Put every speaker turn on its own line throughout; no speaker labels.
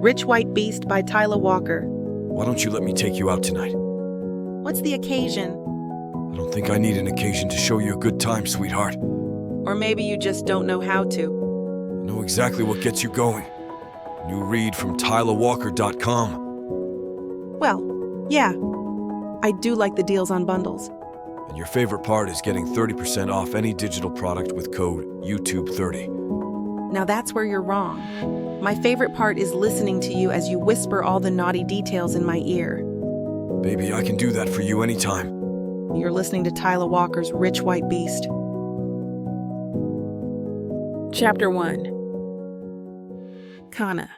Rich White Beast by Tyla Walker.
Why don't you let me take you out tonight?
What's the occasion?
I don't think I need an occasion to show you a good time, sweetheart.
Or maybe you just don't know how to.
I know exactly what gets you going. New read from TylaWalker.com.
Well, yeah. I do like the deals on bundles.
And your favorite part is getting 30% off any digital product with code YouTube30.
Now that's where you're wrong. My favorite part is listening to you as you whisper all the naughty details in my ear.
Baby, I can do that for you anytime.
You're listening to Tyla Walker's Rich White Beast. Chapter 1. Kana.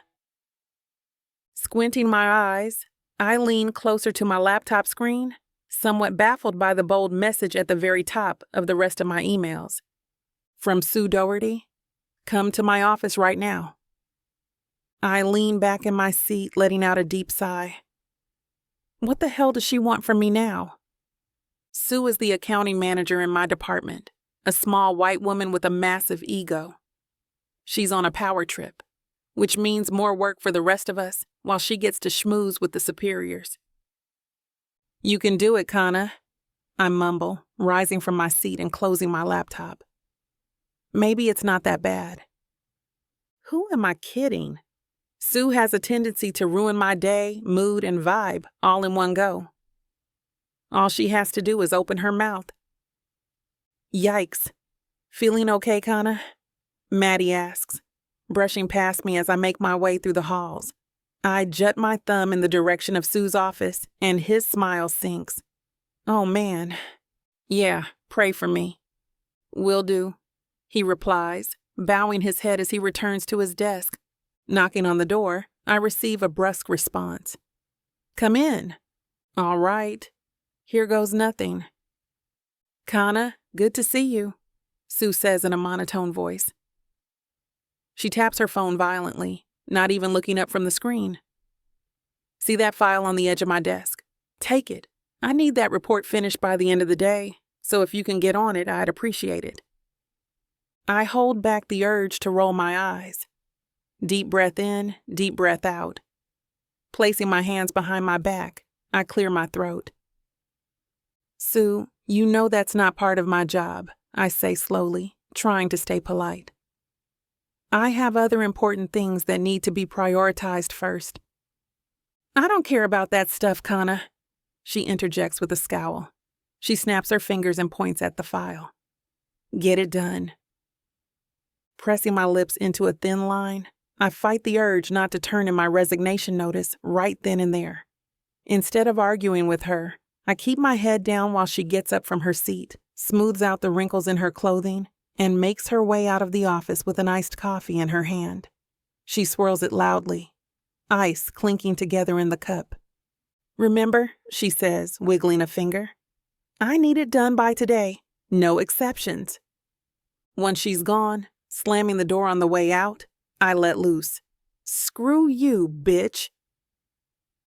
Squinting my eyes, I lean closer to my laptop screen, somewhat baffled by the bold message at the very top of the rest of my emails. From Sue Doherty, come to my office right now. I lean back in my seat, letting out a deep sigh. What the hell does she want from me now? Sue is the accounting manager in my department, a small white woman with a massive ego. She's on a power trip, which means more work for the rest of us while she gets to schmooze with the superiors. You can do it, Kana, I mumble, rising from my seat and closing my laptop. Maybe it's not that bad. Who am I kidding? Sue has a tendency to ruin my day, mood, and vibe all in one go. All she has to do is open her mouth. Yikes. Feeling okay, Kana? Maddie asks, brushing past me as I make my way through the halls. I jut my thumb in the direction of Sue's office, and his smile sinks. Oh, man. Yeah, pray for me. Will do, he replies, bowing his head as he returns to his desk. Knocking on the door, I receive a brusque response. Come in. All right. Here goes nothing. Kana, good to see you, Sue says in a monotone voice. She taps her phone violently, not even looking up from the screen. See that file on the edge of my desk? Take it. I need that report finished by the end of the day, so if you can get on it, I'd appreciate it. I hold back the urge to roll my eyes. Deep breath in, deep breath out. Placing my hands behind my back, I clear my throat. Sue, you know that's not part of my job, I say slowly, trying to stay polite. I have other important things that need to be prioritized first. I don't care about that stuff, Kana, she interjects with a scowl. She snaps her fingers and points at the file. Get it done. Pressing my lips into a thin line, I fight the urge not to turn in my resignation notice right then and there. Instead of arguing with her, I keep my head down while she gets up from her seat, smooths out the wrinkles in her clothing, and makes her way out of the office with an iced coffee in her hand. She swirls it loudly, ice clinking together in the cup. Remember, she says, wiggling a finger, I need it done by today, no exceptions. Once she's gone, slamming the door on the way out, I let loose. Screw you, bitch.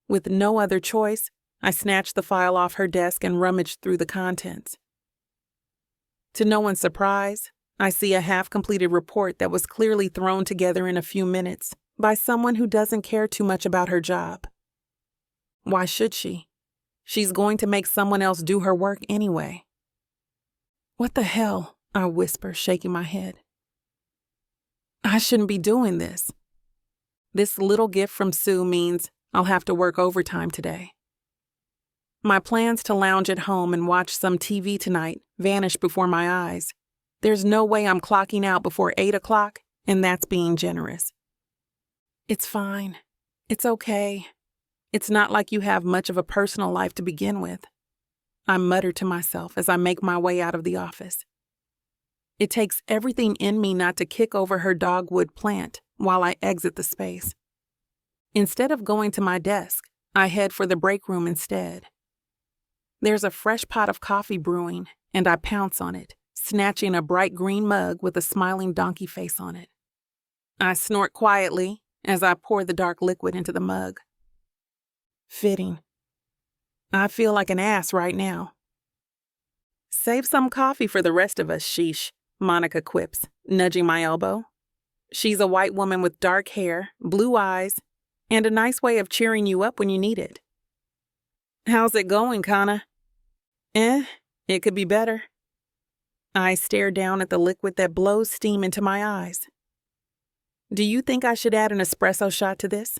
With no other choice, I snatched the file off her desk and rummaged through the contents. To no one's surprise, I see a half-completed report that was clearly thrown together in a few minutes by someone who doesn't care too much about her job. Why should she? She's going to make someone else do her work anyway. What the hell? I whisper, shaking my head. I shouldn't be doing this. This little gift from Sue means I'll have to work overtime today. My plans to lounge at home and watch some TV tonight vanish before my eyes. There's no way I'm clocking out before 8 o'clock, and that's being generous. It's fine. It's okay. It's not like you have much of a personal life to begin with. I mutter to myself as I make my way out of the office. It takes everything in me not to kick over her dogwood plant while I exit the space. Instead of going to my desk, I head for the break room instead. There's a fresh pot of coffee brewing, and I pounce on it, snatching a bright green mug with a smiling donkey face on it. I snort quietly as I pour the dark liquid into the mug. Fitting. I feel like an ass right now. Save some coffee for the rest of us, sheesh, Monica quips, nudging my elbow. She's a white woman with dark hair, blue eyes, and a nice way of cheering you up when you need it. How's it going, Kana? It could be better. I stare down at the liquid that blows steam into my eyes. Do you think I should add an espresso shot to this?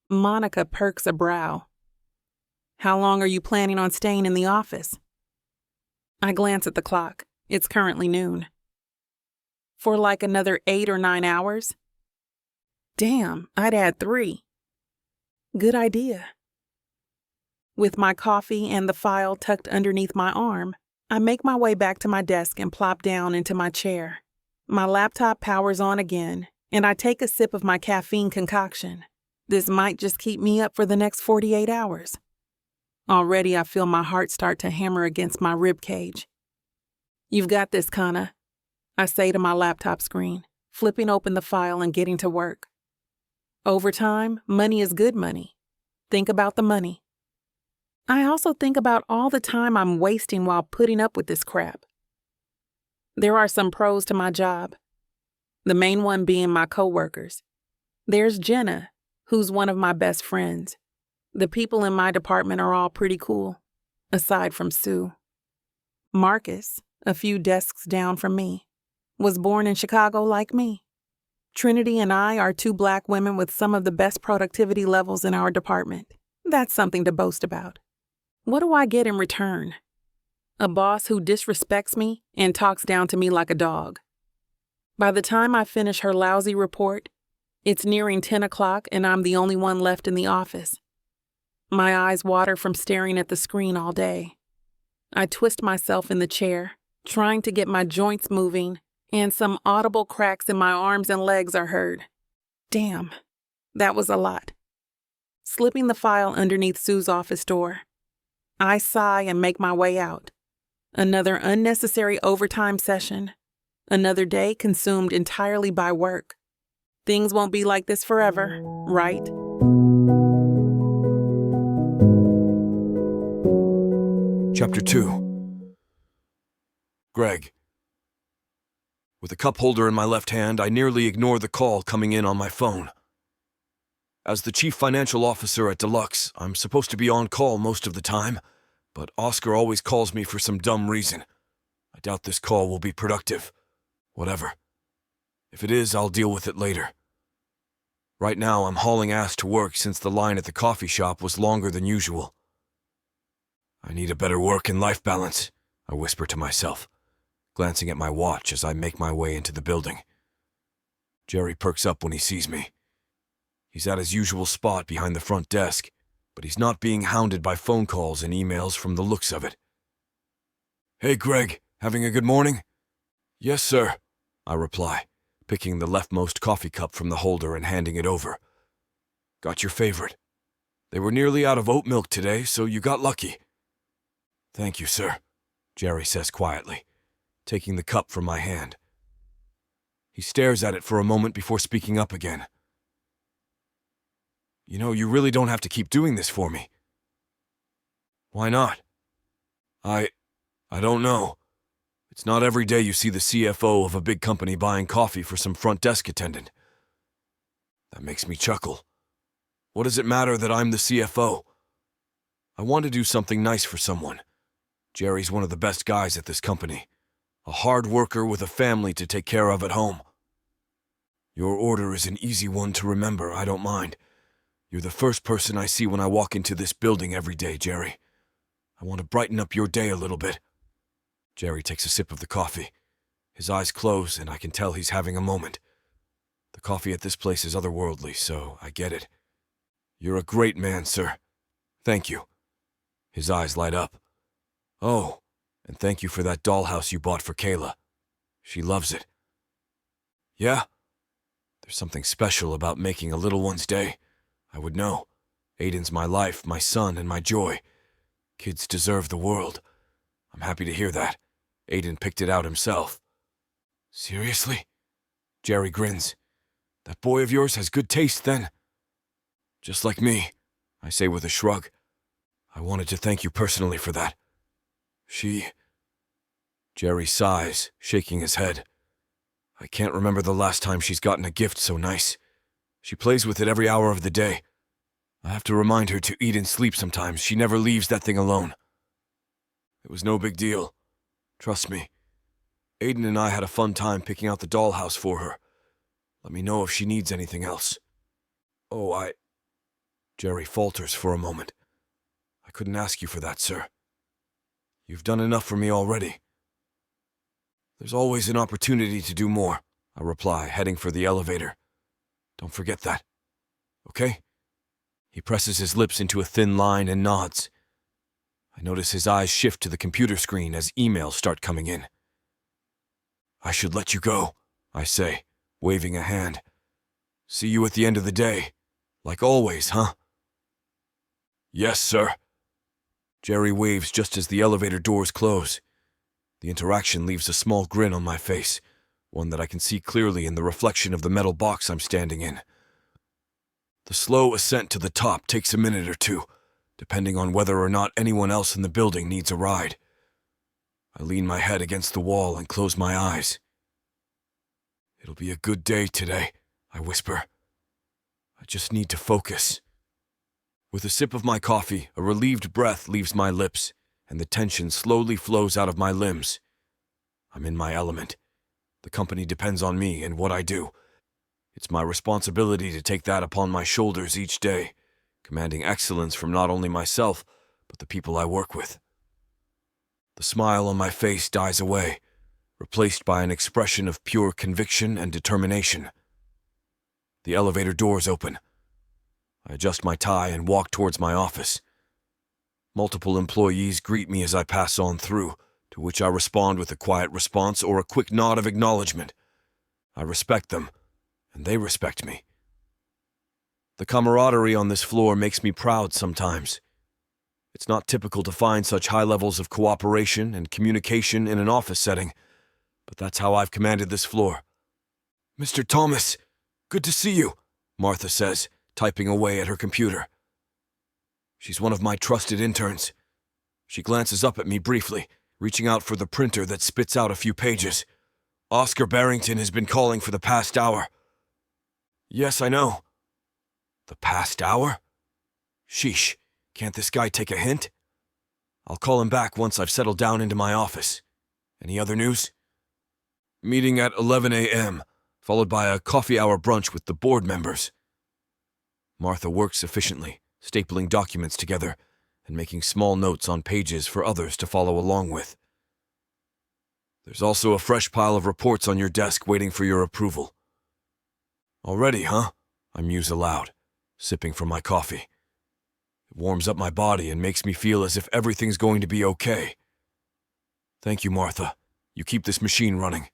Monica perks a brow. How long are you planning on staying in the office? I glance at the clock. It's currently noon. For like another 8 or 9 hours? Damn, I'd add 3. Good idea. With my coffee and the file tucked underneath my arm, I make my way back to my desk and plop down into my chair. My laptop powers on again, and I take a sip of my caffeine concoction. This might just keep me up for the next 48 hours. Already I feel my heart start to hammer against my rib cage. You've got this, Kana, I say to my laptop screen, flipping open the file and getting to work. Over time, money is good money. Think about the money. I also think about all the time I'm wasting while putting up with this crap. There are some pros to my job, the main one being my coworkers. There's Jenna, who's one of my best friends. The people in my department are all pretty cool, aside from Sue. Marcus, a few desks down from me, was born in Chicago like me. Trinity and I are 2 Black women with some of the best productivity levels in our department. That's something to boast about. What do I get in return? A boss who disrespects me and talks down to me like a dog. By the time I finish her lousy report, it's nearing 10 o'clock and I'm the only one left in the office. My eyes water from staring at the screen all day. I twist myself in the chair, trying to get my joints moving, and some audible cracks in my arms and legs are heard. Damn, that was a lot. Slipping the file underneath Sue's office door, I sigh and make my way out. Another unnecessary overtime session. Another day consumed entirely by work. Things won't be like this forever, right?
Chapter 2. Greg. With a cup holder in my left hand, I nearly ignore the call coming in on my phone. As the chief financial officer at Deluxe, I'm supposed to be on call most of the time, but Oscar always calls me for some dumb reason. I doubt this call will be productive. Whatever. If it is, I'll deal with it later. Right now, I'm hauling ass to work since the line at the coffee shop was longer than usual. I need a better work and life balance, I whisper to myself, glancing at my watch as I make my way into the building. Jerry perks up when he sees me. He's at his usual spot behind the front desk, but he's not being hounded by phone calls and emails from the looks of it. Hey, Greg, having a good morning? Yes, sir, I reply, picking the leftmost coffee cup from the holder and handing it over. Got your favorite. They were nearly out of oat milk today, so you got lucky. Thank you, sir, Jerry says quietly, taking the cup from my hand. He stares at it for a moment before speaking up again. You know, you really don't have to keep doing this for me. Why not? I don't know. It's not every day you see the CFO of a big company buying coffee for some front desk attendant. That makes me chuckle. What does it matter that I'm the CFO? I want to do something nice for someone. Jerry's one of the best guys at this company. A hard worker with a family to take care of at home. Your order is an easy one to remember, I don't mind. You're the first person I see when I walk into this building every day, Jerry. I want to brighten up your day a little bit. Jerry takes a sip of the coffee. His eyes close, and I can tell he's having a moment. The coffee at this place is otherworldly, so I get it. You're a great man, sir. Thank you. His eyes light up. Oh, and thank you for that dollhouse you bought for Kayla. She loves it. Yeah? There's something special about making a little one's day. I would know. Aiden's my life, my son, and my joy. Kids deserve the world. I'm happy to hear that. Aiden picked it out himself. Seriously? Jerry grins. That boy of yours has good taste, then. Just like me, I say with a shrug. I wanted to thank you personally for that. Jerry sighs, shaking his head. I can't remember the last time she's gotten a gift so nice. She plays with it every hour of the day. I have to remind her to eat and sleep sometimes. She never leaves that thing alone. It was no big deal. Trust me. Aiden and I had a fun time picking out the dollhouse for her. Let me know if she needs anything else. Oh, Jerry falters for a moment. I couldn't ask you for that, sir. You've done enough for me already. There's always an opportunity to do more, I reply, heading for the elevator. Don't forget that. Okay? He presses his lips into a thin line and nods. I notice his eyes shift to the computer screen as emails start coming in. I should let you go, I say, waving a hand. See you at the end of the day. Like always, huh? Yes, sir. Jerry waves just as the elevator doors close. The interaction leaves a small grin on my face, one that I can see clearly in the reflection of the metal box I'm standing in. The slow ascent to the top takes a minute or two, depending on whether or not anyone else in the building needs a ride. I lean my head against the wall and close my eyes. It'll be a good day today, I whisper. I just need to focus. With a sip of my coffee, a relieved breath leaves my lips, and the tension slowly flows out of my limbs. I'm in my element. The company depends on me and what I do. It's my responsibility to take that upon my shoulders each day, commanding excellence from not only myself, but the people I work with. The smile on my face dies away, replaced by an expression of pure conviction and determination. The elevator doors open. I adjust my tie and walk towards my office. Multiple employees greet me as I pass on through, to which I respond with a quiet response or a quick nod of acknowledgement. I respect them, and they respect me. The camaraderie on this floor makes me proud sometimes. It's not typical to find such high levels of cooperation and communication in an office setting, but that's how I've commanded this floor. Mr. Thomas, good to see you, Martha says, typing away at her computer. She's one of my trusted interns. She glances up at me briefly, reaching out for the printer that spits out a few pages. Oscar Barrington has been calling for the past hour. Yes, I know. The past hour? Sheesh, can't this guy take a hint? I'll call him back once I've settled down into my office. Any other news? Meeting at 11 a.m., followed by a coffee hour brunch with the board members. Martha works efficiently, stapling documents together and making small notes on pages for others to follow along with. There's also a fresh pile of reports on your desk waiting for your approval. Already, huh? I muse aloud, sipping from my coffee. It warms up my body and makes me feel as if everything's going to be okay. Thank you, Martha. You keep this machine running.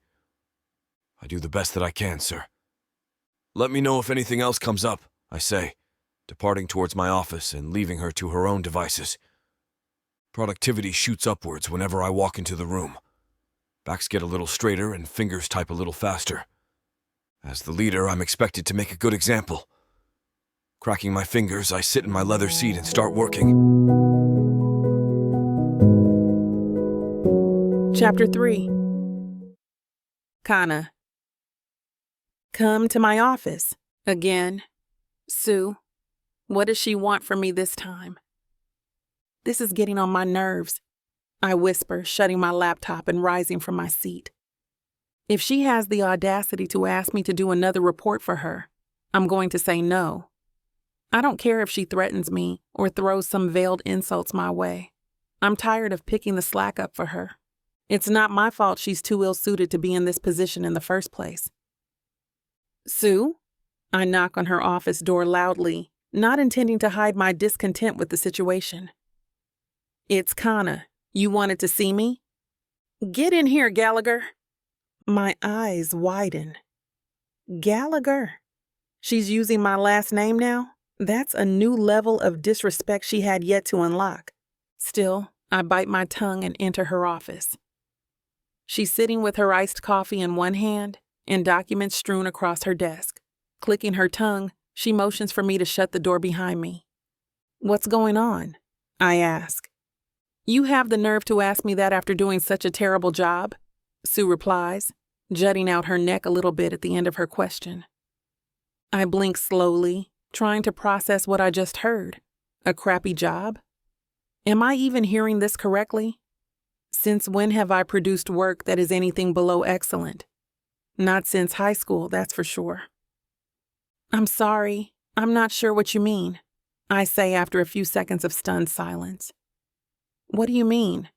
I do the best that I can, sir. Let me know if anything else comes up, I say, departing towards my office and leaving her to her own devices. Productivity shoots upwards whenever I walk into the room. Backs get a little straighter and fingers type a little faster. As the leader, I'm expected to make a good example. Cracking my fingers, I sit in my leather seat and start working.
Chapter 3. Kana. Come to my office. Again. Sue. What does she want from me this time? This is getting on my nerves, I whisper, shutting my laptop and rising from my seat. If she has the audacity to ask me to do another report for her, I'm going to say no. I don't care if she threatens me or throws some veiled insults my way. I'm tired of picking the slack up for her. It's not my fault she's too ill-suited to be in this position in the first place. Sue? I knock on her office door loudly, not intending to hide my discontent with the situation. It's Kana. You wanted to see me? Get in here, Gallagher. My eyes widen. Gallagher. She's using my last name now? That's a new level of disrespect she had yet to unlock. Still, I bite my tongue and enter her office. She's sitting with her iced coffee in one hand and documents strewn across her desk. Clicking her tongue, she motions for me to shut the door behind me. What's going on? I ask. You have the nerve to ask me that after doing such a terrible job? Sue replies, jutting out her neck a little bit at the end of her question. I blink slowly, trying to process what I just heard. A crappy job? Am I even hearing this correctly? Since when have I produced work that is anything below excellent? Not since high school, that's for sure. I'm sorry, I'm not sure what you mean, I say after a few seconds of stunned silence. What do you mean?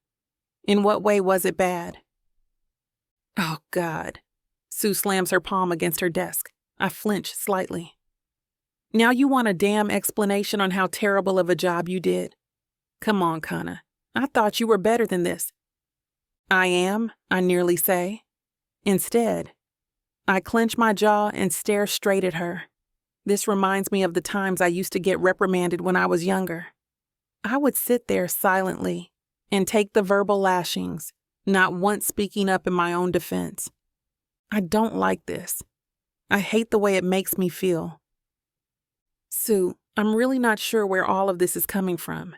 In what way was it bad? Oh, God. Sue slams her palm against her desk. I flinch slightly. Now you want a damn explanation on how terrible of a job you did? Come on, Kana. I thought you were better than this. I am, I nearly say. Instead, I clench my jaw and stare straight at her. This reminds me of the times I used to get reprimanded when I was younger. I would sit there silently and take the verbal lashings, not once speaking up in my own defense. I don't like this. I hate the way it makes me feel. Sue, I'm really not sure where all of this is coming from.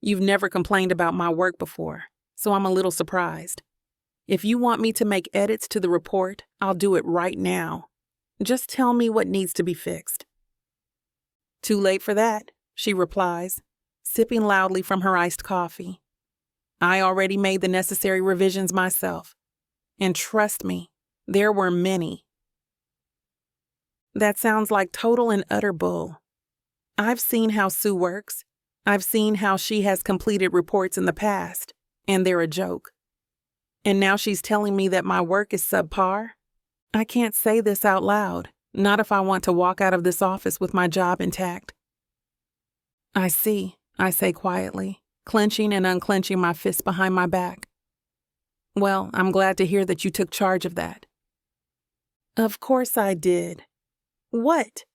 You've never complained about my work before, so I'm a little surprised. If you want me to make edits to the report, I'll do it right now. Just tell me what needs to be fixed. Too late for that, she replies, sipping loudly from her iced coffee. I already made the necessary revisions myself. And trust me, there were many. That sounds like total and utter bull. I've seen how Sue works. I've seen how she has completed reports in the past, and they're a joke. And now she's telling me that my work is subpar? I can't say this out loud, not if I want to walk out of this office with my job intact. I see, I say quietly, clenching and unclenching my fists behind my back. Well, I'm glad to hear that you took charge of that. Of course I did. What?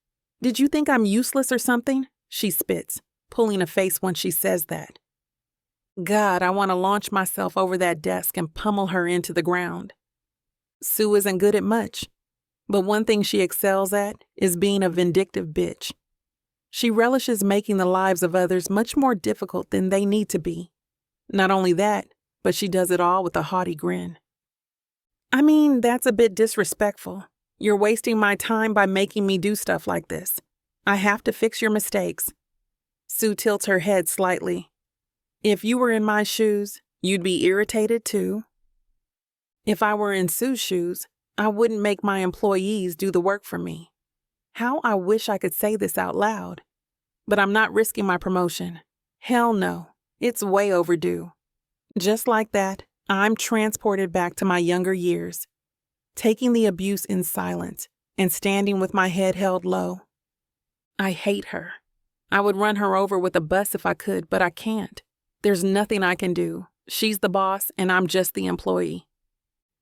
Did you think I'm useless or something? She spits, pulling a face when she says that. God, I want to launch myself over that desk and pummel her into the ground. Sue isn't good at much, but one thing she excels at is being a vindictive bitch. She relishes making the lives of others much more difficult than they need to be. Not only that, but she does it all with a haughty grin. I mean, that's a bit disrespectful. You're wasting my time by making me do stuff like this. I have to fix your mistakes. Sue tilts her head slightly. If you were in my shoes, you'd be irritated too. If I were in Sue's shoes, I wouldn't make my employees do the work for me. How I wish I could say this out loud. But I'm not risking my promotion. Hell no, it's way overdue. Just like that, I'm transported back to my younger years, taking the abuse in silence and standing with my head held low. I hate her. I would run her over with a bus if I could, but I can't. There's nothing I can do. She's the boss and I'm just the employee.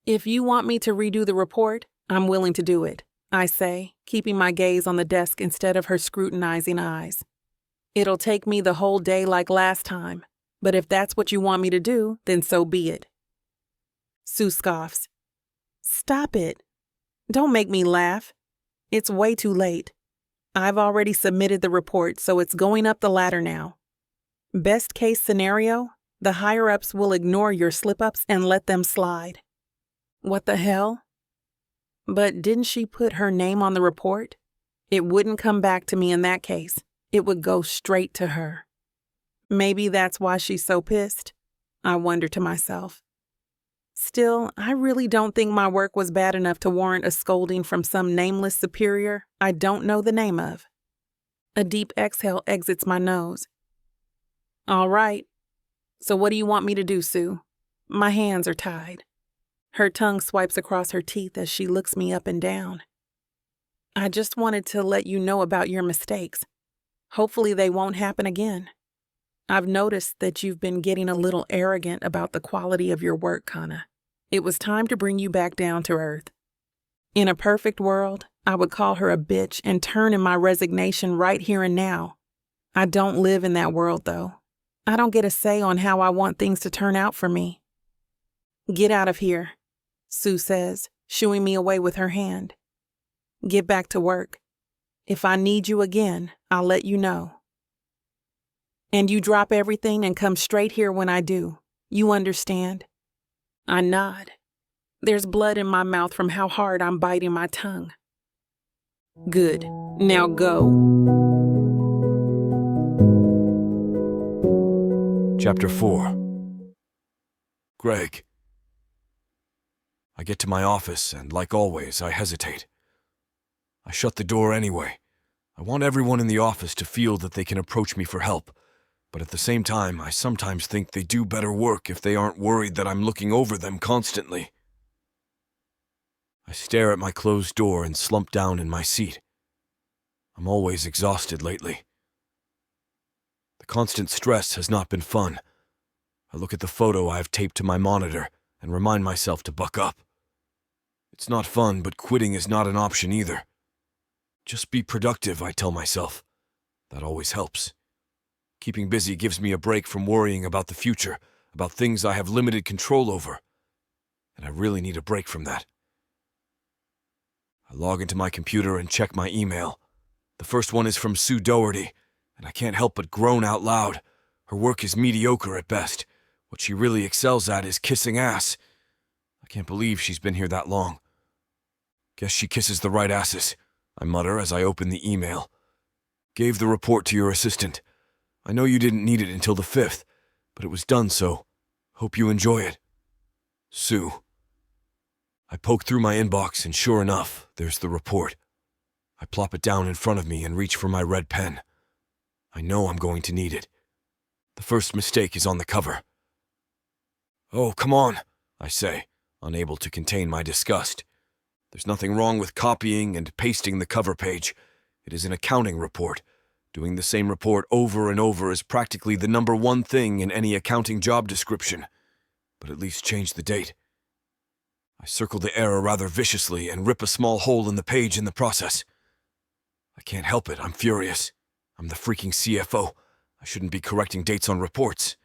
If you want me to redo the report, I'm willing to do it, I say, keeping my gaze on the desk instead of her scrutinizing eyes. It'll take me the whole day like last time, but if that's what you want me to do, then so be it. Sue scoffs. Stop it. Don't make me laugh. It's way too late. I've already submitted the report, so it's going up the ladder now. Best case scenario, the higher-ups will ignore your slip-ups and let them slide. What the hell? But didn't she put her name on the report? It wouldn't come back to me in that case. It would go straight to her. Maybe that's why she's so pissed, I wonder to myself. Still, I really don't think my work was bad enough to warrant a scolding from some nameless superior I don't know the name of. A deep exhale exits my nose. All right. So what do you want me to do, Sue? My hands are tied. Her tongue swipes across her teeth as she looks me up and down. I just wanted to let you know about your mistakes. Hopefully they won't happen again. I've noticed that you've been getting a little arrogant about the quality of your work, Kana. It was time to bring you back down to earth. In a perfect world, I would call her a bitch and turn in my resignation right here and now. I don't live in that world, though. I don't get a say on how I want things to turn out for me. Get out of here, Sue says, shooing me away with her hand. Get back to work. If I need you again, I'll let you know. And you drop everything and come straight here when I do. You understand? I nod. There's blood in my mouth from how hard I'm biting my tongue. Good. Now go.
Chapter 4. Greg. I get to my office, and like always, I hesitate. I shut the door anyway. I want everyone in the office to feel that they can approach me for help, but at the same time, I sometimes think they do better work if they aren't worried that I'm looking over them constantly. I stare at my closed door and slump down in my seat. I'm always exhausted lately. The constant stress has not been fun. I look at the photo I have taped to my monitor and remind myself to buck up. It's not fun, but quitting is not an option either. Just be productive, I tell myself. That always helps. Keeping busy gives me a break from worrying about the future, about things I have limited control over. And I really need a break from that. I log into my computer and check my email. The first one is from Sue Doherty, and I can't help but groan out loud. Her work is mediocre at best. What she really excels at is kissing ass. I can't believe she's been here that long. Guess she kisses the right asses, I mutter as I open the email. Gave the report to your assistant. I know you didn't need it until the 5th, but it was done, so hope you enjoy it. Sue. I poke through my inbox, and sure enough, there's the report. I plop it down in front of me and reach for my red pen. I know I'm going to need it. The first mistake is on the cover. Oh, come on, I say, unable to contain my disgust. There's nothing wrong with copying and pasting the cover page. It is an accounting report. Doing the same report over and over is practically the number one thing in any accounting job description. But at least change the date. I circle the error rather viciously and rip a small hole in the page in the process. I can't help it, I'm furious. I'm the freaking CFO. I shouldn't be correcting dates on reports.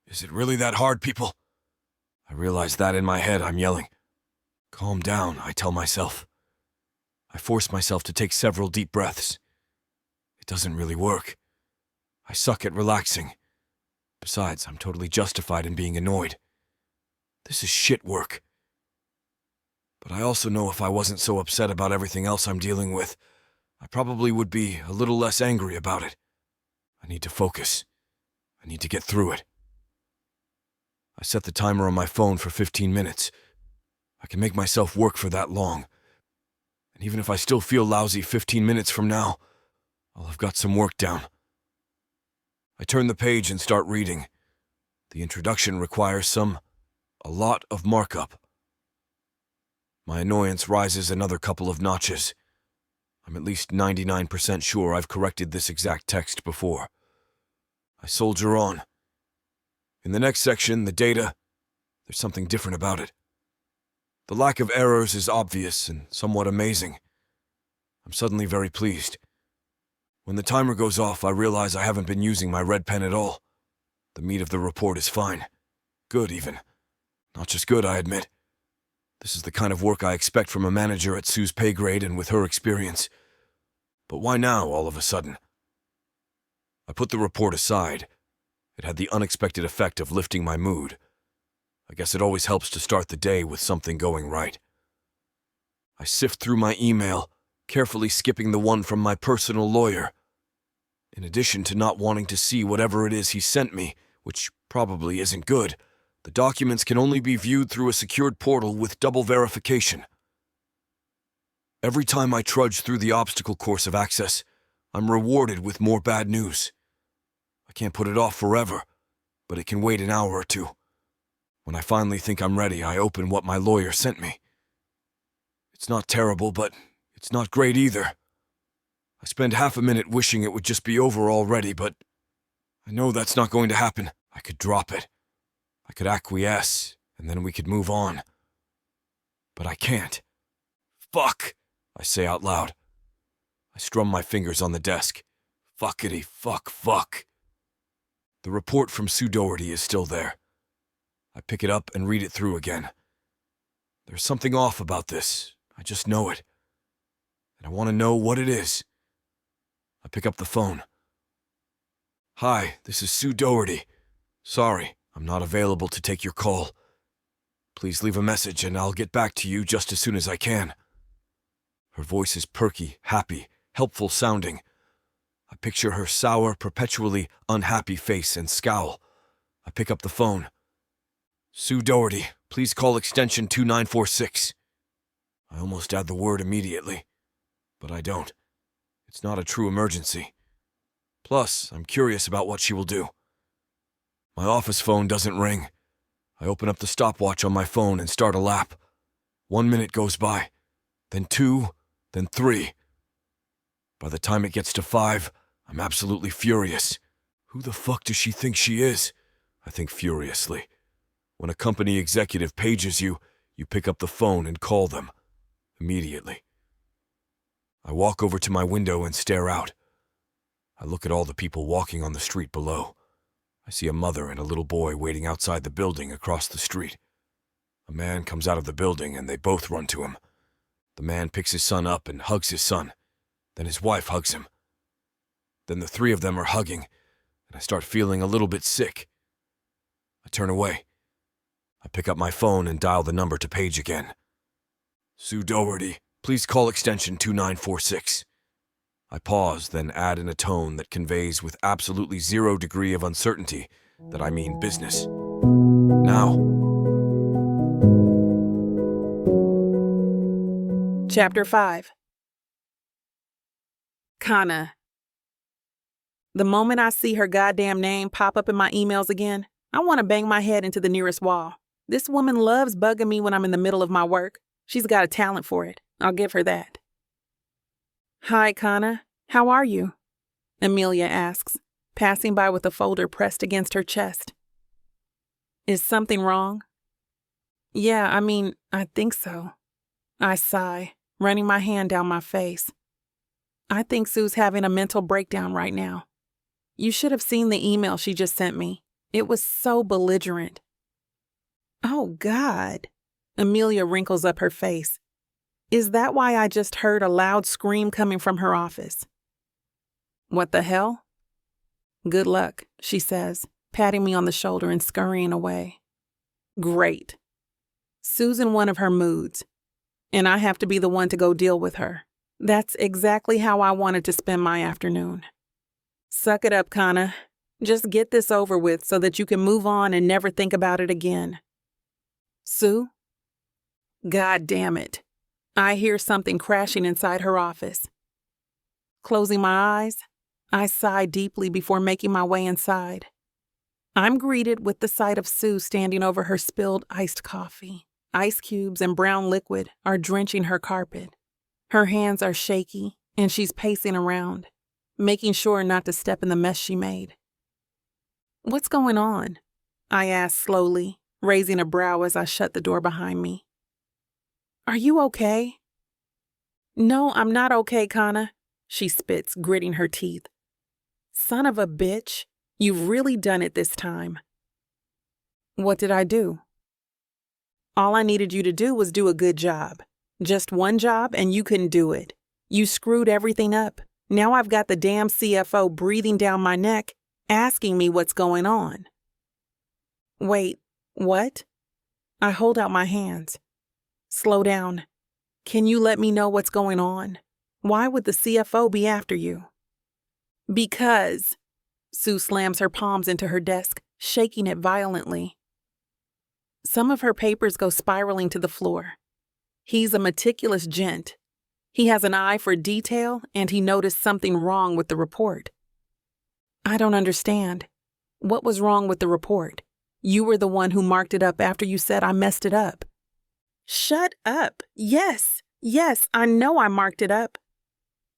Is it really that hard, people? I realize that in my head I'm yelling. Calm down, I tell myself. I force myself to take several deep breaths. It doesn't really work. I suck at relaxing. Besides, I'm totally justified in being annoyed. This is shit work. But I also know if I wasn't so upset about everything else I'm dealing with, I probably would be a little less angry about it. I need to focus. I need to get through it. I set the timer on my phone for 15 minutes. I can make myself work for that long. And even if I still feel lousy 15 minutes from now, I'll have got some work down. I turn the page and start reading. The introduction requires a lot of markup. My annoyance rises another couple of notches. I'm at least 99% sure I've corrected this exact text before. I soldier on. In the next section, the data, there's something different about it. The lack of errors is obvious and somewhat amazing. I'm suddenly very pleased. When the timer goes off, I realize I haven't been using my red pen at all. The meat of the report is fine. Good, even. Not just good, I admit. This is the kind of work I expect from a manager at Sue's pay grade and with her experience. But why now, all of a sudden? I put the report aside. It had the unexpected effect of lifting my mood. I guess it always helps to start the day with something going right. I sift through my email, carefully skipping the one from my personal lawyer. In addition to not wanting to see whatever it is he sent me, which probably isn't good, the documents can only be viewed through a secured portal with double verification. Every time I trudge through the obstacle course of access, I'm rewarded with more bad news. I can't put it off forever, but it can wait an hour or two. When I finally think I'm ready, I open what my lawyer sent me. It's not terrible, but it's not great either. I spend half a minute wishing it would just be over already, but I know that's not going to happen. I could drop it. I could acquiesce, and then we could move on. But I can't. Fuck, I say out loud. I strum my fingers on the desk. Fuckity fuck. The report from Sue Doherty is still there. I pick it up and read it through again. There's something off about this. I just know it. And I want to know what it is. I pick up the phone. Hi, this is Sue Doherty. Sorry, I'm not available to take your call. Please leave a message and I'll get back to you just as soon as I can. Her voice is perky, happy, helpful sounding. I picture her sour, perpetually unhappy face and scowl. I pick up the phone. Sue Doherty, please call extension 2946. I almost add the word immediately, but I don't. It's not a true emergency. Plus, I'm curious about what she will do. My office phone doesn't ring. I open up the stopwatch on my phone and start a lap. 1 minute goes by, then 2, then 3. By the time it gets to 5, I'm absolutely furious. Who the fuck does she think she is? I think furiously. When a company executive pages you, you pick up the phone and call them. Immediately. I walk over to my window and stare out. I look at all the people walking on the street below. I see a mother and a little boy waiting outside the building across the street. A man comes out of the building and they both run to him. The man picks his son up and hugs his son. Then his wife hugs him. Then the three of them are hugging, and I start feeling a little bit sick. I turn away. I pick up my phone and dial the number to page again. Sue Doherty, please call extension 2946. I pause, then add in a tone that conveys with absolutely 0 degree of uncertainty that I mean business. Now.
Chapter 5. Kana. The moment I see her goddamn name pop up in my emails again, I want to bang my head into the nearest wall. This woman loves bugging me when I'm in the middle of my work. She's got a talent for it. I'll give her that. Hi, Kana. How are you? Amelia asks, passing by with a folder pressed against her chest. Is something wrong? Yeah, I think so. I sigh, running my hand down my face. I think Sue's having a mental breakdown right now. You should have seen the email she just sent me. It was so belligerent. Oh, God. Amelia wrinkles up her face. Is that why I just heard a loud scream coming from her office? What the hell? Good luck, she says, patting me on the shoulder and scurrying away. Great. Sue's in one of her moods, and I have to be the one to go deal with her. That's exactly how I wanted to spend my afternoon. Suck it up, Kana. Just get this over with so that you can move on and never think about it again. Sue? God damn it. I hear something crashing inside her office. Closing my eyes, I sigh deeply before making my way inside. I'm greeted with the sight of Sue standing over her spilled iced coffee. Ice cubes and brown liquid are drenching her carpet. Her hands are shaky, and she's pacing around, making sure not to step in the mess she made. What's going on? I ask slowly, raising a brow as I shut the door behind me. Are you okay? No, I'm not okay, Kana, she spits, gritting her teeth. Son of a bitch, you've really done it this time. What did I do? All I needed you to do was do a good job. Just one job and you couldn't do it. You screwed everything up. Now I've got the damn CFO breathing down my neck, asking me what's going on. Wait, what? I hold out my hands. Slow down. Can you let me know what's going on? Why would the CFO be after you? Because. Sue slams her palms into her desk, shaking it violently. Some of her papers go spiraling to the floor. He's a meticulous gent. He has an eye for detail, and he noticed something wrong with the report. I don't understand. What was wrong with the report? You were the one who marked it up after you said I messed it up. Shut up. Yes, I know I marked it up.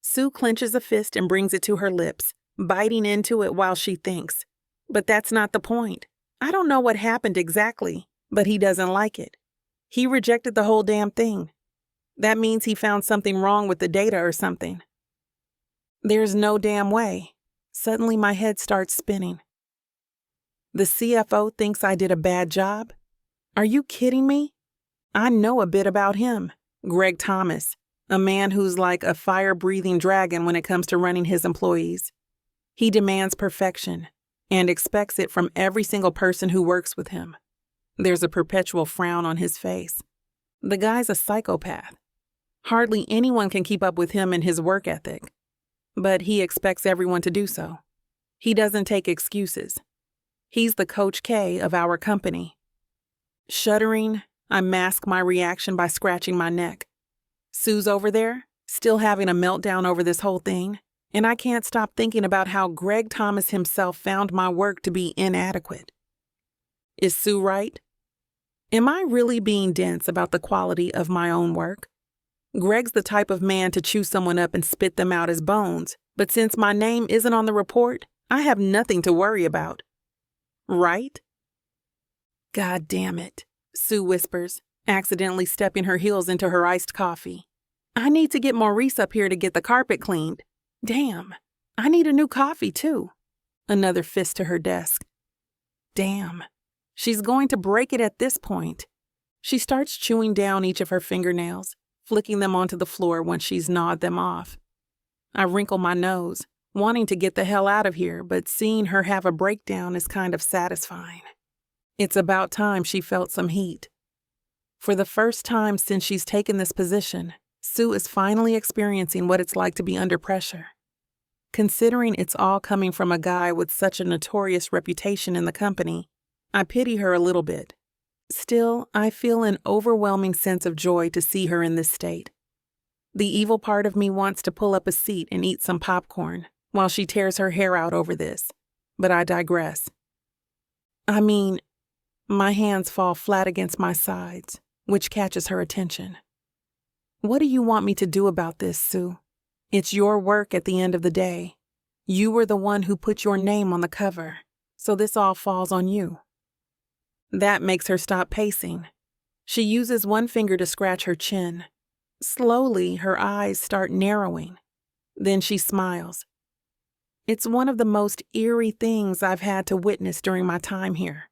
Sue clenches a fist and brings it to her lips, biting into it while she thinks. But that's not the point. I don't know what happened exactly, but he doesn't like it. He rejected the whole damn thing. That means he found something wrong with the data or something. There's no damn way. Suddenly my head starts spinning. The CFO thinks I did a bad job? Are you kidding me? I know a bit about him, Greg Thomas, a man who's like a fire-breathing dragon when it comes to running his employees. He demands perfection and expects it from every single person who works with him. There's a perpetual frown on his face. The guy's a psychopath. Hardly anyone can keep up with him and his work ethic, but he expects everyone to do so. He doesn't take excuses. He's the Coach K of our company. Shuddering, I mask my reaction by scratching my neck. Sue's over there, still having a meltdown over this whole thing, and I can't stop thinking about how Greg Thomas himself found my work to be inadequate. Is Sue right? Am I really being dense about the quality of my own work? Greg's the type of man to chew someone up and spit them out as bones, but since my name isn't on the report, I have nothing to worry about. Right? God damn it, Sue whispers, accidentally stepping her heels into her iced coffee. I need to get Maurice up here to get the carpet cleaned. Damn, I need a new coffee too. Another fist to her desk. Damn, she's going to break it at this point. She starts chewing down each of her fingernails, flicking them onto the floor once she's gnawed them off. I wrinkle my nose, wanting to get the hell out of here, but seeing her have a breakdown is kind of satisfying. It's about time she felt some heat. For the first time since she's taken this position, Sue is finally experiencing what it's like to be under pressure. Considering it's all coming from a guy with such a notorious reputation in the company, I pity her a little bit. Still, I feel an overwhelming sense of joy to see her in this state. The evil part of me wants to pull up a seat and eat some popcorn while she tears her hair out over this, but I digress. My hands fall flat against my sides, which catches her attention. What do you want me to do about this, Sue? It's your work at the end of the day. You were the one who put your name on the cover, so this all falls on you. That makes her stop pacing. She uses one finger to scratch her chin. Slowly, her eyes start narrowing. Then she smiles. It's one of the most eerie things I've had to witness during my time here.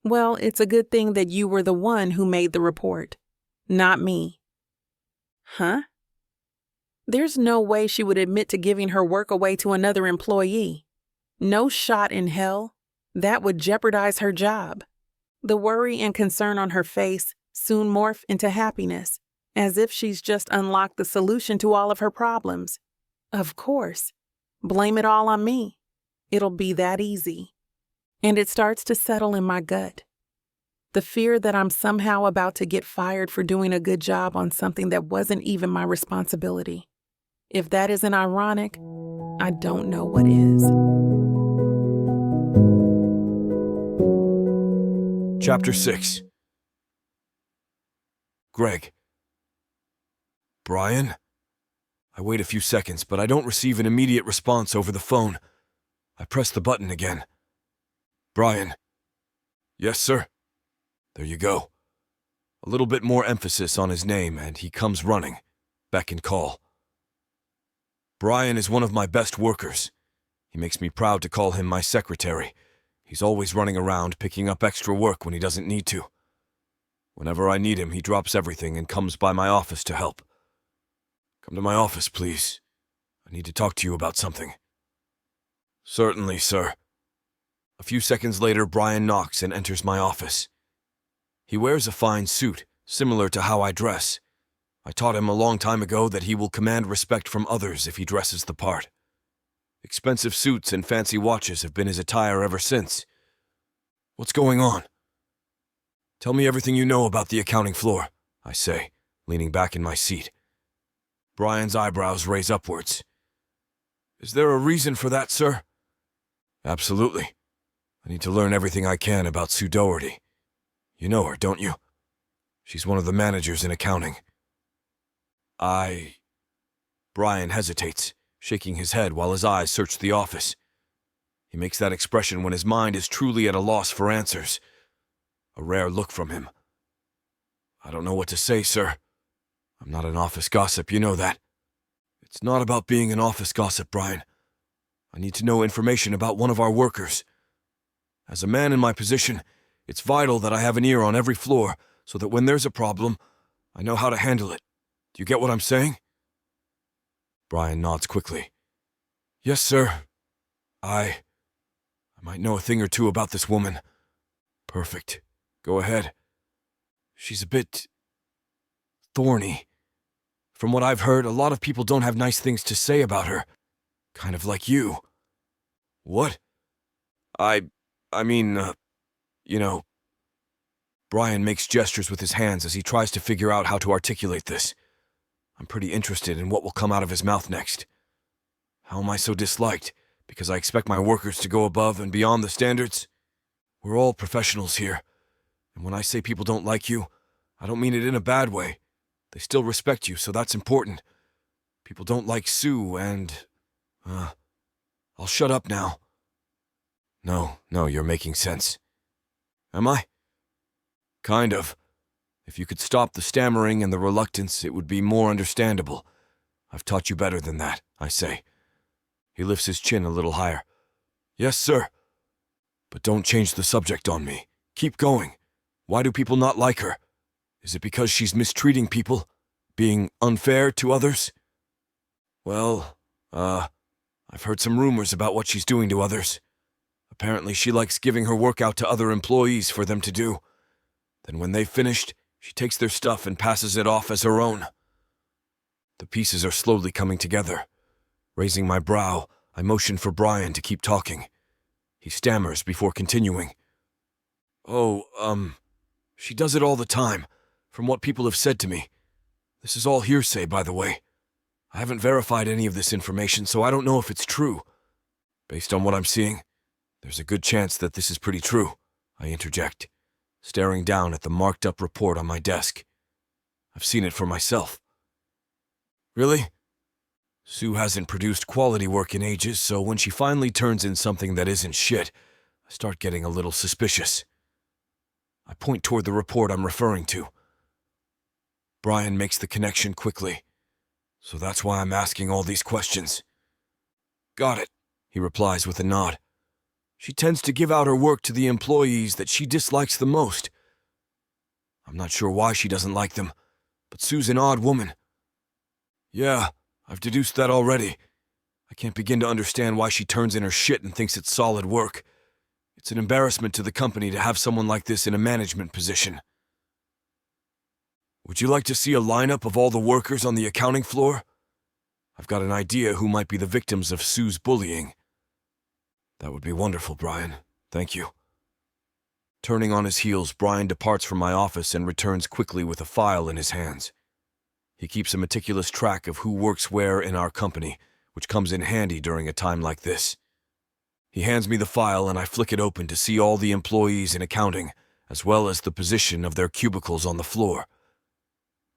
Well, it's a good thing that you were the one who made the report, not me. Huh? There's no way she would admit to giving her work away to another employee. No shot in hell. That would jeopardize her job. The worry and concern on her face soon morph into happiness, as if she's just unlocked the solution to all of her problems. Of course. Blame it all on me. It'll be that easy. And it starts to settle in my gut. The fear that I'm somehow about to get fired for doing a good job on something that wasn't even my responsibility. If that isn't ironic, I don't know what is.
Chapter 6. Greg. Brian? I wait a few seconds, but I don't receive an immediate response over the phone. I press the button again. Brian. Yes, sir. There you go. A little bit more emphasis on his name, and he comes running. Beck and call. Brian is one of my best workers. He makes me proud to call him my secretary. He's always running around picking up extra work when he doesn't need to. Whenever I need him, he drops everything and comes by my office to help. Come to my office, please. I need to talk to you about something. Certainly, sir. A few seconds later, Brian knocks and enters my office. He wears a fine suit, similar to how I dress. I taught him a long time ago that he will command respect from others if he dresses the part. Expensive suits and fancy watches have been his attire ever since. What's going on? Tell me everything you know about the accounting floor, I say, leaning back in my seat. Brian's eyebrows raise upwards. Is there a reason for that, sir? Absolutely. I need to learn everything I can about Sue Doherty. You know her, don't you? She's one of the managers in accounting. Brian hesitates, shaking his head while his eyes search the office. He makes that expression when his mind is truly at a loss for answers. A rare look from him. I don't know what to say, sir. I'm not an office gossip, you know that. It's not about being an office gossip, Brian. I need to know information about one of our workers. As a man in my position, it's vital that I have an ear on every floor so that when there's a problem, I know how to handle it. Do you get what I'm saying? Brian nods quickly. Yes, sir. I might know a thing or two about this woman. Perfect. Go ahead. She's a bit thorny. From what I've heard, a lot of people don't have nice things to say about her. Kind of like you. What? I mean, you know. Brian makes gestures with his hands as he tries to figure out how to articulate this. I'm pretty interested in what will come out of his mouth next. How am I so disliked? Because I expect my workers to go above and beyond the standards? We're all professionals here, and when I say people don't like you, I don't mean it in a bad way. They still respect you, so that's important. People don't like Sue, and... I'll shut up now. No, you're making sense. Am I? Kind of. If you could stop the stammering and the reluctance, it would be more understandable. I've taught you better than that, I say. He lifts his chin a little higher. Yes, sir. But don't change the subject on me. Keep going. Why do people not like her? Is it because she's mistreating people? Being unfair to others? Well, I've heard some rumors about what she's doing to others. Apparently she likes giving her work out to other employees for them to do. Then when they've finished, she takes their stuff and passes it off as her own. The pieces are slowly coming together. Raising my brow, I motion for Brian to keep talking. He stammers before continuing. She does it all the time, from what people have said to me. This is all hearsay, by the way. I haven't verified any of this information, so I don't know if it's true. Based on what I'm seeing, there's a good chance that this is pretty true, I interject, staring down at the marked-up report on my desk. I've seen it for myself. Really? Sue hasn't produced quality work in ages, so when she finally turns in something that isn't shit, I start getting a little suspicious. I point toward the report I'm referring to. Brian makes the connection quickly. So that's why I'm asking all these questions. Got it, he replies with a nod. She tends to give out her work to the employees that she dislikes the most. I'm not sure why she doesn't like them, but Sue's an odd woman. Yeah, I've deduced that already. I can't begin to understand why she turns in her shit and thinks it's solid work. It's an embarrassment to the company to have someone like this in a management position. Would you like to see a lineup of all the workers on the accounting floor? I've got an idea who might be the victims of Sue's bullying. That would be wonderful, Brian. Thank you. Turning on his heels, Brian departs from my office and returns quickly with a file in his hands. He keeps a meticulous track of who works where in our company, which comes in handy during a time like this. He hands me the file and I flick it open to see all the employees in accounting, as well as the position of their cubicles on the floor.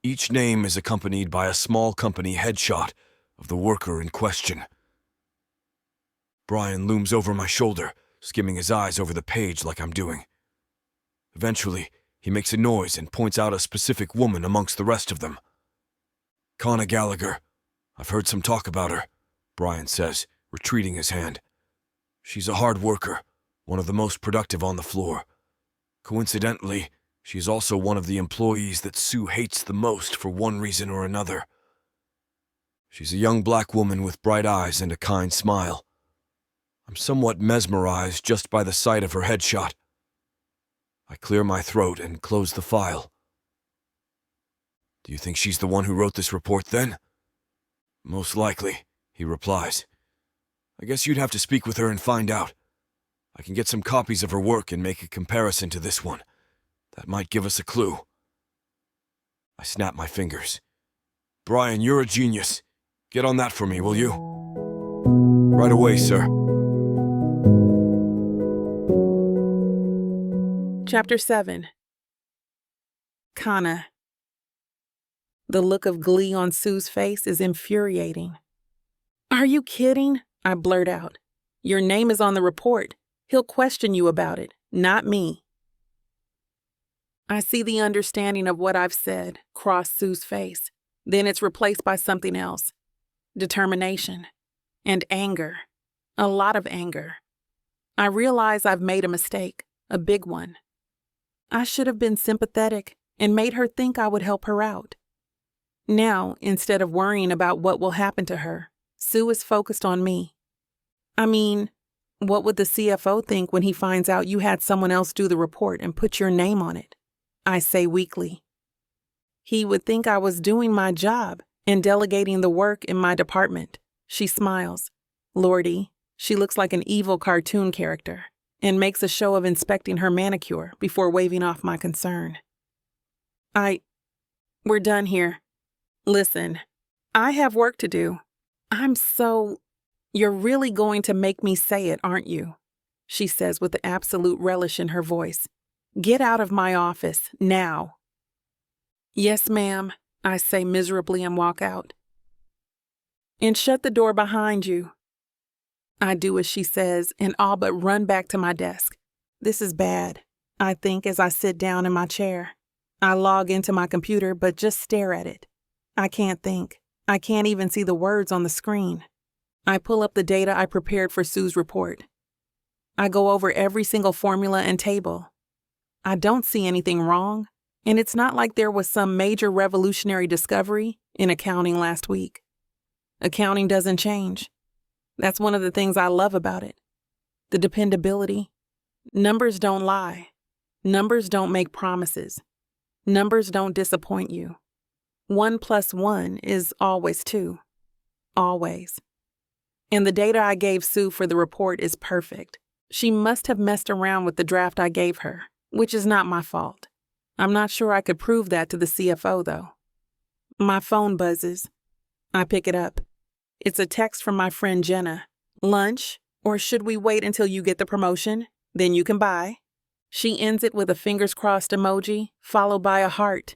Each name is accompanied by a small company headshot of the worker in question. Brian looms over my shoulder, skimming his eyes over the page like I'm doing. Eventually, he makes a noise and points out a specific woman amongst the rest of them. Conna Gallagher. I've heard some talk about her, Brian says, retreating his hand. She's a hard worker, one of the most productive on the floor. Coincidentally, she's also one of the employees that Sue hates the most for one reason or another. She's a young black woman with bright eyes and a kind smile. I'm somewhat mesmerized just by the sight of her headshot. I clear my throat and close the file. Do you think she's the one who wrote this report then? Most likely, he replies. I guess you'd have to speak with her and find out. I can get some copies of her work and make a comparison to this one. That might give us a clue. I snap my fingers. Brian, you're a genius. Get on that for me, will you? Right away, sir.
Chapter 7. Conna. The look of glee on Sue's face is infuriating. Are you kidding? I blurt out. Your name is on the report. He'll question you about it, not me. I see the understanding of what I've said cross Sue's face. Then it's replaced by something else. Determination. And anger. A lot of anger. I realize I've made a mistake, a big one. I should have been sympathetic and made her think I would help her out. Now, instead of worrying about what will happen to her, Sue is focused on me. I mean, what would the CFO think when he finds out you had someone else do the report and put your name on it? I say weakly. He would think I was doing my job and delegating the work in my department. She smiles. Lordy, she looks like an evil cartoon character, and makes a show of inspecting her manicure before waving off my concern. We're done here. Listen, I have work to do. You're really going to make me say it, aren't you? She says with absolute relish in her voice. Get out of my office, now. Yes, ma'am, I say miserably and walk out. And shut the door behind you. I do as she says and all but run back to my desk. This is bad, I think as I sit down in my chair. I log into my computer but just stare at it. I can't think. I can't even see the words on the screen. I pull up the data I prepared for Sue's report. I go over every single formula and table. I don't see anything wrong, and it's not like there was some major revolutionary discovery in accounting last week. Accounting doesn't change. That's one of the things I love about it. The dependability. Numbers don't lie. Numbers don't make promises. Numbers don't disappoint you. 1 + 1 is always 2. Always. And the data I gave Sue for the report is perfect. She must have messed around with the draft I gave her, which is not my fault. I'm not sure I could prove that to the CFO, though. My phone buzzes. I pick it up. It's a text from my friend Jenna. Lunch? Or should we wait until you get the promotion? Then you can buy. She ends it with a fingers crossed emoji, followed by a heart.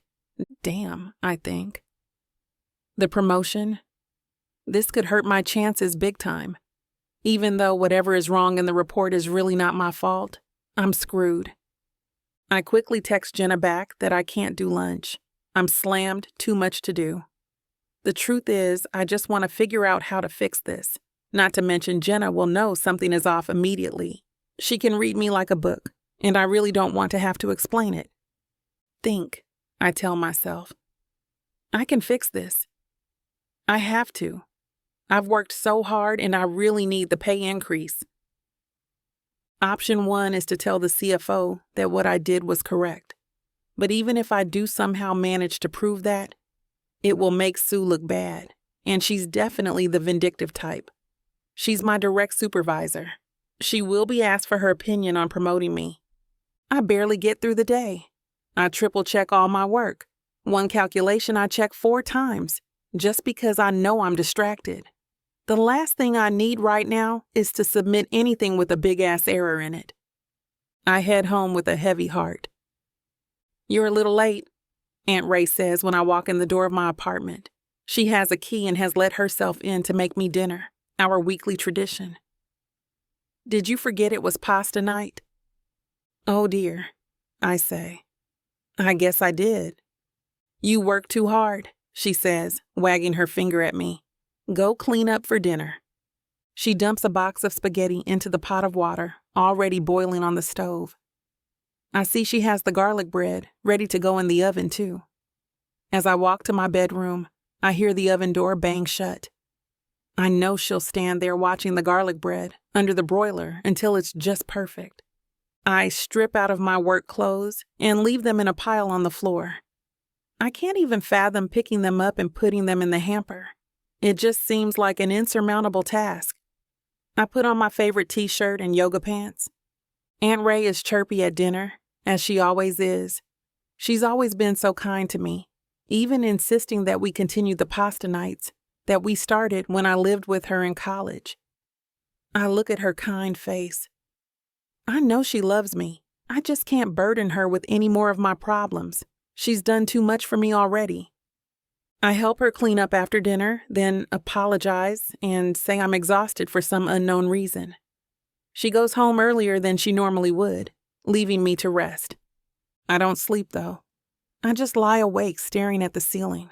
Damn, I think. The promotion? This could hurt my chances big time. Even though whatever is wrong in the report is really not my fault, I'm screwed. I quickly text Jenna back that I can't do lunch. I'm slammed, too much to do. The truth is, I just want to figure out how to fix this. Not to mention Jenna will know something is off immediately. She can read me like a book, and I really don't want to have to explain it. Think, I tell myself. I can fix this. I have to. I've worked so hard and I really need the pay increase. Option 1 is to tell the CFO that what I did was correct. But even if I do somehow manage to prove that, it will make Sue look bad, and she's definitely the vindictive type. She's my direct supervisor. She will be asked for her opinion on promoting me. I barely get through the day. I triple check all my work. One calculation I check 4 times, just because I know I'm distracted. The last thing I need right now is to submit anything with a big-ass error in it. I head home with a heavy heart. You're a little late, Aunt Ray says when I walk in the door of my apartment. She has a key and has let herself in to make me dinner, our weekly tradition. Did you forget it was pasta night? Oh dear, I say. I guess I did. You work too hard, she says, wagging her finger at me. Go clean up for dinner. She dumps a box of spaghetti into the pot of water, already boiling on the stove. I see she has the garlic bread ready to go in the oven, too. As I walk to my bedroom, I hear the oven door bang shut. I know she'll stand there watching the garlic bread under the broiler until it's just perfect. I strip out of my work clothes and leave them in a pile on the floor. I can't even fathom picking them up and putting them in the hamper. It just seems like an insurmountable task. I put on my favorite t-shirt and yoga pants. Aunt Ray is chirpy at dinner, as she always is. She's always been so kind to me, even insisting that we continue the pasta nights that we started when I lived with her in college. I look at her kind face. I know she loves me. I just can't burden her with any more of my problems. She's done too much for me already. I help her clean up after dinner, then apologize and say I'm exhausted for some unknown reason. She goes home earlier than she normally would, leaving me to rest. I don't sleep, though. I just lie awake staring at the ceiling.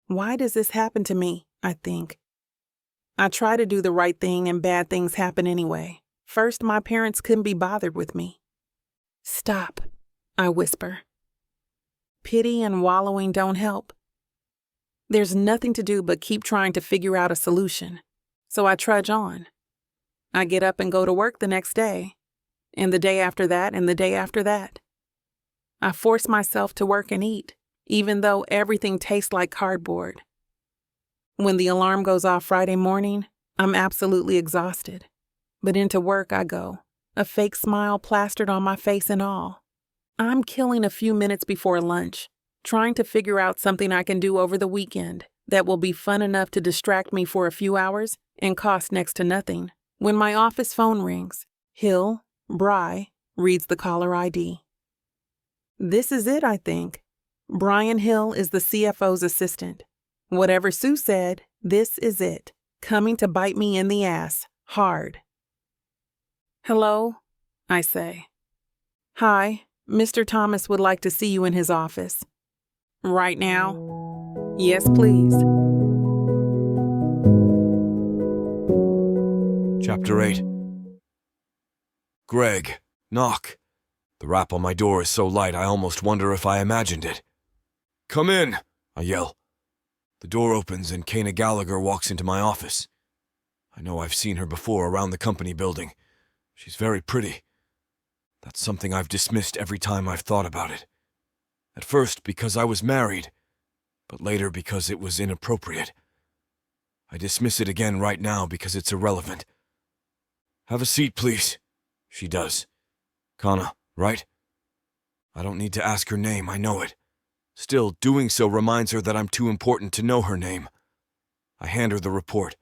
Why does this happen to me, I think? I try to do the right thing and bad things happen anyway. First, my parents couldn't be bothered with me. Stop, I whisper. Pity and wallowing don't help. There's nothing to do but keep trying to figure out a solution, so I trudge on. I get up and go to work the next day, and the day after that, and the day after that. I force myself to work and eat, even though everything tastes like cardboard. When the alarm goes off Friday morning, I'm absolutely exhausted. But into work I go, a fake smile plastered on my face and all. I'm killing a few minutes before lunch, trying to figure out something I can do over the weekend that will be fun enough to distract me for a few hours and cost next to nothing. When my office phone rings, Hill, Bry, reads the caller ID. This is it, I think. Brian Hill is the CFO's assistant. Whatever Sue said, this is it, coming to bite me in the ass, hard. Hello, I say. Hi, Mr. Thomas would like to see you in his office. Right now? Yes, please.
Chapter 8. Greg, knock. The rap on my door is so light I almost wonder if I imagined it. Come in, I yell. The door opens and Kana Gallagher walks into my office. I know I've seen her before around the company building. She's very pretty. That's something I've dismissed every time I've thought about it. At first because I was married, but later because it was inappropriate. I dismiss it again right now because it's irrelevant. Have a seat, please. She does. Kana, right? I don't need to ask her name, I know it. Still, doing so reminds her that I'm too important to know her name. I hand her the report.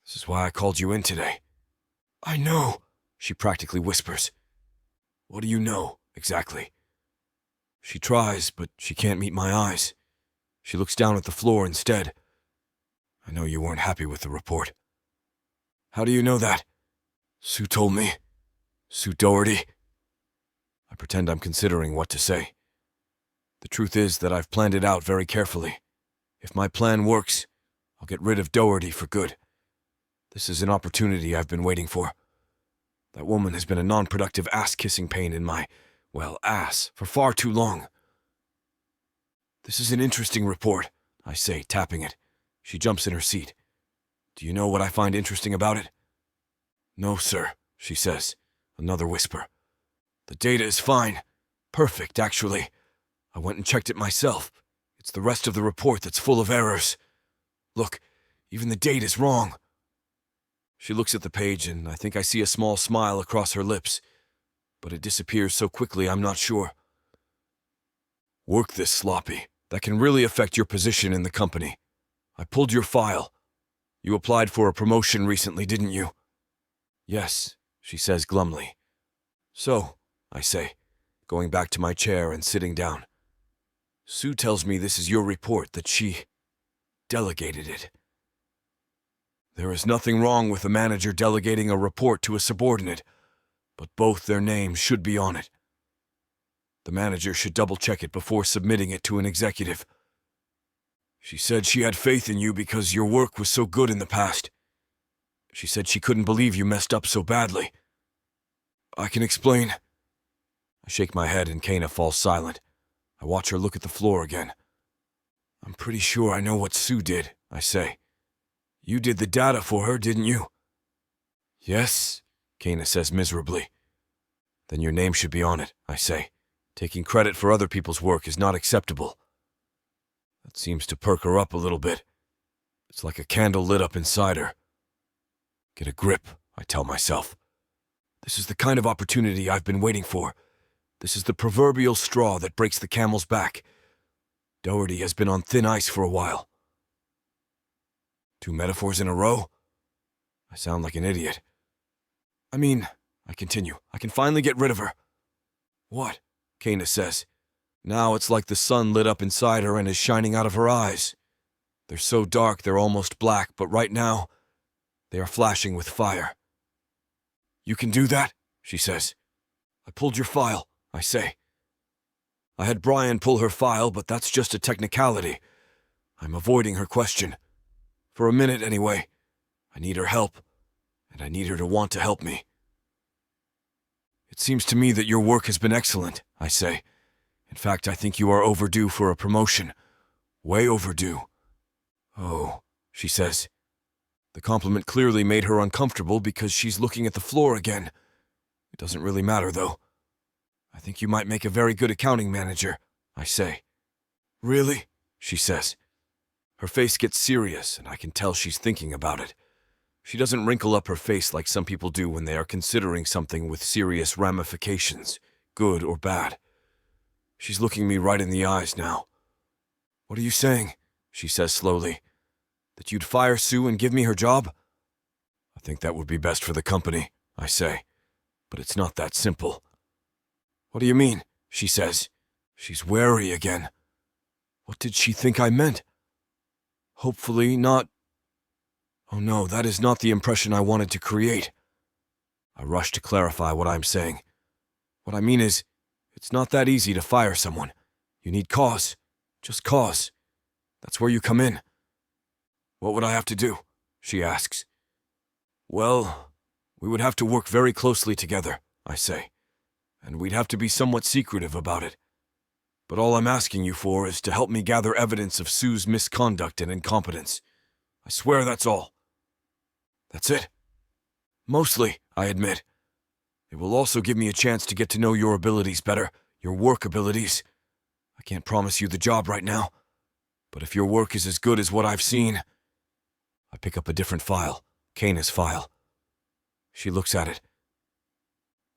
This is why I called you in today. I know, she practically whispers. What do you know, exactly? She tries, but she can't meet my eyes. She looks down at the floor instead. I know you weren't happy with the report. How do you know that? Sue told me. Sue Doherty. I pretend I'm considering what to say. The truth is that I've planned it out very carefully. If my plan works, I'll get rid of Doherty for good. This is an opportunity I've been waiting for. That woman has been a non-productive ass-kissing pain in my, ass for far too long. This is an interesting report, I say, tapping it. She jumps in her seat. Do you know what I find interesting about it? No, sir, she says, another whisper. The data is fine. Perfect, actually. I went and checked it myself. It's the rest of the report that's full of errors. Look, even the date is wrong. She looks at the page, and I think I see a small smile across her lips, but it disappears so quickly I'm not sure. Work this sloppy. That can really affect your position in the company. I pulled your file. You applied for a promotion recently, didn't you? Yes, she says glumly. So, I say, going back to my chair and sitting down. Sue tells me this is your report, that she delegated it. There is nothing wrong with a manager delegating a report to a subordinate, but both their names should be on it. The manager should double-check it before submitting it to an executive. She said she had faith in you because your work was so good in the past. She said she couldn't believe you messed up so badly. I can explain. I shake my head and Kana falls silent. I watch her look at the floor again. I'm pretty sure I know what Sue did, I say. You did the data for her, didn't you? Yes, Kana says miserably. Then your name should be on it, I say. Taking credit for other people's work is not acceptable. That seems to perk her up a little bit. It's like a candle lit up inside her. Get a grip, I tell myself. This is the kind of opportunity I've been waiting for. This is the proverbial straw that breaks the camel's back. Doherty has been on thin ice for a while. 2 metaphors in a row? I sound like an idiot. I continue. I can finally get rid of her. What? Kana says. Now it's like the sun lit up inside her and is shining out of her eyes. They're so dark they're almost black, but right now, they are flashing with fire. You can do that? She says. I pulled your file, I say. I had Brian pull her file, but that's just a technicality. I'm avoiding her question. For a minute, anyway. I need her help, and I need her to want to help me. It seems to me that your work has been excellent, I say. In fact, I think you are overdue for a promotion. Way overdue. Oh, she says. The compliment clearly made her uncomfortable because she's looking at the floor again. It doesn't really matter, though. I think you might make a very good accounting manager, I say. Really? She says. Her face gets serious, and I can tell she's thinking about it. She doesn't wrinkle up her face like some people do when they are considering something with serious ramifications, good or bad. She's looking me right in the eyes now. "What are you saying?" she says slowly. "That you'd fire Sue and give me her job?" "I think that would be best for the company," I say. "But it's not that simple." "What do you mean?" she says. She's wary again. What did she think I meant? Hopefully not. Oh no, that is not the impression I wanted to create. I rush to clarify what I'm saying. What I mean is, it's not that easy to fire someone. You need cause. Just cause. That's where you come in. "What would I have to do?" she asks. "Well, we would have to work very closely together," I say, "and we'd have to be somewhat secretive about it. But all I'm asking you for is to help me gather evidence of Sue's misconduct and incompetence. I swear that's all." "That's it?" "Mostly," I admit. "It will also give me a chance to get to know your abilities better, your work abilities. I can't promise you the job right now, but if your work is as good as what I've seen..." I pick up a different file, Kana's file. She looks at it.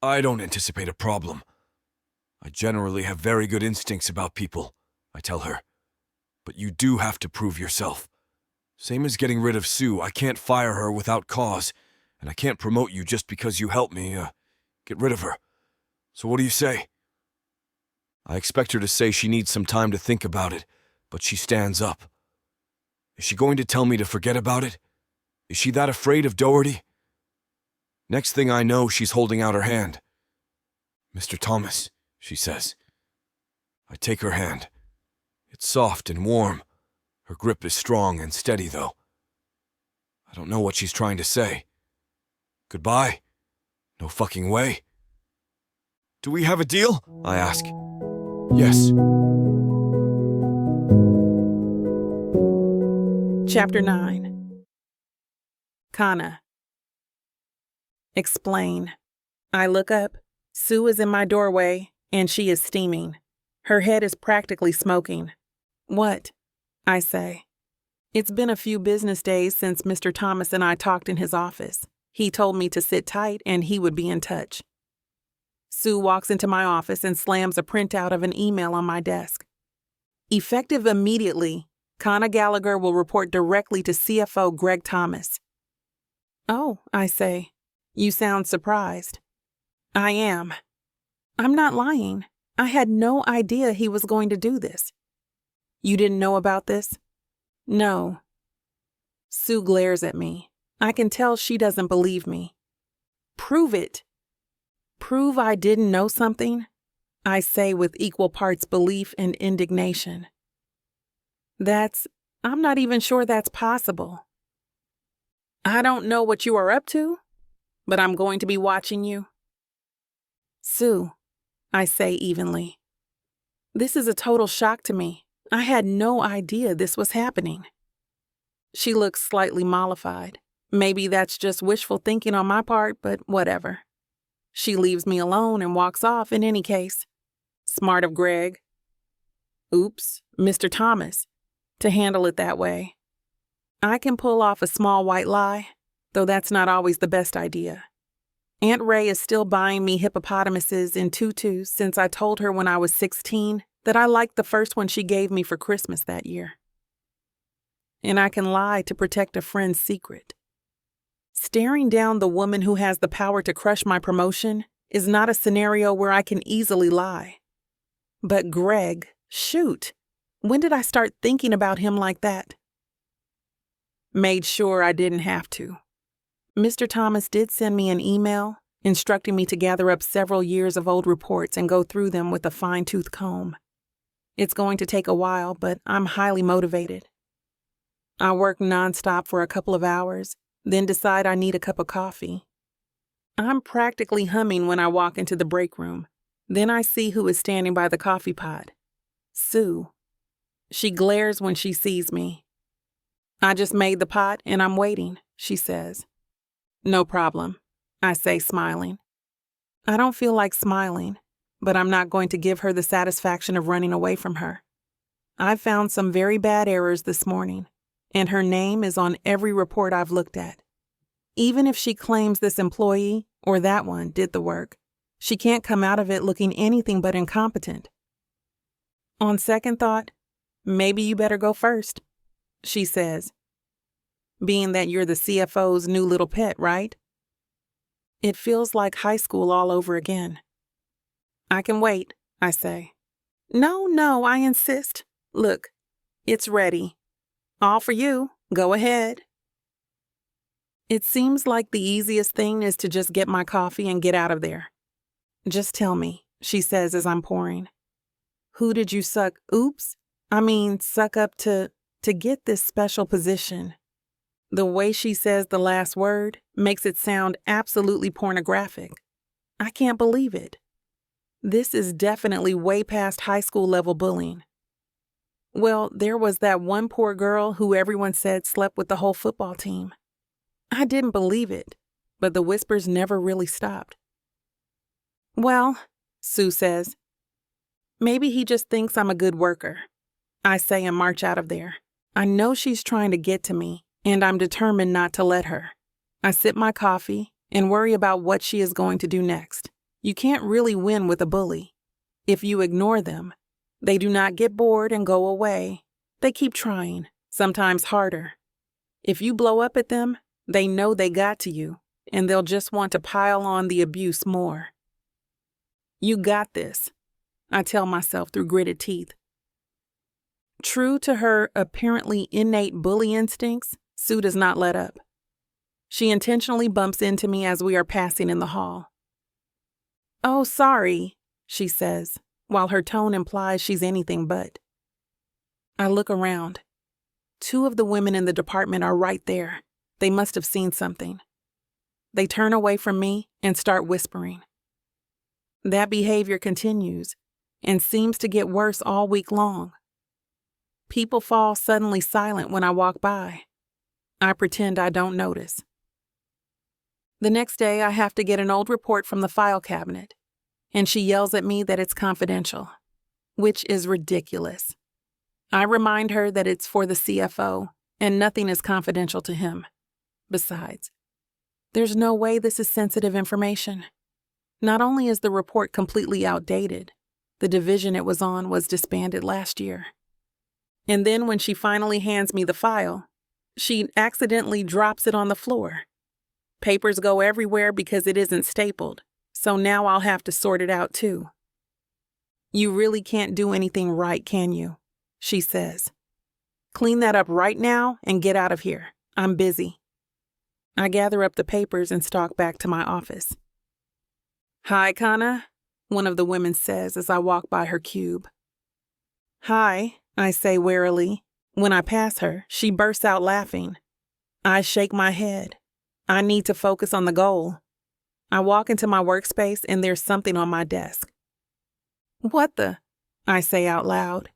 "I don't anticipate a problem. I generally have very good instincts about people," I tell her. "But you do have to prove yourself. Same as getting rid of Sue, I can't fire her without cause, and I can't promote you just because you help me, get rid of her. So what do you say?" I expect her to say she needs some time to think about it, but she stands up. Is she going to tell me to forget about it? Is she that afraid of Doherty? Next thing I know, she's holding out her hand. "Mr. Thomas," she says. I take her hand. It's soft and warm. Her grip is strong and steady, though. I don't know what she's trying to say. Goodbye? No fucking way. "Do we have a deal?" I ask. "Yes."
Chapter 9. Kana. Explain. I look up. Sue is in my doorway, and she is steaming. Her head is practically smoking. "What?" I say. It's been a few business days since Mr. Thomas and I talked in his office. He told me to sit tight and he would be in touch. Sue walks into my office and slams a printout of an email on my desk. "Effective immediately, Kana Gallagher will report directly to CFO Greg Thomas." "Oh," I say. "You sound surprised." "I am. I'm not lying. I had no idea he was going to do this." "You didn't know about this?" "No." Sue glares at me. I can tell she doesn't believe me. "Prove it." "Prove I didn't know something?" I say with equal parts belief and indignation. I'm not even sure that's possible." "I don't know what you are up to, but I'm going to be watching you." "Sue," I say evenly, "this is a total shock to me. I had no idea this was happening." She looks slightly mollified. Maybe that's just wishful thinking on my part, but whatever. She leaves me alone and walks off in any case. Smart of Greg. Oops, Mr. Thomas, to handle it that way. I can pull off a small white lie, though that's not always the best idea. Aunt Ray is still buying me hippopotamuses in tutus since I told her when I was 16 that I liked the first one she gave me for Christmas that year. And I can lie to protect a friend's secret. Staring down the woman who has the power to crush my promotion is not a scenario where I can easily lie. But Greg, shoot, when did I start thinking about him like that? Made sure I didn't have to. Mr. Thomas did send me an email instructing me to gather up several years of old reports and go through them with a fine-tooth comb. It's going to take a while, but I'm highly motivated. I work nonstop for a couple of hours, then decide I need a cup of coffee. I'm practically humming when I walk into the break room. Then I see who is standing by the coffee pot. Sue. She glares when she sees me. "I just made the pot and I'm waiting," she says. "No problem," I say, smiling. I don't feel like smiling, but I'm not going to give her the satisfaction of running away from her. I've found some very bad errors this morning, and her name is on every report I've looked at. Even if she claims this employee or that one did the work, she can't come out of it looking anything but incompetent. On second thought, maybe you better go first, she says, being that you're the CFO's new little pet, right? It feels like high school all over again. I can wait, I say. No, I insist. Look, it's ready. All for you. Go ahead. It seems like the easiest thing is to just get my coffee and get out of there. Just tell me, she says as I'm pouring. Who did you suck up to get this special position? The way she says the last word makes it sound absolutely pornographic. I can't believe it. This is definitely way past high school level bullying. Well, there was that one poor girl who everyone said slept with the whole football team. I didn't believe it, but the whispers never really stopped. Well, Sue says, maybe he just thinks I'm a good worker. I say and march out of there. I know she's trying to get to me, and I'm determined not to let her. I sip my coffee and worry about what she is going to do next. You can't really win with a bully. If you ignore them, they do not get bored and go away. They keep trying, sometimes harder. If you blow up at them, they know they got to you, and they'll just want to pile on the abuse more. You got this, I tell myself through gritted teeth. True to her apparently innate bully instincts, Sue does not let up. She intentionally bumps into me as we are passing in the hall. Oh, sorry, she says, while her tone implies she's anything but. I look around. 2 of the women in the department are right there. They must have seen something. They turn away from me and start whispering. That behavior continues and seems to get worse all week long. People fall suddenly silent when I walk by. I pretend I don't notice. The next day, I have to get an old report from the file cabinet, and she yells at me that it's confidential, which is ridiculous. I remind her that it's for the CFO, and nothing is confidential to him. Besides, there's no way this is sensitive information. Not only is the report completely outdated, the division it was on was disbanded last year. And then when she finally hands me the file, she accidentally drops it on the floor. Papers go everywhere because it isn't stapled, so now I'll have to sort it out too. You really can't do anything right, can you? She says. Clean that up right now and get out of here. I'm busy. I gather up the papers and stalk back to my office. Hi, Kana, one of the women says as I walk by her cube. Hi, I say warily. When I pass her, she bursts out laughing. I shake my head. I need to focus on the goal. I walk into my workspace and there's something on my desk. What the? I say out loud.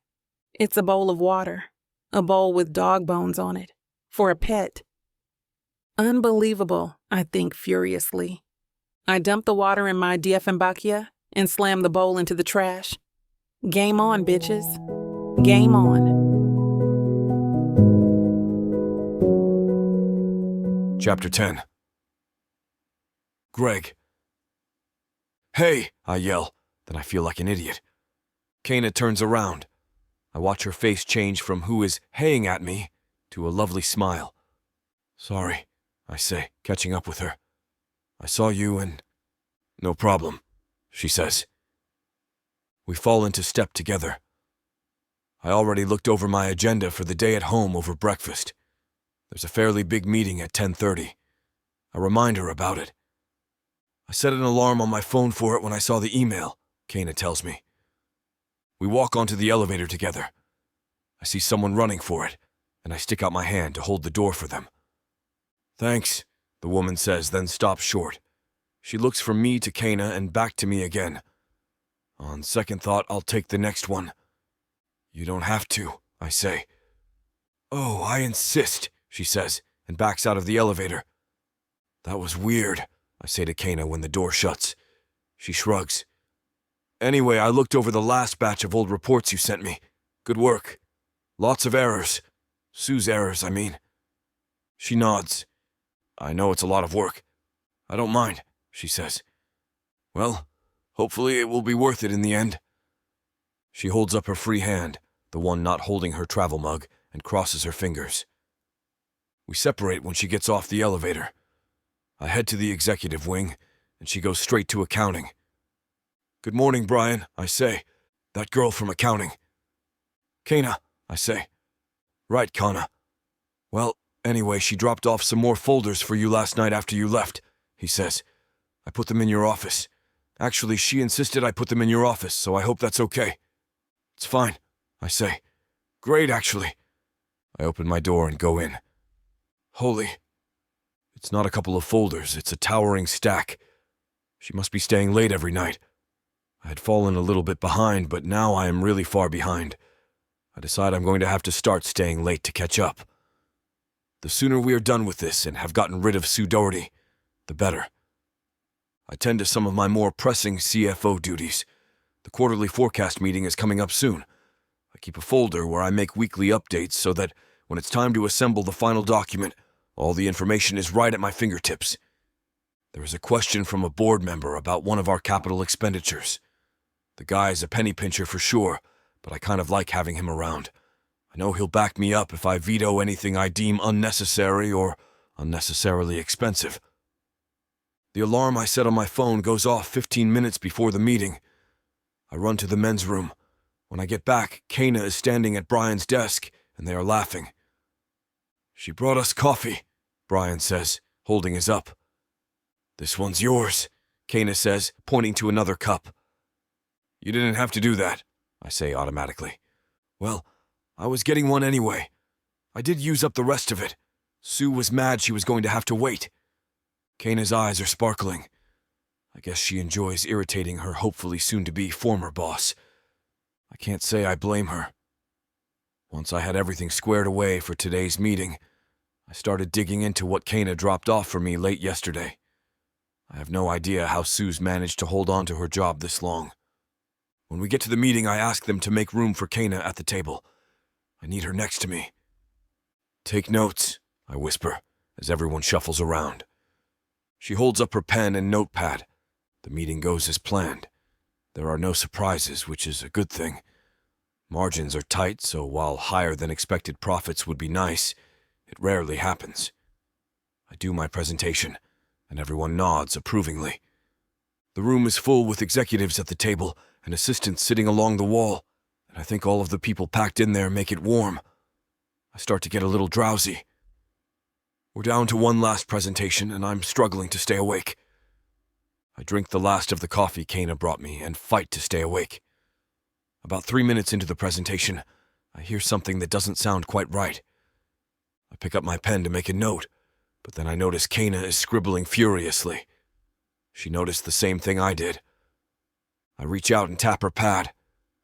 It's a bowl of water. A bowl with dog bones on it. For a pet. Unbelievable, I think furiously. I dump the water in my Dieffenbachia and slam the bowl into the trash. Game on, bitches. Game on.
Chapter 10. Greg. Hey, I yell. Then I feel like an idiot. Kana turns around. I watch her face change from who is haying at me to a lovely smile. Sorry, I say, catching up with her. I saw you and... No problem, she says. We fall into step together. I already looked over my agenda for the day at home over breakfast. There's a fairly big meeting at 10:30. I remind her about it. I set an alarm on my phone for it when I saw the email, Kana tells me. We walk onto the elevator together. I see someone running for it, and I stick out my hand to hold the door for them. Thanks, the woman says, then stops short. She looks from me to Kana and back to me again. On second thought, I'll take the next one. You don't have to, I say. Oh, I insist, she says, and backs out of the elevator. That was weird, I say to Kana when the door shuts. She shrugs. Anyway, I looked over the last batch of old reports you sent me. Good work. Lots of errors. Sue's errors, I mean. She nods. I know it's a lot of work. I don't mind, she says. Well, hopefully it will be worth it in the end. She holds up her free hand, the one not holding her travel mug, and crosses her fingers. We separate when she gets off the elevator. I head to the executive wing, and she goes straight to accounting. Good morning, Brian, I say. That girl from accounting. Kana, I say. Right, Kana. Well, anyway, she dropped off some more folders for you last night after you left, he says. I put them in your office. Actually, she insisted I put them in your office, so I hope that's okay. It's fine, I say. Great, actually. I open my door and go in. Holy. It's not a couple of folders, it's a towering stack. She must be staying late every night. I had fallen a little bit behind, but now I am really far behind. I decide I'm going to have to start staying late to catch up. The sooner we are done with this and have gotten rid of Sue Doherty, the better. I tend to some of my more pressing CFO duties. The quarterly forecast meeting is coming up soon. I keep a folder where I make weekly updates so that when it's time to assemble the final document, all the information is right at my fingertips. There is a question from a board member about one of our capital expenditures. The guy's a penny pincher for sure, but I kind of like having him around. I know he'll back me up if I veto anything I deem unnecessary or unnecessarily expensive. The alarm I set on my phone goes off 15 minutes before the meeting. I run to the men's room. When I get back, Kana is standing at Brian's desk, and they are laughing. She brought us coffee, Brian says, holding his up. This one's yours, Kana says, pointing to another cup. You didn't have to do that, I say automatically. Well, I was getting one anyway. I did use up the rest of it. Sue was mad she was going to have to wait. Kana's eyes are sparkling. I guess she enjoys irritating her hopefully soon-to-be former boss. I can't say I blame her. Once I had everything squared away for today's meeting, I started digging into what Kana dropped off for me late yesterday. I have no idea how Sue's managed to hold on to her job this long. When we get to the meeting, I ask them to make room for Kana at the table. I need her next to me. Take notes, I whisper, as everyone shuffles around. She holds up her pen and notepad. The meeting goes as planned. There are no surprises, which is a good thing. Margins are tight, so while higher than expected profits would be nice, it rarely happens. I do my presentation, and everyone nods approvingly. The room is full with executives at the table and assistants sitting along the wall, and I think all of the people packed in there make it warm. I start to get a little drowsy. We're down to one last presentation, and I'm struggling to stay awake. I drink the last of the coffee Kana brought me and fight to stay awake. About 3 minutes into the presentation, I hear something that doesn't sound quite right. I pick up my pen to make a note, but then I notice Kana is scribbling furiously. She noticed the same thing I did. I reach out and tap her pad.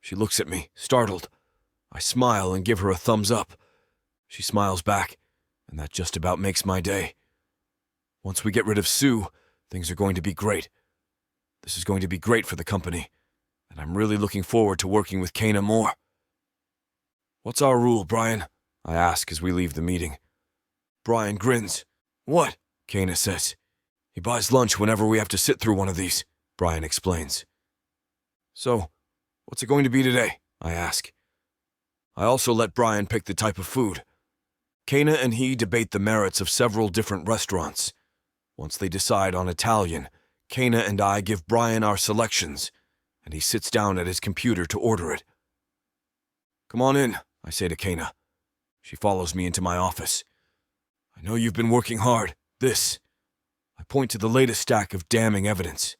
She looks at me, startled. I smile and give her a thumbs up. She smiles back, and that just about makes my day. Once we get rid of Sue, things are going to be great. This is going to be great for the company, and I'm really looking forward to working with Kana more. What's our rule, Brian? I ask as we leave the meeting. Brian grins. What? Kana says. He buys lunch whenever we have to sit through one of these, Brian explains. So, what's it going to be today? I ask. I also let Brian pick the type of food. Kana and he debate the merits of several different restaurants. Once they decide on Italian, Kana and I give Brian our selections, and he sits down at his computer to order it. Come on in, I say to Kana. She follows me into my office. I know you've been working hard. This. I point to the latest stack of damning evidence.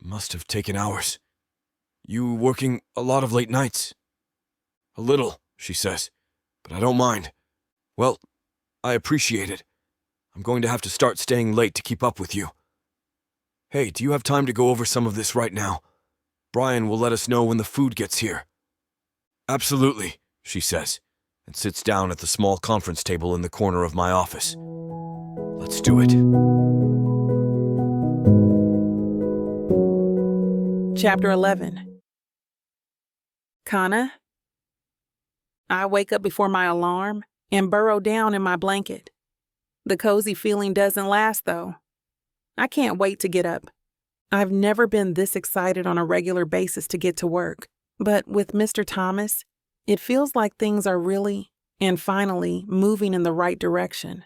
Must have taken hours. You working a lot of late nights? A little, she says, but I don't mind. Well, I appreciate it. I'm going to have to start staying late to keep up with you. Hey, do you have time to go over some of this right now? Brian will let us know when the food gets here. Absolutely, she says, and sits down at the small conference table in the corner of my office. Let's do it.
Chapter 11. Kana? I wake up before my alarm, and burrow down in my blanket. The cozy feeling doesn't last, though. I can't wait to get up. I've never been this excited on a regular basis to get to work, but with Mr. Thomas, it feels like things are really and finally moving in the right direction.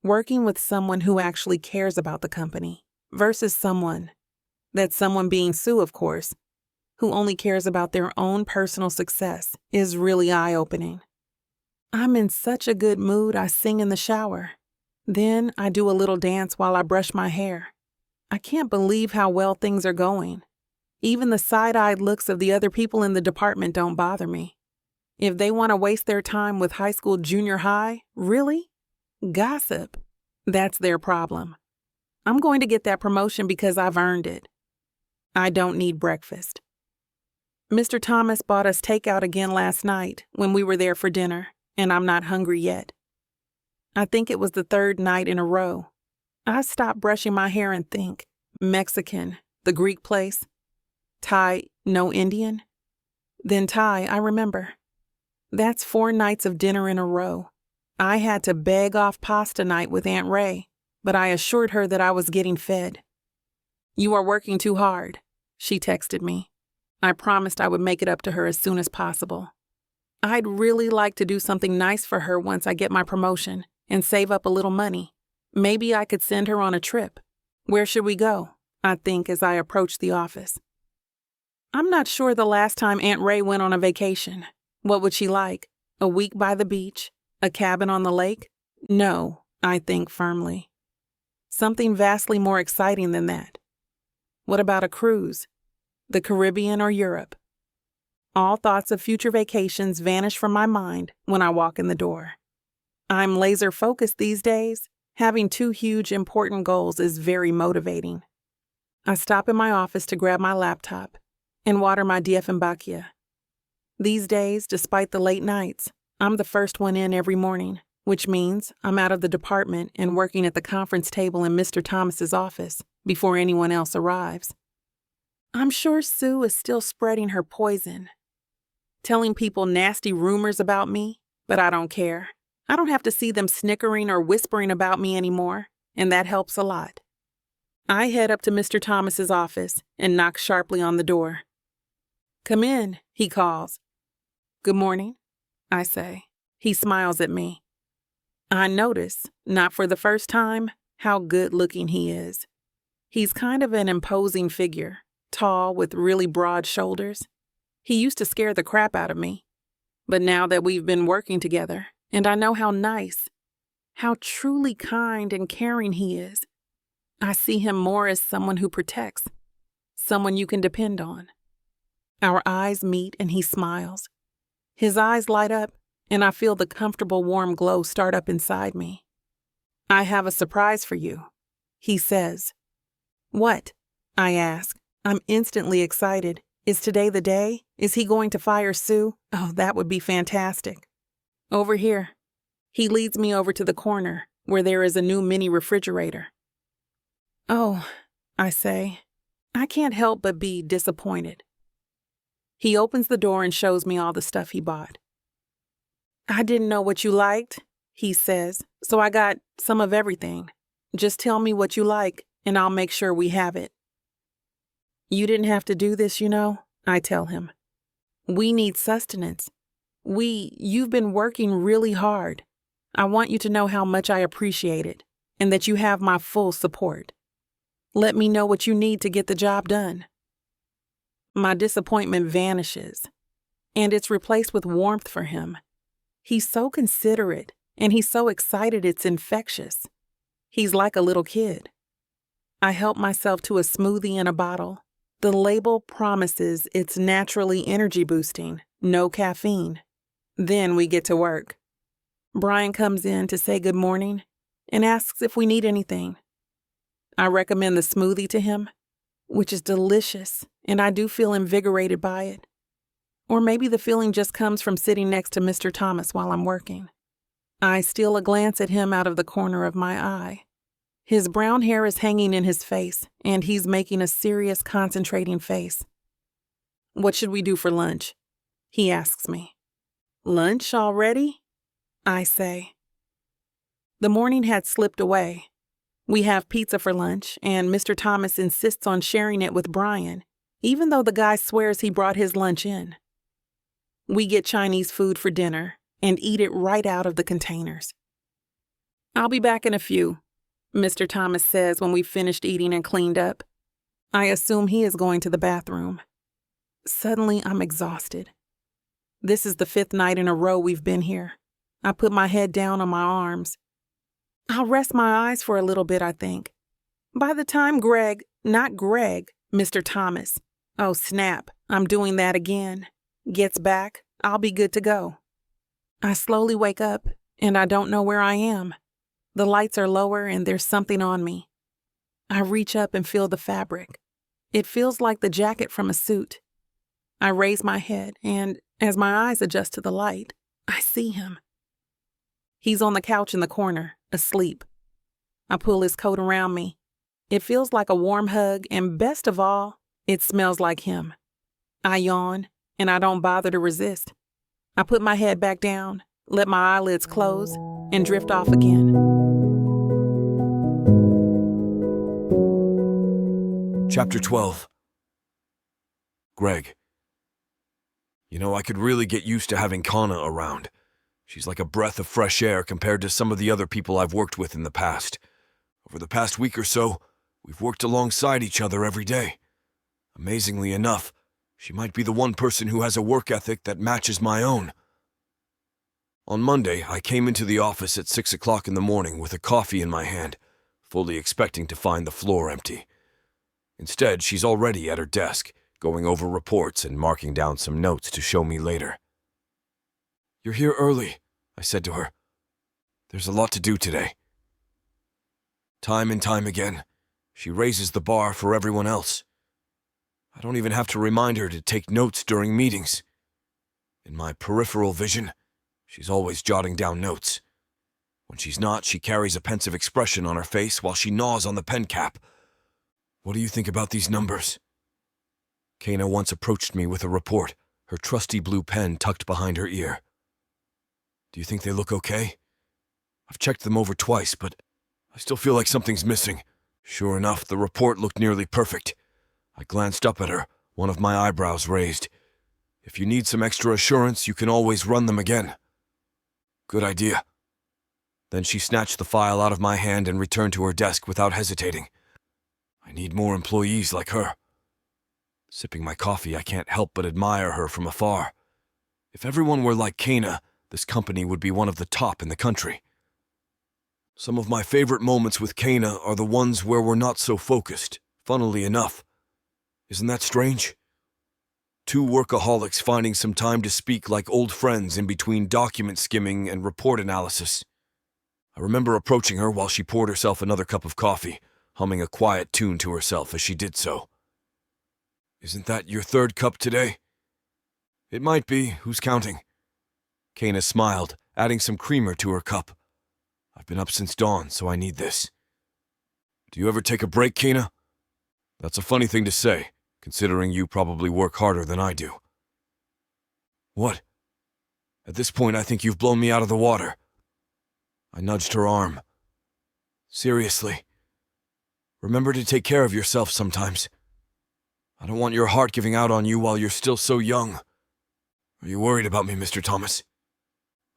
Working with someone who actually cares about the company versus someone being Sue, of course, who only cares about their own personal success is really eye-opening. I'm in such a good mood I sing in the shower. Then I do a little dance while I brush my hair. I can't believe how well things are going. Even the side-eyed looks of the other people in the department don't bother me. If they want to waste their time with high school junior high, really? Gossip. That's their problem. I'm going to get that promotion because I've earned it. I don't need breakfast. Mr. Thomas bought us takeout again last night when we were there for dinner, and I'm not hungry yet. I think it was the third night in a row. I stop brushing my hair and think, Mexican, the Greek place. Thai, no Indian. Then Thai, I remember. That's 4 nights of dinner in a row. I had to beg off pasta night with Aunt Ray, but I assured her that I was getting fed. "You are working too hard," she texted me. I promised I would make it up to her as soon as possible. I'd really like to do something nice for her once I get my promotion and save up a little money. Maybe I could send her on a trip. Where should we go? I think as I approach the office. I'm not sure the last time Aunt Ray went on a vacation. What would she like? A week by the beach? A cabin on the lake? No, I think firmly. Something vastly more exciting than that. What about a cruise? The Caribbean or Europe? All thoughts of future vacations vanish from my mind when I walk in the door. I'm laser focused these days. Having 2 huge, important goals is very motivating. I stop in my office to grab my laptop and water my Dieffenbachia. These days, despite the late nights, I'm the first one in every morning, which means I'm out of the department and working at the conference table in Mr. Thomas's office before anyone else arrives. I'm sure Sue is still spreading her poison, telling people nasty rumors about me, but I don't care. I don't have to see them snickering or whispering about me anymore, and that helps a lot. I head up to Mr. Thomas's office and knock sharply on the door. "Come in," he calls. "Good morning," I say. He smiles at me. I notice, not for the first time, how good-looking he is. He's kind of an imposing figure, tall with really broad shoulders. He used to scare the crap out of me. But now that we've been working together, and I know how nice, how truly kind and caring he is, I see him more as someone who protects, someone you can depend on. Our eyes meet and he smiles. His eyes light up, and I feel the comfortable warm glow start up inside me. "I have a surprise for you," he says. "What?" I ask. I'm instantly excited. Is today the day? Is he going to fire Sue? Oh, that would be fantastic. "Over here." He leads me over to the corner, where there is a new mini refrigerator. "Oh," I say. I can't help but be disappointed. He opens the door and shows me all the stuff he bought. "I didn't know what you liked," he says, "so I got some of everything. Just tell me what you like, and I'll make sure we have it." "You didn't have to do this, you know," I tell him. "We need sustenance. You've been working really hard. I want you to know how much I appreciate it, and that you have my full support. Let me know what you need to get the job done." My disappointment vanishes, and it's replaced with warmth for him. He's so considerate, and he's so excited it's infectious. He's like a little kid. I help myself to a smoothie in a bottle. The label promises it's naturally energy boosting, no caffeine. Then we get to work. Brian comes in to say good morning and asks if we need anything. I recommend the smoothie to him, which is delicious, and I do feel invigorated by it. Or maybe the feeling just comes from sitting next to Mr. Thomas while I'm working. I steal a glance at him out of the corner of my eye. His brown hair is hanging in his face, and he's making a serious, concentrating face. "What should we do for lunch?" he asks me. "Lunch already?" I say. The morning had slipped away. We have pizza for lunch, and Mr. Thomas insists on sharing it with Brian, even though the guy swears he brought his lunch in. We get Chinese food for dinner and eat it right out of the containers. I'll be back in a few, Mr. Thomas says when we've finished eating and cleaned up. I assume he is going to the bathroom. Suddenly, I'm exhausted. This is the 5th night in a row we've been here. I put my head down on my arms. I'll rest my eyes for a little bit, I think. By the time Mr. Thomas, oh snap, I'm doing that again, gets back, I'll be good to go. I slowly wake up, and I don't know where I am. The lights are lower, and there's something on me. I reach up and feel the fabric. It feels like the jacket from a suit. I raise my head, and as my eyes adjust to the light, I see him. He's on the couch in the corner, asleep. I pull his coat around me. It feels like a warm hug, and best of all, it smells like him. I yawn, and I don't bother to resist. I put my head back down, let my eyelids close, and drift off again.
Chapter 12. Greg. You know, I could really get used to having Kana around. She's like a breath of fresh air compared to some of the other people I've worked with in the past. Over the past week or so, we've worked alongside each other every day. Amazingly enough, she might be the one person who has a work ethic that matches my own. On Monday, I came into the office at 6 o'clock in the morning with a coffee in my hand, fully expecting to find the floor empty. Instead, she's already at her desk, going over reports and marking down some notes to show me later. "You're here early," I said to her. "There's a lot to do today." Time and time again, she raises the bar for everyone else. I don't even have to remind her to take notes during meetings. In my peripheral vision, she's always jotting down notes. When she's not, she carries a pensive expression on her face while she gnaws on the pen cap. "What do you think about these numbers?" Kana once approached me with a report, her trusty blue pen tucked behind her ear. "Do you think they look okay? I've checked them over twice, but I still feel like something's missing." Sure enough, the report looked nearly perfect. I glanced up at her, one of my eyebrows raised. "If you need some extra assurance, you can always run them again." "Good idea." Then she snatched the file out of my hand and returned to her desk without hesitating. I need more employees like her. Sipping my coffee, I can't help but admire her from afar. If everyone were like Kana, this company would be one of the top in the country. Some of my favorite moments with Kana are the ones where we're not so focused, funnily enough. Isn't that strange? Two workaholics finding some time to speak like old friends in between document skimming and report analysis. I remember approaching her while she poured herself another cup of coffee, humming a quiet tune to herself as she did so. "Isn't that your 3rd cup today?" "It might be. Who's counting?" Kana smiled, adding some creamer to her cup. "I've been up since dawn, so I need this." "Do you ever take a break, Kana?" "That's a funny thing to say, considering you probably work harder than I do." "What?" "At this point, I think you've blown me out of the water." I nudged her arm. "Seriously, remember to take care of yourself sometimes. I don't want your heart giving out on you while you're still so young. Are you worried about me, Mr. Thomas?"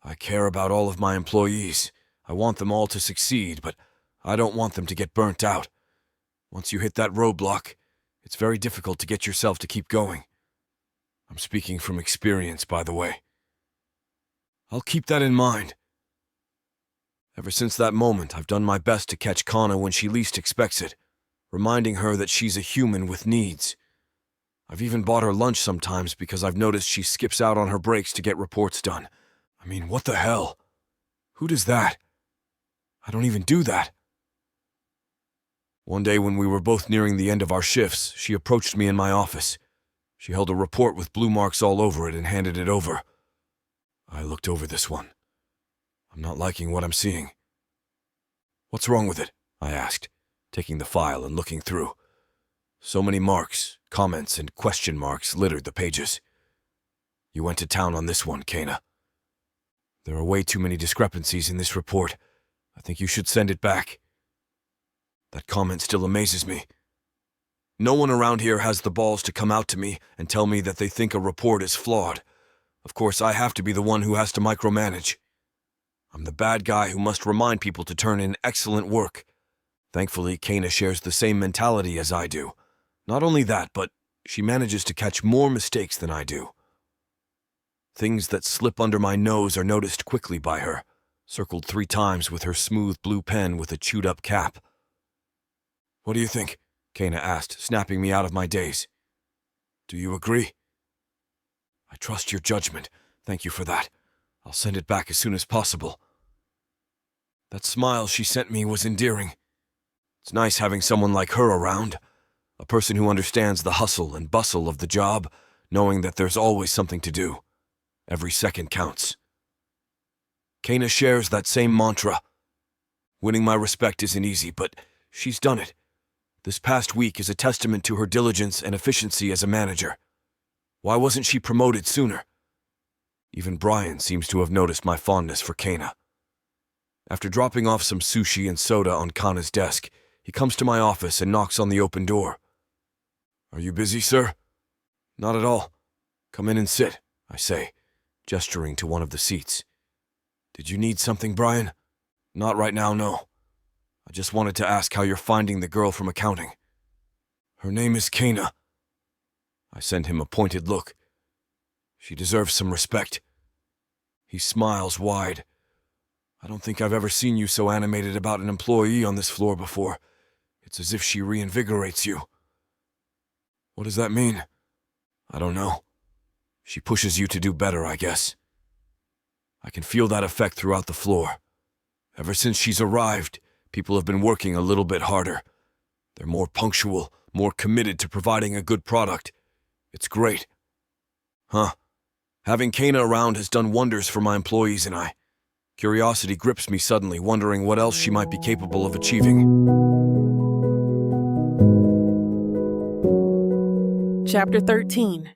"I care about all of my employees. I want them all to succeed, but I don't want them to get burnt out. Once you hit that roadblock, it's very difficult to get yourself to keep going. I'm speaking from experience, by the way." "I'll keep that in mind." Ever since that moment, I've done my best to catch Kana when she least expects it, reminding her that she's a human with needs. I've even bought her lunch sometimes because I've noticed she skips out on her breaks to get reports done. I mean, what the hell? Who does that? I don't even do that. One day when we were both nearing the end of our shifts, she approached me in my office. She held a report with blue marks all over it and handed it over. I looked over this one. I'm not liking what I'm seeing. "What's wrong with it?" I asked, taking the file and looking through. So many marks, comments, and question marks littered the pages. "You went to town on this one, Kana." There are way too many discrepancies in this report. I think you should send it back. That comment still amazes me. No one around here has the balls to come out to me and tell me that they think a report is flawed. Of course, I have to be the one who has to micromanage. I'm the bad guy who must remind people to turn in excellent work. Thankfully, Kana shares the same mentality as I do. Not only that, but she manages to catch more mistakes than I do. Things that slip under my nose are noticed quickly by her, circled 3 times with her smooth blue pen with a chewed-up cap. "What do you think?" Kana asked, snapping me out of my daze. "Do you agree?" "I trust your judgment. Thank you for that. I'll send it back as soon as possible." That smile she sent me was endearing. It's nice having someone like her around, a person who understands the hustle and bustle of the job, knowing that there's always something to do. Every second counts. Kana shares that same mantra. Winning my respect isn't easy, but she's done it. This past week is a testament to her diligence and efficiency as a manager. Why wasn't she promoted sooner? Even Brian seems to have noticed my fondness for Kana. After dropping off some sushi and soda on Kana's desk, he comes to my office and knocks on the open door. "Are you busy, sir?" "Not at all. Come in and sit," I say, gesturing to one of the seats. "Did you need something, Brian?" "Not right now, no. I just wanted to ask how you're finding the girl from accounting." "Her name is Kana." I send him a pointed look. "She deserves some respect." He smiles wide. "I don't think I've ever seen you so animated about an employee on this floor before. It's as if she reinvigorates you." "What does that mean?" "I don't know. She pushes you to do better, I guess." I can feel that effect throughout the floor. Ever since she's arrived, people have been working a little bit harder. They're more punctual, more committed to providing a good product. It's great. Huh. Having Kana around has done wonders for my employees and I. Curiosity grips me suddenly, wondering what else she might be capable of achieving.
Chapter 13.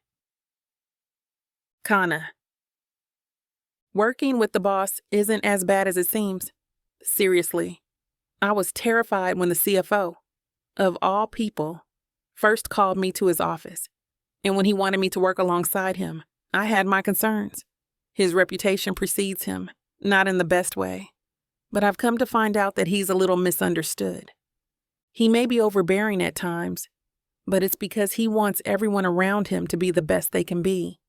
Kana. Working with the boss isn't as bad as it seems. Seriously. I was terrified when the CFO, of all people, first called me to his office. And when he wanted me to work alongside him, I had my concerns. His reputation precedes him, not in the best way. But I've come to find out that he's a little misunderstood. He may be overbearing at times, but it's because he wants everyone around him to be the best they can be.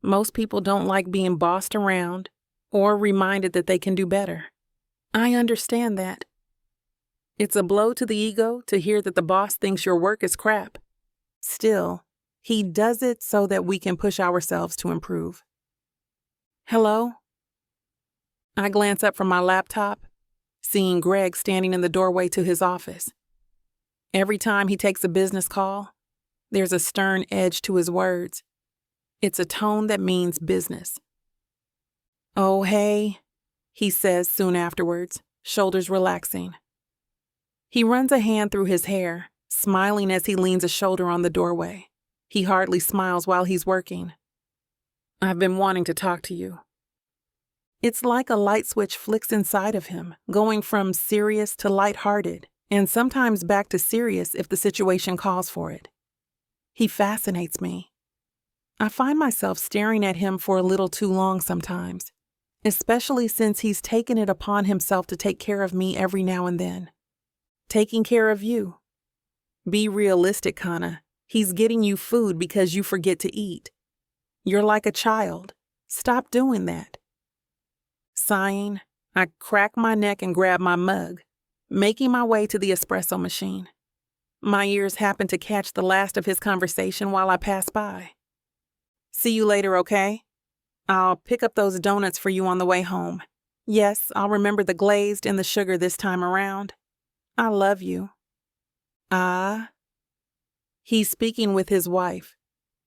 Most people don't like being bossed around or reminded that they can do better. I understand that. It's a blow to the ego to hear that the boss thinks your work is crap. Still, he does it so that we can push ourselves to improve. "Hello?" I glance up from my laptop, seeing Greg standing in the doorway to his office. Every time he takes a business call, there's a stern edge to his words. It's a tone that means business. "Oh, hey," he says soon afterwards, shoulders relaxing. He runs a hand through his hair, smiling as he leans a shoulder on the doorway. He hardly smiles while he's working. "I've been wanting to talk to you." It's like a light switch flicks inside of him, going from serious to lighthearted, and sometimes back to serious if the situation calls for it. He fascinates me. I find myself staring at him for a little too long sometimes, especially since he's taken it upon himself to take care of me every now and then. Taking care of you. Be realistic, Kana. He's getting you food because you forget to eat. You're like a child. Stop doing that. Sighing, I crack my neck and grab my mug, making my way to the espresso machine. My ears happen to catch the last of his conversation while I pass by. "See you later, okay? I'll pick up those donuts for you on the way home. Yes, I'll remember the glazed and the sugar this time around. I love you." Ah. He's speaking with his wife.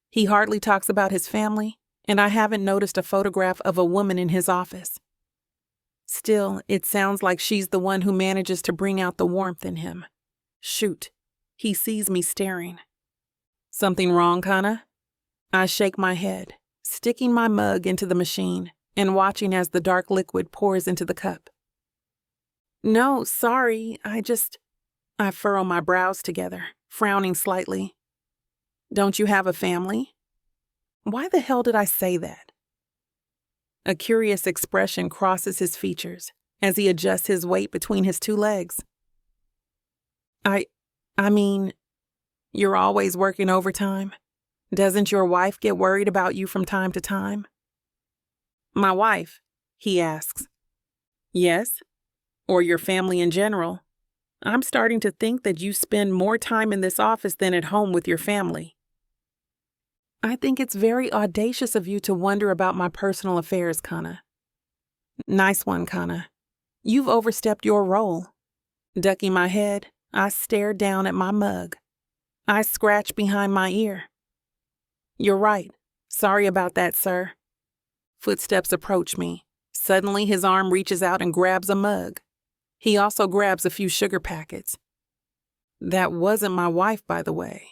He hardly talks about his family, and I haven't noticed a photograph of a woman in his office. Still, it sounds like she's the one who manages to bring out the warmth in him. Shoot, he sees me staring. "Something wrong, Kana?" I shake my head, sticking my mug into the machine, and watching as the dark liquid pours into the cup. No, sorry, I furrow my brows together, frowning slightly. Don't you have a family? Why the hell did I say that? A curious expression crosses his features as he adjusts his weight between his two legs. I mean, you're always working overtime. Doesn't your wife get worried about you from time to time? My wife, he asks. Yes? Or your family in general? I'm starting to think that you spend more time in this office than at home with your family. I think it's very audacious of you to wonder about my personal affairs, Kana. Nice one, Kana. You've overstepped your role. Ducking my head, I stare down at my mug. I scratch behind my ear. You're right. Sorry about that, sir. Footsteps approach me. Suddenly, his arm reaches out and grabs a mug. He also grabs a few sugar packets. That wasn't my wife, by the way.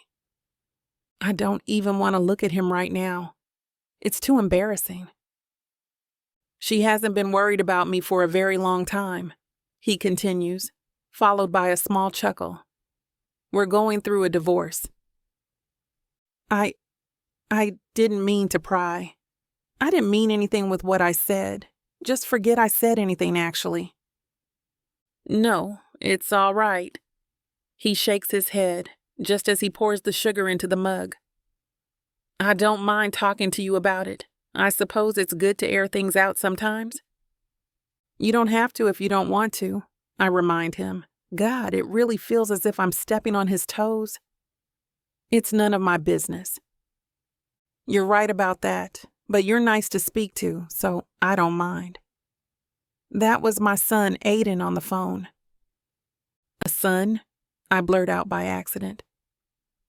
I don't even want to look at him right now. It's too embarrassing. She hasn't been worried about me for a very long time, he continues, followed by a small chuckle. We're going through a divorce. I didn't mean to pry. I didn't mean anything with what I said. Just forget I said anything, actually. No, it's all right. He shakes his head, just as he pours the sugar into the mug. I don't mind talking to you about it. I suppose it's good to air things out sometimes. You don't have to if you don't want to, I remind him. God, it really feels as if I'm stepping on his toes. It's none of my business. You're right about that, but you're nice to speak to, so I don't mind. That was my son, Aiden, on the phone. A son? I blurt out by accident.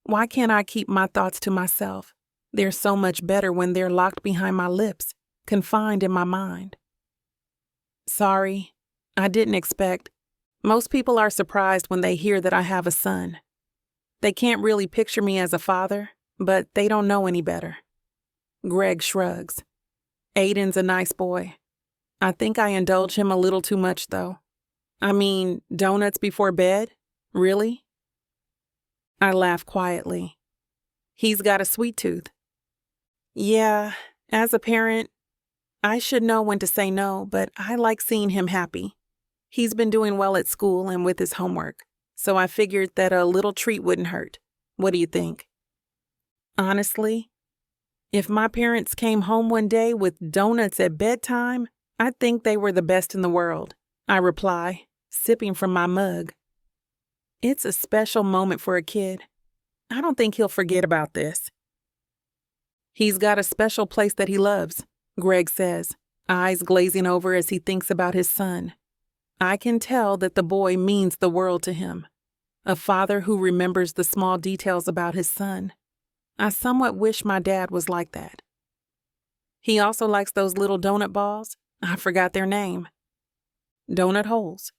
Why can't I keep my thoughts to myself? They're so much better when they're locked behind my lips, confined in my mind. Sorry, I didn't expect. Most people are surprised when they hear that I have a son. They can't really picture me as a father, but they don't know any better. Greg shrugs. Aiden's a nice boy. I think I indulge him a little too much, though. I mean, donuts before bed? Really? I laugh quietly. He's got a sweet tooth. Yeah, as a parent, I should know when to say no, but I like seeing him happy. He's been doing well at school and with his homework, so I figured that a little treat wouldn't hurt. What do you think? Honestly, if my parents came home one day with donuts at bedtime, I'd think they were the best in the world, I reply, sipping from my mug. It's a special moment for a kid. I don't think he'll forget about this. He's got a special place that he loves, Greg says, eyes glazing over as he thinks about his son. I can tell that the boy means the world to him. A father who remembers the small details about his son. I somewhat wish my dad was like that. He also likes those little donut balls. I forgot their name. Donut holes.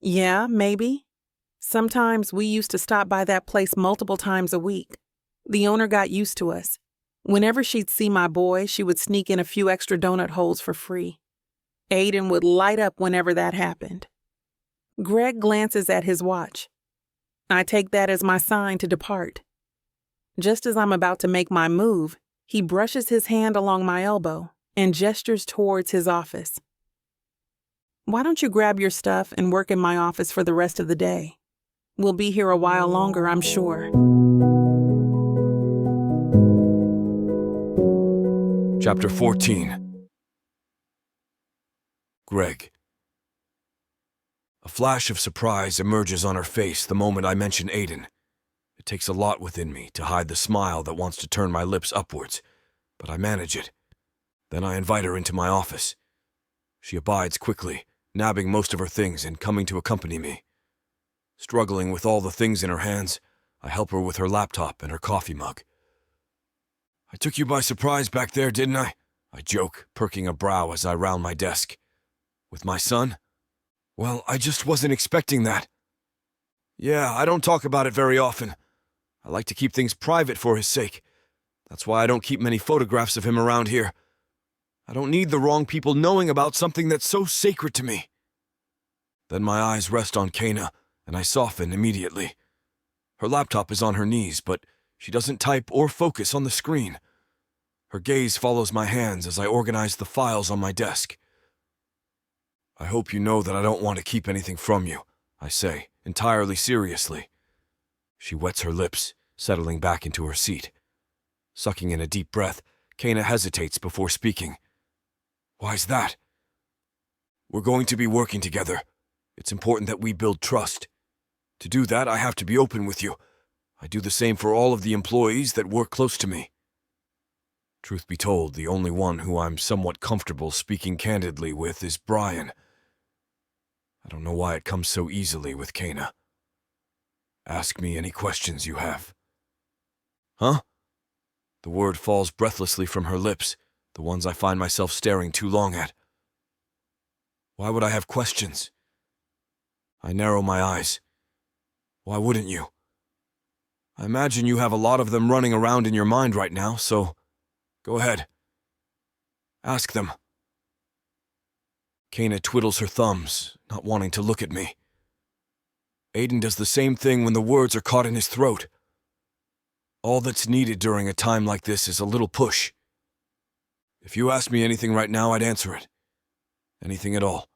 Yeah, maybe. Sometimes we used to stop by that place multiple times a week. The owner got used to us. Whenever she'd see my boy, she would sneak in a few extra donut holes for free. Aiden would light up whenever that happened. Greg glances at his watch. I take that as my sign to depart. Just as I'm about to make my move, he brushes his hand along my elbow and gestures towards his office. Why don't you grab your stuff and work in my office for the rest of the day? We'll be here a while longer, I'm sure.
Chapter 14. Greg. A flash of surprise emerges on her face the moment I mention Aiden. It takes a lot within me to hide the smile that wants to turn my lips upwards, but I manage it. Then I invite her into my office. She abides quickly, nabbing most of her things and coming to accompany me. Struggling with all the things in her hands, I help her with her laptop and her coffee mug. I took you by surprise back there, didn't I? I joke, perking a brow as I round my desk. With my son? Well, I just wasn't expecting that. Yeah, I don't talk about it very often. I like to keep things private for his sake. That's why I don't keep many photographs of him around here. I don't need the wrong people knowing about something that's so sacred to me. Then my eyes rest on Kana, and I soften immediately. Her laptop is on her knees, but she doesn't type or focus on the screen. Her gaze follows my hands as I organize the files on my desk. I hope you know that I don't want to keep anything from you, I say, entirely seriously. She wets her lips, settling back into her seat. Sucking in a deep breath, Kana hesitates before speaking. Why's that? We're going to be working together. It's important that we build trust. To do that, I have to be open with you. I do the same for all of the employees that work close to me. Truth be told, the only one who I'm somewhat comfortable speaking candidly with is Brian. I don't know why it comes so easily with Kana. Ask me any questions you have. Huh? The word falls breathlessly from her lips, the ones I find myself staring too long at. Why would I have questions? I narrow my eyes. Why wouldn't you? I imagine you have a lot of them running around in your mind right now, so go ahead. Ask them. Kana twiddles her thumbs, not wanting to look at me. Aiden does the same thing when the words are caught in his throat. All that's needed during a time like this is a little push. If you asked me anything right now, I'd answer it. Anything at all.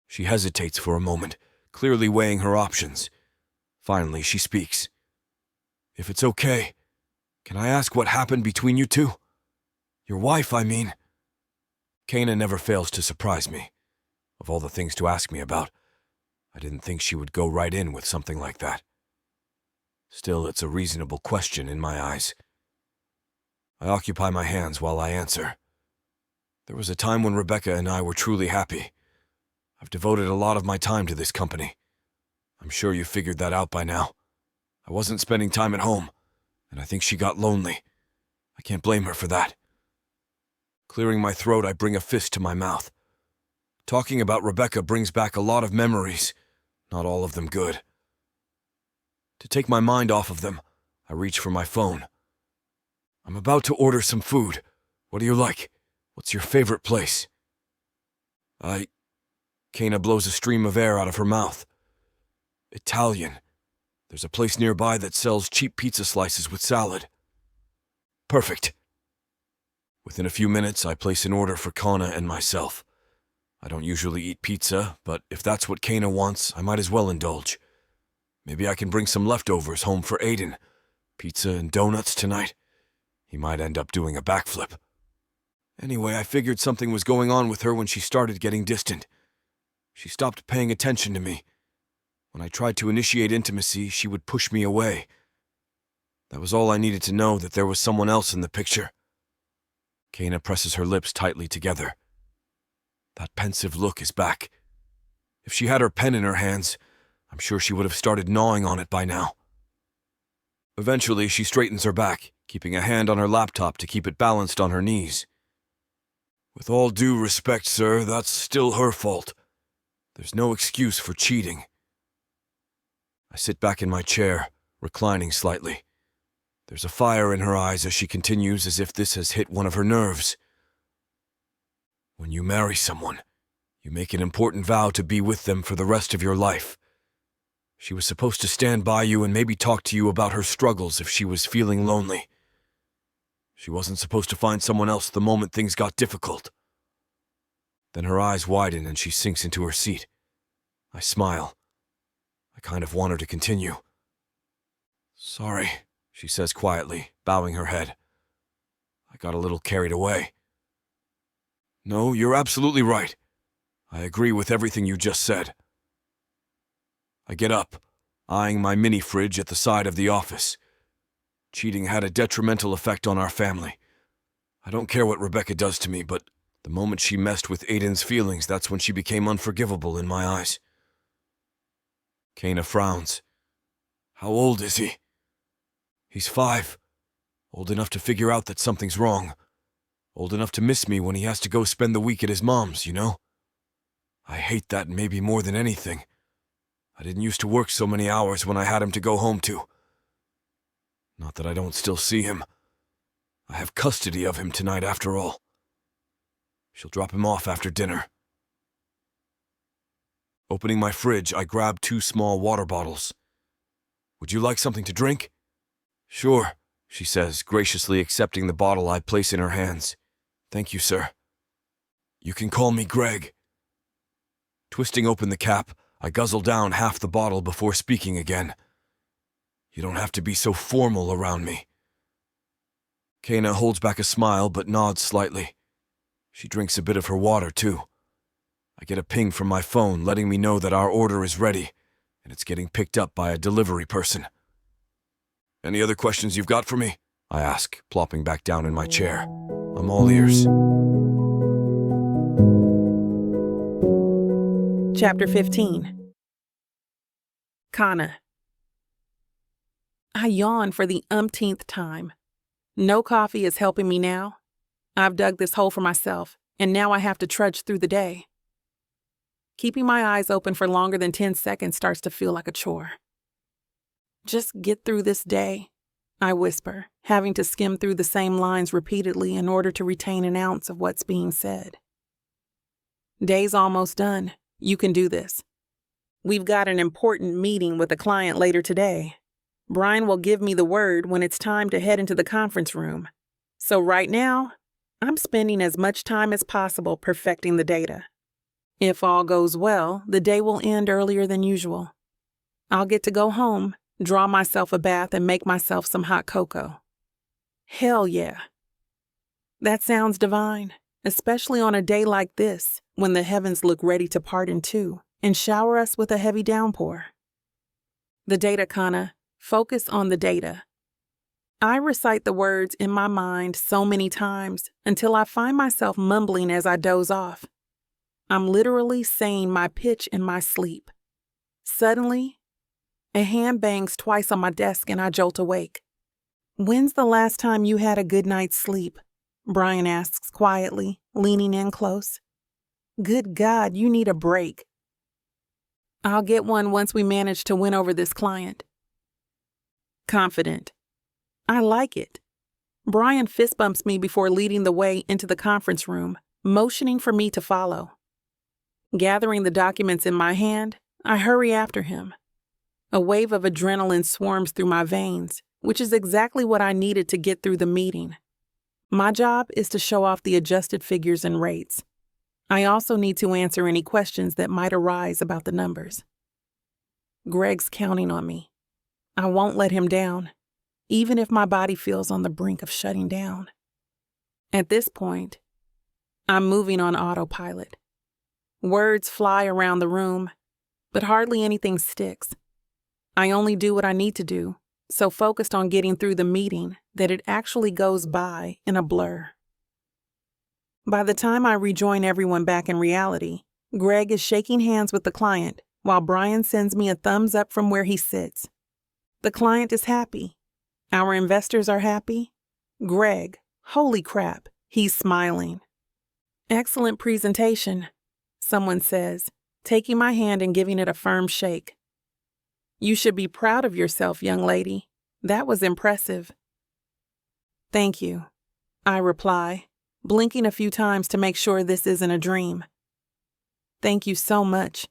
She hesitates for a moment, clearly weighing her options. Finally, she speaks. If it's okay, can I ask what happened between you two? Your wife, I mean. Kana never fails to surprise me. Of all the things to ask me about, I didn't think she would go right in with something like that. Still, it's a reasonable question in my eyes. I occupy my hands while I answer. There was a time when Rebecca and I were truly happy. I've devoted a lot of my time to this company. I'm sure you figured that out by now. I wasn't spending time at home, and I think she got lonely. I can't blame her for that. Clearing my throat, I bring a fist to my mouth. Talking about Rebecca brings back a lot of memories, not all of them good. To take my mind off of them, I reach for my phone. I'm about to order some food. What do you like? What's your favorite place? Kana blows a stream of air out of her mouth. Italian. There's a place nearby that sells cheap pizza slices with salad. Perfect. Within a few minutes, I place an order for Kana and myself. I don't usually eat pizza, but if that's what Kana wants, I might as well indulge. Maybe I can bring some leftovers home for Aiden. Pizza and donuts tonight? He might end up doing a backflip. Anyway, I figured something was going on with her when she started getting distant. She stopped paying attention to me. When I tried to initiate intimacy, she would push me away. That was all I needed to know, that there was someone else in the picture. Kana presses her lips tightly together. That pensive look is back. If she had her pen in her hands, I'm sure she would have started gnawing on it by now. Eventually, she straightens her back, keeping a hand on her laptop to keep it balanced on her knees. With all due respect, sir, that's still her fault. There's no excuse for cheating. I sit back in my chair, reclining slightly. There's a fire in her eyes as she continues, as if this has hit one of her nerves. When you marry someone, you make an important vow to be with them for the rest of your life. She was supposed to stand by you and maybe talk to you about her struggles if she was feeling lonely. She wasn't supposed to find someone else the moment things got difficult. Then her eyes widen and she sinks into her seat. I smile. I kind of want her to continue. Sorry, she says quietly, bowing her head. I got a little carried away. No, you're absolutely right. I agree with everything you just said. I get up, eyeing my mini fridge at the side of the office. Cheating had a detrimental effect on our family. I don't care what Rebecca does to me, but the moment she messed with Aiden's feelings, that's when she became unforgivable in my eyes. Kana frowns. How old is he? He's 5. Old enough to figure out that something's wrong. Old enough to miss me when he has to go spend the week at his mom's, you know? I hate that maybe more than anything. I didn't used to work so many hours when I had him to go home to. Not that I don't still see him. I have custody of him tonight after all. She'll drop him off after dinner. Opening my fridge, I grab 2 small water bottles. Would you like something to drink? Sure, she says, graciously accepting the bottle I place in her hands. Thank you, sir. You can call me Greg. Twisting open the cap, I guzzle down half the bottle before speaking again. You don't have to be so formal around me. Kana holds back a smile but nods slightly. She drinks a bit of her water, too. I get a ping from my phone letting me know that our order is ready, and it's getting picked up by a delivery person. Any other questions you've got for me? I ask, plopping back down in my chair. I'm all ears.
Chapter 15. Kana. I yawn for the umpteenth time. No coffee is helping me now. I've dug this hole for myself, and now I have to trudge through the day. Keeping my eyes open for longer than 10 seconds starts to feel like a chore. Just get through this day, I whisper, having to skim through the same lines repeatedly in order to retain an ounce of what's being said. Day's almost done. You can do this. We've got an important meeting with a client later today. Brian will give me the word when it's time to head into the conference room. So right now, I'm spending as much time as possible perfecting the data. If all goes well, the day will end earlier than usual. I'll get to go home, draw myself a bath, and make myself some hot cocoa. Hell yeah. That sounds divine, especially on a day like this, when the heavens look ready to part in two and shower us with a heavy downpour. The data, Kana. Focus on the data. I recite the words in my mind so many times until I find myself mumbling as I doze off. I'm literally saying my pitch in my sleep. Suddenly, a hand bangs twice on my desk and I jolt awake. When's the last time you had a good night's sleep? Brian asks quietly, leaning in close. Good God, you need a break. I'll get one once we manage to win over this client. Confident. I like it. Brian fist bumps me before leading the way into the conference room, motioning for me to follow. Gathering the documents in my hand, I hurry after him. A wave of adrenaline swarms through my veins, which is exactly what I needed to get through the meeting. My job is to show off the adjusted figures and rates. I also need to answer any questions that might arise about the numbers. Greg's counting on me. I won't let him down, even if my body feels on the brink of shutting down. At this point, I'm moving on autopilot. Words fly around the room, but hardly anything sticks. I only do what I need to do, so focused on getting through the meeting that it actually goes by in a blur. By the time I rejoin everyone back in reality, Greg is shaking hands with the client while Brian sends me a thumbs up from where he sits. The client is happy. Our investors are happy. Greg, holy crap, he's smiling. Excellent presentation, someone says, taking my hand and giving it a firm shake. You should be proud of yourself, young lady. That was impressive. Thank you, I reply, blinking a few times to make sure this isn't a dream. Thank you so much.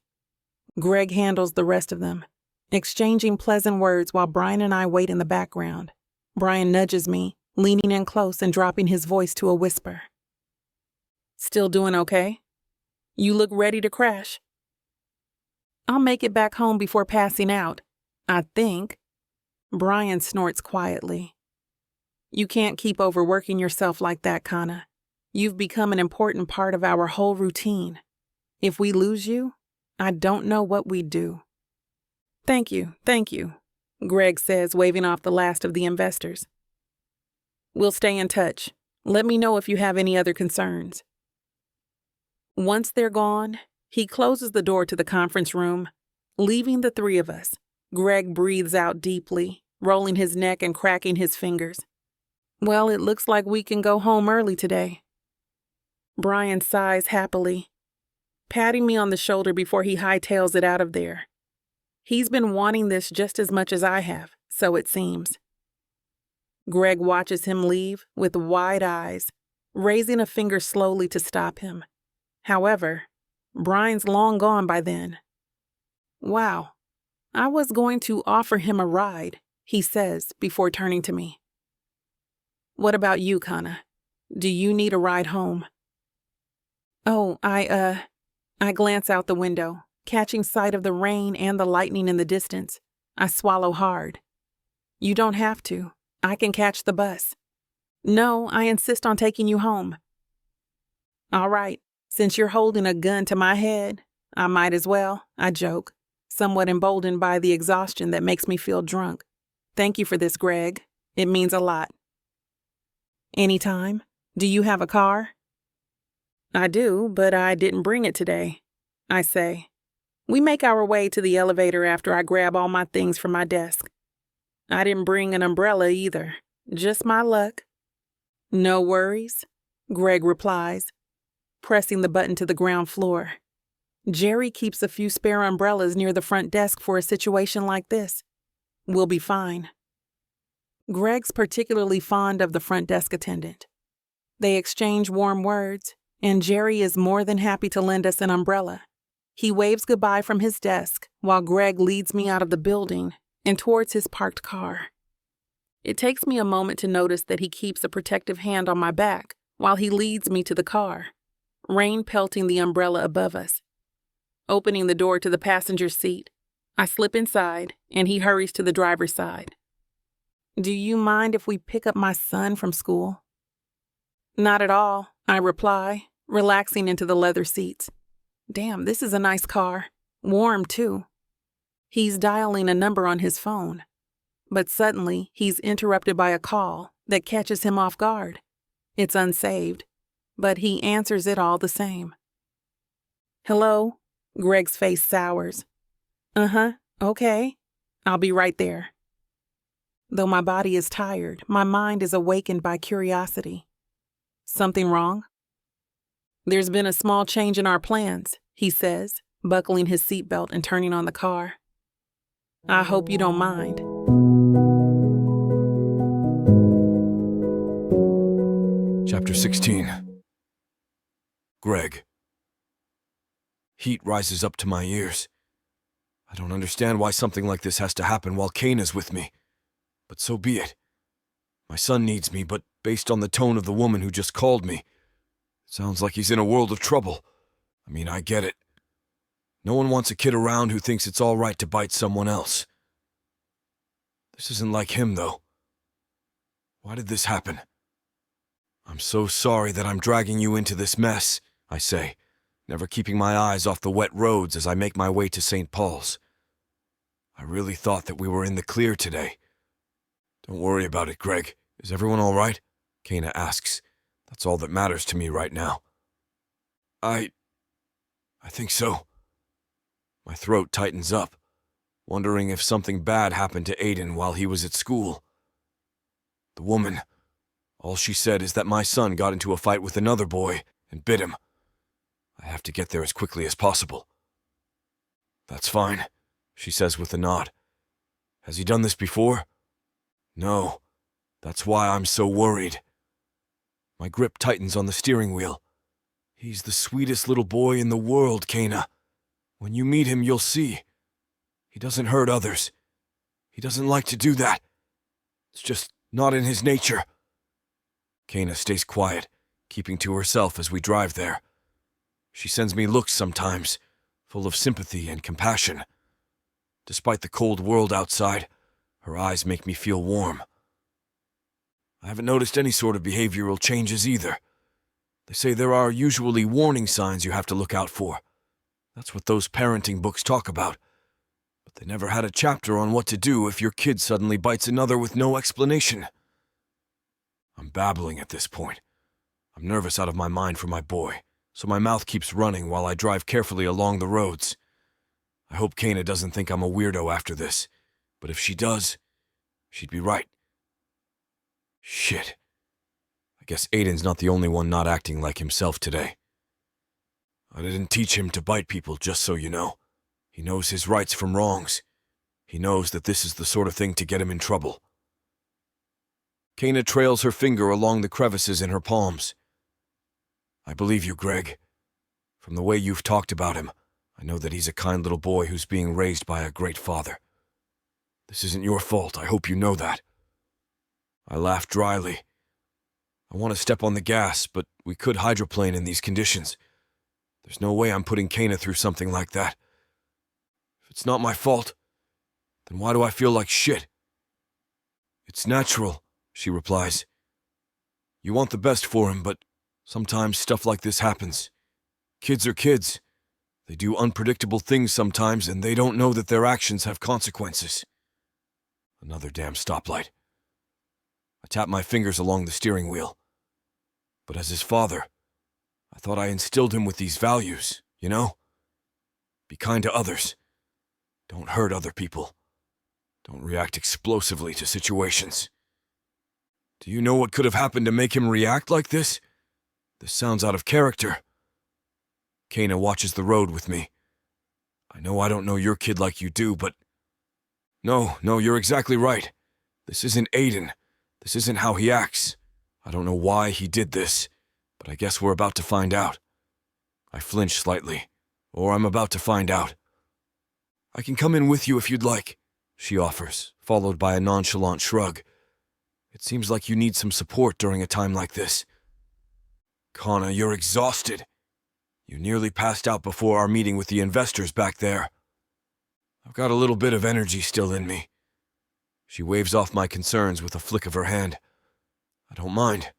Greg handles the rest of them, exchanging pleasant words while Brian and I wait in the background. Brian nudges me, leaning in close and dropping his voice to a whisper. Still doing okay? You look ready to crash. I'll make it back home before passing out, I think. Brian snorts quietly. You can't keep overworking yourself like that, Kana. You've become an important part of our whole routine. If we lose you, I don't know what we'd do. Thank you, Greg says, waving off the last of the investors. We'll stay in touch. Let me know if you have any other concerns. Once they're gone, he closes the door to the conference room, leaving the three of us. Greg breathes out deeply, rolling his neck and cracking his fingers. Well, it looks like we can go home early today. Brian sighs happily, patting me on the shoulder before he hightails it out of there. He's been wanting this just as much as I have, so it seems. Greg watches him leave with wide eyes, raising a finger slowly to stop him. However, Brian's long gone by then. Wow, I was going to offer him a ride, he says before turning to me. What about you, Kana? Do you need a ride home? Oh, I glance out the window, catching sight of the rain and the lightning in the distance. I swallow hard. You don't have to. I can catch the bus. No, I insist on taking you home. All right, since you're holding a gun to my head, I might as well, I joke, somewhat emboldened by the exhaustion that makes me feel drunk. Thank you for this, Greg. It means a lot. Anytime. Do you have a car? I do, but I didn't bring it today, I say. We make our way to the elevator after I grab all my things from my desk. I didn't bring an umbrella either. Just my luck. No worries, Greg replies, pressing the button to the ground floor. Jerry keeps a few spare umbrellas near the front desk for a situation like this. We'll be fine. Greg's particularly fond of the front desk attendant. They exchange warm words, and Jerry is more than happy to lend us an umbrella. He waves goodbye from his desk while Greg leads me out of the building and towards his parked car. It takes me a moment to notice that he keeps a protective hand on my back while he leads me to the car, rain pelting the umbrella above us. Opening the door to the passenger seat, I slip inside and he hurries to the driver's side. Do you mind if we pick up my son from school? Not at all, I reply, relaxing into the leather seats. Damn, this is a nice car. Warm, too. He's dialing a number on his phone. But suddenly, he's interrupted by a call that catches him off guard. It's unsaved, but he answers it all the same. Hello? Greg's face sours. Okay. I'll be right there. Though my body is tired, my mind is awakened by curiosity. Something wrong? There's been a small change in our plans, he says, buckling his seatbelt and turning on the car. I hope you don't mind.
Chapter 16. Greg. Heat rises up to my ears. I don't understand why something like this has to happen while Kane is with me. But so be it. My son needs me, but based on the tone of the woman who just called me, it sounds like he's in a world of trouble. I mean, I get it. No one wants a kid around who thinks it's all right to bite someone else. This isn't like him, though. Why did this happen? I'm so sorry that I'm dragging you into this mess, I say, never keeping my eyes off the wet roads as I make my way to St. Paul's. I really thought that we were in the clear today. Don't worry about it, Greg. Is everyone all right? Kana asks. That's all that matters to me right now. I think so. My throat tightens up, wondering if something bad happened to Aiden while he was at school. The woman, all she said is that my son got into a fight with another boy and bit him. I have to get there as quickly as possible. That's fine, she says with a nod. Has he done this before? No. That's why I'm so worried. My grip tightens on the steering wheel. He's the sweetest little boy in the world, Kana. When you meet him, you'll see. He doesn't hurt others. He doesn't like to do that. It's just not in his nature. Kana stays quiet, keeping to herself as we drive there. She sends me looks sometimes, full of sympathy and compassion. Despite the cold world outside, her eyes make me feel warm. I haven't noticed any sort of behavioral changes either. They say there are usually warning signs you have to look out for. That's what those parenting books talk about. But they never had a chapter on what to do if your kid suddenly bites another with no explanation. I'm babbling at this point. I'm nervous out of my mind for my boy, so my mouth keeps running while I drive carefully along the roads. I hope Kana doesn't think I'm a weirdo after this, but if she does, she'd be right. Shit. I guess Aiden's not the only one not acting like himself today. I didn't teach him to bite people, just so you know. He knows his rights from wrongs. He knows that this is the sort of thing to get him in trouble. Kana trails her finger along the crevices in her palms, I believe you, Greg. From the way you've talked about him, I know that he's a kind little boy who's being raised by a great father. This isn't your fault, I hope you know that. I laughed dryly. I want to step on the gas, but we could hydroplane in these conditions. There's no way I'm putting Kana through something like that. If it's not my fault, then why do I feel like shit? It's natural, she replies. You want the best for him, but sometimes stuff like this happens. Kids are kids. They do unpredictable things sometimes, and they don't know that their actions have consequences. Another damn stoplight. I tap my fingers along the steering wheel. But as his father, I thought I instilled him with these values, you know? Be kind to others. Don't hurt other people. Don't react explosively to situations. Do you know what could have happened to make him react like this? This sounds out of character. Kana watches the road with me. I know I don't know your kid like you do, but... No, you're exactly right. This isn't Aiden. This isn't how he acts. I don't know why he did this, but I guess we're about to find out. I flinch slightly, or I'm about to find out. I can come in with you if you'd like, she offers, followed by a nonchalant shrug. It seems like you need some support during a time like this. Kana, you're exhausted. You nearly passed out before our meeting with the investors back there. I've got a little bit of energy still in me. She waves off my concerns with a flick of her hand. I don't mind.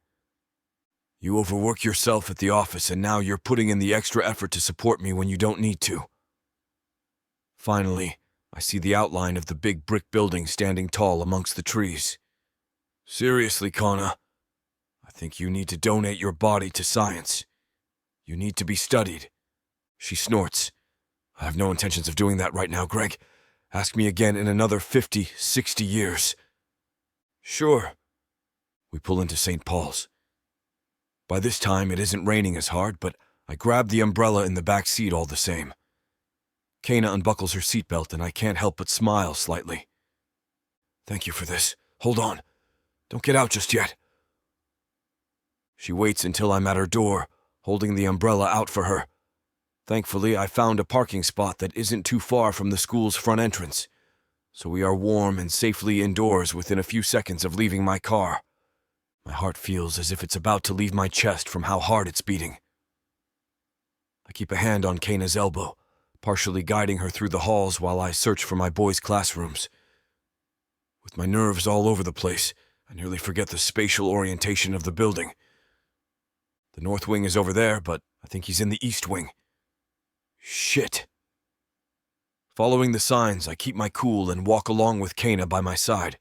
You overwork yourself at the office, and now you're putting in the extra effort to support me when you don't need to. Finally, I see the outline of the big brick building standing tall amongst the trees. Seriously, Kana, I think you need to donate your body to science. You need to be studied. She snorts. I have no intentions of doing that right now, Greg. Ask me again in another 50, 60 years. Sure. We pull into St. Paul's. By this time, it isn't raining as hard, but I grab the umbrella in the back seat all the same. Kana unbuckles her seatbelt, and I can't help but smile slightly. Thank you for this. Hold on. Don't get out just yet. She waits until I'm at her door, holding the umbrella out for her. Thankfully, I found a parking spot that isn't too far from the school's front entrance, so we are warm and safely indoors within a few seconds of leaving my car. My heart feels as if it's about to leave my chest from how hard it's beating. I keep a hand on Kana's elbow, partially guiding her through the halls while I search for my boys' classrooms. With my nerves all over the place, I nearly forget the spatial orientation of the building. The north wing is over there, but I think he's in the east wing. Shit. Following the signs, I keep my cool and walk along with Kana by my side.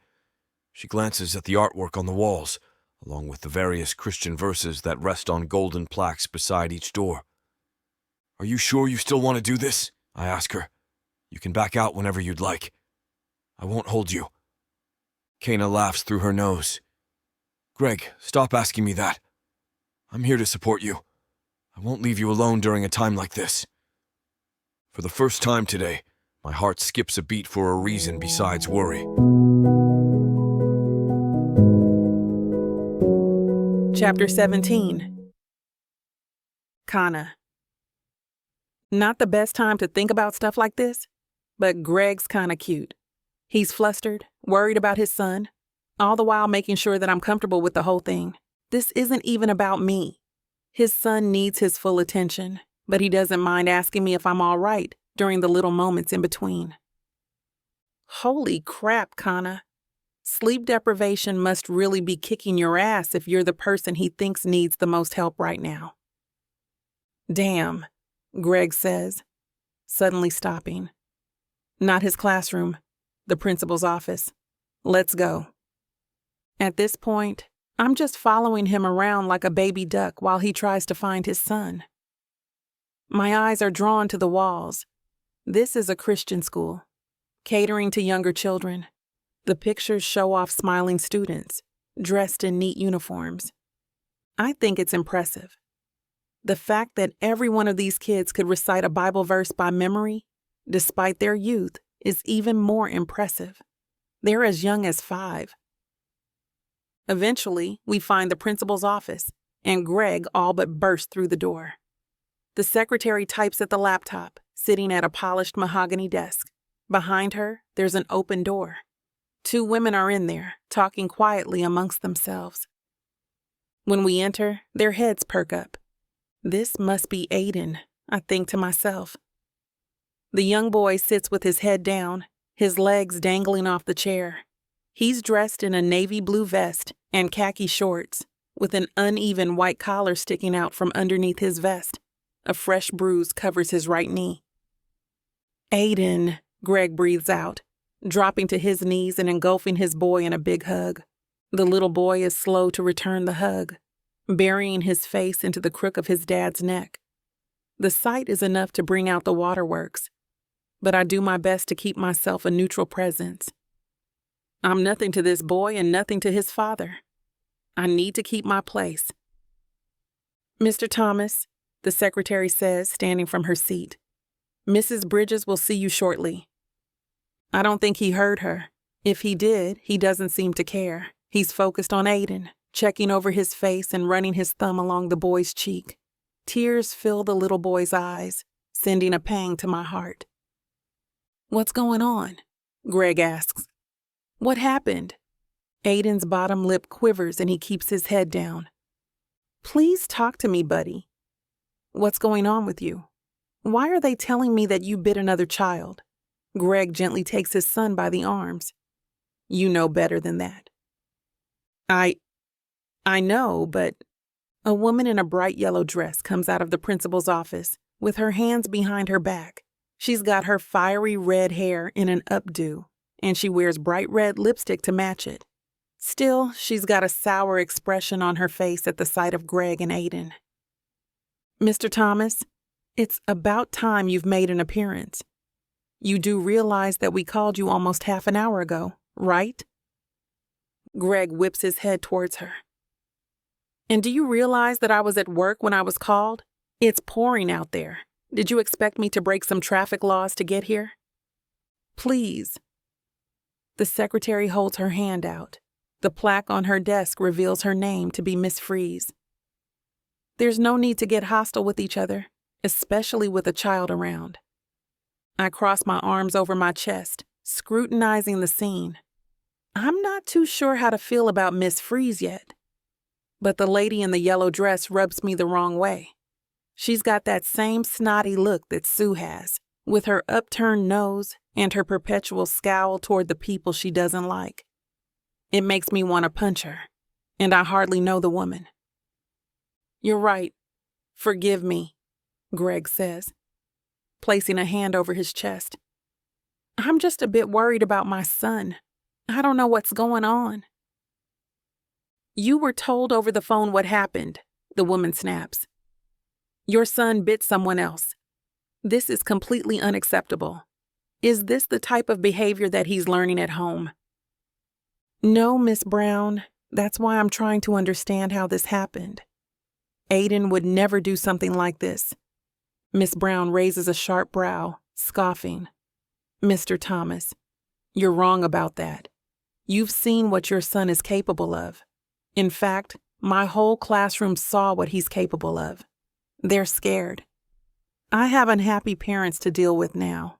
She glances at the artwork on the walls, along with the various Christian verses that rest on golden plaques beside each door. Are you sure you still want to do this? I ask her. You can back out whenever you'd like. I won't hold you. Kana laughs through her nose. Greg, stop asking me that. I'm here to support you. I won't leave you alone during a time like this. For the first time today, my heart skips a beat for a reason besides worry.
Chapter 17. Kana. Not the best time to think about stuff like this, but Greg's kinda cute. He's flustered, worried about his son, all the while making sure that I'm comfortable with the whole thing. This isn't even about me. His son needs his full attention, but he doesn't mind asking me if I'm all right during the little moments in between. Holy crap, Kana. Sleep deprivation must really be kicking your ass if you're the person he thinks needs the most help right now. Damn, Greg says, suddenly stopping. Not his classroom, the principal's office. Let's go. At this point, I'm just following him around like a baby duck while he tries to find his son. My eyes are drawn to the walls. This is a Christian school, catering to younger children. The pictures show off smiling students, dressed in neat uniforms. I think it's impressive. The fact that every one of these kids could recite a Bible verse by memory, despite their youth, is even more impressive. They're as young as 5. Eventually, we find the principal's office, and Greg all but burst through the door. The secretary types at the laptop, sitting at a polished mahogany desk. Behind her, there's an open door. 2 women are in there, talking quietly amongst themselves. When we enter, their heads perk up. This must be Aiden, I think to myself. The young boy sits with his head down, his legs dangling off the chair. He's dressed in a navy blue vest and khaki shorts, with an uneven white collar sticking out from underneath his vest. A fresh bruise covers his right knee. Aiden, Greg breathes out, dropping to his knees and engulfing his boy in a big hug. The little boy is slow to return the hug, burying his face into the crook of his dad's neck. The sight is enough to bring out the waterworks, but I do my best to keep myself a neutral presence. I'm nothing to this boy and nothing to his father. I need to keep my place. Mr. Thomas, the secretary says, standing from her seat. Mrs. Bridges will see you shortly. I don't think he heard her. If he did, he doesn't seem to care. He's focused on Aiden, checking over his face and running his thumb along the boy's cheek. Tears fill the little boy's eyes, sending a pang to my heart. What's going on? Greg asks. What happened? Aiden's bottom lip quivers and he keeps his head down. Please talk to me, buddy. What's going on with you? Why are they telling me that you bit another child? Greg gently takes his son by the arms. You know better than that. I know, but... A woman in a bright yellow dress comes out of the principal's office with her hands behind her back. She's got her fiery red hair in an updo, and she wears bright red lipstick to match it. Still, she's got a sour expression on her face at the sight of Greg and Aiden. Mr. Thomas, it's about time you've made an appearance. You do realize that we called you almost half an hour ago, right? Greg whips his head towards her. And do you realize that I was at work when I was called? It's pouring out there. Did you expect me to break some traffic laws to get here? Please. The secretary holds her hand out. The plaque on her desk reveals her name to be Miss Freeze. There's no need to get hostile with each other, especially with a child around. I cross my arms over my chest, scrutinizing the scene. I'm not too sure how to feel about Miss Freeze yet. But the lady in the yellow dress rubs me the wrong way. She's got that same snotty look that Sue has, with her upturned nose and her perpetual scowl toward the people she doesn't like. It makes me want to punch her, and I hardly know the woman. You're right. Forgive me, Greg says, placing a hand over his chest. I'm just a bit worried about my son. I don't know what's going on. You were told over the phone what happened, the woman snaps. Your son bit someone else. This is completely unacceptable. Is this the type of behavior that he's learning at home? No, Miss Brown. That's why I'm trying to understand how this happened. Aiden would never do something like this. Miss Brown raises a sharp brow, scoffing. Mr. Thomas, you're wrong about that. You've seen what your son is capable of. In fact, my whole classroom saw what he's capable of. They're scared. I have unhappy parents to deal with now.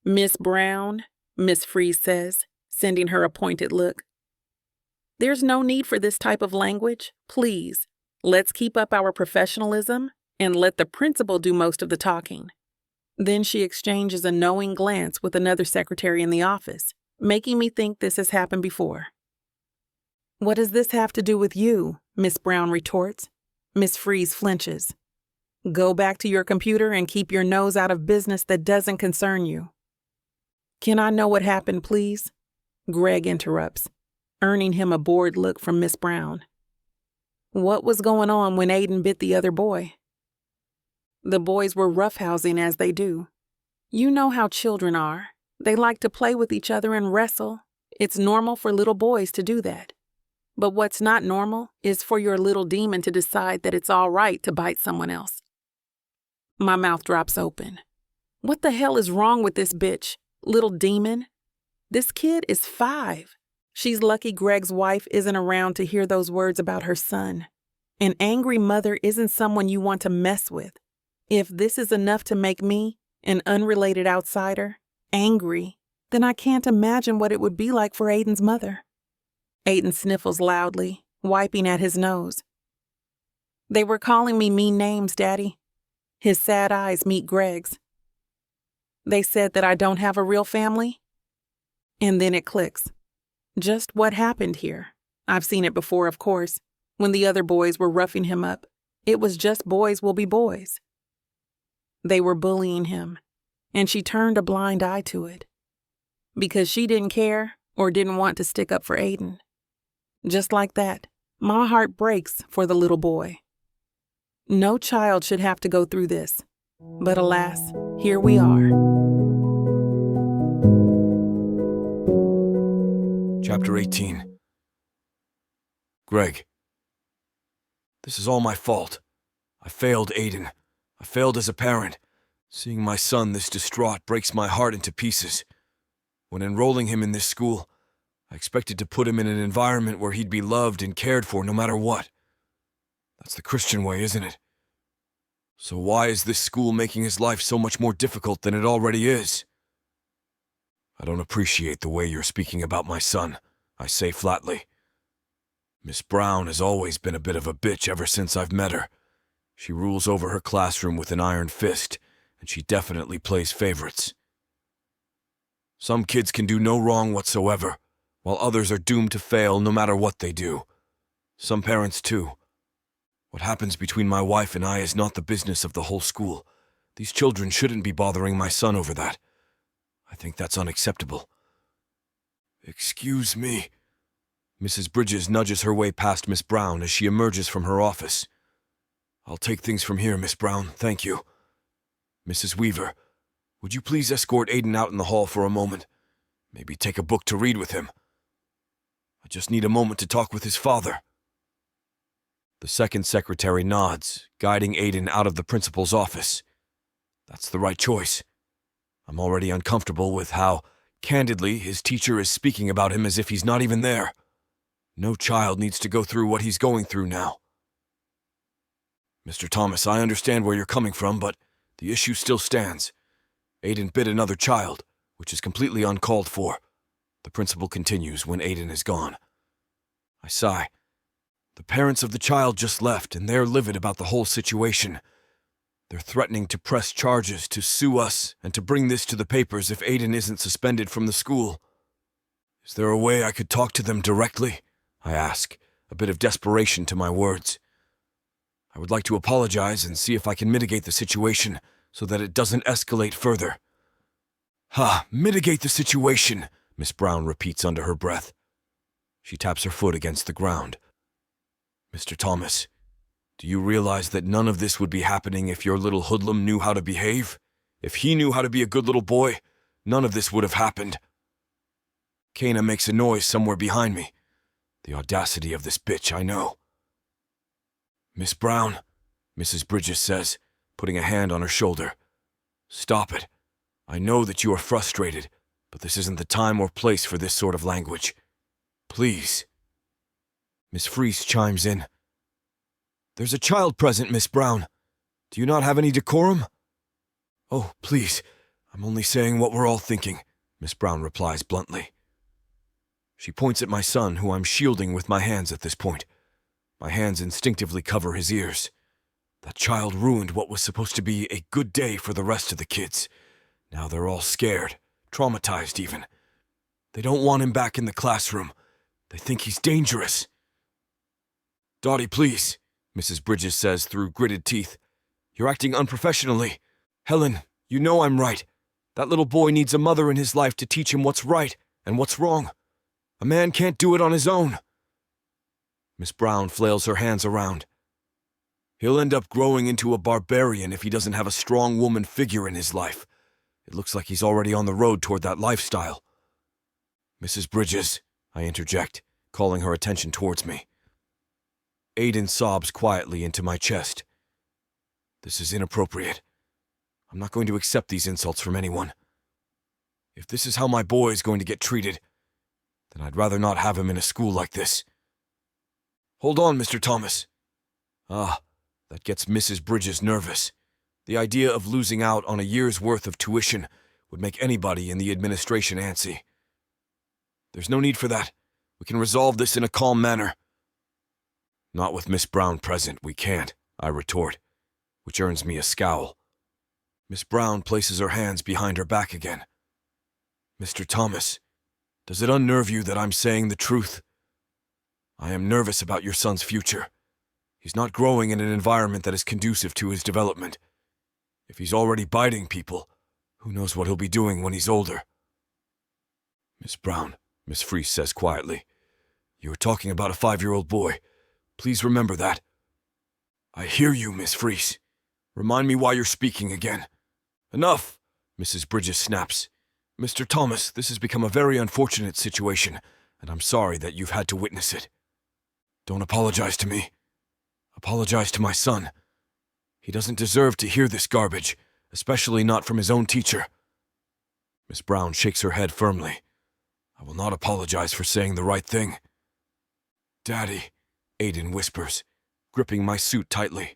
Miss Brown, Miss Freeze says, sending her a pointed look. There's no need for this type of language. Please, let's keep up our professionalism and let the principal do most of the talking. Then she exchanges a knowing glance with another secretary in the office, making me think this has happened before. What does this have to do with you? Miss Brown retorts. Miss Freeze flinches. Go back to your computer and keep your nose out of business that doesn't concern you. Can I know what happened, please? Greg interrupts, earning him a bored look from Miss Brown. What was going on when Aiden bit the other boy? The boys were roughhousing as they do. You know how children are. They like to play with each other and wrestle. It's normal for little boys to do that. But what's not normal is for your little demon to decide that it's all right to bite someone else. My mouth drops open. What the hell is wrong with this bitch? Little demon? This kid is 5. She's lucky Greg's wife isn't around to hear those words about her son. An angry mother isn't someone you want to mess with. If this is enough to make me, an unrelated outsider, angry, then I can't imagine what it would be like for Aiden's mother. Aiden sniffles loudly, wiping at his nose. They were calling me mean names, Daddy. His sad eyes meet Greg's. They said that I don't have a real family. And then it clicks. Just what happened here. I've seen it before, of course, when the other boys were roughing him up. It was just boys will be boys. They were bullying him, and she turned a blind eye to it. Because she didn't care or didn't want to stick up for Aiden. Just like that, my heart breaks for the little boy. No child should have to go through this. But alas, here we are.
Chapter 18. Greg. This is all my fault. I failed Aiden. I failed as a parent. Seeing my son this distraught breaks my heart into pieces. When enrolling him in this school, I expected to put him in an environment where he'd be loved and cared for no matter what. That's the Christian way, isn't it? So why is this school making his life so much more difficult than it already is? I don't appreciate the way you're speaking about my son, I say flatly. Miss Brown has always been a bit of a bitch ever since I've met her. She rules over her classroom with an iron fist, and she definitely plays favorites. Some kids can do no wrong whatsoever, while others are doomed to fail no matter what they do. Some parents, too. What happens between my wife and I is not the business of the whole school. These children shouldn't be bothering my son over that. I think that's unacceptable. Excuse me. Mrs. Bridges nudges her way past Miss Brown as she emerges from her office. I'll take things from here, Miss Brown, thank you. Mrs. Weaver, would you please escort Aiden out in the hall for a moment? Maybe take a book to read with him. I just need a moment to talk with his father. The second secretary nods, guiding Aiden out of the principal's office. That's the right choice. I'm already uncomfortable with how, candidly, his teacher is speaking about him as if he's not even there. No child needs to go through what he's going through now. Mr. Thomas, I understand where you're coming from, but the issue still stands. Aiden bit another child, which is completely uncalled for. The principal continues when Aiden is gone. I sigh. The parents of the child just left, and they're livid about the whole situation. They're threatening to press charges, to sue us, and to bring this to the papers if Aiden isn't suspended from the school. Is there a way I could talk to them directly? I ask, a bit of desperation to my words. I would like to apologize and see if I can mitigate the situation so that it doesn't escalate further. Mitigate the situation, Miss Brown repeats under her breath. She taps her foot against the ground. Mr. Thomas, do you realize that none of this would be happening if your little hoodlum knew how to behave? If he knew how to be a good little boy, none of this would have happened. Kana makes a noise somewhere behind me. The audacity of this bitch, I know. Miss Brown, Mrs. Bridges says, putting a hand on her shoulder. Stop it. I know that you are frustrated, but this isn't the time or place for this sort of language. Please. Miss Freese chimes in. There's a child present, Miss Brown. Do you not have any decorum? Oh, please. I'm only saying what we're all thinking, Miss Brown replies bluntly. She points at my son, who I'm shielding with my hands at this point. My hands instinctively cover his ears. That child ruined what was supposed to be a good day for the rest of the kids. Now they're all scared, traumatized even. They don't want him back in the classroom. They think he's dangerous. Dottie, please, Mrs. Bridges says through gritted teeth. You're acting unprofessionally. Helen, you know I'm right. That little boy needs a mother in his life to teach him what's right and what's wrong. A man can't do it on his own. Miss Brown flails her hands around. He'll end up growing into a barbarian if he doesn't have a strong woman figure in his life. It looks like he's already on the road toward that lifestyle. Mrs. Bridges, I interject, calling her attention towards me. Aiden sobs quietly into my chest. This is inappropriate. I'm not going to accept these insults from anyone. If this is how my boy is going to get treated, then I'd rather not have him in a school like this. Hold on, Mr. Thomas. Ah, that gets Mrs. Bridges nervous. The idea of losing out on a year's worth of tuition would make anybody in the administration antsy. There's no need for that. We can resolve this in a calm manner. Not with Miss Brown present, we can't, I retort, which earns me a scowl. Miss Brown places her hands behind her back again. Mr. Thomas, does it unnerve you that I'm saying the truth? I am nervous about your son's future. He's not growing in an environment that is conducive to his development. If he's already biting people, who knows what he'll be doing when he's older? Miss Brown, Miss Freese says quietly, you are talking about a 5-year-old boy. Please remember that. I hear you, Miss Freese. Remind me why you're speaking again. Enough, Mrs. Bridges snaps. Mr. Thomas, this has become a very unfortunate situation, and I'm sorry that you've had to witness it. Don't apologize to me. Apologize to my son. He doesn't deserve to hear this garbage, especially not from his own teacher. Miss Brown shakes her head firmly. I will not apologize for saying the right thing. Daddy, Aiden whispers, gripping my suit tightly.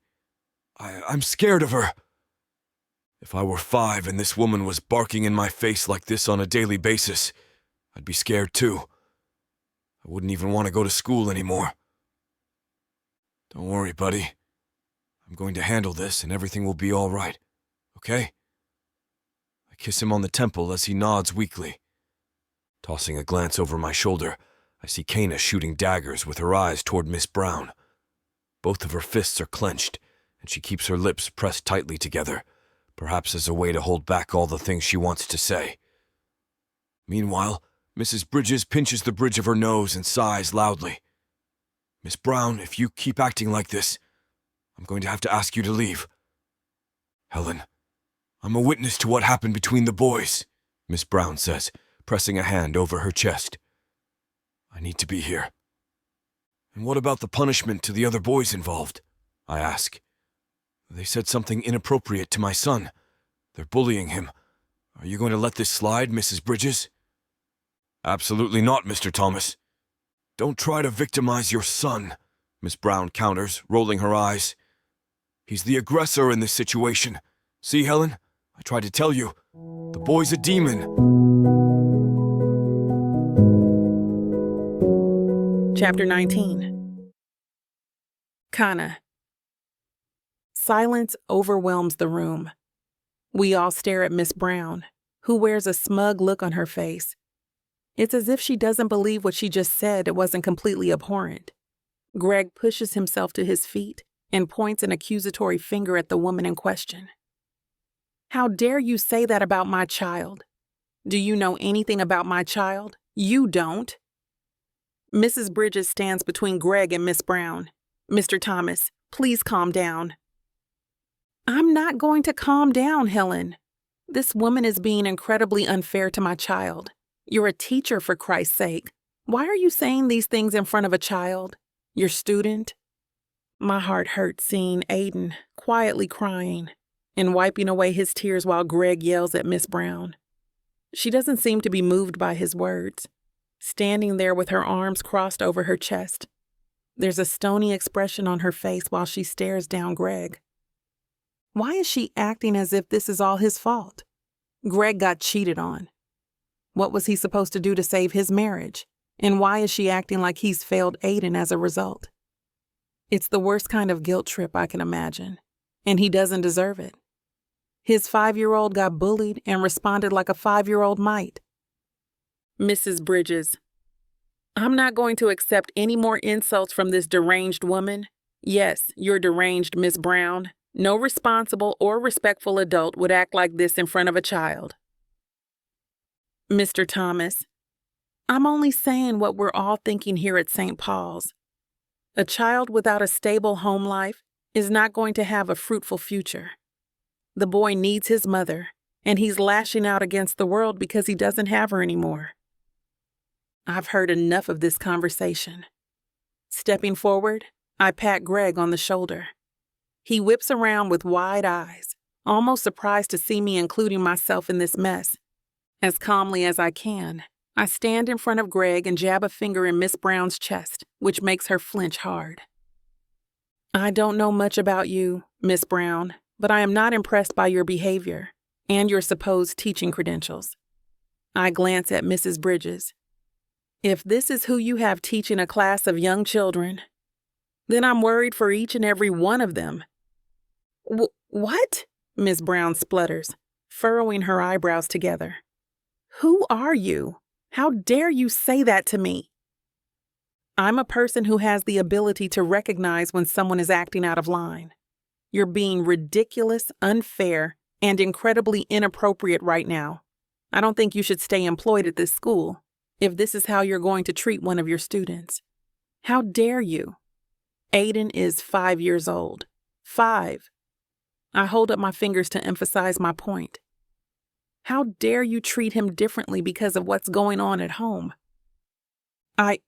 I'm scared of her. If I were 5 and this woman was barking in my face like this on a daily basis, I'd be scared too. I wouldn't even want to go to school anymore. Don't worry, buddy. I'm going to handle this and everything will be all right, okay? I kiss him on the temple as he nods weakly. Tossing a glance over my shoulder, I see Kana shooting daggers with her eyes toward Miss Brown. Both of her fists are clenched, and she keeps her lips pressed tightly together, perhaps as a way to hold back all the things she wants to say. Meanwhile, Mrs. Bridges pinches the bridge of her nose and sighs loudly. Miss Brown, if you keep acting like this, I'm going to have to ask you to leave. Helen, I'm a witness to what happened between the boys, Miss Brown says, pressing a hand over her chest. I need to be here. And what about the punishment to the other boys involved? I ask. They said something inappropriate to my son. They're bullying him. Are you going to let this slide, Mrs. Bridges? Absolutely not, Mr. Thomas. Don't try to victimize your son, Miss Brown counters, rolling her eyes. He's the aggressor in this situation. See, Helen? I tried to tell you. The boy's a demon.
Chapter 19. Kana. Silence overwhelms the room. We all stare at Miss Brown, who wears a smug look on her face. It's as if she doesn't believe what she just said it wasn't completely abhorrent. Greg pushes himself to his feet and points an accusatory finger at the woman in question. How dare you say that about my child? Do you know anything about my child? You don't. Mrs. Bridges stands between Greg and Miss Brown. Mr. Thomas, please calm down. I'm not going to calm down, Helen. This woman is being incredibly unfair to my child. You're a teacher, for Christ's sake. Why are you saying these things in front of a child? Your student? My heart hurts seeing Aiden quietly crying and wiping away his tears while Greg yells at Miss Brown. She doesn't seem to be moved by his words, standing there with her arms crossed over her chest. There's a stony expression on her face while she stares down Greg. Why is she acting as if this is all his fault? Greg got cheated on. What was he supposed to do to save his marriage? And why is she acting like he's failed Aiden as a result? It's the worst kind of guilt trip I can imagine, and he doesn't deserve it. His 5-year-old got bullied and responded like a 5-year-old might. Mrs. Bridges, I'm not going to accept any more insults from this deranged woman. Yes, you're deranged, Miss Brown. No responsible or respectful adult would act like this in front of a child. Mr. Thomas, I'm only saying what we're all thinking here at St. Paul's. A child without a stable home life is not going to have a fruitful future. The boy needs his mother, and he's lashing out against the world because he doesn't have her anymore. I've heard enough of this conversation. Stepping forward, I pat Greg on the shoulder. He whips around with wide eyes, almost surprised to see me including myself in this mess. As calmly as I can, I stand in front of Greg and jab a finger in Miss Brown's chest, which makes her flinch hard. I don't know much about you, Miss Brown, but I am not impressed by your behavior and your supposed teaching credentials. I glance at Mrs. Bridges. If this is who you have teaching a class of young children, then I'm worried for each and every one of them. What? Miss Brown splutters, furrowing her eyebrows together. Who are you? How dare you say that to me? I'm a person who has the ability to recognize when someone is acting out of line. You're being ridiculous, unfair, and incredibly inappropriate right now. I don't think you should stay employed at this school if this is how you're going to treat one of your students. How dare you? Aiden is 5 years old. 5. I hold up my fingers to emphasize my point. How dare you treat him differently because of what's going on at home? A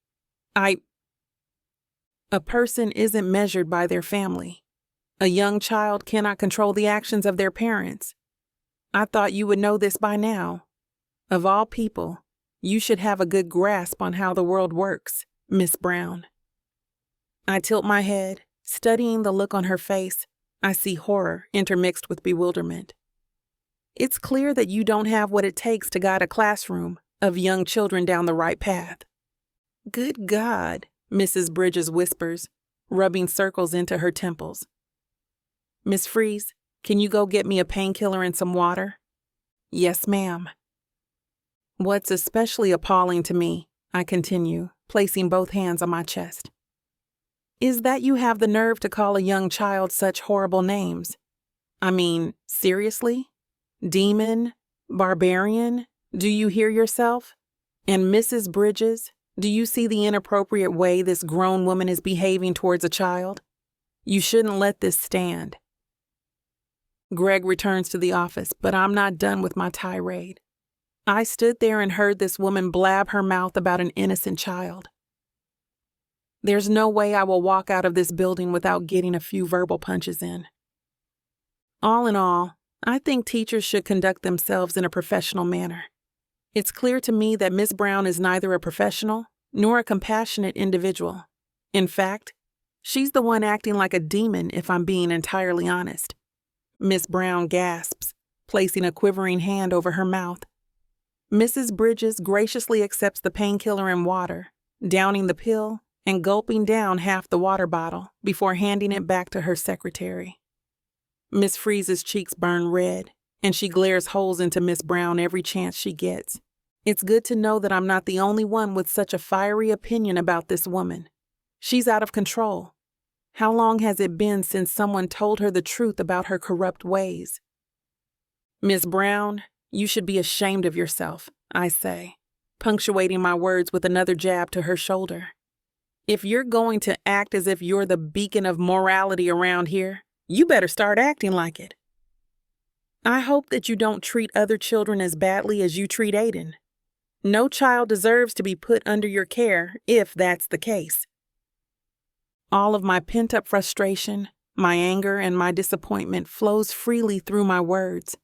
person isn't measured by their family. A young child cannot control the actions of their parents. I thought you would know this by now. Of all people, you should have a good grasp on how the world works, Miss Brown. I tilt my head, studying the look on her face. I see horror intermixed with bewilderment. It's clear that you don't have what it takes to guide a classroom of young children down the right path. Good God, Mrs. Bridges whispers, rubbing circles into her temples. Miss Freeze, can you go get me a painkiller and some water? Yes, ma'am. What's especially appalling to me, I continue, placing both hands on my chest, is that you have the nerve to call a young child such horrible names. I mean, seriously? Demon? Barbarian? Do you hear yourself? And Mrs. Bridges, do you see the inappropriate way this grown woman is behaving towards a child? You shouldn't let this stand. Greg returns to the office, but I'm not done with my tirade. I stood there and heard this woman blab her mouth about an innocent child. There's no way I will walk out of this building without getting a few verbal punches in. All in all, I think teachers should conduct themselves in a professional manner. It's clear to me that Miss Brown is neither a professional nor a compassionate individual. In fact, she's the one acting like a demon, if I'm being entirely honest. Miss Brown gasps, placing a quivering hand over her mouth. Mrs. Bridges graciously accepts the painkiller and water, downing the pill and gulping down half the water bottle before handing it back to her secretary. Miss Freeze's cheeks burn red, and she glares holes into Miss Brown every chance she gets. It's good to know that I'm not the only one with such a fiery opinion about this woman. She's out of control. How long has it been since someone told her the truth about her corrupt ways? Miss Brown, you should be ashamed of yourself, I say, punctuating my words with another jab to her shoulder. If you're going to act as if you're the beacon of morality around here, you better start acting like it. I hope that you don't treat other children as badly as you treat Aiden. No child deserves to be put under your care if that's the case. All of my pent-up frustration, my anger, and my disappointment flows freely through my words.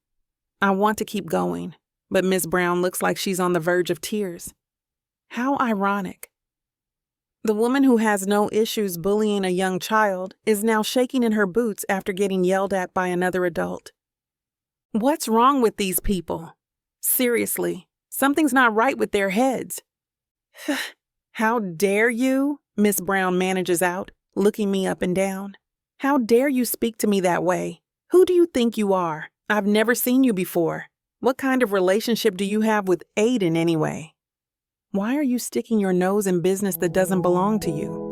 I want to keep going, but Miss Brown looks like she's on the verge of tears. How ironic. The woman who has no issues bullying a young child is now shaking in her boots after getting yelled at by another adult. What's wrong with these people? Seriously, something's not right with their heads. How dare you? Miss Brown manages out, looking me up and down. How dare you speak to me that way? Who do you think you are? I've never seen you before. What kind of relationship do you have with Aiden anyway? Why are you sticking your nose in business that doesn't belong to you?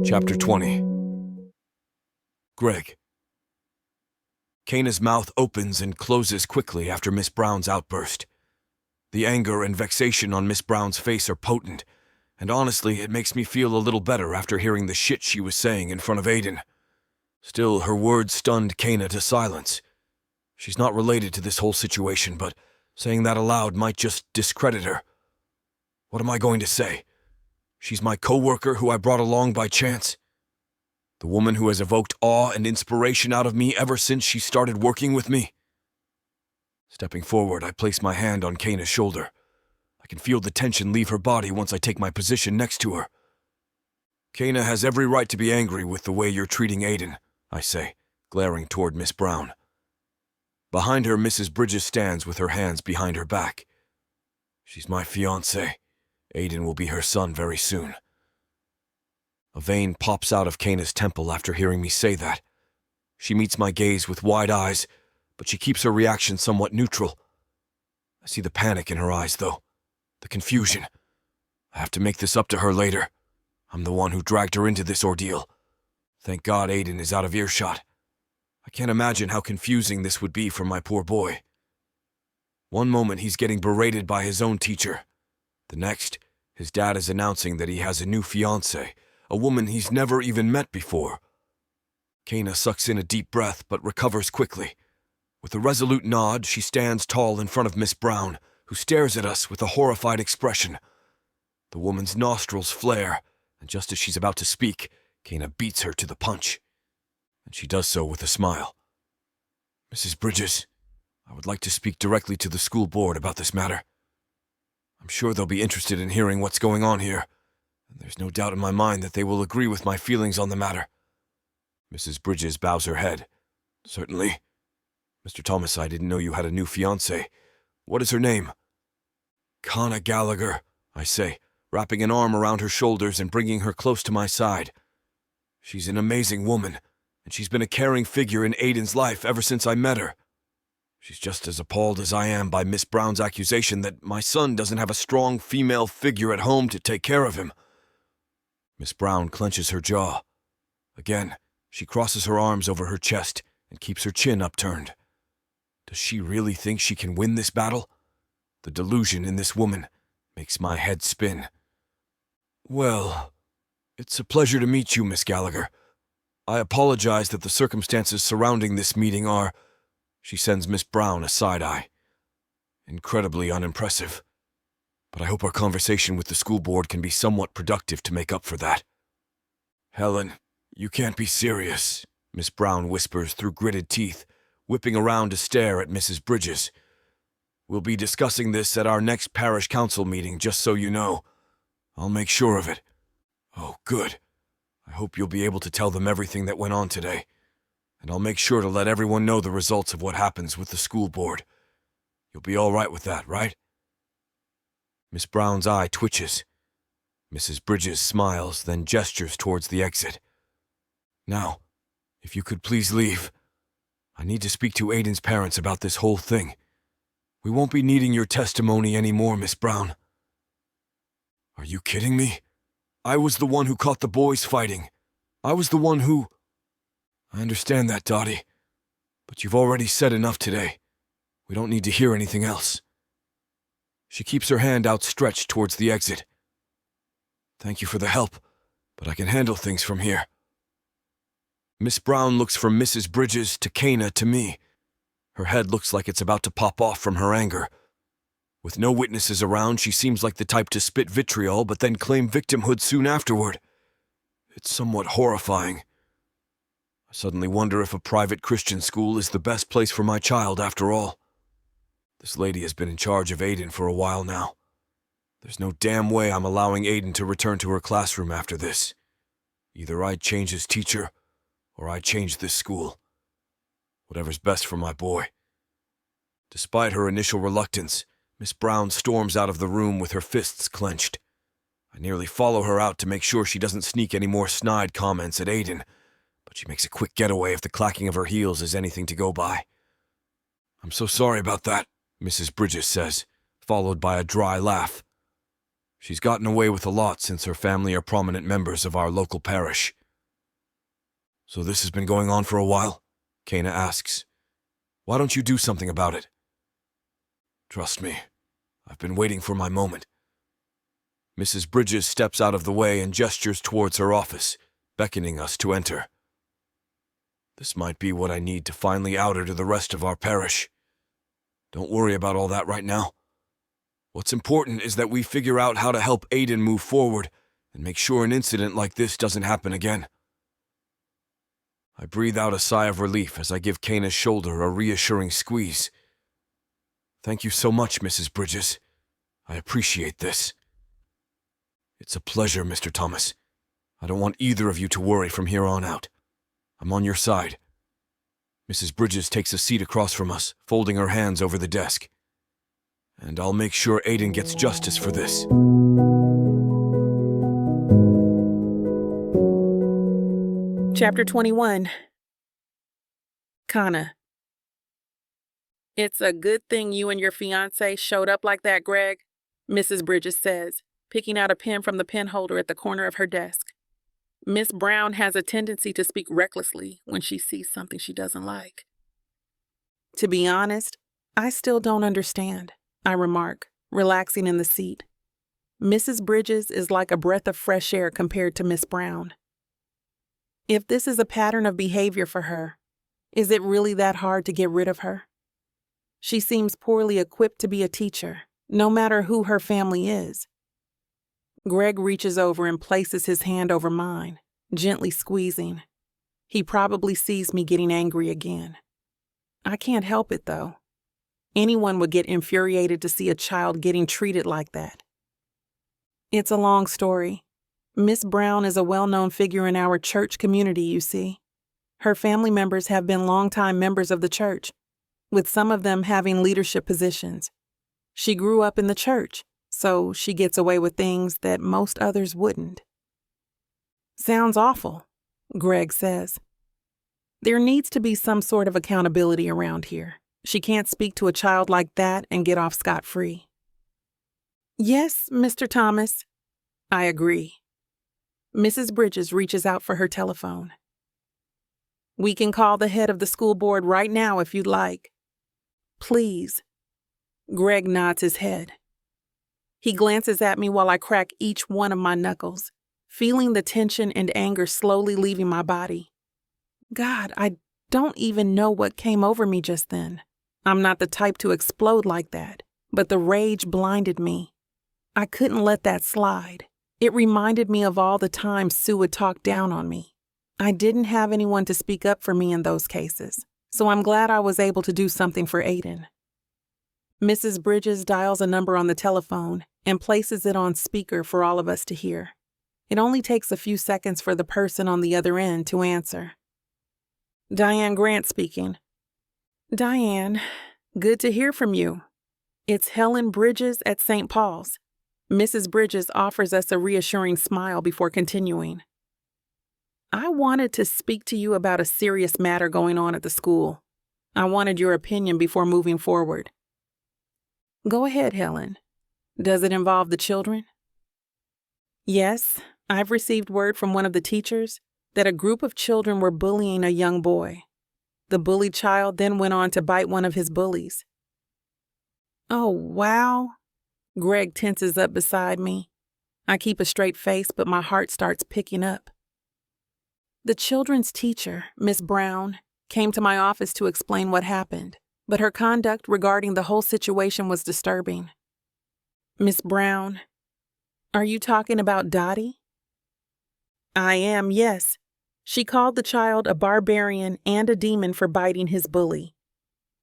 Chapter 20. Greg. Kana's mouth opens and closes quickly after Miss Brown's outburst. The anger and vexation on Miss Brown's face are potent, and honestly, it makes me feel a little better after hearing the shit she was saying in front of Aiden. Still, her words stunned Kana to silence. She's not related to this whole situation, but saying that aloud might just discredit her. What am I going to say? She's my coworker who I brought along by chance? The woman who has evoked awe and inspiration out of me ever since she started working with me? Stepping forward, I place my hand on Kana's shoulder. I can feel the tension leave her body once I take my position next to her. Kana has every right to be angry with the way you're treating Aiden, I say, glaring toward Miss Brown. Behind her, Mrs. Bridges stands with her hands behind her back. She's my fiancé. Aiden will be her son very soon. A vein pops out of Kana's temple after hearing me say that. She meets my gaze with wide eyes, but she keeps her reaction somewhat neutral. I see the panic in her eyes, though. The confusion. I have to make this up to her later. I'm the one who dragged her into this ordeal. Thank God Aiden is out of earshot. I can't imagine how confusing this would be for my poor boy. One moment he's getting berated by his own teacher. The next, his dad is announcing that he has a new fiancée, a woman he's never even met before. Kana sucks in a deep breath but recovers quickly. With a resolute nod, she stands tall in front of Miss Brown, who stares at us with a horrified expression. The woman's nostrils flare, and just as she's about to speak, Kana beats her to the punch. And she does so with a smile. Mrs. Bridges, I would like to speak directly to the school board about this matter. I'm sure they'll be interested in hearing what's going on here, and there's no doubt in my mind that they will agree with my feelings on the matter. Mrs. Bridges bows her head. Certainly. Mr. Thomas, I didn't know you had a new fiancée. What is her name? Kana Gallagher, I say, wrapping an arm around her shoulders and bringing her close to my side. She's an amazing woman, and she's been a caring figure in Aiden's life ever since I met her. She's just as appalled as I am by Miss Brown's accusation that my son doesn't have a strong female figure at home to take care of him. Miss Brown clenches her jaw. Again, she crosses her arms over her chest and keeps her chin upturned. Does she really think she can win this battle? The delusion in this woman makes my head spin. Well, it's a pleasure to meet you, Miss Gallagher. I apologize that the circumstances surrounding this meeting are, she sends Miss Brown a side-eye, incredibly unimpressive. But I hope our conversation with the school board can be somewhat productive to make up for that. Helen, you can't be serious, Miss Brown whispers through gritted teeth, whipping around to stare at Mrs. Bridges. We'll be discussing this at our next parish council meeting, just so you know. I'll make sure of it. Oh, good. I hope you'll be able to tell them everything that went on today, and I'll make sure to let everyone know the results of what happens with the school board. You'll be all right with that, right? Miss Brown's eye twitches. Mrs. Bridges smiles, then gestures towards the exit. Now, if you could please leave. I need to speak to Aiden's parents about this whole thing. We won't be needing your testimony anymore, Miss Brown. Are you kidding me? I was the one who caught the boys fighting. I was the one who... I understand that, Dottie. But you've already said enough today. We don't need to hear anything else. She keeps her hand outstretched towards the exit. Thank you for the help, but I can handle things from here. Miss Brown looks from Mrs. Bridges to Kana to me. Her head looks like it's about to pop off from her anger. With no witnesses around, she seems like the type to spit vitriol but then claim victimhood soon afterward. It's somewhat horrifying. I suddenly wonder if a private Christian school is the best place for my child after all. This lady has been in charge of Aiden for a while now. There's no damn way I'm allowing Aiden to return to her classroom after this. Either I change his teacher, or I change this school. Whatever's best for my boy. Despite her initial reluctance, Miss Brown storms out of the room with her fists clenched. I nearly follow her out to make sure she doesn't sneak any more snide comments at Aiden, but she makes a quick getaway if the clacking of her heels is anything to go by. I'm so sorry about that, Mrs. Bridges says, followed by a dry laugh. She's gotten away with a lot since her family are prominent members of our local parish. So this has been going on for a while? Kana asks. Why don't you do something about it? Trust me, I've been waiting for my moment. Mrs. Bridges steps out of the way and gestures towards her office, beckoning us to enter. This might be what I need to finally out her to the rest of our parish. Don't worry about all that right now. What's important is that we figure out how to help Aiden move forward and make sure an incident like this doesn't happen again. I breathe out a sigh of relief as I give Kana's shoulder a reassuring squeeze. Thank you so much, Mrs. Bridges. I appreciate this. It's a pleasure, Mr. Thomas. I don't want either of you to worry from here on out. I'm on your side. Mrs. Bridges takes a seat across from us, folding her hands over the desk. And I'll make sure Aiden gets justice for this.
Chapter 21. Kana. It's a good thing you and your fiancé showed up like that, Greg, Mrs. Bridges says, picking out a pen from the pen holder at the corner of her desk. Miss Brown has a tendency to speak recklessly when she sees something she doesn't like. To be honest, I still don't understand, I remark, relaxing in the seat. Mrs. Bridges is like a breath of fresh air compared to Miss Brown. If this is a pattern of behavior for her, is it really that hard to get rid of her? She seems poorly equipped to be a teacher, no matter who her family is. Greg reaches over and places his hand over mine, gently squeezing. He probably sees me getting angry again. I can't help it, though. Anyone would get infuriated to see a child getting treated like that. It's a long story. Miss Brown is a well-known figure in our church community, you see. Her family members have been longtime members of the church, with some of them having leadership positions. She grew up in the church, so she gets away with things that most others wouldn't. Sounds awful, Greg says. There needs to be some sort of accountability around here. She can't speak to a child like that and get off scot-free. Yes, Mr. Thomas, I agree. Mrs. Bridges reaches out for her telephone. We can call the head of the school board right now if you'd like. Please. Greg nods his head. He glances at me while I crack each one of my knuckles, feeling the tension and anger slowly leaving my body. God, I don't even know what came over me just then. I'm not the type to explode like that, but the rage blinded me. I couldn't let that slide. It reminded me of all the times Sue would talk down on me. I didn't have anyone to speak up for me in those cases, so I'm glad I was able to do something for Aiden. Mrs. Bridges dials a number on the telephone and places it on speaker for all of us to hear. It only takes a few seconds for the person on the other end to answer. Diane Grant speaking. Diane, good to hear from you. It's Helen Bridges at St. Paul's. Mrs. Bridges offers us a reassuring smile before continuing. I wanted to speak to you about a serious matter going on at the school. I wanted your opinion before moving forward. Go ahead, Helen. Does it involve the children? Yes, I've received word from one of the teachers that a group of children were bullying a young boy. The bullied child then went on to bite one of his bullies. Oh, wow. Greg tenses up beside me. I keep a straight face, but my heart starts picking up. The children's teacher, Miss Brown, came to my office to explain what happened, but her conduct regarding the whole situation was disturbing. Miss Brown, are you talking about Dottie? I am, yes. She called the child a barbarian and a demon for biting his bully.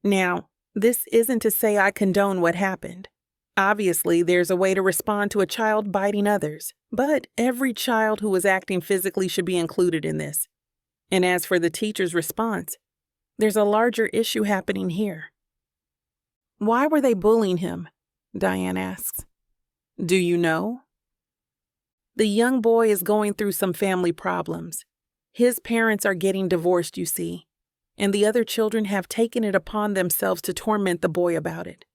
Now, this isn't to say I condone what happened. Obviously, there's a way to respond to a child biting others, but every child who is acting physically should be included in this. And as for the teacher's response, there's a larger issue happening here. Why were they bullying him? Diane asks. Do you know? The young boy is going through some family problems. His parents are getting divorced, you see, and the other children have taken it upon themselves to torment the boy about it.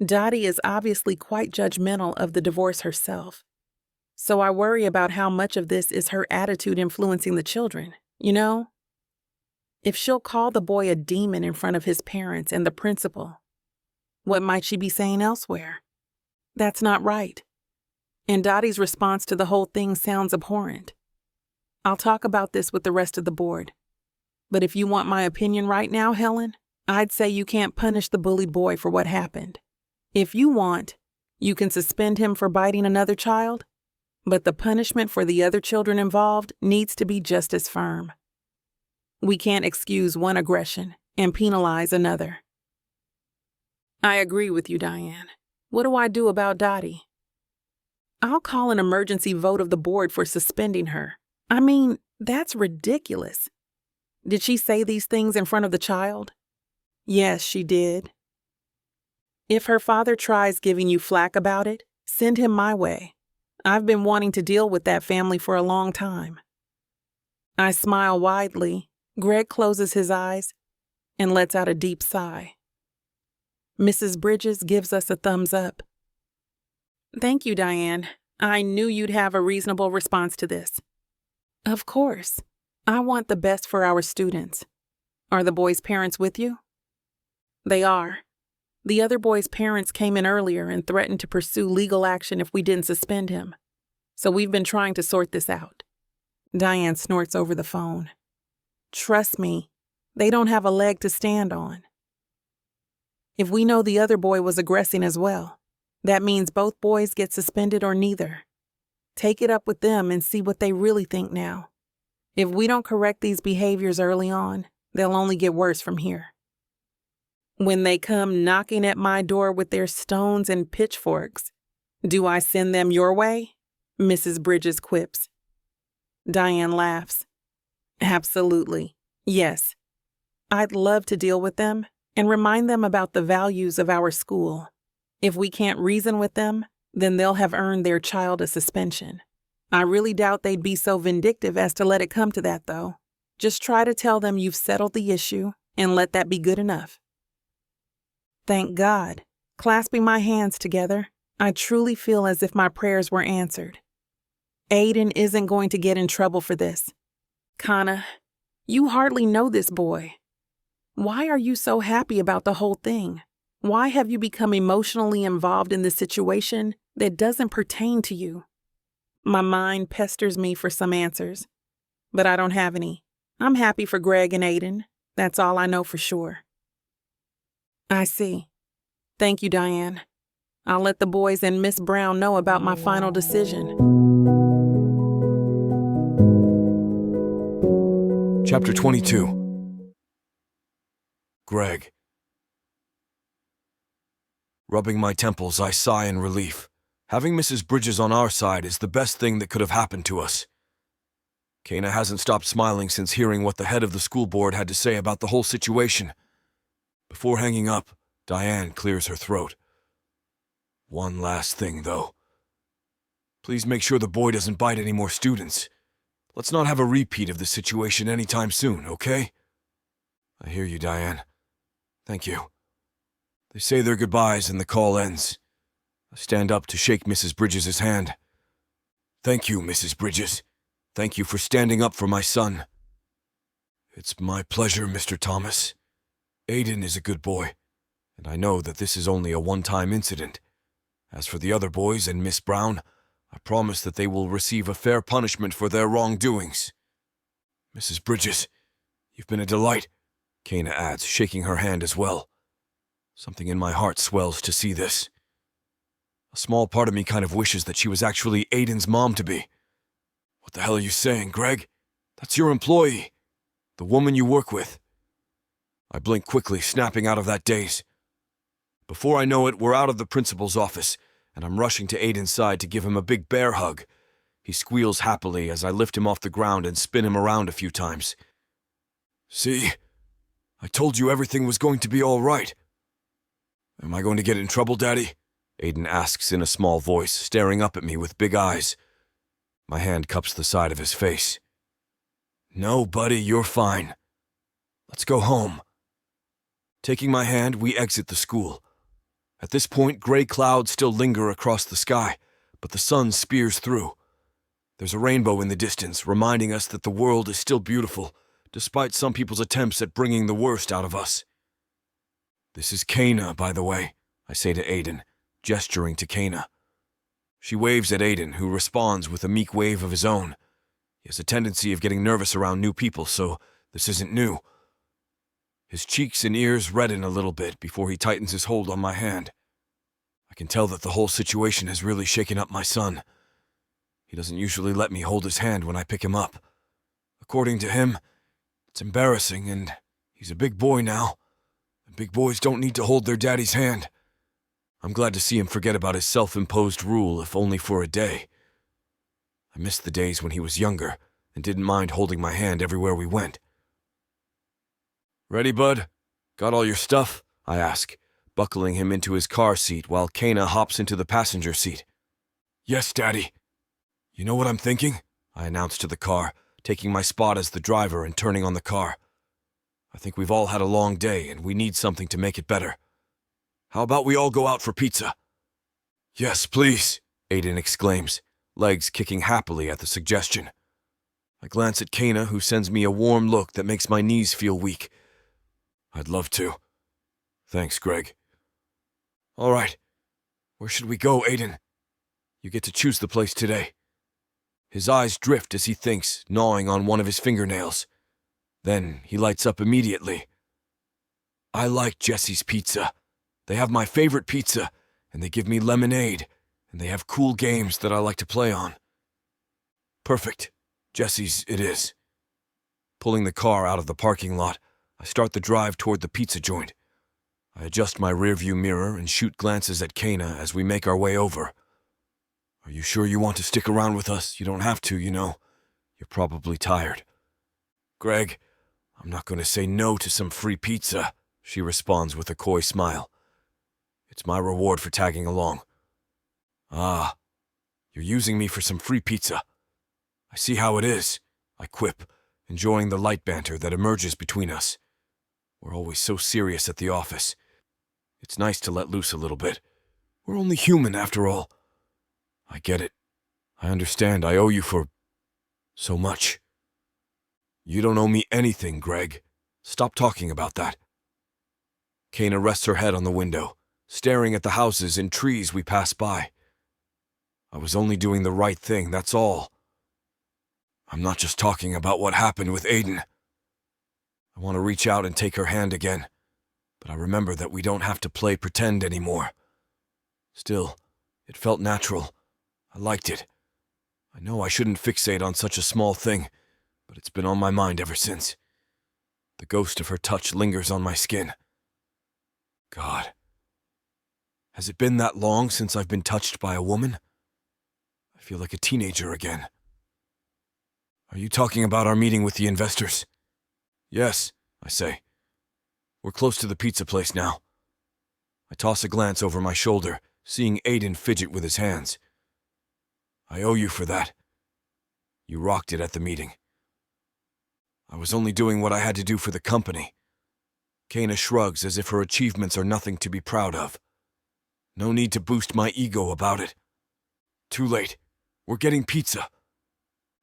Dottie is obviously quite judgmental of the divorce herself. So I worry about how much of this is her attitude influencing the children, you know? If she'll call the boy a demon in front of his parents and the principal, what might she be saying elsewhere? That's not right. And Dottie's response to the whole thing sounds abhorrent. I'll talk about this with the rest of the board. But if you want my opinion right now, Helen, I'd say you can't punish the bullied boy for what happened. If you want, you can suspend him for biting another child, but the punishment for the other children involved needs to be just as firm. We can't excuse one aggression and penalize another. I agree with you, Diane. What do I do about Dottie? I'll call an emergency vote of the board for suspending her. I mean, that's ridiculous. Did she say these things in front of the child? Yes, she did. If her father tries giving you flack about it, send him my way. I've been wanting to deal with that family for a long time. I smile widely. Greg closes his eyes and lets out a deep sigh. Mrs. Bridges gives us a thumbs up. Thank you, Diane. I knew you'd have a reasonable response to this. Of course. I want the best for our students. Are the boys' parents with you? They are. The other boy's parents came in earlier and threatened to pursue legal action if we didn't suspend him. So we've been trying to sort this out. Diane snorts over the phone. Trust me, they don't have a leg to stand on. If we know the other boy was aggressing as well, that means both boys get suspended or neither. Take it up with them and see what they really think now. If we don't correct these behaviors early on, they'll only get worse from here. When they come knocking at my door with their stones and pitchforks, do I send them your way? Mrs. Bridges quips. Diane laughs. Absolutely. Yes. I'd love to deal with them and remind them about the values of our school. If we can't reason with them, then they'll have earned their child a suspension. I really doubt they'd be so vindictive as to let it come to that, though. Just try to tell them you've settled the issue and let that be good enough. Thank God. Clasping my hands together, I truly feel as if my prayers were answered. Aiden isn't going to get in trouble for this. Kana, you hardly know this boy. Why are you so happy about the whole thing? Why have you become emotionally involved in this situation that doesn't pertain to you? My mind pesters me for some answers, but I don't have any. I'm happy for Greg and Aiden. That's all I know for sure. I see. Thank you, Diane. I'll let the boys and Miss Brown know about my final decision.
Chapter 22. Greg. Rubbing my temples, I sigh in relief. Having Mrs. Bridges on our side is the best thing that could have happened to us. Kana hasn't stopped smiling since hearing what the head of the school board had to say about the whole situation. Before hanging up, Diane clears her throat. One last thing, though. Please make sure the boy doesn't bite any more students. Let's not have a repeat of the situation anytime soon, okay? I hear you, Diane. Thank you. They say their goodbyes and the call ends. I stand up to shake Mrs. Bridges' hand. Thank you, Mrs. Bridges. Thank you for standing up for my son. It's my pleasure, Mr. Thomas. Aiden is a good boy, and I know that this is only a one-time incident. As for the other boys and Miss Brown, I promise that they will receive a fair punishment for their wrongdoings. Mrs. Bridges, you've been a delight, Kana adds, shaking her hand as well. Something in my heart swells to see this. A small part of me kind of wishes that she was actually Aiden's mom-to-be. What the hell are you saying, Greg? That's your employee. The woman you work with. I blink quickly, snapping out of that daze. Before I know it, we're out of the principal's office, and I'm rushing to Aiden's side to give him a big bear hug. He squeals happily as I lift him off the ground and spin him around a few times. See? I told you everything was going to be all right. Am I going to get in trouble, Daddy? Aiden asks in a small voice, staring up at me with big eyes. My hand cups the side of his face. No, buddy, you're fine. Let's go home. Taking my hand, we exit the school. At this point, gray clouds still linger across the sky, but the sun spears through. There's a rainbow in the distance, reminding us that the world is still beautiful, despite some people's attempts at bringing the worst out of us. This is Kana, by the way, I say to Aiden, gesturing to Kana. She waves at Aiden, who responds with a meek wave of his own. He has a tendency of getting nervous around new people, so this isn't new. His cheeks and ears redden a little bit before he tightens his hold on my hand. I can tell that the whole situation has really shaken up my son. He doesn't usually let me hold his hand when I pick him up. According to him, it's embarrassing, and he's a big boy now. And big boys don't need to hold their daddy's hand. I'm glad to see him forget about his self-imposed rule, if only for a day. I missed the days when he was younger and didn't mind holding my hand everywhere we went. "Ready, bud? Got all your stuff?" I ask, buckling him into his car seat while Kana hops into the passenger seat. "Yes, Daddy." "You know what I'm thinking?" I announce to the car, taking my spot as the driver and turning on the car. "I think we've all had a long day and we need something to make it better. How about we all go out for pizza?" "Yes, please," Aiden exclaims, legs kicking happily at the suggestion. I glance at Kana, who sends me a warm look that makes my knees feel weak. "I'd love to. Thanks, Greg." "All right. Where should we go, Aiden? You get to choose the place today." His eyes drift as he thinks, gnawing on one of his fingernails. Then he lights up immediately. "I like Jesse's Pizza. They have my favorite pizza, and they give me lemonade, and they have cool games that I like to play on." "Perfect. Jesse's it is." Pulling the car out of the parking lot, I start the drive toward the pizza joint. I adjust my rearview mirror and shoot glances at Kana as we make our way over. "Are you sure you want to stick around with us? You don't have to, you know. You're probably tired." "Greg, I'm not going to say no to some free pizza," she responds with a coy smile. "It's my reward for tagging along." "Ah, you're using me for some free pizza. I see how it is," I quip, enjoying the light banter that emerges between us. We're always so serious at the office. It's nice to let loose a little bit. We're only human, after all. "I get it. I understand I owe you for so much." "You don't owe me anything, Greg. Stop talking about that." Kana rests her head on the window, staring at the houses and trees we pass by. "I was only doing the right thing, that's all. I'm not just talking about what happened with Aiden." I want to reach out and take her hand again, but I remember that we don't have to play pretend anymore. Still, it felt natural. I liked it. I know I shouldn't fixate on such a small thing, but it's been on my mind ever since. The ghost of her touch lingers on my skin. God. Has it been that long since I've been touched by a woman? I feel like a teenager again. "Are you talking about our meeting with the investors?" "Yes," I say. "We're close to the pizza place now." I toss a glance over my shoulder, seeing Aiden fidget with his hands. "I owe you for that. You rocked it at the meeting." "I was only doing what I had to do for the company." Kana shrugs as if her achievements are nothing to be proud of. No need to boost my ego about it. Too late. We're getting pizza.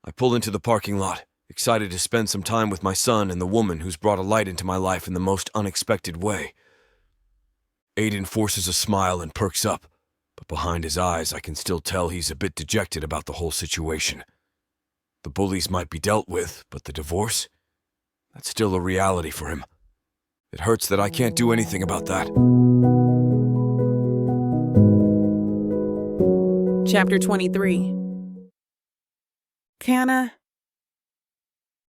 I pull into the parking lot, excited to spend some time with my son and the woman who's brought a light into my life in the most unexpected way. Aiden forces a smile and perks up, but behind his eyes I can still tell he's a bit dejected about the whole situation. The bullies might be dealt with, but the divorce? That's still a reality for him. It hurts that I can't do anything about that.
Chapter 23. Kana.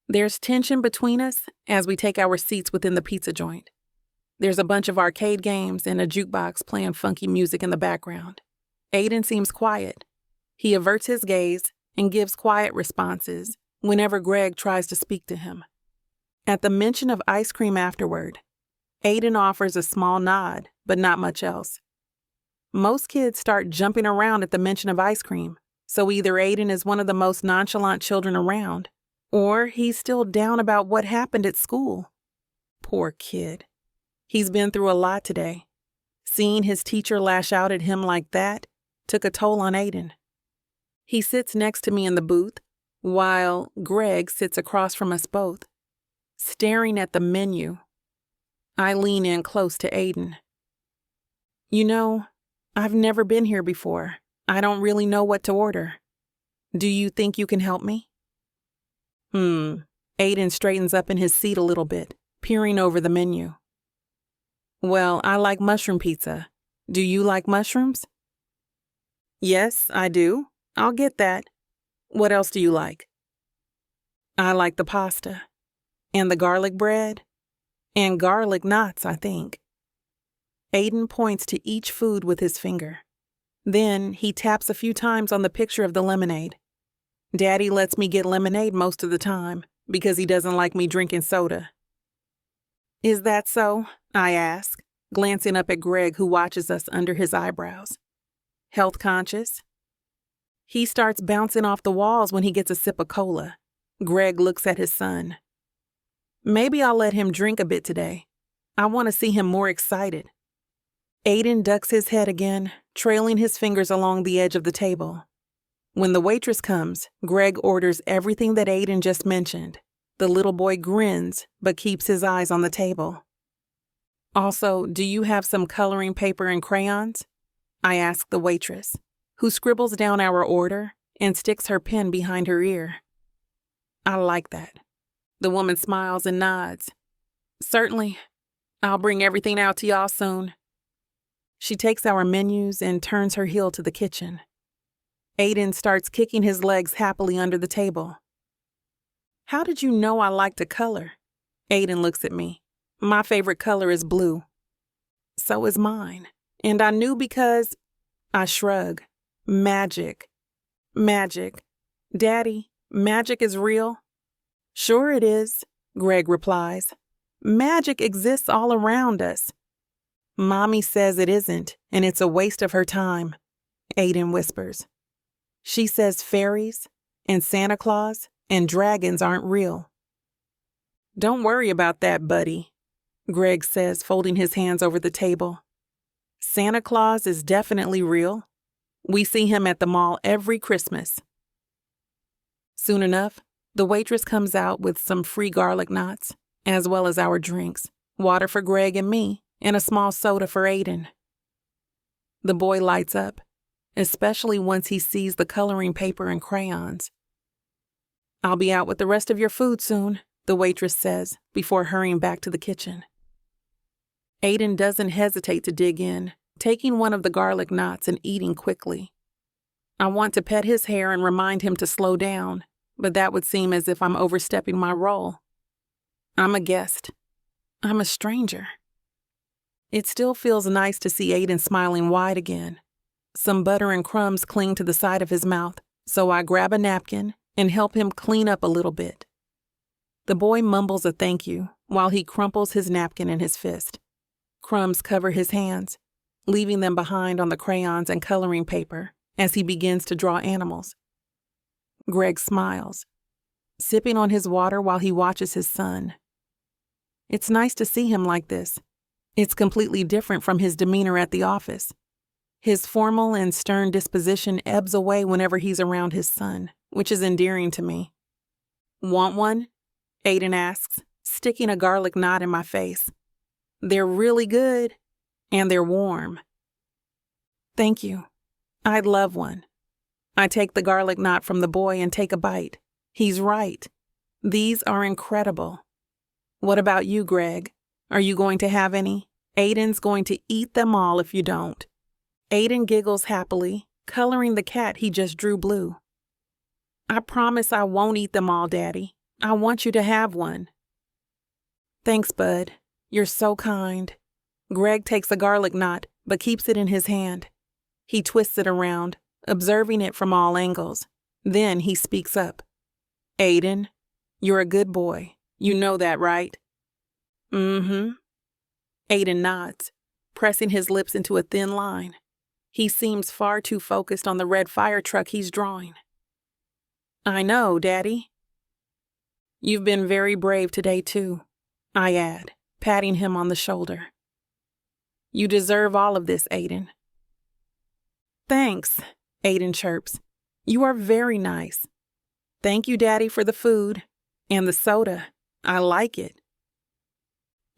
There's tension between us as we take our seats within the pizza joint. There's a bunch of arcade games and a jukebox playing funky music in the background. Aiden seems quiet. He averts his gaze and gives quiet responses whenever Greg tries to speak to him. At the mention of ice cream afterward, Aiden offers a small nod, but not much else. Most kids start jumping around at the mention of ice cream, so either Aiden is one of the most nonchalant children around, or he's still down about what happened at school. Poor kid. He's been through a lot today. Seeing his teacher lash out at him like that took a toll on Aiden. He sits next to me in the booth, while Greg sits across from us both, staring at the menu. I lean in close to Aiden. "You know, I've never been here before. I don't really know what to order. Do you think you can help me?" Aiden straightens up in his seat a little bit, peering over the menu. "Well, I like mushroom pizza. Do you like mushrooms?" "Yes, I do. I'll get that. What else do you like?" "I like the pasta. And the garlic bread. And garlic knots, I think." Aiden points to each food with his finger. Then he taps a few times on the picture of the lemonade. Daddy lets me get lemonade most of the time because he doesn't like me drinking soda. Is that so? I ask, glancing up at Greg, who watches us under his eyebrows. Health conscious? He starts bouncing off the walls when he gets a sip of cola. Greg looks at his son. Maybe I'll let him drink a bit today. I want to see him more excited. Aiden ducks his head again, trailing his fingers along the edge of the table. When the waitress comes, Greg orders everything that Aiden just mentioned. The little boy grins, but keeps his eyes on the table. Also, do you have some coloring paper and crayons? I ask the waitress, who scribbles down our order and sticks her pen behind her ear. I like that. The woman smiles and nods. Certainly. I'll bring everything out to y'all soon. She takes our menus and turns her heel to the kitchen. Aiden starts kicking his legs happily under the table. How did you know I like to color? Aiden looks at me. My favorite color is blue. So is mine. And I knew because... I shrug. Magic. Magic. Daddy, magic is real? Sure it is, Greg replies. Magic exists all around us. Mommy says it isn't, and it's a waste of her time, Aiden whispers. She says fairies and Santa Claus and dragons aren't real. Don't worry about that, buddy, Greg says, folding his hands over the table. Santa Claus is definitely real. We see him at the mall every Christmas. Soon enough, the waitress comes out with some free garlic knots, as well as our drinks, water for Greg and me, and a small soda for Aiden. The boy lights up, especially once he sees the coloring paper and crayons. I'll be out with the rest of your food soon, the waitress says, before hurrying back to the kitchen. Aiden doesn't hesitate to dig in, taking one of the garlic knots and eating quickly. I want to pet his hair and remind him to slow down, but that would seem as if I'm overstepping my role. I'm a guest. I'm a stranger. It still feels nice to see Aiden smiling wide again. Some butter and crumbs cling to the side of his mouth, so I grab a napkin and help him clean up a little bit. The boy mumbles a thank you while he crumples his napkin in his fist. Crumbs cover his hands, leaving them behind on the crayons and coloring paper as he begins to draw animals. Greg smiles, sipping on his water while he watches his son. It's nice to see him like this. It's completely different from his demeanor at the office. His formal and stern disposition ebbs away whenever he's around his son, which is endearing to me. Want one? Aiden asks, sticking a garlic knot in my face. They're really good, and they're warm. Thank you. I'd love one. I take the garlic knot from the boy and take a bite. He's right. These are incredible. What about you, Greg? Are you going to have any? Aiden's going to eat them all if you don't. Aiden giggles happily, coloring the cat he just drew blue. I promise I won't eat them all, Daddy. I want you to have one. Thanks, bud. You're so kind. Greg takes a garlic knot, but keeps it in his hand. He twists it around, observing it from all angles. Then he speaks up. Aiden, you're a good boy. You know that, right? Mm-hmm. Aiden nods, pressing his lips into a thin line. He seems far too focused on the red fire truck he's drawing. I know, Daddy. You've been very brave today, too, I add, patting him on the shoulder. You deserve all of this, Aiden. Thanks, Aiden chirps. You are very nice. Thank you, Daddy, for the food and the soda. I like it.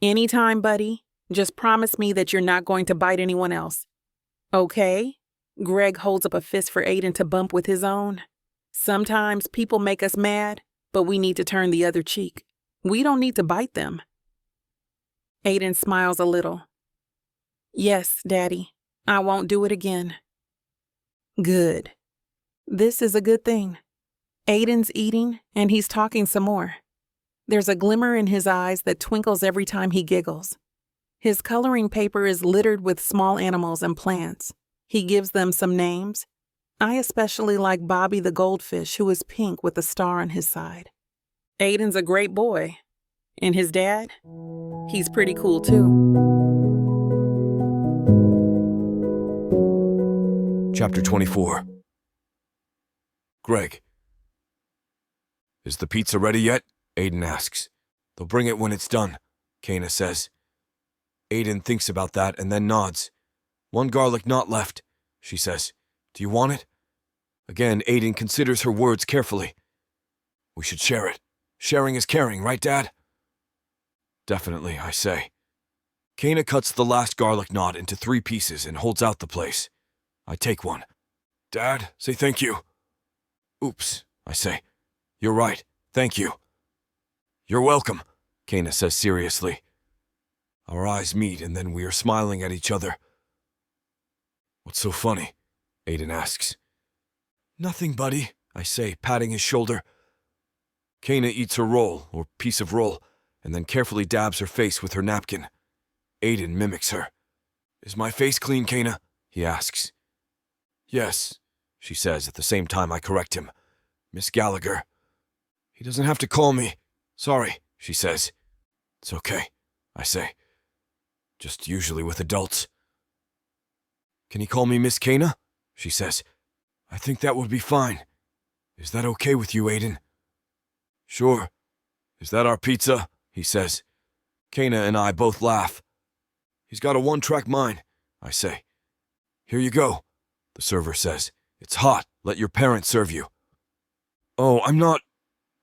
Anytime, buddy. Just promise me that you're not going to bite anyone else. Okay? Greg holds up a fist for Aiden to bump with his own. Sometimes people make us mad, but we need to turn the other cheek. We don't need to bite them. Aiden smiles a little. Yes, Daddy. I won't do it again. Good. This is a good thing. Aiden's eating, and he's talking some more. There's a glimmer in his eyes that twinkles every time he giggles. His coloring paper is littered with small animals and plants. He gives them some names. I especially like Bobby the goldfish, who is pink with a star on his side. Aiden's a great boy. And his dad? He's pretty cool too.
Chapter 24. Greg. Is the pizza ready yet? Aiden asks. They'll bring it when it's done, Kana says. Aiden thinks about that and then nods. One garlic knot left, she says. Do you want it? Again, Aiden considers her words carefully. We should share it. Sharing is caring, right, Dad? Definitely, I say. Kana cuts the last garlic knot into 3 pieces and holds out the place. I take one. Dad, say thank you. Oops, I say. You're right, thank you. You're welcome, Kana says seriously. Our eyes meet and then we are smiling at each other. What's so funny? Aiden asks. Nothing, buddy, I say, patting his shoulder. Kana eats her roll, or piece of roll, and then carefully dabs her face with her napkin. Aiden mimics her. Is my face clean, Kana? He asks. Yes, she says at the same time I correct him. Miss Gallagher. He doesn't have to call me. Sorry, she says. It's okay, I say. Just usually with adults. Can he call me Miss Kana? She says. I think that would be fine. Is that okay with you, Aiden? Sure. Is that our pizza? He says. Kana and I both laugh. He's got a one-track mind, I say. Here you go, the server says. It's hot. Let your parents serve you. Oh, I'm not,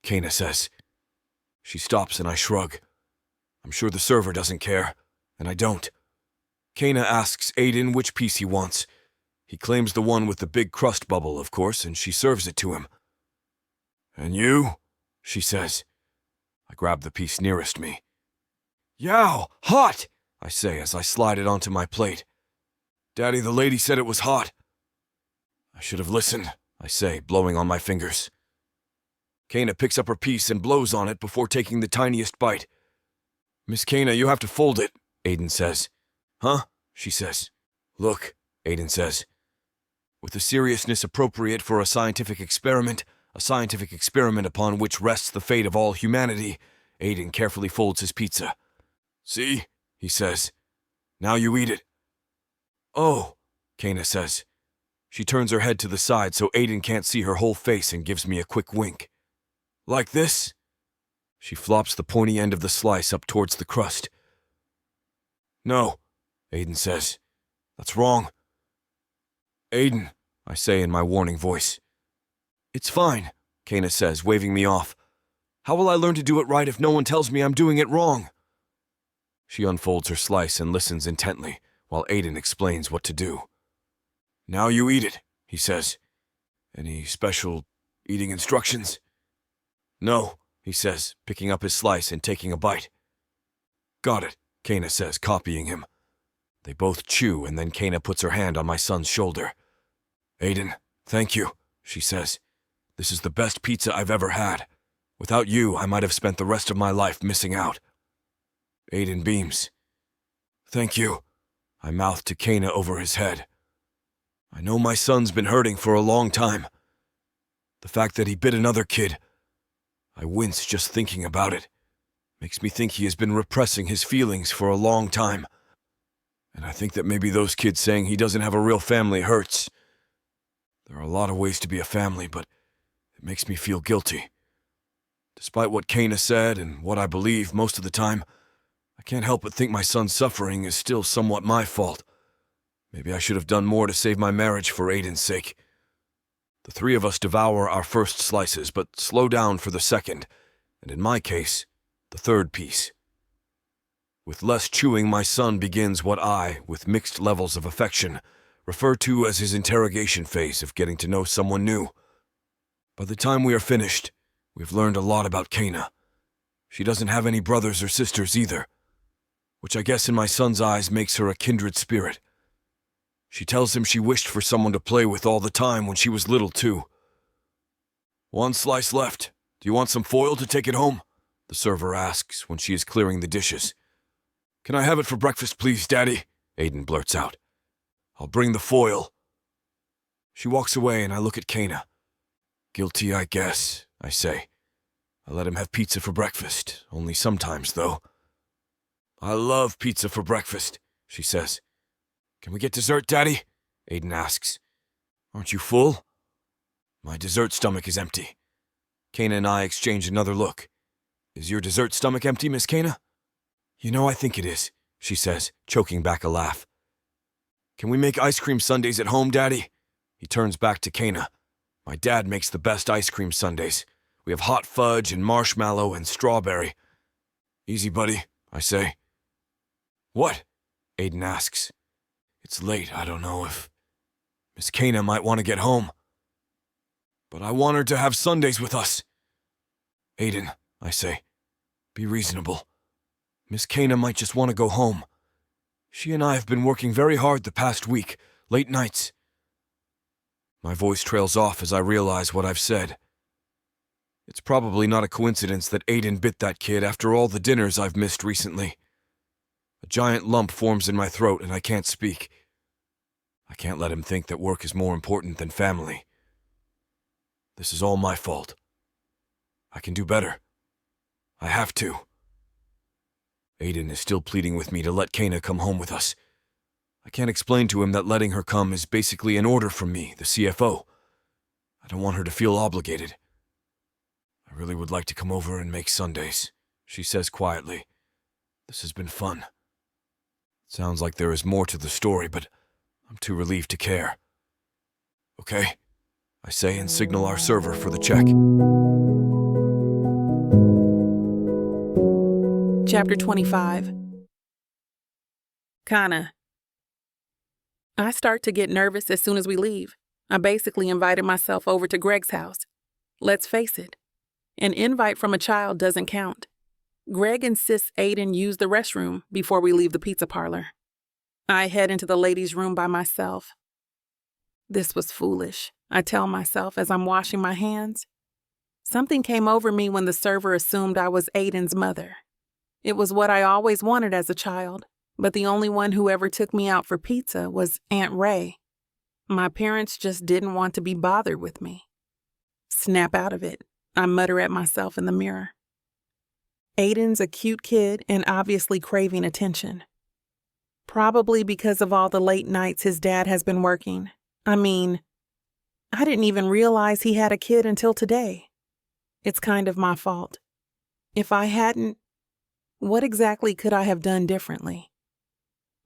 Kana says. She stops and I shrug. I'm sure the server doesn't care, and I don't. Kana asks Aiden which piece he wants. He claims the one with the big crust bubble, of course, and she serves it to him. And you? She says. I grab the piece nearest me. Yow, hot, I say as I slide it onto my plate. Daddy, the lady said it was hot. I should have listened, I say, blowing on my fingers. Kana picks up her piece and blows on it before taking the tiniest bite. Miss Kana, you have to fold it, Aiden says. Huh? She says. Look, Aiden says. With the seriousness appropriate for a scientific experiment upon which rests the fate of all humanity, Aiden carefully folds his pizza. See? He says. Now you eat it. Oh, Kana says. She turns her head to the side so Aiden can't see her whole face and gives me a quick wink. Like this? She flops the pointy end of the slice up towards the crust. No, Aiden says. That's wrong. Aiden, I say in my warning voice. It's fine, Kana says, waving me off. How will I learn to do it right if no one tells me I'm doing it wrong? She unfolds her slice and listens intently, while Aiden explains what to do. Now you eat it, he says. Any special eating instructions? No, he says, picking up his slice and taking a bite. Got it, Kana says, copying him. They both chew, and then Kana puts her hand on my son's shoulder. Aiden, thank you, she says. This is the best pizza I've ever had. Without you, I might have spent the rest of my life missing out. Aiden beams. Thank you, I mouth to Kana over his head. I know my son's been hurting for a long time. The fact that he bit another kid, I wince just thinking about it. Makes me think he has been repressing his feelings for a long time. And I think that maybe those kids saying he doesn't have a real family hurts. There are a lot of ways to be a family, but it makes me feel guilty. Despite what Kana said and what I believe most of the time, I can't help but think my son's suffering is still somewhat my fault. Maybe I should have done more to save my marriage for Aiden's sake. The 3 of us devour our first slices, but slow down for the second, and in my case, the 3rd piece. With less chewing, my son begins what I, with mixed levels of affection, refer to as his interrogation phase of getting to know someone new. By the time we are finished, we've learned a lot about Kana. She doesn't have any brothers or sisters either, which I guess in my son's eyes makes her a kindred spirit. She tells him she wished for someone to play with all the time when she was little too. 1 slice left. Do you want some foil to take it home? The server asks when she is clearing the dishes. Can I have it for breakfast, please, Daddy? Aiden blurts out. I'll bring the foil. She walks away and I look at Kana. Guilty, I guess, I say. I let him have pizza for breakfast, only sometimes, though. I love pizza for breakfast, she says. Can we get dessert, Daddy? Aiden asks. Aren't you full? My dessert stomach is empty. Kana and I exchange another look. Is your dessert stomach empty, Miss Kana? You know, I think it is, she says, choking back a laugh. Can we make ice cream sundaes at home, Daddy? He turns back to Kana. My dad makes the best ice cream sundaes. We have hot fudge and marshmallow and strawberry. Easy, buddy, I say. What? Aiden asks. It's late, I don't know if... Miss Kana might want to get home. But I want her to have Sundays with us. Aiden, I say, be reasonable. Miss Kana might just want to go home. She and I have been working very hard the past week, late nights. My voice trails off as I realize what I've said. It's probably not a coincidence that Aiden bit that kid after all the dinners I've missed recently. A giant lump forms in my throat and I can't speak. I can't let him think that work is more important than family. This is all my fault. I can do better. I have to. Aiden is still pleading with me to let Kana come home with us. I can't explain to him that letting her come is basically an order from me, the CFO. I don't want her to feel obligated. I really would like to come over and make Sundays, she says quietly. This has been fun. Sounds like there is more to the story, but I'm too relieved to care. Okay, I say and signal our server for the check.
Chapter 25. Kana. I start to get nervous as soon as we leave. I basically invited myself over to Greg's house. Let's face it, an invite from a child doesn't count. Greg insists Aiden use the restroom before we leave the pizza parlor. I head into the ladies' room by myself. This was foolish, I tell myself as I'm washing my hands. Something came over me when the server assumed I was Aiden's mother. It was what I always wanted as a child, but the only one who ever took me out for pizza was Aunt Ray. My parents just didn't want to be bothered with me. Snap out of it, I mutter at myself in the mirror. Aiden's a cute kid and obviously craving attention. Probably because of all the late nights his dad has been working. I didn't even realize he had a kid until today. It's kind of my fault. If I hadn't, what exactly could I have done differently?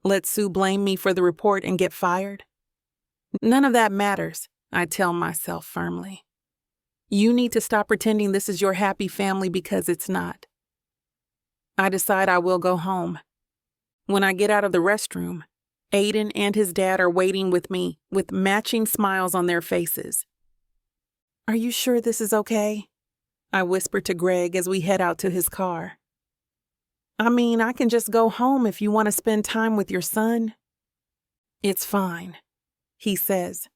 Let Sue blame me for the report and get fired? None of that matters, I tell myself firmly. You need to stop pretending this is your happy family because it's not. I decide I will go home. When I get out of the restroom, Aiden and his dad are waiting with me with matching smiles on their faces. Are you sure this is okay? I whisper to Greg as we head out to his car. I can just go home if you want to spend time with your son. It's fine, he says.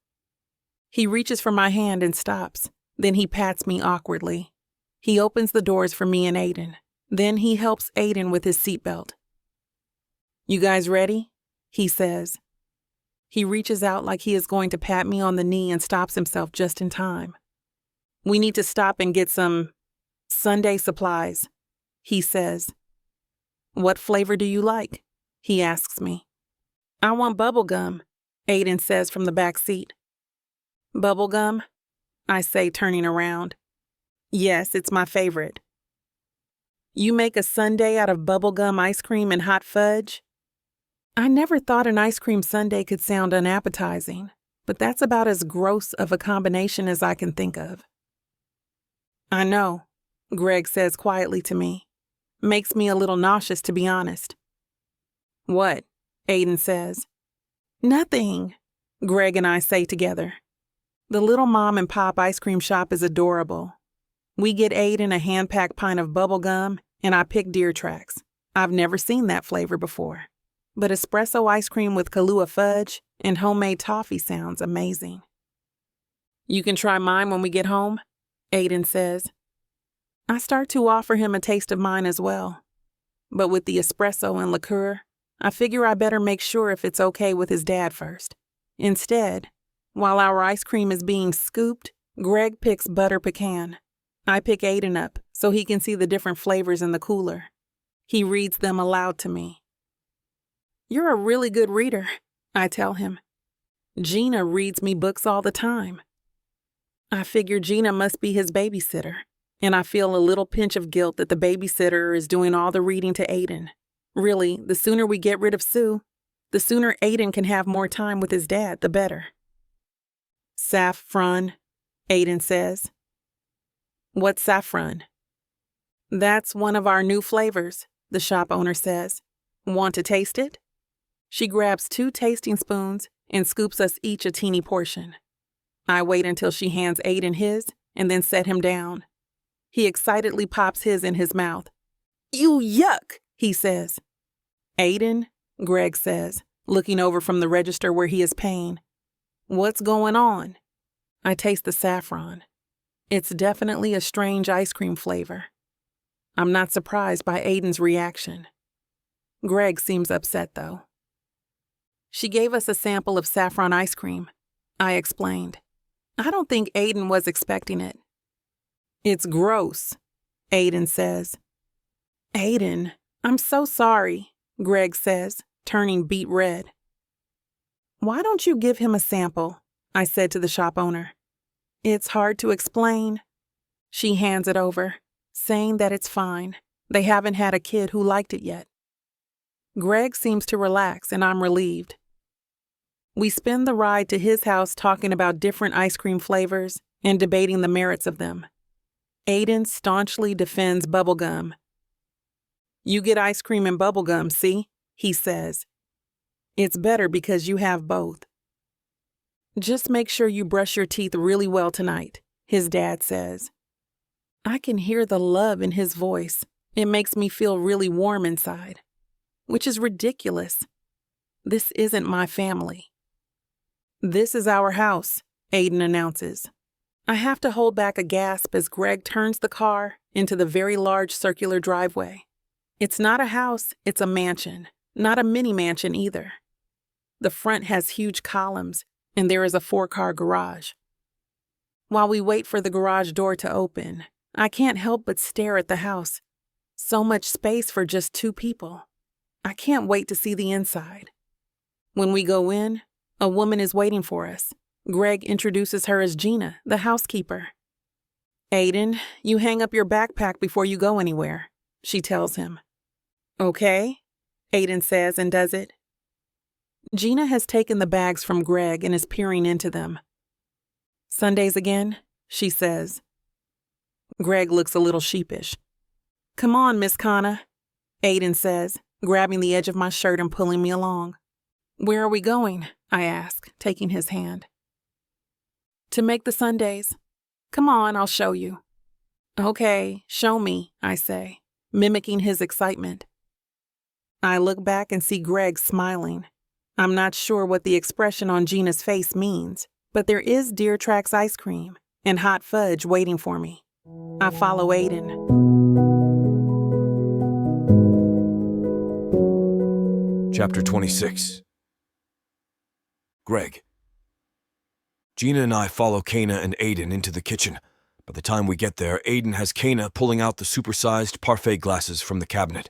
He reaches for my hand and stops. Then he pats me awkwardly. He opens the doors for me and Aiden. Then he helps Aiden with his seatbelt. You guys ready? He says. He reaches out like he is going to pat me on the knee and stops himself just in time. We need to stop and get some Sunday supplies, he says. What flavor do you like? He asks me. I want bubble gum, Aiden says from the back seat. Bubble gum? I say, turning around. Yes, it's my favorite. You make a sundae out of bubble gum ice cream and hot fudge? I never thought an ice cream sundae could sound unappetizing, but that's about as gross of a combination as I can think of. I know, Greg says quietly to me. Makes me a little nauseous, to be honest. What? Aiden says. Nothing, Greg and I say together. The little mom and pop ice cream shop is adorable. We get Aiden a hand-packed pint of bubble gum, and I pick Deer Tracks. I've never seen that flavor before. But espresso ice cream with Kahlua fudge and homemade toffee sounds amazing. You can try mine when we get home, Aiden says. I start to offer him a taste of mine as well. but with the espresso and liqueur, I figure I better make sure if it's okay with his dad first. Instead, while our ice cream is being scooped, Greg picks butter pecan. I pick Aiden up so he can see the different flavors in the cooler. He reads them aloud to me. "You're a really good reader," I tell him. "Gina reads me books all the time." I figure Gina must be his babysitter, and I feel a little pinch of guilt that the babysitter is doing all the reading to Aiden. Really, the sooner we get rid of Sue, the sooner Aiden can have more time with his dad, the better. "Saffron," Aiden says. "What's saffron?" "That's one of our new flavors," the shop owner says. "Want to taste it?" She grabs 2 tasting spoons and scoops us each a teeny portion. I wait until she hands Aiden his and then set him down. He excitedly pops his in his mouth. "Ew, yuck," he says. "Aiden," Greg says, looking over from the register where he is paying. "What's going on?" I taste the saffron. It's definitely a strange ice cream flavor. I'm not surprised by Aiden's reaction. Greg seems upset, though. "She gave us a sample of saffron ice cream," I explained. I don't think Aiden was expecting it. "It's gross," Aiden says. "Aiden, I'm so sorry," Greg says, turning beet red. "Why don't you give him a sample?" I said to the shop owner. "It's hard to explain." She hands it over, saying that it's fine. They haven't had a kid who liked it yet. Greg seems to relax, and I'm relieved. We spend the ride to his house talking about different ice cream flavors and debating the merits of them. Aiden staunchly defends bubblegum. "You get ice cream and bubblegum, see?" he says. "It's better because you have both." "Just make sure you brush your teeth really well tonight," his dad says. I can hear the love in his voice. It makes me feel really warm inside, which is ridiculous. This isn't my family. "This is our house," Aiden announces. I have to hold back a gasp as Greg turns the car into the very large circular driveway. It's not a house, it's a mansion, not a mini mansion either. The front has huge columns, and there is a 4-car garage. While we wait for the garage door to open, I can't help but stare at the house. So much space for just 2 people. I can't wait to see the inside. When we go in, a woman is waiting for us. Greg introduces her as Gina, the housekeeper. "Aiden, you hang up your backpack before you go anywhere," she tells him. "Okay," Aiden says and does it. Gina has taken the bags from Greg and is peering into them. "Sundays again?" she says. Greg looks a little sheepish. "Come on, Miss Kana," Aiden says, grabbing the edge of my shirt and pulling me along. "Where are we going?" I ask, taking his hand. "To make the sundaes. Come on, I'll show you." "Okay, show me," I say, mimicking his excitement. I look back and see Greg smiling. I'm not sure what the expression on Gina's face means, but there is Deer Tracks ice cream and hot fudge waiting for me. I follow Aiden.
Chapter 26. Greg. Gina and I follow Kana and Aiden into the kitchen. By the time we get there, Aiden has Kana pulling out the supersized parfait glasses from the cabinet.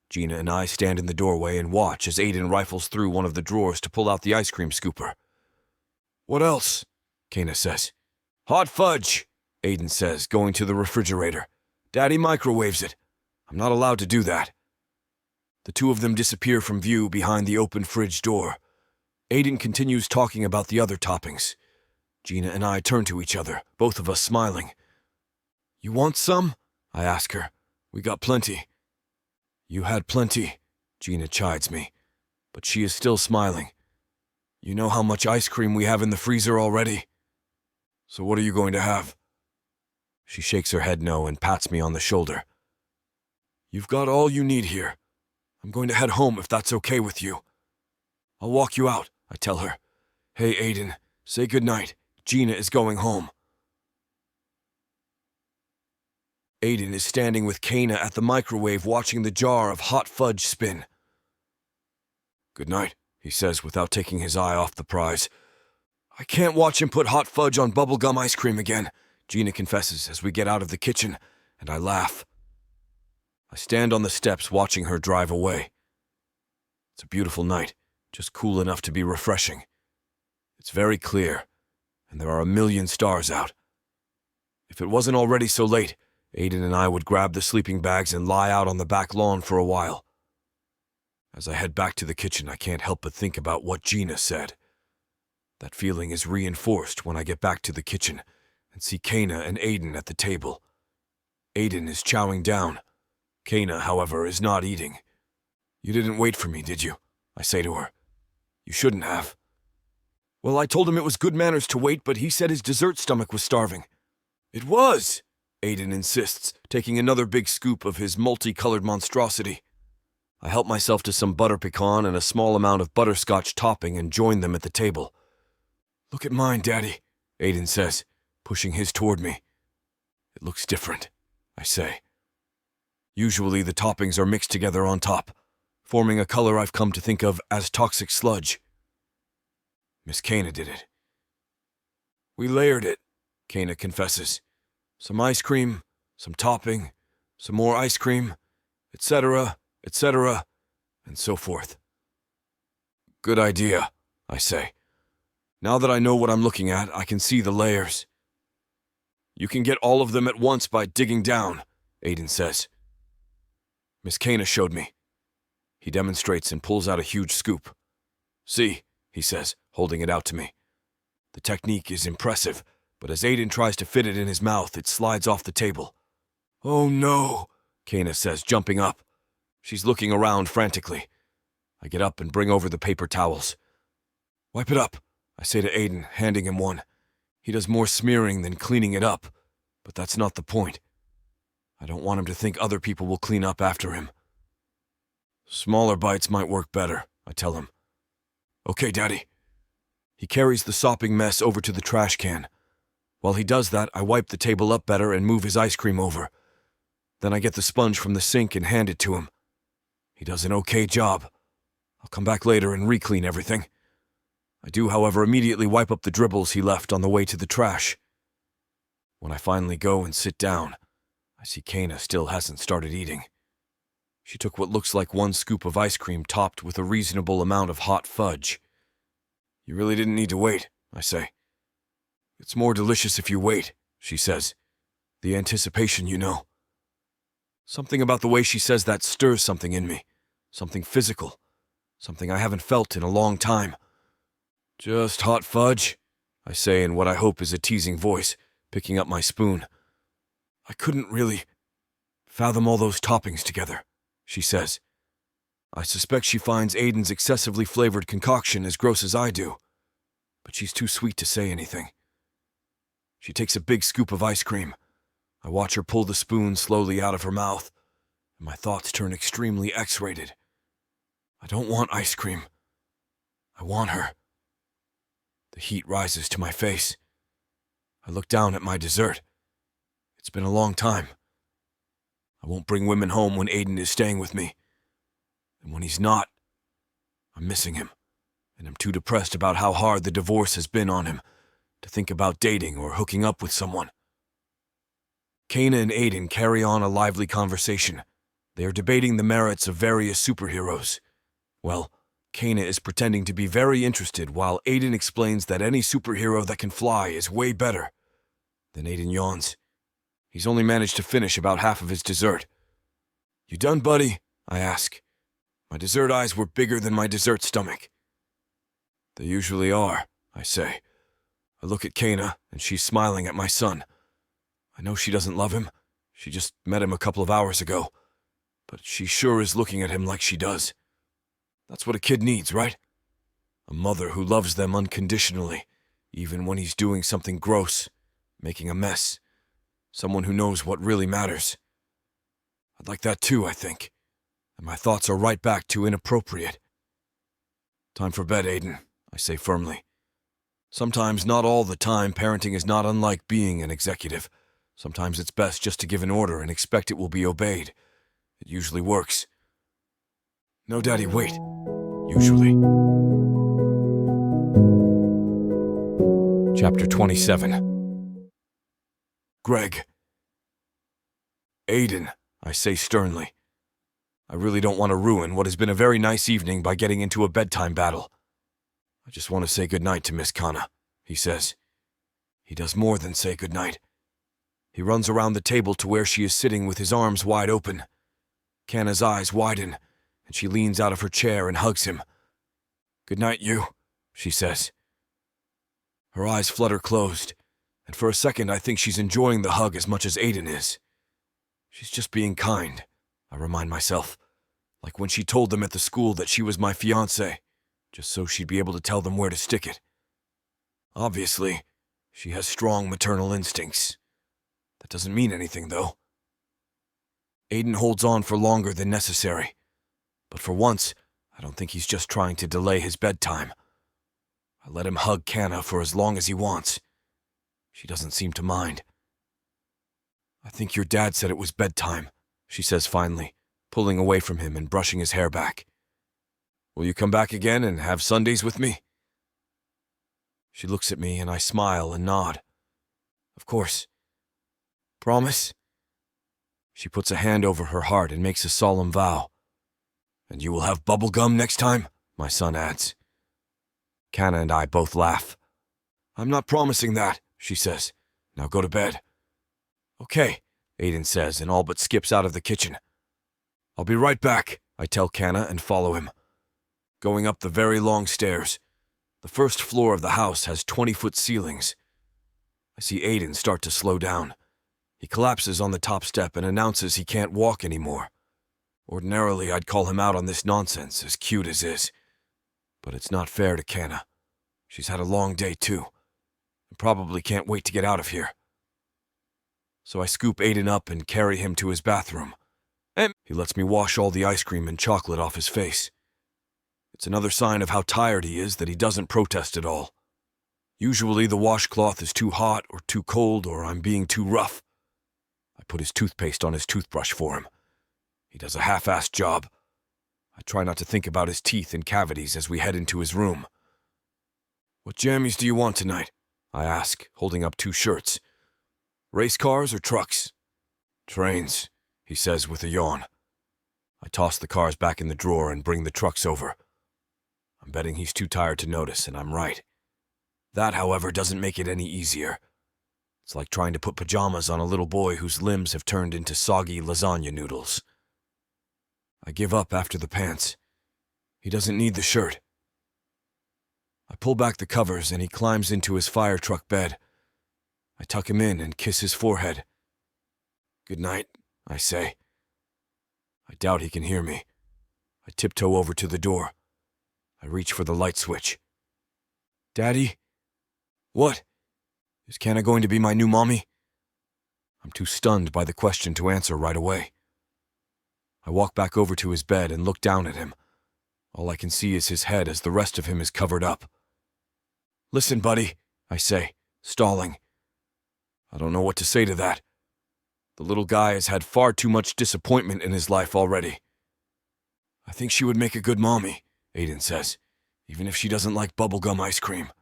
Gina and I stand in the doorway and watch as Aiden rifles through one of the drawers to pull out the ice cream scooper. "What else?" Kana says. "Hot fudge," Aiden says, going to the refrigerator. "Daddy microwaves it. I'm not allowed to do that." The 2 of them disappear from view behind the open fridge door. Aiden continues talking about the other toppings. Gina and I turn to each other, both of us smiling. "You want some?" I ask her. "We got plenty." "You had plenty," Gina chides me, but she is still smiling. "You know how much ice cream we have in the freezer already? So what are you going to have?" She shakes her head no and pats me on the shoulder. "You've got all you need here. I'm going to head home if that's okay with you." "I'll walk you out," I tell her. "Hey, Aiden, say goodnight. Gina is going home." Aiden is standing with Kana at the microwave watching the jar of hot fudge spin. "Good night," he says without taking his eye off the prize. "I can't watch him put hot fudge on bubblegum ice cream again," Gina confesses as we get out of the kitchen, and I laugh. I stand on the steps watching her drive away. It's a beautiful night, just cool enough to be refreshing. It's very clear, and there are a million stars out. If it wasn't already so late, Aiden and I would grab the sleeping bags and lie out on the back lawn for a while. As I head back to the kitchen, I can't help but think about what Gina said. That feeling is reinforced when I get back to the kitchen and see Kana and Aiden at the table. Aiden is chowing down. Kana, however, is not eating. "You didn't wait for me, did you?" I say to her. "You shouldn't have." "Well, I told him it was good manners to wait, but he said his dessert stomach was starving." "It was," Aiden insists, taking another big scoop of his multicolored monstrosity. I help myself to some butter pecan and a small amount of butterscotch topping and join them at the table. "Look at mine, Daddy," Aiden says, pushing his toward me. "It looks different," I say. Usually the toppings are mixed together on top, forming a color I've come to think of as toxic sludge. Miss Kana did it. "We layered it," Kana confesses. "Some ice cream, some topping, some more ice cream, etc., etc., and so forth." "Good idea," I say. "Now that I know what I'm looking at, I can see the layers." "You can get all of them at once by digging down," Aiden says. "Miss Kana showed me." He demonstrates and pulls out a huge scoop. "See," he says, holding it out to me. The technique is impressive, but as Aiden tries to fit it in his mouth, it slides off the table. "Oh no," Kana says, jumping up. She's looking around frantically. I get up and bring over the paper towels. "Wipe it up," I say to Aiden, handing him one. He does more smearing than cleaning it up, but that's not the point. I don't want him to think other people will clean up after him. "Smaller bites might work better," I tell him. "Okay, Daddy." He carries the sopping mess over to the trash can. While he does that, I wipe the table up better and move his ice cream over. Then I get the sponge from the sink and hand it to him. He does an okay job. I'll come back later and re-clean everything. I do, however, immediately wipe up the dribbles he left on the way to the trash. When I finally go and sit down, I see Kana still hasn't started eating. She took what looks like one scoop of ice cream topped with a reasonable amount of hot fudge. "You really didn't need to wait," I say. "It's more delicious if you wait," she says. "The anticipation, you know." Something about the way she says that stirs something in me. Something physical. Something I haven't felt in a long time. "Just hot fudge," I say in what I hope is a teasing voice, picking up my spoon. "I couldn't really fathom all those toppings together," she says. I suspect she finds Aiden's excessively flavored concoction as gross as I do, but she's too sweet to say anything. She takes a big scoop of ice cream. I watch her pull the spoon slowly out of her mouth, and my thoughts turn extremely X-rated. I don't want ice cream. I want her. The heat rises to my face. I look down at my dessert. It's been a long time. I won't bring women home when Aiden is staying with me. And when he's not, I'm missing him, and I'm too depressed about how hard the divorce has been on him to think about dating or hooking up with someone. Kana and Aiden carry on a lively conversation. They are debating the merits of various superheroes. Well, Kana is pretending to be very interested while Aiden explains that any superhero that can fly is way better. Then Aiden yawns. He's only managed to finish about half of his dessert. "You done, buddy?" I ask. My dessert eyes were bigger than my dessert stomach. "They usually are," I say. I look at Kana, and she's smiling at my son. I know she doesn't love him. She just met him a couple of hours ago. But she sure is looking at him like she does. That's what a kid needs, right? A mother who loves them unconditionally, even when he's doing something gross, making a mess. Someone who knows what really matters. I'd like that too, I think. And my thoughts are right back to inappropriate. "Time for bed, Aiden," I say firmly. Sometimes, not all the time, parenting is not unlike being an executive. Sometimes it's best just to give an order and expect it will be obeyed. It usually works. No, Daddy, wait. Usually. Chapter 27. Greg. Aiden, I say sternly. I really don't want to ruin what has been a very nice evening by getting into a bedtime battle. I just want to say goodnight to Miss Kana, he says. He does more than say goodnight. He runs around the table to where she is sitting with his arms wide open. Kana's eyes widen, and she leans out of her chair and hugs him. "Good night, you," she says. Her eyes flutter closed, and for a second I think she's enjoying the hug as much as Aiden is. She's just being kind, I remind myself, like when she told them at the school that she was my fiancé, just so she'd be able to tell them where to stick it. Obviously, she has strong maternal instincts. That doesn't mean anything, though. Aiden holds on for longer than necessary, but for once, I don't think he's just trying to delay his bedtime. I let him hug Kana for as long as he wants. She doesn't seem to mind. "I think your dad said it was bedtime," she says finally, pulling away from him and brushing his hair back. "Will you come back again and have Sundays with me?" She looks at me and I smile and nod. "Of course." "Promise?" She puts a hand over her heart and makes a solemn vow. "And you will have bubble gum next time?" my son adds. Kana and I both laugh. "I'm not promising that," she says. "Now go to bed." "Okay," Aiden says and all but skips out of the kitchen. "I'll be right back," I tell Kana and follow him. Going up the very long stairs. The first floor of the house has 20-foot ceilings. I see Aiden start to slow down. He collapses on the top step and announces he can't walk anymore. Ordinarily, I'd call him out on this nonsense, as cute as is. But it's not fair to Kana. She's had a long day, too, and probably can't wait to get out of here. So I scoop Aiden up and carry him to his bathroom. He lets me wash all the ice cream and chocolate off his face. It's another sign of how tired he is that he doesn't protest at all. Usually the washcloth is too hot or too cold or I'm being too rough. I put his toothpaste on his toothbrush for him. He does a half-assed job. I try not to think about his teeth and cavities as we head into his room. "What jammies do you want tonight?" I ask, holding up 2 shirts. "Race cars or trucks?" "Trains," he says with a yawn. I toss the cars back in the drawer and bring the trucks over. I'm betting he's too tired to notice, and I'm right. That, however, doesn't make it any easier. It's like trying to put pajamas on a little boy whose limbs have turned into soggy lasagna noodles. I give up after the pants. He doesn't need the shirt. I pull back the covers and he climbs into his fire truck bed. I tuck him in and kiss his forehead. "Good night," I say. I doubt he can hear me. I tiptoe over to the door. I reach for the light switch. "Daddy?" "What? Is Kana going to be my new mommy?" I'm too stunned by the question to answer right away. I walk back over to his bed and look down at him. All I can see is his head as the rest of him is covered up. "Listen, buddy," I say, stalling. I don't know what to say to that. The little guy has had far too much disappointment in his life already. "I think she would make a good mommy," Aiden says, "even if she doesn't like bubblegum ice cream."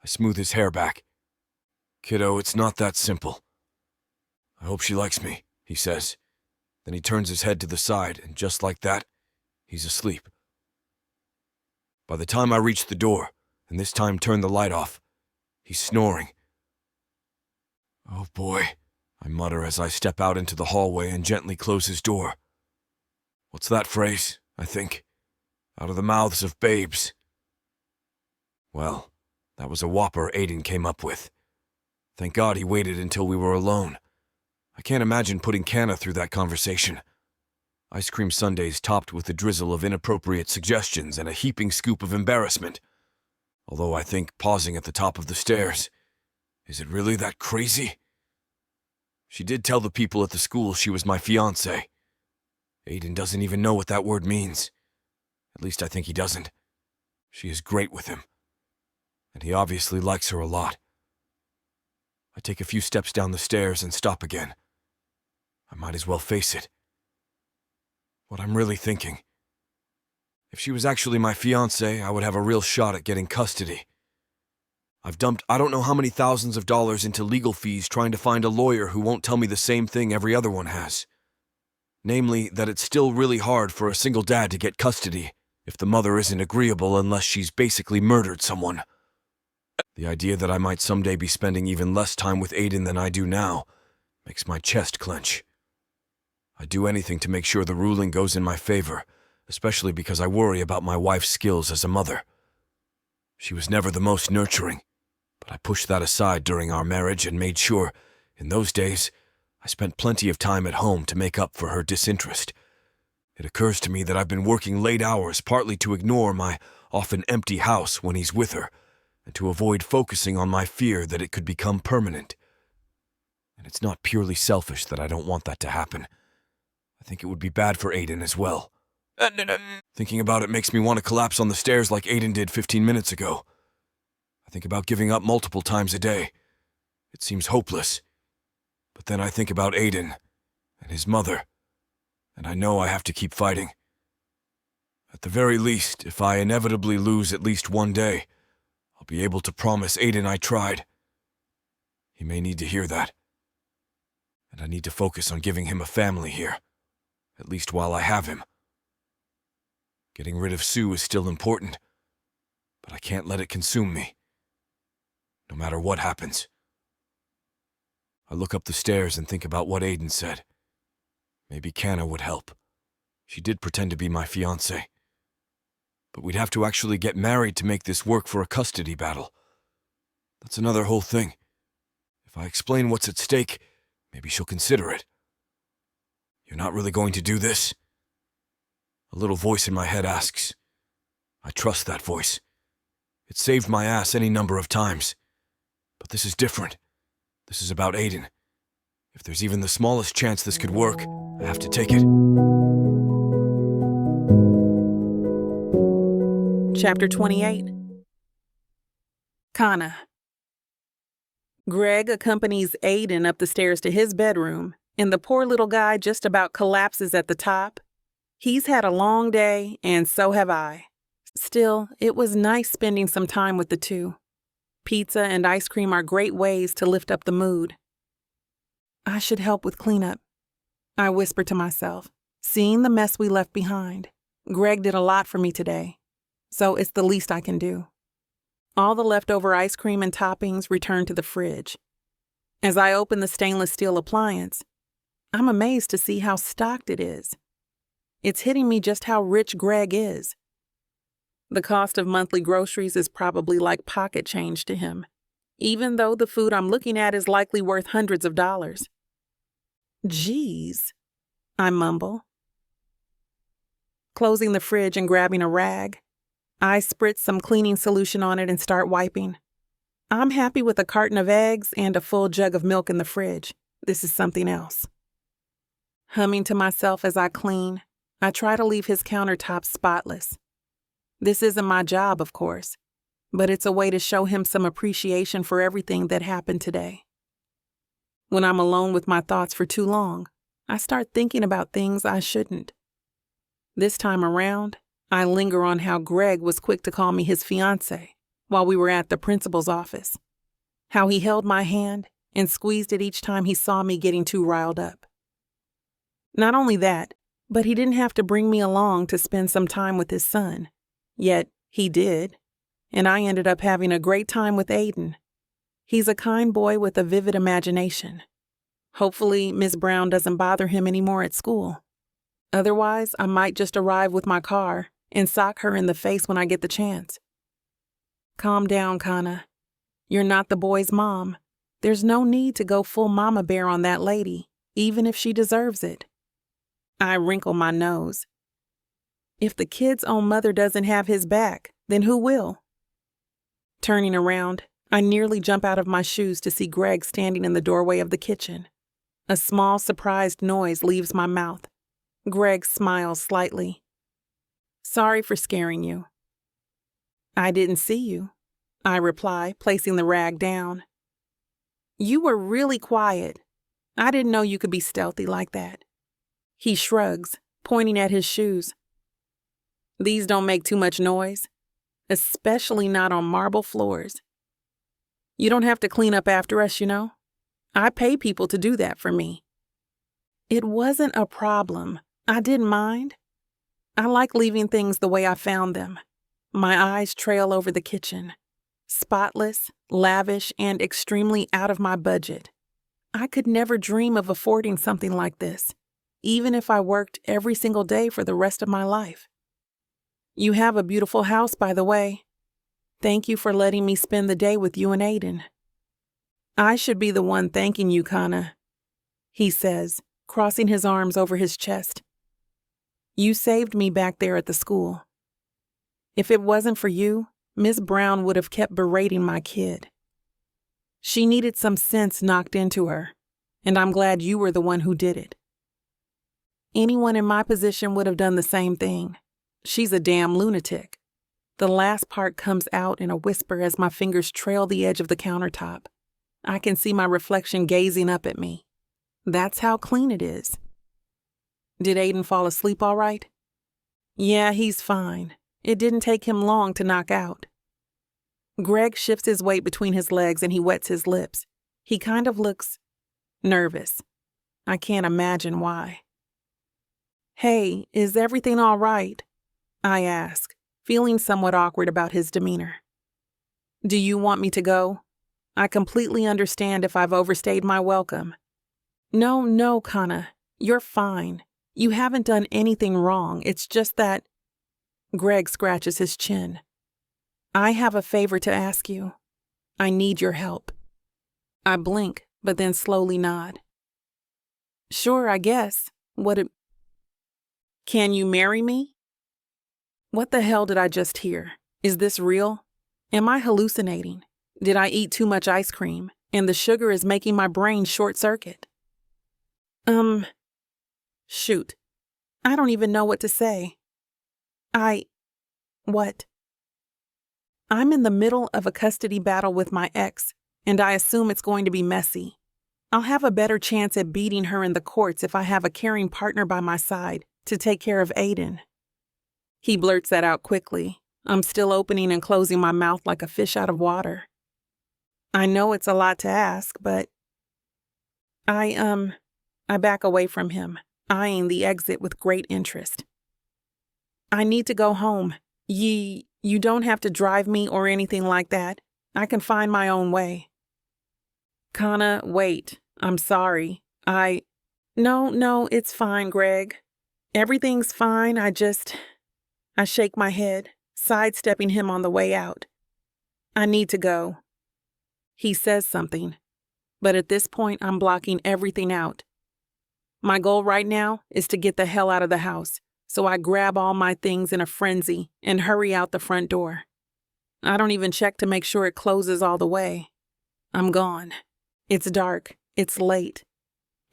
I smooth his hair back. "Kiddo, it's not that simple." "I hope she likes me," he says. Then he turns his head to the side, and just like that, he's asleep. By the time I reach the door, and this time turn the light off, he's snoring. "Oh boy," I mutter as I step out into the hallway and gently close his door. What's that phrase, I think? Out of the mouths of babes. Well, that was a whopper Aiden came up with. Thank God he waited until we were alone. I can't imagine putting Kana through that conversation. Ice cream sundaes topped with a drizzle of inappropriate suggestions and a heaping scoop of embarrassment. Although I think pausing at the top of the stairs. Is it really that crazy? She did tell the people at the school she was my fiancé. Aiden doesn't even know what that word means. At least I think he doesn't. She is great with him. And he obviously likes her a lot. I take a few steps down the stairs and stop again. I might as well face it. What I'm really thinking. If she was actually my fiancée, I would have a real shot at getting custody. I've dumped I don't know how many thousands of dollars into legal fees trying to find a lawyer who won't tell me the same thing every other one has. Namely, that it's still really hard for a single dad to get custody if the mother isn't agreeable unless she's basically murdered someone. The idea that I might someday be spending even less time with Aiden than I do now makes my chest clench. I'd do anything to make sure the ruling goes in my favor, especially because I worry about my wife's skills as a mother. She was never the most nurturing, but I pushed that aside during our marriage and made sure, in those days, I spent plenty of time at home to make up for her disinterest. It occurs to me that I've been working late hours partly to ignore my often empty house when he's with her, and to avoid focusing on my fear that it could become permanent. And it's not purely selfish that I don't want that to happen. I think it would be bad for Aiden as well. Thinking about it makes me want to collapse on the stairs like Aiden did 15 minutes ago. I think about giving up multiple times a day. It seems hopeless. But then I think about Aiden and his mother, and I know I have to keep fighting. At the very least, if I inevitably lose at least one day, I'll be able to promise Aiden I tried. He may need to hear that. And I need to focus on giving him a family here, at least while I have him. Getting rid of Sue is still important, but I can't let it consume me, no matter what happens. I look up the stairs and think about what Aiden said. Maybe Canna would help. She did pretend to be my fiancée. But we'd have to actually get married to make this work for a custody battle. That's another whole thing. If I explain what's at stake, maybe she'll consider it. You're not really going to do this? A little voice in my head asks. I trust that voice. It saved my ass any number of times. But this is different. This is about Aiden. If there's even the smallest chance this could work, I have to take it.
Chapter 28. Kana. Greg accompanies Aiden up the stairs to his bedroom, and the poor little guy just about collapses at the top. He's had a long day, and so have I. Still, it was nice spending some time with the two. Pizza and ice cream are great ways to lift up the mood. I should help with cleanup, I whisper to myself, seeing the mess we left behind. Greg did a lot for me today, so it's the least I can do. All the leftover ice cream and toppings return to the fridge. As I open the stainless steel appliance, I'm amazed to see how stocked it is. It's hitting me just how rich Greg is. The cost of monthly groceries is probably like pocket change to him, even though the food I'm looking at is likely worth hundreds of dollars. Geez, I mumble. Closing the fridge and grabbing a rag, I spritz some cleaning solution on it and start wiping. I'm happy with a carton of eggs and a full jug of milk in the fridge. This is something else. Humming to myself as I clean, I try to leave his countertops spotless. This isn't my job, of course, but it's a way to show him some appreciation for everything that happened today. When I'm alone with my thoughts for too long, I start thinking about things I shouldn't. This time around, I linger on how Greg was quick to call me his fiancé while we were at the principal's office, how he held my hand and squeezed it each time he saw me getting too riled up. Not only that, but he didn't have to bring me along to spend some time with his son. Yet, he did, and I ended up having a great time with Aiden. He's a kind boy with a vivid imagination. Hopefully, Miss Brown doesn't bother him anymore at school. Otherwise, I might just arrive with my car and sock her in the face when I get the chance. Calm down, Kana. You're not the boy's mom. There's no need to go full mama bear on that lady, even if she deserves it. I wrinkle my nose. If the kid's own mother doesn't have his back, then who will? Turning around, I nearly jump out of my shoes to see Greg standing in the doorway of the kitchen. A small, surprised noise leaves my mouth. Greg smiles slightly. Sorry for scaring you. I didn't see you, I reply, placing the rag down. You were really quiet. I didn't know you could be stealthy like that. He shrugs, pointing at his shoes. These don't make too much noise, especially not on marble floors. You don't have to clean up after us, you know. I pay people to do that for me. It wasn't a problem. I didn't mind. I like leaving things the way I found them. My eyes trail over the kitchen. Spotless, lavish, and extremely out of my budget. I could never dream of affording something like this, even if I worked every single day for the rest of my life. You have a beautiful house, by the way. Thank you for letting me spend the day with you and Aiden. I should be the one thanking you, Kana, he says, crossing his arms over his chest. You saved me back there at the school. If it wasn't for you, Miss Brown would have kept berating my kid. She needed some sense knocked into her, and I'm glad you were the one who did it. Anyone in my position would have done the same thing. She's a damn lunatic. The last part comes out in a whisper as my fingers trail the edge of the countertop. I can see my reflection gazing up at me. That's how clean it is. Did Aiden fall asleep all right? Yeah, he's fine. It didn't take him long to knock out. Greg shifts his weight between his legs and he wets his lips. He kind of looks nervous. I can't imagine why. Hey, is everything all right? I ask, feeling somewhat awkward about his demeanor. Do you want me to go? I completely understand if I've overstayed my welcome. No, Kana. You're fine. You haven't done anything wrong. It's just that... Greg scratches his chin. I have a favor to ask you. I need your help. I blink, but then slowly nod. Sure, I guess. Can you marry me? What the hell did I just hear? Is this real? Am I hallucinating? Did I eat too much ice cream, and the sugar is making my brain short-circuit? Shoot. I don't even know what to say. What? I'm in the middle of a custody battle with my ex, and I assume it's going to be messy. I'll have a better chance at beating her in the courts if I have a caring partner by my side to take care of Aiden. He blurts that out quickly. I'm still opening and closing my mouth like a fish out of water. I know it's a lot to ask, but... I back away from him, eyeing the exit with great interest. I need to go home. You don't have to drive me or anything like that. I can find my own way. Kana, wait. I'm sorry. No, it's fine, Greg. Everything's fine. I shake my head, sidestepping him on the way out. I need to go. He says something, but at this point I'm blocking everything out. My goal right now is to get the hell out of the house, so I grab all my things in a frenzy and hurry out the front door. I don't even check to make sure it closes all the way. I'm gone. It's dark, it's late,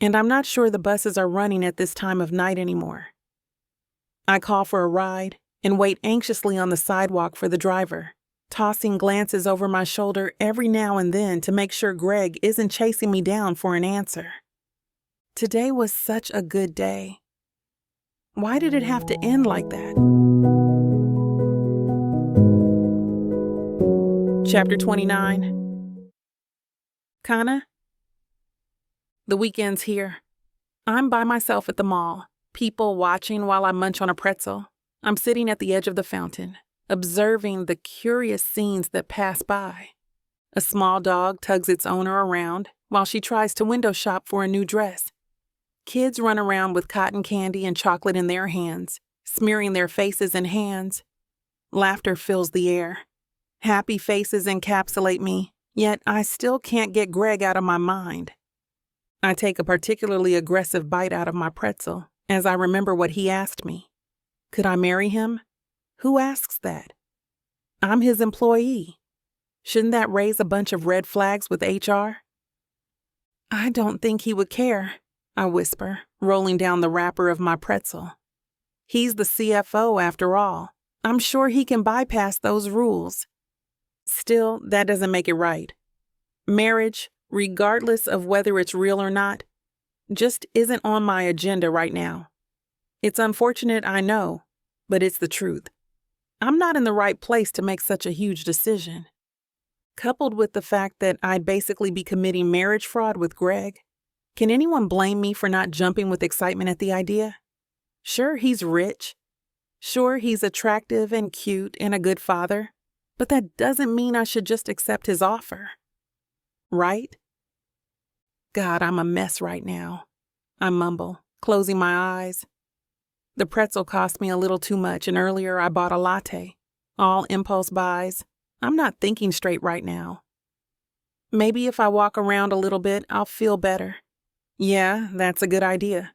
and I'm not sure the buses are running at this time of night anymore. I call for a ride and wait anxiously on the sidewalk for the driver, tossing glances over my shoulder every now and then to make sure Greg isn't chasing me down for an answer. Today was such a good day. Why did it have to end like that? Chapter 29. Kana? The weekend's here. I'm by myself at the mall, people watching while I munch on a pretzel. I'm sitting at the edge of the fountain, observing the curious scenes that pass by. A small dog tugs its owner around while she tries to window shop for a new dress. Kids run around with cotton candy and chocolate in their hands, smearing their faces and hands. Laughter fills the air. Happy faces encapsulate me, yet I still can't get Greg out of my mind. I take a particularly aggressive bite out of my pretzel as I remember what he asked me. Could I marry him? Who asks that? I'm his employee. Shouldn't that raise a bunch of red flags with HR? I don't think he would care, I whisper, rolling down the wrapper of my pretzel. He's the CFO after all. I'm sure he can bypass those rules. Still, that doesn't make it right. Marriage, regardless of whether it's real or not, just isn't on my agenda right now. It's unfortunate, I know, but it's the truth. I'm not in the right place to make such a huge decision. Coupled with the fact that I'd basically be committing marriage fraud with Greg, can anyone blame me for not jumping with excitement at the idea? Sure, he's rich. Sure, he's attractive and cute and a good father, but that doesn't mean I should just accept his offer. Right? God, I'm a mess right now, I mumble, closing my eyes. The pretzel cost me a little too much, and earlier I bought a latte. All impulse buys. I'm not thinking straight right now. Maybe if I walk around a little bit, I'll feel better. Yeah, that's a good idea.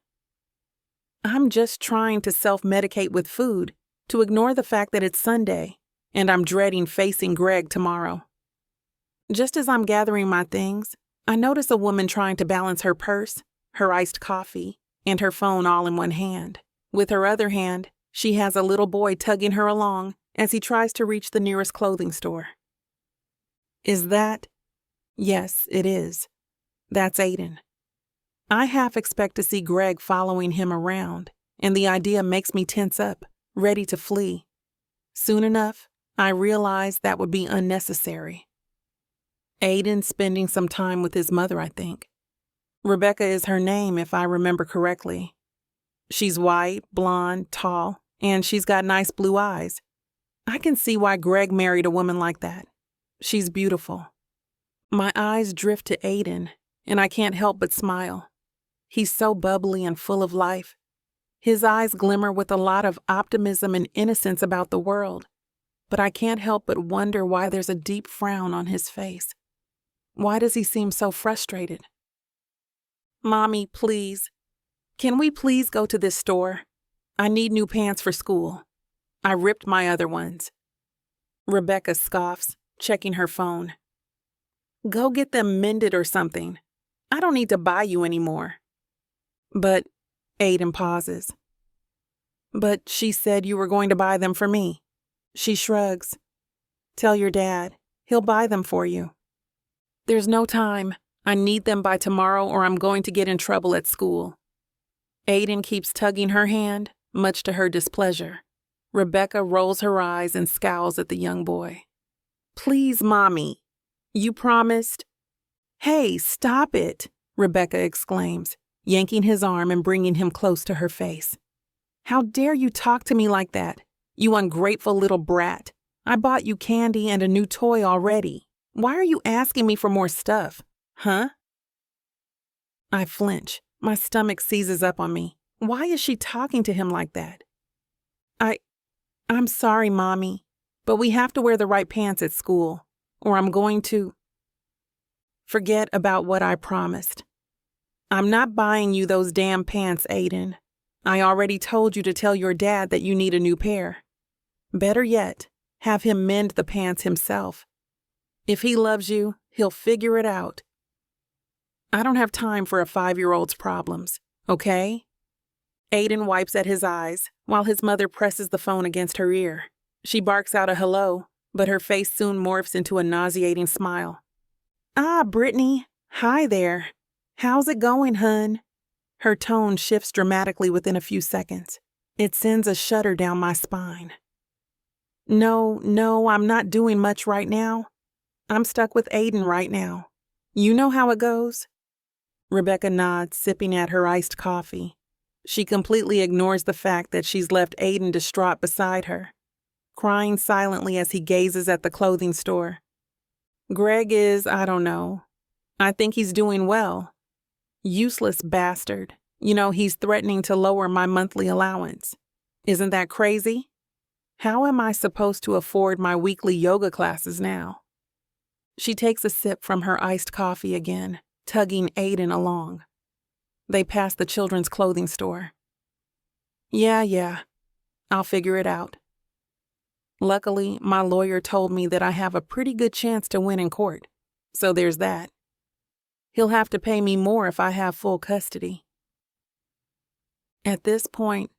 I'm just trying to self-medicate with food to ignore the fact that it's Sunday, and I'm dreading facing Greg tomorrow. Just as I'm gathering my things, I notice a woman trying to balance her purse, her iced coffee, and her phone all in one hand. With her other hand, she has a little boy tugging her along as he tries to reach the nearest clothing store. Is that? Yes, it is. That's Aiden. I half expect to see Greg following him around, and the idea makes me tense up, ready to flee. Soon enough, I realize that would be unnecessary. Aiden's spending some time with his mother, I think. Rebecca is her name, if I remember correctly. She's white, blonde, tall, and she's got nice blue eyes. I can see why Greg married a woman like that. She's beautiful. My eyes drift to Aiden, and I can't help but smile. He's so bubbly and full of life. His eyes glimmer with a lot of optimism and innocence about the world, but I can't help but wonder why there's a deep frown on his face. Why does he seem so frustrated? Mommy, please. Can we please go to this store? I need new pants for school. I ripped my other ones. Rebecca scoffs, checking her phone. Go get them mended or something. I don't need to buy you anymore. But, Aiden pauses. But she said you were going to buy them for me. She shrugs. Tell your dad. He'll buy them for you. There's no time. I need them by tomorrow or I'm going to get in trouble at school. Aiden keeps tugging her hand, much to her displeasure. Rebecca rolls her eyes and scowls at the young boy. Please, Mommy. You promised. Hey, stop it, Rebecca exclaims, yanking his arm and bringing him close to her face. How dare you talk to me like that, you ungrateful little brat. I bought you candy and a new toy already. Why are you asking me for more stuff? Huh? I flinch. My stomach seizes up on me. Why is she talking to him like that? I'm sorry, Mommy, but we have to wear the right pants at school, or I'm going to forget about what I promised. I'm not buying you those damn pants, Aiden. I already told you to tell your dad that you need a new pair. Better yet, have him mend the pants himself. If he loves you, he'll figure it out. I don't have time for a 5-year-old's problems, okay? Aiden wipes at his eyes while his mother presses the phone against her ear. She barks out a hello, but her face soon morphs into a nauseating smile. Ah, Brittany. Hi there. How's it going, hun? Her tone shifts dramatically within a few seconds. It sends a shudder down my spine. No, I'm not doing much right now. I'm stuck with Aiden right now. You know how it goes? Rebecca nods, sipping at her iced coffee. She completely ignores the fact that she's left Aiden distraught beside her, crying silently as he gazes at the clothing store. Greg is, I don't know. I think he's doing well. Useless bastard. You know, he's threatening to lower my monthly allowance. Isn't that crazy? How am I supposed to afford my weekly yoga classes now? She takes a sip from her iced coffee again, tugging Aiden along. They pass the children's clothing store. Yeah, I'll figure it out. Luckily, my lawyer told me that I have a pretty good chance to win in court, so there's that. He'll have to pay me more if I have full custody. At this point,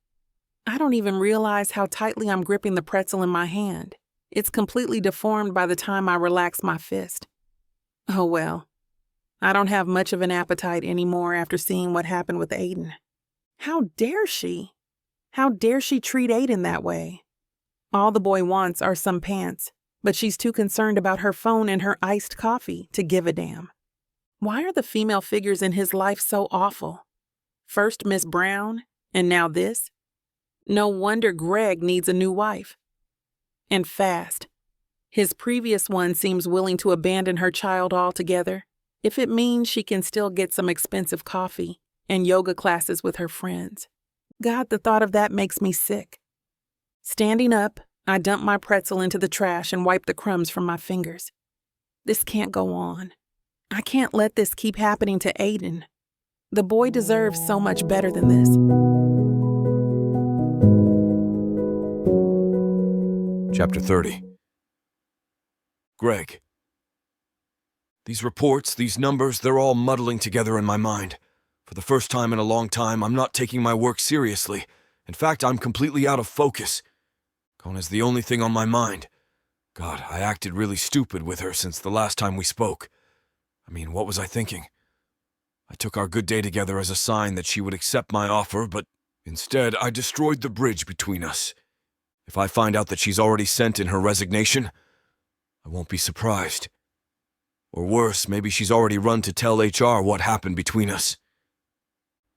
I don't even realize how tightly I'm gripping the pretzel in my hand. It's completely deformed by the time I relax my fist. Oh well. I don't have much of an appetite anymore after seeing what happened with Aiden. How dare she? How dare she treat Aiden that way? All the boy wants are some pants, but she's too concerned about her phone and her iced coffee to give a damn. Why are the female figures in his life so awful? First Miss Brown, and now this? No wonder Greg needs a new wife. And fast. His previous one seems willing to abandon her child altogether, if it means she can still get some expensive coffee and yoga classes with her friends. God, the thought of that makes me sick. Standing up, I dump my pretzel into the trash and wipe the crumbs from my fingers. This can't go on. I can't let this keep happening to Aiden. The boy deserves so much better than this.
Chapter 30. Greg. These reports, these numbers, they're all muddling together in my mind. For the first time in a long time, I'm not taking my work seriously. In fact, I'm completely out of focus. Kona's the only thing on my mind. God, I acted really stupid with her since the last time we spoke. I mean, what was I thinking? I took our good day together as a sign that she would accept my offer, but instead I destroyed the bridge between us. If I find out that she's already sent in her resignation, I won't be surprised. Or worse, maybe she's already run to tell HR what happened between us.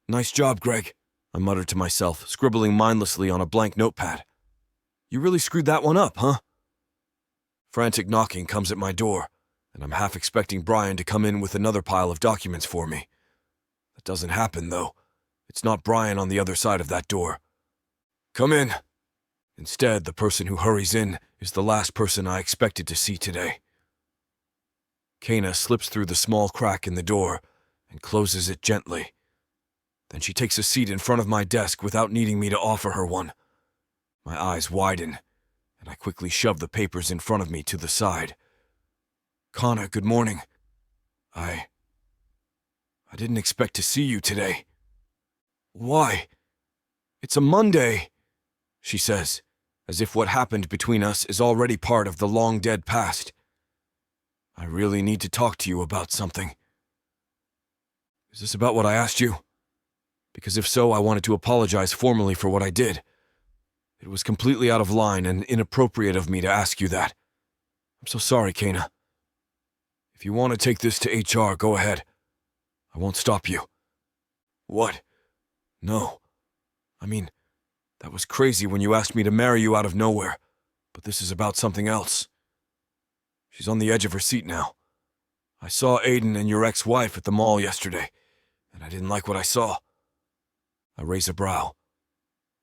Nice job, Greg, I muttered to myself, scribbling mindlessly on a blank notepad. You really screwed that one up, huh? Frantic knocking comes at my door, and I'm half expecting Brian to come in with another pile of documents for me. That doesn't happen, though. It's not Brian on the other side of that door. Come in. Instead, the person who hurries in is the last person I expected to see today. Kana slips through the small crack in the door and closes it gently. Then she takes a seat in front of my desk without needing me to offer her one. My eyes widen, and I quickly shove the papers in front of me to the side. Kana, good morning. I didn't expect to see you today. Why? It's a Monday, she says, as if what happened between us is already part of the long-dead past. I really need to talk to you about something. Is this about what I asked you? Because if so, I wanted to apologize formally for what I did. It was completely out of line and inappropriate of me to ask you that. I'm so sorry, Kana. If you want to take this to HR, go ahead. I won't stop you. What? No. I mean, that was crazy when you asked me to marry you out of nowhere, but this is about something else. She's on the edge of her seat now. I saw Aiden and your ex-wife at the mall yesterday, and I didn't like what I saw. I raise a brow.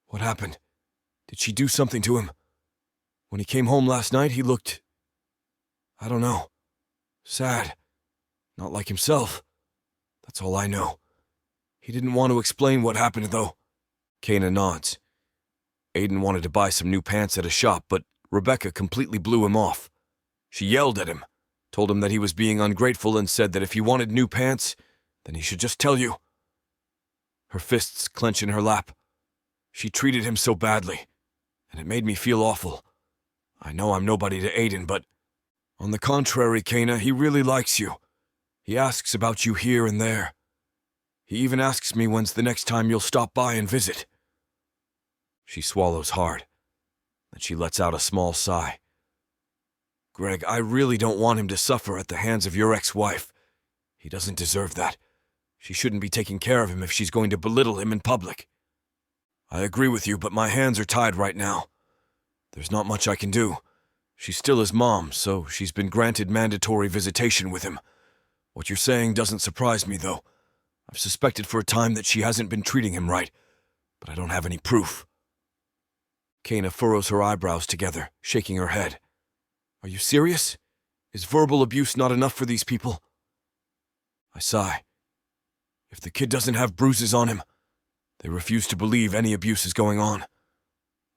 What happened? Did she do something to him? When he came home last night, he looked... I don't know. Sad. Not like himself. That's all I know. He didn't want to explain what happened, though. Kana nods. Aiden wanted to buy some new pants at a shop, but Rebecca completely blew him off. She yelled at him, told him that he was being ungrateful, and said that if he wanted new pants, then he should just tell you. Her fists clench in her lap. She treated him so badly, and it made me feel awful. I know I'm nobody to Aiden, but on the contrary, Kana, he really likes you. He asks about you here and there. He even asks me when's the next time you'll stop by and visit. She swallows hard, then she lets out a small sigh. Greg, I really don't want him to suffer at the hands of your ex-wife. He doesn't deserve that. She shouldn't be taking care of him if she's going to belittle him in public. I agree with you, but my hands are tied right now. There's not much I can do. She's still his mom, so she's been granted mandatory visitation with him. What you're saying doesn't surprise me, though. I've suspected for a time that she hasn't been treating him right, but I don't have any proof. Kana furrows her eyebrows together, shaking her head. Are you serious? Is verbal abuse not enough for these people? I sigh. If the kid doesn't have bruises on him, they refuse to believe any abuse is going on.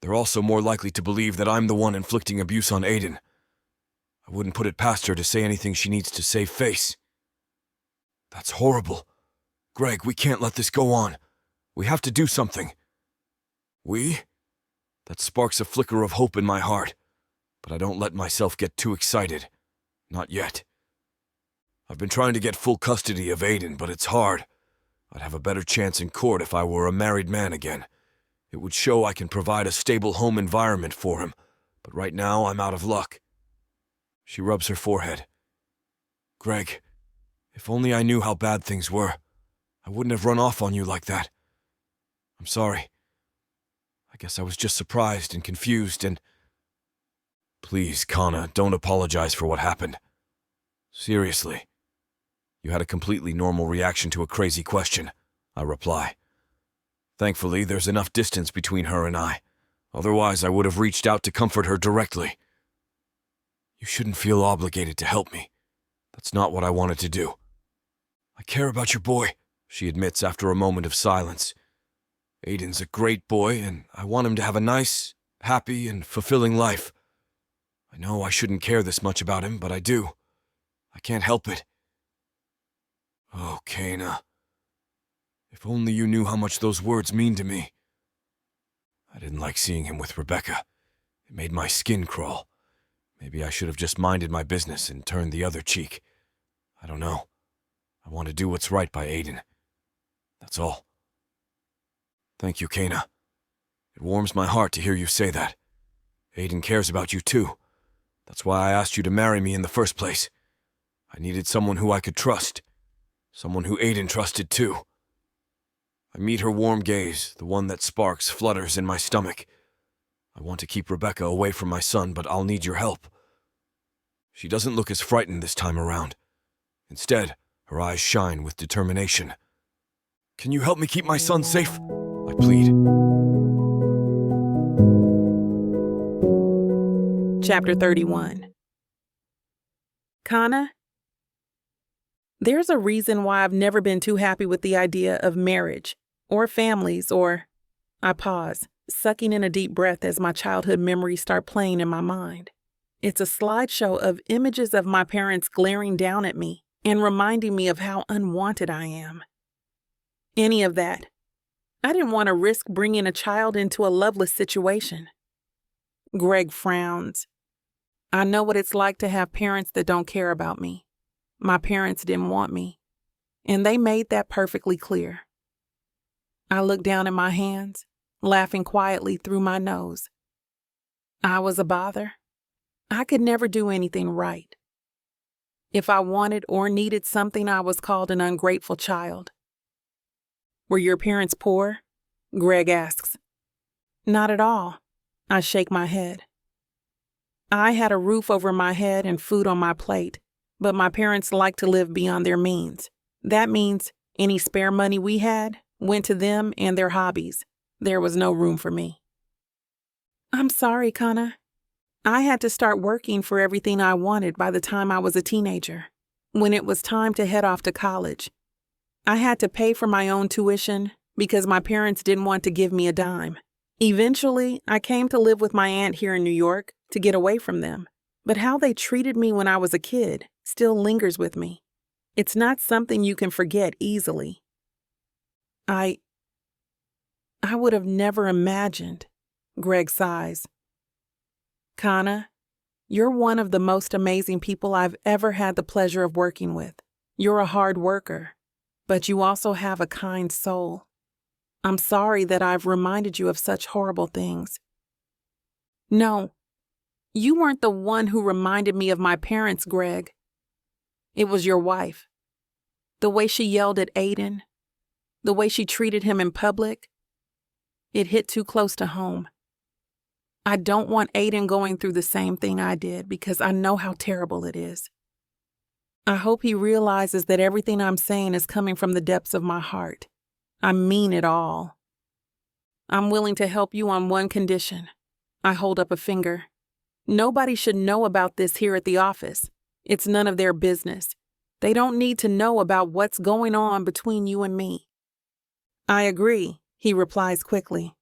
They're also more likely to believe that I'm the one inflicting abuse on Aiden. I wouldn't put it past her to say anything she needs to save face. That's horrible. Greg, we can't let this go on. We have to do something. We? That sparks a flicker of hope in my heart, but I don't let myself get too excited. Not yet. I've been trying to get full custody of Aiden, but it's hard. I'd have a better chance in court if I were a married man again. It would show I can provide a stable home environment for him, but right now I'm out of luck. She rubs her forehead. Greg, if only I knew how bad things were, I wouldn't have run off on you like that. I'm sorry. I guess I was just surprised and confused and... Please, Kana, don't apologize for what happened. Seriously. You had a completely normal reaction to a crazy question, I reply. Thankfully, there's enough distance between her and I. Otherwise, I would have reached out to comfort her directly. You shouldn't feel obligated to help me. That's not what I wanted to do. I care about your boy, she admits after a moment of silence. Aiden's a great boy, and I want him to have a nice, happy, and fulfilling life. I know I shouldn't care this much about him, but I do. I can't help it. Oh, Kana. If only you knew how much those words mean to me. I didn't like seeing him with Rebecca. It made my skin crawl. Maybe I should have just minded my business and turned the other cheek. I don't know. I want to do what's right by Aiden. That's all. Thank you, Kana. It warms my heart to hear you say that. Aiden cares about you too. That's why I asked you to marry me in the first place. I needed someone who I could trust. Someone who Aiden trusted too. I meet her warm gaze, the one that sparks flutters in my stomach. I want to keep Rebecca away from my son, but I'll need your help. She doesn't look as frightened this time around. Instead, her eyes shine with determination. Can you help me keep my son safe? I plead.
Chapter 31. Kana, there's a reason why I've never been too happy with the idea of marriage, or families, or... I pause, sucking in a deep breath as my childhood memories start playing in my mind. It's a slideshow of images of my parents glaring down at me and reminding me of how unwanted I am. Any of that. I didn't want to risk bringing a child into a loveless situation. Greg frowns. I know what it's like to have parents that don't care about me. My parents didn't want me, and they made that perfectly clear. I look down at my hands, laughing quietly through my nose. I was a bother. I could never do anything right. If I wanted or needed something, I was called an ungrateful child. Were your parents poor? Greg asks. Not at all. I shake my head. I had a roof over my head and food on my plate, but my parents liked to live beyond their means. That means any spare money we had went to them and their hobbies. There was no room for me. I'm sorry, Kana. I had to start working for everything I wanted by the time I was a teenager. When it was time to head off to college, I had to pay for my own tuition because my parents didn't want to give me a dime. Eventually, I came to live with my aunt here in New York to get away from them. But how they treated me when I was a kid still lingers with me. It's not something you can forget easily. I would have never imagined, Greg sighs. Kana, you're one of the most amazing people I've ever had the pleasure of working with. You're a hard worker, but you also have a kind soul. I'm sorry that I've reminded you of such horrible things. No, you weren't the one who reminded me of my parents, Greg. It was your wife. The way she yelled at Aiden, the way she treated him in public, it hit too close to home. I don't want Aiden going through the same thing I did because I know how terrible it is. I hope he realizes that everything I'm saying is coming from the depths of my heart. I mean it all. I'm willing to help you on one condition. I hold up a finger. Nobody should know about this here at the office. It's none of their business. They don't need to know about what's going on between you and me. I agree, he replies quickly.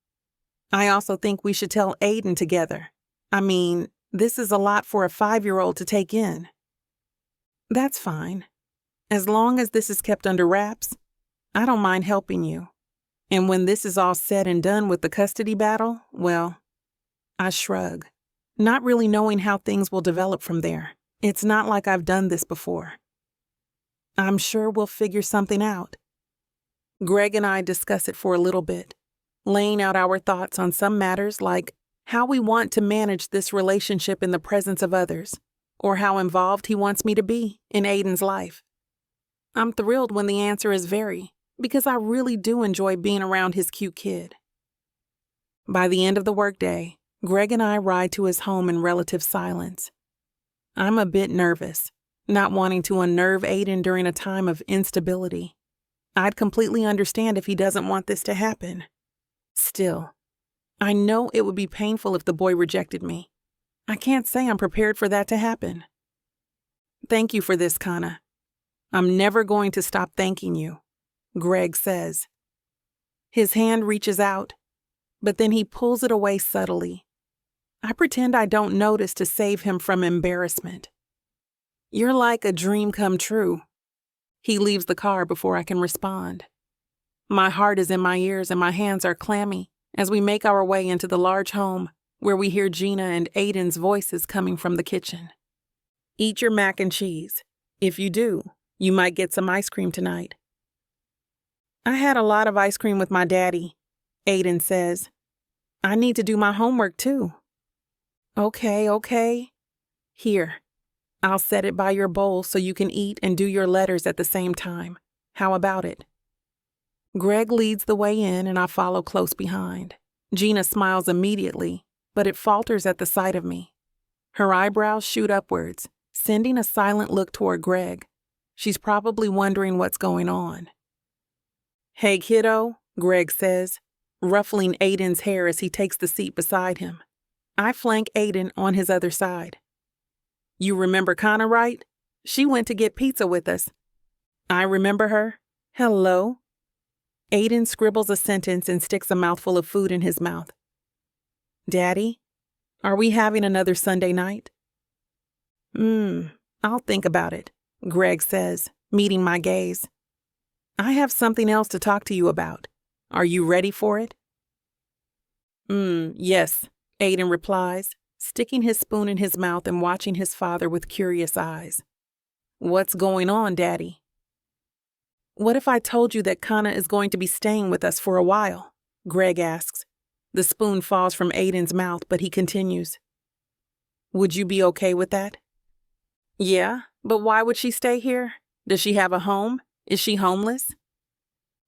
I also think we should tell Aiden together. I mean, this is a lot for a 5-year-old to take in. That's fine. As long as this is kept under wraps, I don't mind helping you. And when this is all said and done with the custody battle, well, I shrug, not really knowing how things will develop from there. It's not like I've done this before. I'm sure we'll figure something out. Greg and I discuss it for a little bit, laying out our thoughts on some matters like how we want to manage this relationship in the presence of others, or how involved he wants me to be in Aiden's life. I'm thrilled when the answer is very, because I really do enjoy being around his cute kid. By the end of the workday, Greg and I ride to his home in relative silence. I'm a bit nervous, not wanting to unnerve Aiden during a time of instability. I'd completely understand if he doesn't want this to happen. Still, I know it would be painful if the boy rejected me. I can't say I'm prepared for that to happen. Thank you for this, Kana. I'm never going to stop thanking you, Greg says. His hand reaches out, but then he pulls it away subtly. I pretend I don't notice to save him from embarrassment. You're like a dream come true. He leaves the car before I can respond. My heart is in my ears and my hands are clammy as we make our way into the large home where we hear Gina and Aiden's voices coming from the kitchen. Eat your mac and cheese. If you do, you might get some ice cream tonight. I had a lot of ice cream with my daddy, Aiden says. I need to do my homework too. Okay. Here, I'll set it by your bowl so you can eat and do your letters at the same time. How about it? Greg leads the way in and I follow close behind. Gina smiles immediately, but it falters at the sight of me. Her eyebrows shoot upwards, sending a silent look toward Greg. She's probably wondering what's going on. Hey, kiddo, Greg says, ruffling Aiden's hair as he takes the seat beside him. I flank Aiden on his other side. You remember Kana, right? She went to get pizza with us. I remember her. Hello. Aiden scribbles a sentence and sticks a mouthful of food in his mouth. Daddy, are we having another Sunday night? I'll think about it, Greg says, meeting my gaze. I have something else to talk to you about. Are you ready for it? Yes, Aiden replies, sticking his spoon in his mouth and watching his father with curious eyes. What's going on, Daddy? What if I told you that Kana is going to be staying with us for a while? Greg asks. The spoon falls from Aiden's mouth, but he continues. Would you be okay with that? Yeah, but why would she stay here? Does she have a home? Is she homeless?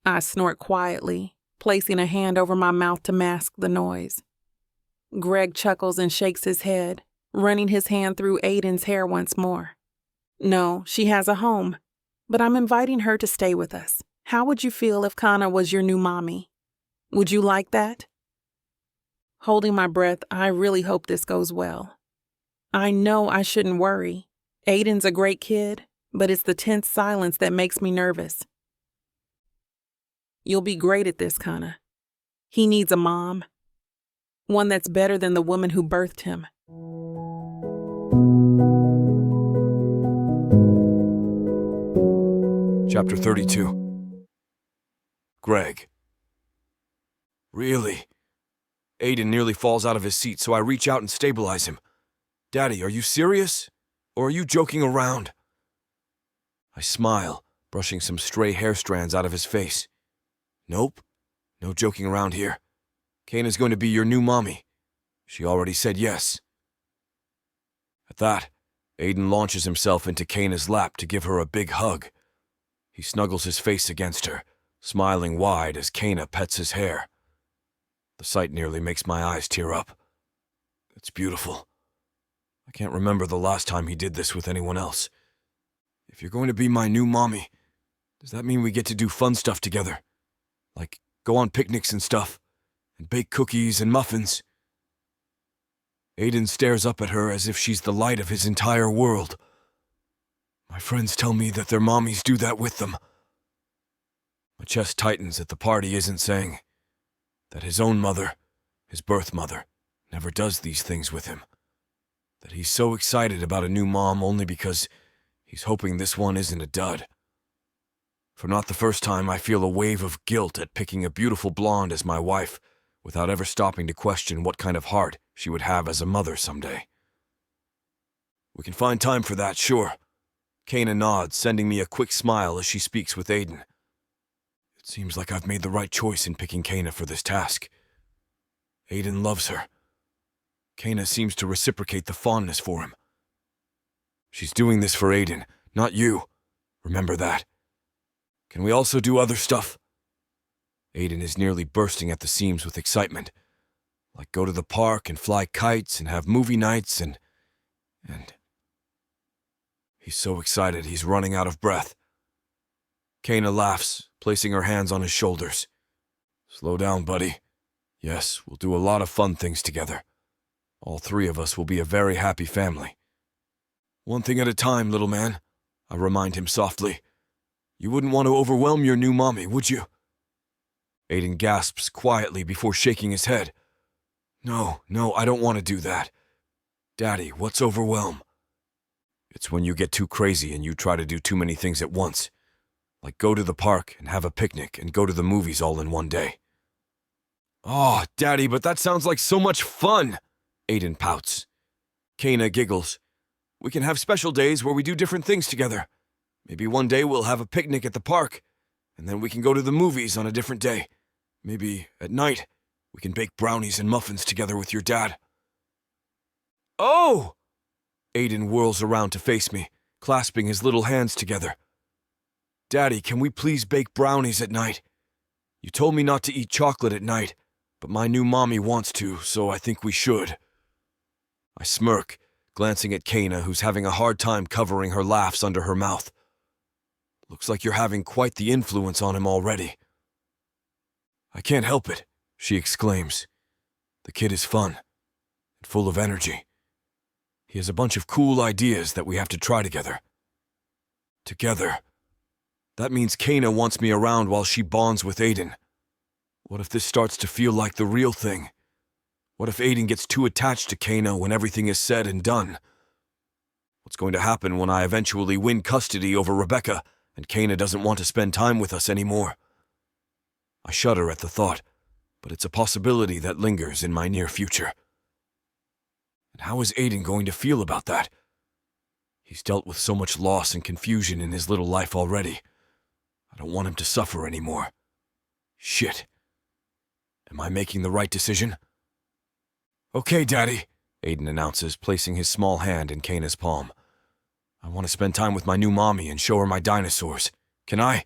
I snort quietly, placing a hand over my mouth to mask the noise. Greg chuckles and shakes his head, running his hand through Aiden's hair once more. No, she has a home, but I'm inviting her to stay with us. How would you feel if Kana was your new mommy? Would you like that? Holding my breath, I really hope this goes well. I know I shouldn't worry. Aiden's a great kid, but it's the tense silence that makes me nervous. You'll be great at this, Kana. He needs a mom. One that's better than the woman who birthed him.
Chapter 32. Greg. Really? Aiden nearly falls out of his seat, so I reach out and stabilize him. Daddy, are you serious? Or are you joking around? I smile, brushing some stray hair strands out of his face. Nope, no joking around here. Kana's going to be your new mommy. She already said yes. At that, Aiden launches himself into Kana's lap to give her a big hug. He snuggles his face against her, smiling wide as Kana pets his hair. The sight nearly makes my eyes tear up. It's beautiful. I can't remember the last time he did this with anyone else. If you're going to be my new mommy, does that mean we get to do fun stuff together? Like go on picnics and stuff, and bake cookies and muffins? Aiden stares up at her as if she's the light of his entire world. My friends tell me that their mommies do that with them. My chest tightens that the party isn't saying that his own mother, his birth mother, never does these things with him. That he's so excited about a new mom only because he's hoping this one isn't a dud. For not the first time, I feel a wave of guilt at picking a beautiful blonde as my wife without ever stopping to question what kind of heart she would have as a mother someday. We can find time for that, sure. Kana nods, sending me a quick smile as she speaks with Aiden. It seems like I've made the right choice in picking Kana for this task. Aiden loves her. Kana seems to reciprocate the fondness for him. She's doing this for Aiden, not you. Remember that. Can we also do other stuff? Aiden is nearly bursting at the seams with excitement. Like go to the park and fly kites and have movie nights and... He's so excited he's running out of breath. Kana laughs, placing her hands on his shoulders. Slow down, buddy. Yes, we'll do a lot of fun things together. All three of us will be a very happy family. One thing at a time, little man, I remind him softly. You wouldn't want to overwhelm your new mommy, would you? Aiden gasps quietly before shaking his head. No, I don't want to do that. Daddy, what's overwhelm? It's when you get too crazy and you try to do too many things at once. Like go to the park and have a picnic and go to the movies all in one day. Oh, Daddy, but that sounds like so much fun, Aiden pouts. Kana giggles. We can have special days where we do different things together. Maybe one day we'll have a picnic at the park, and then we can go to the movies on a different day. Maybe at night we can bake brownies and muffins together with your dad. Oh! Aiden whirls around to face me, clasping his little hands together. Daddy, can we please bake brownies at night? You told me not to eat chocolate at night, but my new mommy wants to, so I think we should. I smirk, glancing at Kana, who's having a hard time covering her laughs under her mouth. Looks like you're having quite the influence on him already. I can't help it, she exclaims. The kid is fun and full of energy. He has a bunch of cool ideas that we have to try together. Together. That means Kana wants me around while she bonds with Aiden. What if this starts to feel like the real thing? What if Aiden gets too attached to Kana when everything is said and done? What's going to happen when I eventually win custody over Rebecca and Kana doesn't want to spend time with us anymore? I shudder at the thought, but it's a possibility that lingers in my near future. And how is Aiden going to feel about that? He's dealt with so much loss and confusion in his little life already. I don't want him to suffer anymore. Shit. Am I making the right decision? Okay, Daddy, Aiden announces, placing his small hand in Kana's palm. I want to spend time with my new mommy and show her my dinosaurs. Can I?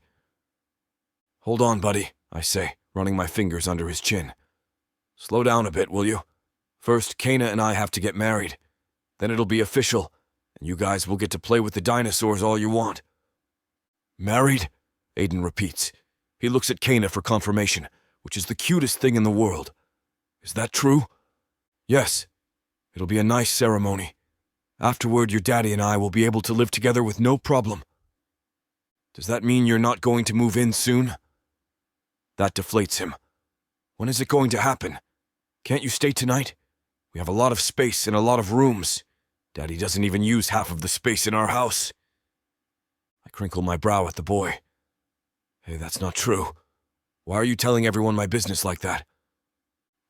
Hold on, buddy, I say, running my fingers under his chin. Slow down a bit, will you? First, Kana and I have to get married. Then it'll be official, and you guys will get to play with the dinosaurs all you want. Married? Aiden repeats. He looks at Kana for confirmation, which is the cutest thing in the world. Is that true? Yes. It'll be a nice ceremony. Afterward, your daddy and I will be able to live together with no problem. Does that mean you're not going to move in soon? That deflates him. When is it going to happen? Can't you stay tonight? We have a lot of space and a lot of rooms. Daddy doesn't even use half of the space in our house. I crinkle my brow at the boy. Hey, that's not true. Why are you telling everyone my business like that?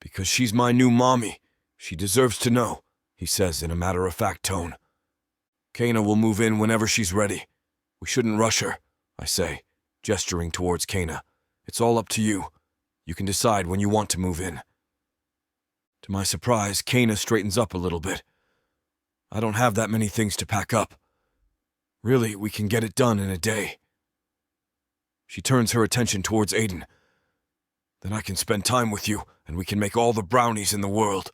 Because she's my new mommy. She deserves to know, he says in a matter-of-fact tone. Kana will move in whenever she's ready. We shouldn't rush her, I say, gesturing towards Kana. It's all up to you. You can decide when you want to move in. To my surprise, Kana straightens up a little bit. I don't have that many things to pack up. Really, we can get it done in a day. She turns her attention towards Aiden. Then I can spend time with you, and we can make all the brownies in the world.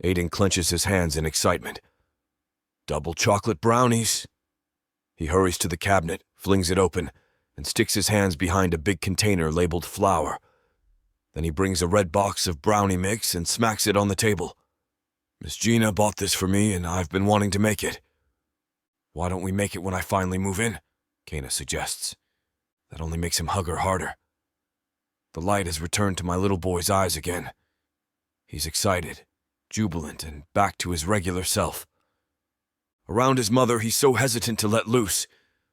Aiden clenches his hands in excitement. Double chocolate brownies. He hurries to the cabinet, flings it open, and sticks his hands behind a big container labeled flour. Then he brings a red box of brownie mix and smacks it on the table. Miss Gina bought this for me, and I've been wanting to make it. Why don't we make it when I finally move in? Kana suggests. That only makes him hug her harder. The light has returned to my little boy's eyes again. He's excited, jubilant, and back to his regular self. Around his mother, he's so hesitant to let loose.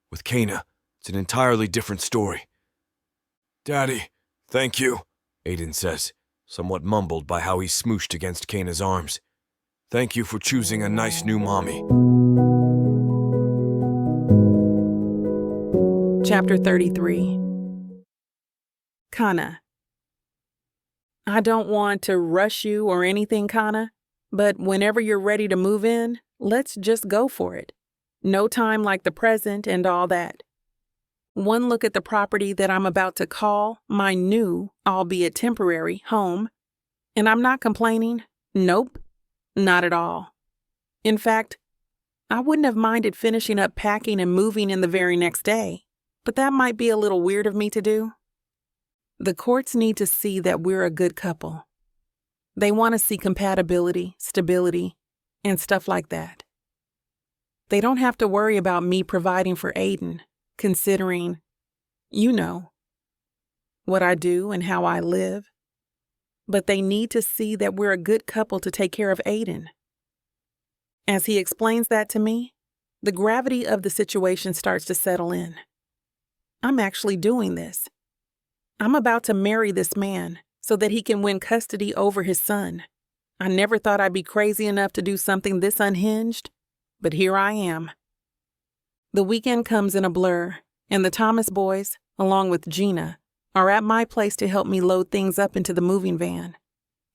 With Kana, it's an entirely different story. Daddy, thank you, Aiden says, somewhat mumbled by how he's smooshed against Kana's arms. Thank you for choosing a nice new mommy.
Chapter 33. Kana. I don't want to rush you or anything, Kana, but whenever you're ready to move in, let's just go for it. No time like the present and all that. One look at the property that I'm about to call my new, albeit temporary, home, and I'm not complaining. Nope, not at all. In fact, I wouldn't have minded finishing up packing and moving in the very next day, but that might be a little weird of me to do. The courts need to see that we're a good couple. They want to see compatibility, stability, and stuff like that. They don't have to worry about me providing for Aiden, considering, what I do and how I live. But they need to see that we're a good couple to take care of Aiden. As he explains that to me, the gravity of the situation starts to settle in. I'm actually doing this. I'm about to marry this man so that he can win custody over his son. I never thought I'd be crazy enough to do something this unhinged, but here I am. The weekend comes in a blur, and the Thomas boys, along with Gina, are at my place to help me load things up into the moving van.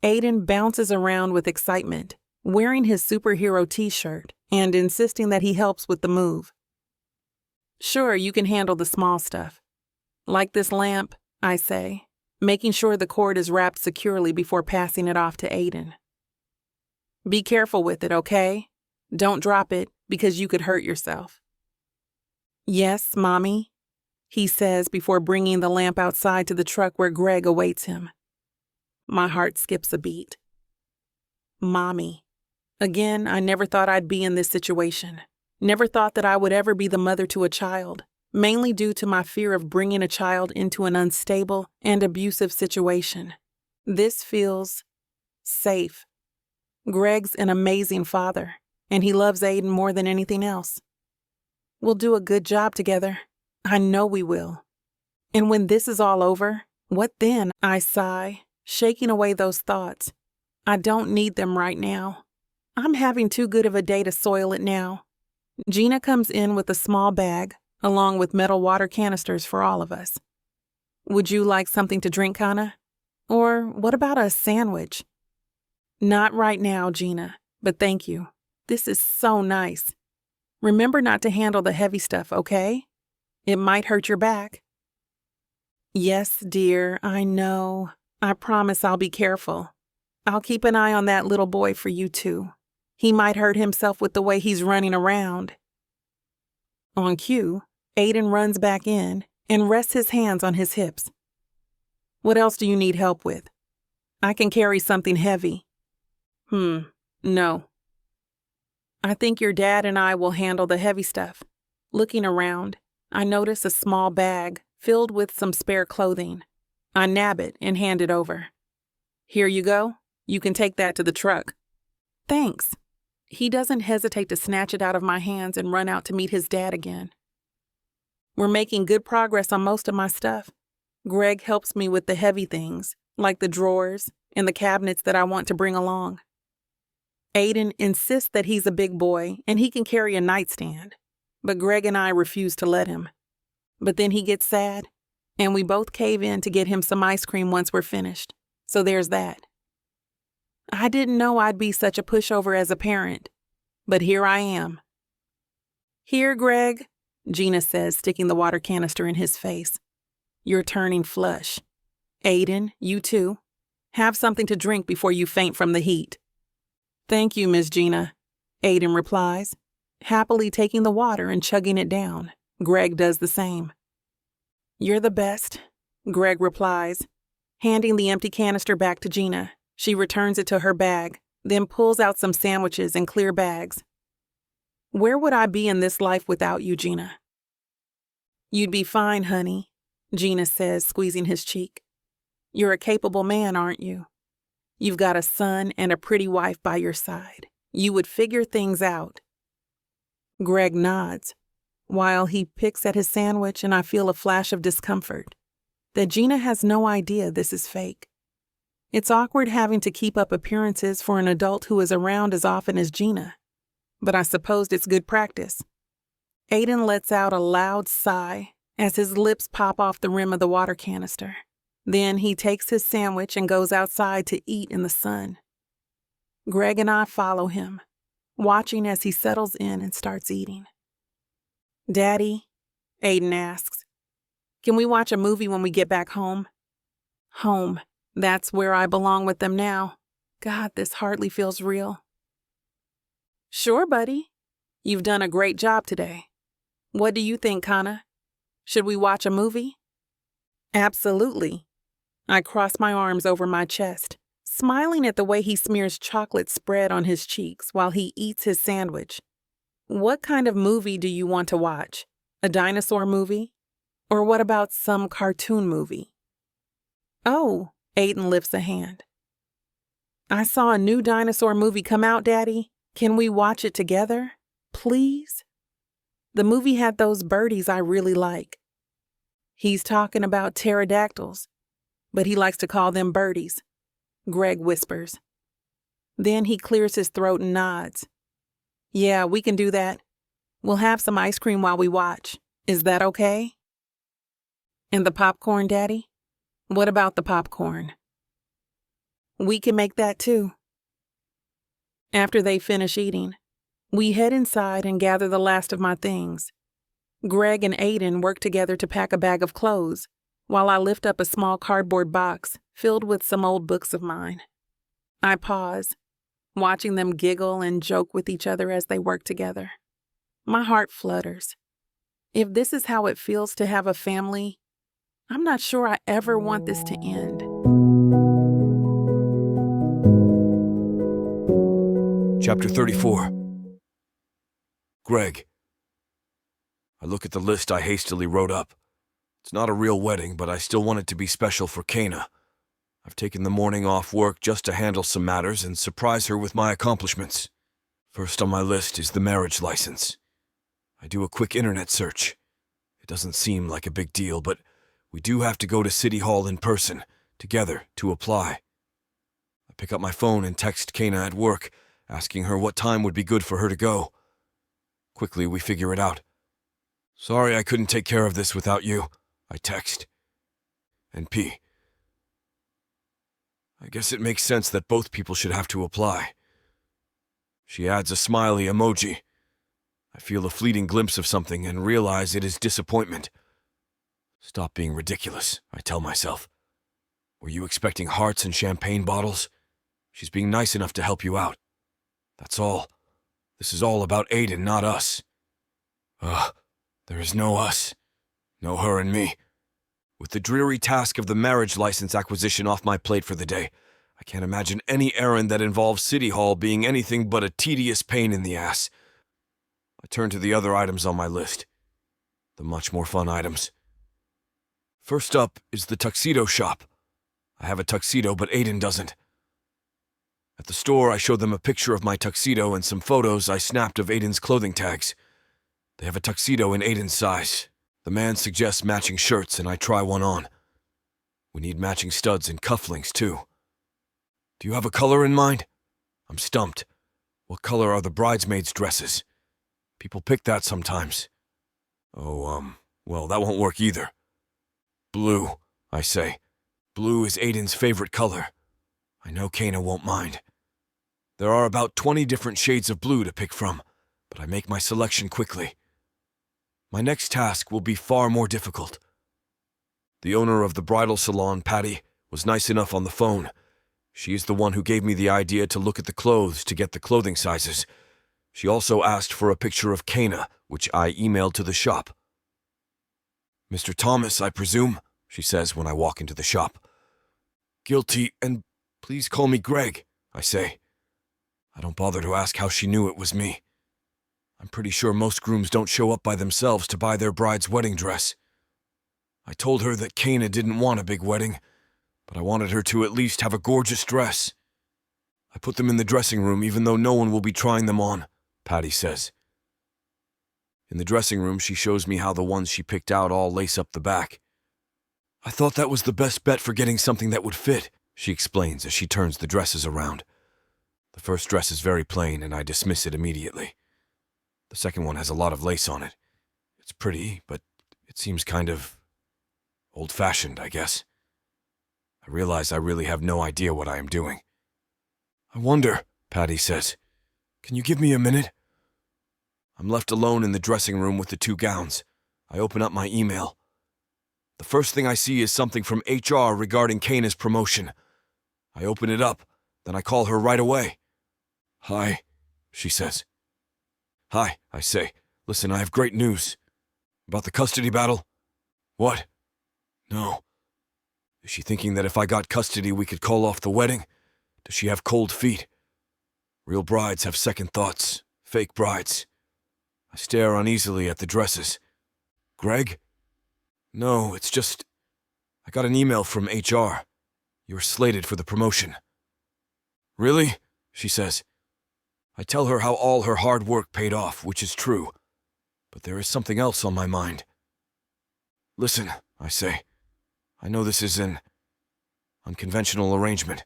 Aiden bounces around with excitement, wearing his superhero t-shirt and insisting that he helps with the move. Sure, you can handle the small stuff. Like this lamp, I say, making sure the cord is wrapped securely before passing it off to Aiden. Be careful with it, okay? Don't drop it because you could hurt yourself. Yes, Mommy, he says before bringing the lamp outside to the truck where Greg awaits him. My heart skips a beat. Mommy. Again, I never thought I'd be in this situation. Never thought that I would ever be the mother to a child, mainly due to my fear of bringing a child into an unstable and abusive situation. This feels safe. Greg's an amazing father, and he loves Aiden more than anything else. We'll do a good job together. I know we will. And when this is all over, what then? I sigh, shaking away those thoughts. I don't need them right now. I'm having too good of a day to soil it now. Gina comes in with a small bag, along with metal water canisters for all of us. Would you like something to drink, Kana? Or what about a sandwich? Not right now, Gina, but thank you. This is so nice. Remember not to handle the heavy stuff, okay? It might hurt your back. Yes, dear, I know. I promise I'll be careful. I'll keep an eye on that little boy for you too. He might hurt himself with the way he's running around. On cue, Aiden runs back in and rests his hands on his hips. What else do you need help with? I can carry something heavy. No. I think your dad and I will handle the heavy stuff. Looking around, I notice a small bag filled with some spare clothing. I nab it and hand it over. Here you go. You can take that to the truck. Thanks. He doesn't hesitate to snatch it out of my hands and run out to meet his dad again. We're making good progress on most of my stuff. Greg helps me with the heavy things, like the drawers and the cabinets that I want to bring along. Aiden insists that he's a big boy and he can carry a nightstand, but Greg and I refuse to let him. But then he gets sad, and we both cave in to get him some ice cream once we're finished. So there's that. I didn't know I'd be such a pushover as a parent, but here I am. Here, Greg, Gina says, sticking the water canister in his face. You're turning flush. Aiden, you too. Have something to drink before you faint from the heat. Thank you, Miss Gina, Aiden replies, happily taking the water and chugging it down. Greg does the same. You're the best, Greg replies, handing the empty canister back to Gina. She returns it to her bag, then pulls out some sandwiches in clear bags. Where would I be in this life without you, Gina? You'd be fine, honey, Gina says, squeezing his cheek. You're a capable man, aren't you? You've got a son and a pretty wife by your side. You would figure things out. Greg nods, while he picks at his sandwich, and I feel a flash of discomfort that Gina has no idea this is fake. It's awkward having to keep up appearances for an adult who is around as often as Gina, but I suppose it's good practice. Aiden lets out a loud sigh as his lips pop off the rim of the water canister. Then he takes his sandwich and goes outside to eat in the sun. Greg and I follow him, watching as he settles in and starts eating. "Daddy," Aiden asks, "can we watch a movie when we get back home?" Home. That's where I belong with them now. God, this hardly feels real. "Sure, buddy. You've done a great job today. What do you think, Kana? Should we watch a movie?" "Absolutely." I cross my arms over my chest, smiling at the way he smears chocolate spread on his cheeks while he eats his sandwich. "What kind of movie do you want to watch? A dinosaur movie? Or what about some cartoon movie?" "Oh," Aiden lifts a hand. "I saw a new dinosaur movie come out, Daddy. Can we watch it together? Please?" The movie had those birdies I really like. He's talking about pterodactyls, but he likes to call them birdies, Greg whispers. Then he clears his throat and nods. "Yeah, we can do that. We'll have some ice cream while we watch. Is that okay?" "And the popcorn, Daddy? What about the popcorn?" "We can make that too." After they finish eating, we head inside and gather the last of my things. Greg and Aiden work together to pack a bag of clothes, while I lift up a small cardboard box filled with some old books of mine. I pause, watching them giggle and joke with each other as they work together. My heart flutters. If this is how it feels to have a family, I'm not sure I ever want this to end.
Chapter 34. Greg. I look at the list I hastily wrote up. It's not a real wedding, but I still want it to be special for Kana. I've taken the morning off work just to handle some matters and surprise her with my accomplishments. First on my list is the marriage license. I do a quick internet search. It doesn't seem like a big deal, but we do have to go to City Hall in person, together, to apply. I pick up my phone and text Kana at work, asking her what time would be good for her to go. Quickly, we figure it out. "Sorry I couldn't take care of this without you," I text. And P. "I guess it makes sense that both people should have to apply." She adds a smiley emoji. I feel a fleeting glimpse of something and realize it is disappointment. Stop being ridiculous, I tell myself. Were you expecting hearts and champagne bottles? She's being nice enough to help you out. That's all. This is all about Aiden, not us. There is no us. No her and me. With the dreary task of the marriage license acquisition off my plate for the day, I can't imagine any errand that involves City Hall being anything but a tedious pain in the ass. I turn to the other items on my list. The much more fun items. First up is the tuxedo shop. I have a tuxedo, but Aiden doesn't. At the store, I show them a picture of my tuxedo and some photos I snapped of Aiden's clothing tags. They have a tuxedo in Aiden's size. The man suggests matching shirts, and I try one on. We need matching studs and cufflinks, too. Do you have a color in mind? I'm stumped. What color are the bridesmaids' dresses? People pick that sometimes. Well, that won't work either. Blue, I say. Blue is Aiden's favorite color. I know Kana won't mind. There are about 20 different shades of blue to pick from, but I make my selection quickly. My next task will be far more difficult. The owner of the bridal salon, Patty, was nice enough on the phone. She is the one who gave me the idea to look at the clothes to get the clothing sizes. She also asked for a picture of Kana, which I emailed to the shop. "Mr. Thomas, I presume," she says when I walk into the shop. "Guilty, and please call me Greg," I say. I don't bother to ask how she knew it was me. I'm pretty sure most grooms don't show up by themselves to buy their bride's wedding dress. I told her that Kana didn't want a big wedding, but I wanted her to at least have a gorgeous dress. I put them in the dressing room even though no one will be trying them on, Patty says. In the dressing room, she shows me how the ones she picked out all lace up the back. I thought that was the best bet for getting something that would fit, she explains as she turns the dresses around. The first dress is very plain, and I dismiss it immediately. The second one has a lot of lace on it. It's pretty, but It seems kind of old-fashioned, I guess. I realize I really have no idea what I am doing. I wonder, Patty says. Can you give me a minute? I'm left alone in the dressing room with the 2 gowns. I open up my email. The first thing I see is something from HR regarding Kana's promotion. I open it up, then I call her right away. Hi, she says. Hi, I say. Listen, I have great news. About the custody battle? What? No. Is she thinking that if I got custody we could call off the wedding? Does she have cold feet? Real brides have second thoughts. Fake brides. I stare uneasily at the dresses. Greg? No, it's just... I got an email from HR. You're slated for the promotion. Really? She says. I tell her how all her hard work paid off, which is true. But there is something else on my mind. Listen, I say. I know this is an unconventional arrangement.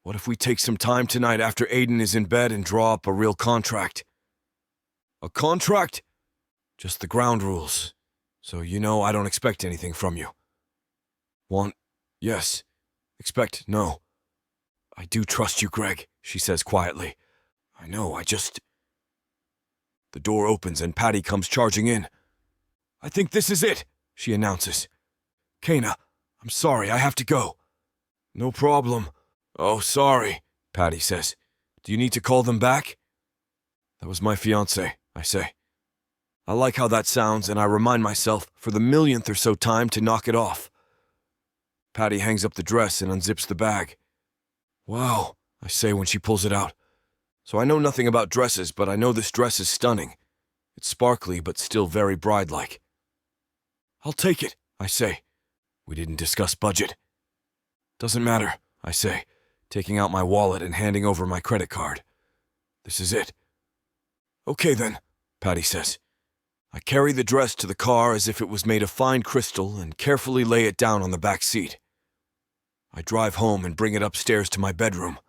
What if we take some time tonight after Aiden is in bed and draw up a real contract? A contract? Just the ground rules. So you know I don't expect anything from you. Want? Yes. Expect? No. I do trust you, Greg, she says quietly. I know, The door opens and Patty comes charging in. I think this is it, she announces. Kana, I'm sorry, I have to go. No problem. Oh, sorry, Patty says. Do you need to call them back? That was my fiancé, I say. I like how that sounds, and I remind myself for the millionth or so time to knock it off. Patty hangs up the dress and unzips the bag. Wow, I say when she pulls it out. So I know nothing about dresses, but I know this dress is stunning. It's sparkly, but still very bride-like. I'll take it, I say. We didn't discuss budget. Doesn't matter, I say, taking out my wallet and handing over my credit card. This is it. Okay then, Patty says. I carry the dress to the car as if it was made of fine crystal and carefully lay it down on the back seat. I drive home and bring it upstairs to my bedroom.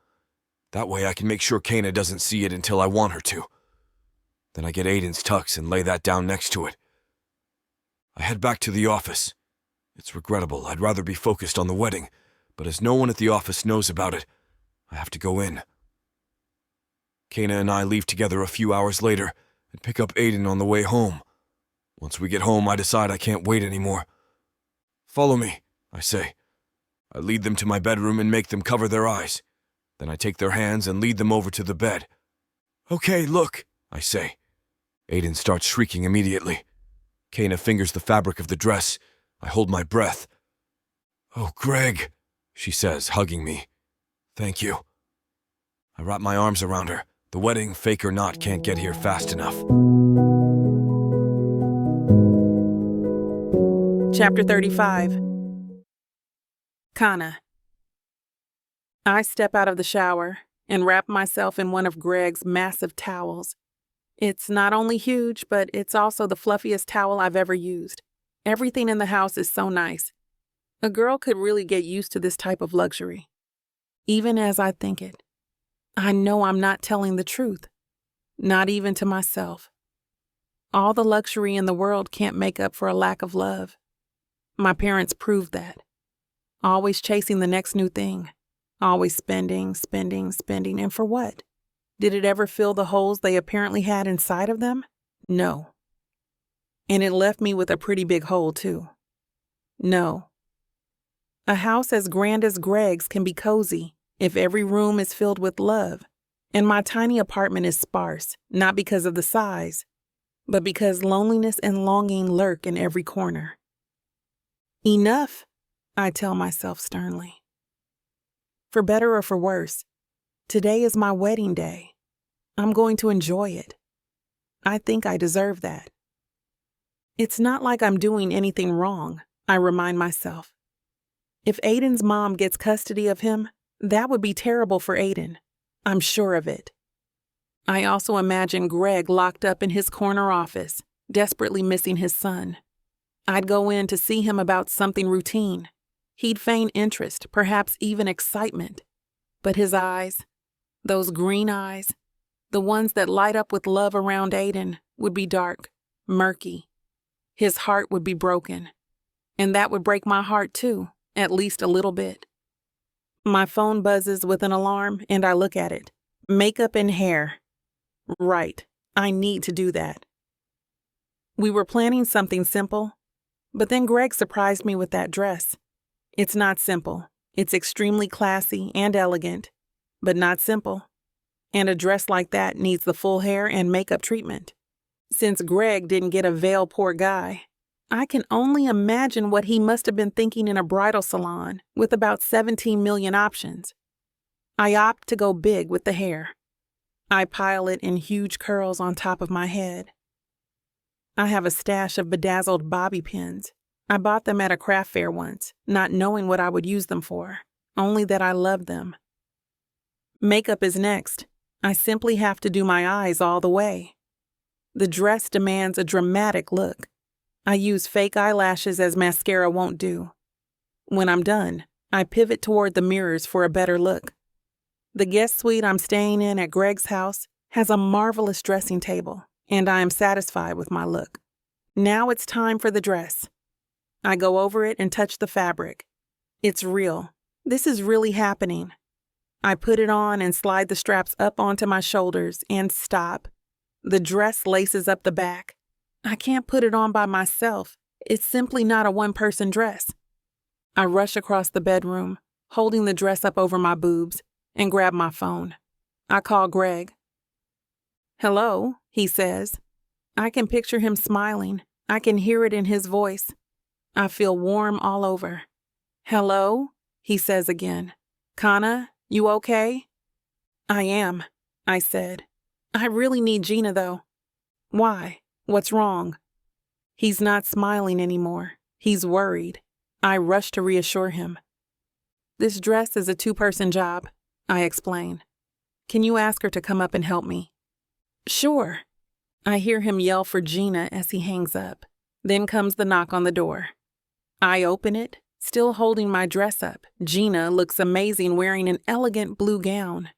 That way I can make sure Kana doesn't see it until I want her to. Then I get Aiden's tux and lay that down next to it. I head back to the office. It's regrettable, I'd rather be focused on the wedding, but as no one at the office knows about it, I have to go in. Kana and I leave together a few hours later and pick up Aiden on the way home. Once we get home, I decide I can't wait anymore. Follow me, I say. I lead them to my bedroom and make them cover their eyes. Then I take their hands and lead them over to the bed. Okay, look, I say. Aiden starts shrieking immediately. Kana fingers the fabric of the dress. I hold my breath. Oh, Greg, she says, hugging me. Thank you. I wrap my arms around her. The wedding, fake or not, can't get here fast enough.
Chapter 35. Kana. I step out of the shower and wrap myself in one of Greg's massive towels. It's not only huge, but it's also the fluffiest towel I've ever used. Everything in the house is so nice. A girl could really get used to this type of luxury. Even as I think it, I know I'm not telling the truth. Not even to myself. All the luxury in the world can't make up for a lack of love. My parents proved that. Always chasing the next new thing. Always spending, and for what? Did it ever fill the holes they apparently had inside of them? No. And it left me with a pretty big hole, too. No. A house as grand as Greg's can be cozy if every room is filled with love, and my tiny apartment is sparse, not because of the size, but because loneliness and longing lurk in every corner. Enough, I tell myself sternly. For better or for worse, today is my wedding day. I'm going to enjoy it. I think I deserve that. It's not like I'm doing anything wrong, I remind myself. If Aiden's mom gets custody of him, that would be terrible for Aiden. I'm sure of it. I also imagine Greg locked up in his corner office, desperately missing his son. I'd go in to see him about something routine. He'd feign interest, perhaps even excitement. But his eyes, those green eyes, the ones that light up with love around Aiden, would be dark, murky. his heart would be broken. And that would break my heart too, at least a little bit. My phone buzzes with an alarm and I look at it. Makeup and hair. Right, I need to do that. We were planning something simple, but then Greg surprised me with that dress. It's not simple. It's extremely classy and elegant, but not simple. And a dress like that needs the full hair and makeup treatment. Since Greg didn't get a veil, poor guy, I can only imagine what he must have been thinking in a bridal salon with about 17 million options. I opt to go big with the hair. I pile it in huge curls on top of my head. I have a stash of bedazzled bobby pins. I bought them at a craft fair once, not knowing what I would use them for, only that I loved them. Makeup is next. I simply have to do my eyes all the way. The dress demands a dramatic look. I use fake eyelashes as mascara won't do. When I'm done, I pivot toward the mirrors for a better look. The guest suite I'm staying in at Greg's house has a marvelous dressing table, and I am satisfied with my look. Now it's time for the dress. I go over it and touch the fabric. It's real. This is really happening. I put it on and slide the straps up onto my shoulders and stop. The dress laces up the back. I can't put it on by myself. It's simply not a one-person dress. I rush across the bedroom, holding the dress up over my boobs, and grab my phone. I call Greg. "Hello," he says. I can picture him smiling. I can hear it in his voice. I feel warm all over. "Hello," he says again. "Kana, you okay?" "I am," I said. "I really need Gina, though." "Why? What's wrong?" He's not smiling anymore. He's worried. I rush to reassure him. "This dress is a two-person job," I explain. "Can you ask her to come up and help me?" "Sure." I hear him yell for Gina as he hangs up. Then comes the knock on the door. I open it, still holding my dress up. Gina looks amazing wearing an elegant blue gown.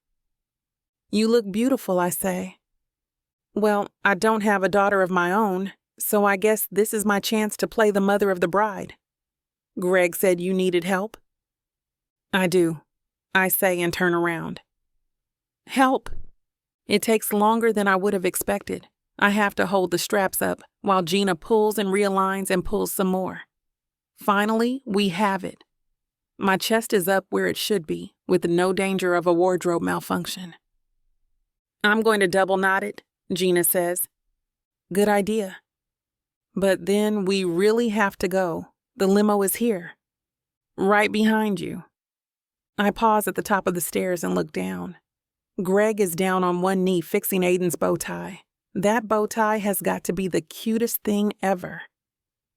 "You look beautiful," I say. "Well, I don't have a daughter of my own, so I guess this is my chance to play the mother of the bride." "Greg said you needed help?" "I do," I say and turn around. "Help!" It takes longer than I would have expected. I have to hold the straps up while Gina pulls and realigns and pulls some more. Finally, we have it. My chest is up where it should be, with no danger of a wardrobe malfunction. "I'm going to double knot it," Gina says. "Good idea." But then we really have to go. The limo is here. "Right behind you." I pause at the top of the stairs and look down. Greg is down on one knee fixing Aiden's bow tie. That bow tie has got to be the cutest thing ever.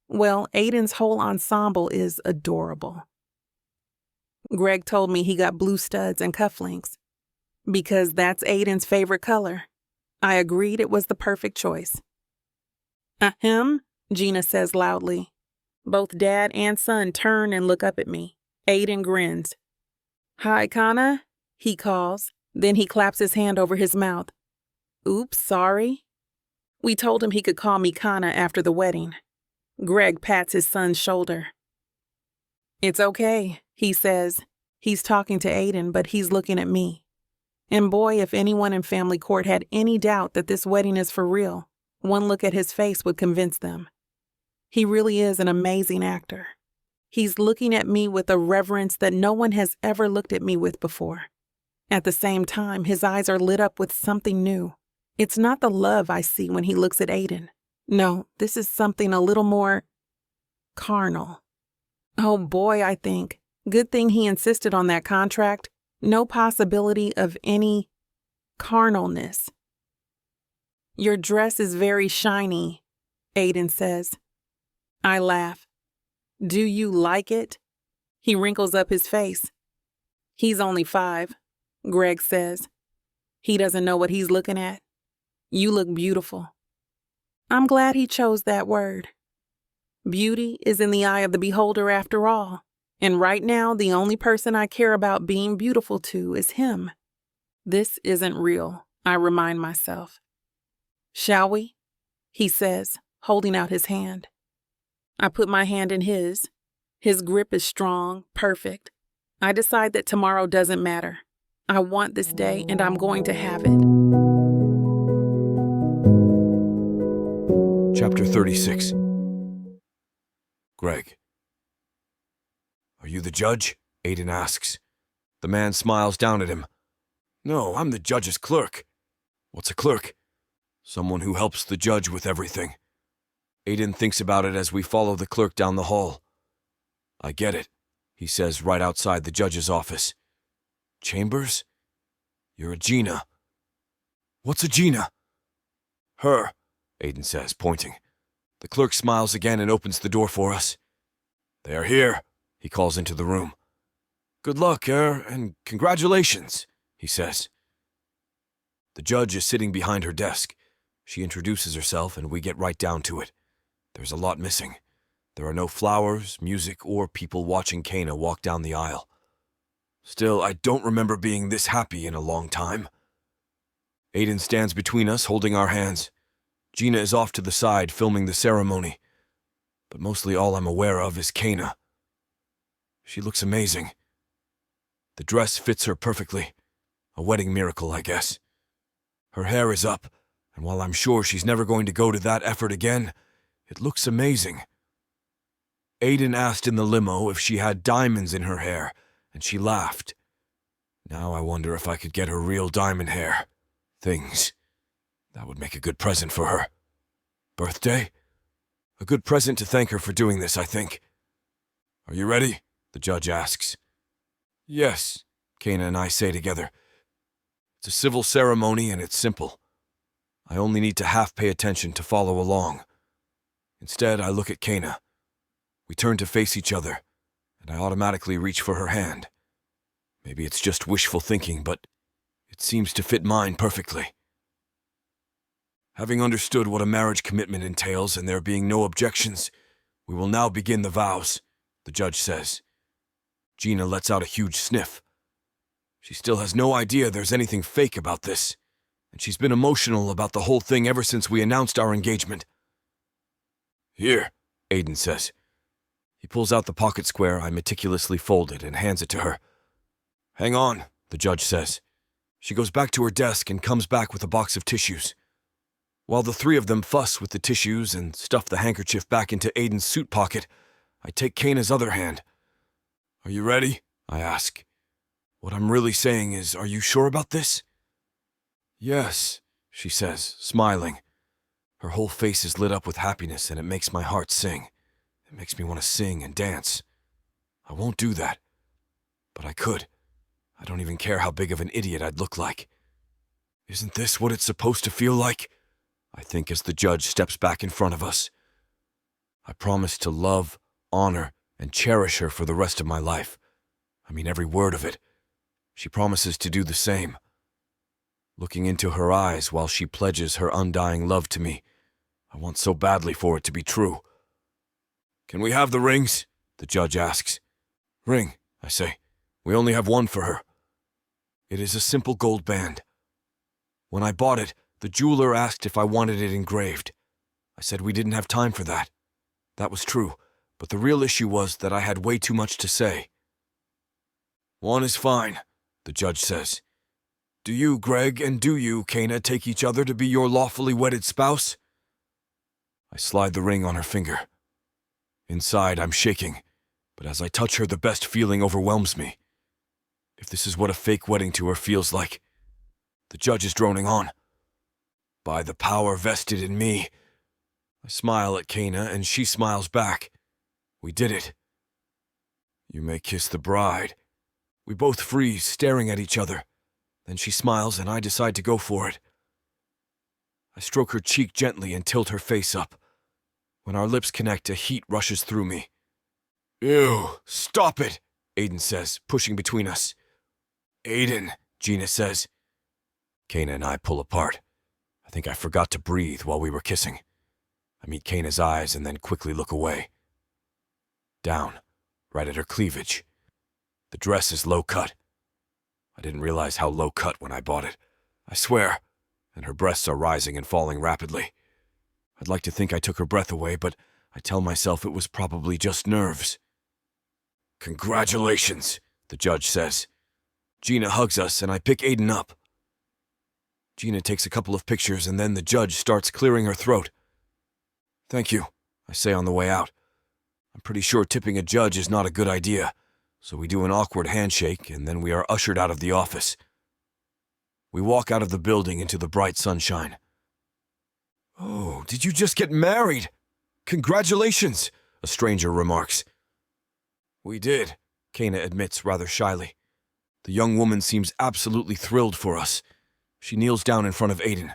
Well, Aiden's whole ensemble is adorable. Greg told me he got blue studs and cufflinks, because that's Aiden's favorite color. I agreed it was the perfect choice. "Ahem," Gina says loudly. Both dad and son turn and look up at me. Aiden grins. "Hi, Kana," he calls. Then he claps his hand over his mouth. "Oops, sorry." We told him he could call me Kana after the wedding. Greg pats his son's shoulder. "It's okay," he says. He's talking to Aiden, but he's looking at me. And boy, if anyone in family court had any doubt that this wedding is for real, one look at his face would convince them. He really is an amazing actor. He's looking at me with a reverence that no one has ever looked at me with before. At the same time, his eyes are lit up with something new. It's not the love I see when he looks at Aiden. No, this is something a little more carnal. Oh boy, I think. Good thing he insisted on that contract. No possibility of any carnalness. "Your dress is very shiny," Aiden says. I laugh. "Do you like it?" He wrinkles up his face. "He's only 5, Greg says. He doesn't know what he's looking at. "You look beautiful." I'm glad he chose that word. Beauty is in the eye of the beholder after all. And right now, the only person I care about being beautiful to is him. This isn't real, I remind myself. "Shall we?" he says, holding out his hand. I put my hand in his. His grip is strong, perfect. I decide that tomorrow doesn't matter. I want this day, and I'm going to have it.
Chapter 36. Greg. Are you the judge? Aiden asks. The man smiles down at him. No, I'm the judge's clerk. What's a clerk? Someone who helps the judge with everything. Aiden thinks about it as we follow the clerk down the hall. I get it, he says right outside the judge's office. Chambers? You're a Gina. What's a Gina? Her, Aiden says, pointing. The clerk smiles again and opens the door for us. They are here, he calls into the room. Good luck, and congratulations, he says. The judge is sitting behind her desk. She introduces herself and we get right down to it. There's a lot missing. There are no flowers, music, or people watching Kana walk down the aisle. Still, I don't remember being this happy in a long time. Aiden stands between us, holding our hands. Gina is off to the side, filming the ceremony. But mostly all I'm aware of is Kana. She looks amazing. The dress fits her perfectly. A wedding miracle, I guess. Her hair is up, and while I'm sure she's never going to go to that effort again, it looks amazing. Aiden asked in the limo if she had diamonds in her hair, and she laughed. Now I wonder if I could get her real diamond hair. Things. That would make a good present for her. Birthday? A good present to thank her for doing this, I think. Are you ready? The judge asks. Yes, Kana and I say together. It's a civil ceremony and it's simple. I only need to half pay attention to follow along. Instead, I look at Kana. We turn to face each other, and I automatically reach for her hand. Maybe it's just wishful thinking, but it seems to fit mine perfectly. Having understood what a marriage commitment entails and there being no objections, we will now begin the vows, the judge says. Gina lets out a huge sniff. She still has no idea there's anything fake about this, and she's been emotional about the whole thing ever since we announced our engagement. Here, Aiden says. He pulls out the pocket square I meticulously folded and hands it to her. Hang on, the judge says. She goes back to her desk and comes back with a box of tissues. While the three of them fuss with the tissues and stuff the handkerchief back into Aiden's suit pocket, I take Kana's other hand. Are you ready? I ask. What I'm really saying is, are you sure about this? Yes, she says, smiling. Her whole face is lit up with happiness and it makes my heart sing. It makes me want to sing and dance. I won't do that. But I could. I don't even care how big of an idiot I'd look like. Isn't this what it's supposed to feel like? I think as the judge steps back in front of us. I promise to love, honor, and cherish her for the rest of my life. I mean every word of it. She promises to do the same. Looking into her eyes while she pledges her undying love to me, I want so badly for it to be true. Can we have the rings? The judge asks. Ring, I say. We only have one for her. It is a simple gold band. When I bought it, the jeweler asked if I wanted it engraved. I said we didn't have time for that. That was true, but the real issue was that I had way too much to say. One is fine, the judge says. Do you, Greg, and do you, Kana, take each other to be your lawfully wedded spouse? I slide the ring on her finger. Inside, I'm shaking, but as I touch her, the best feeling overwhelms me. If this is what a fake wedding to her feels like. The judge is droning on. By the power vested in me. I smile at Kana, and she smiles back. We did it. You may kiss the bride. We both freeze, staring at each other. Then she smiles, and I decide to go for it. I stroke her cheek gently and tilt her face up. When our lips connect, a heat rushes through me. Ew, stop it, Aiden says, pushing between us. Aiden, Gina says. Kana and I pull apart. I think I forgot to breathe while we were kissing. I meet Kana's eyes and then quickly look away. Down, right at her cleavage. The dress is low cut. I didn't realize how low cut when I bought it. I swear. And her breasts are rising and falling rapidly. I'd like to think I took her breath away, but I tell myself it was probably just nerves. "Congratulations," the judge says. Gina hugs us and I pick Aiden up. Gina takes a couple of pictures and then the judge starts clearing her throat. "Thank you," I say on the way out. I'm pretty sure tipping a judge is not a good idea, so we do an awkward handshake and then we are ushered out of the office. We walk out of the building into the bright sunshine. "Oh, did you just get married? Congratulations," a stranger remarks. "We did," Kana admits rather shyly. The young woman seems absolutely thrilled for us. She kneels down in front of Aiden.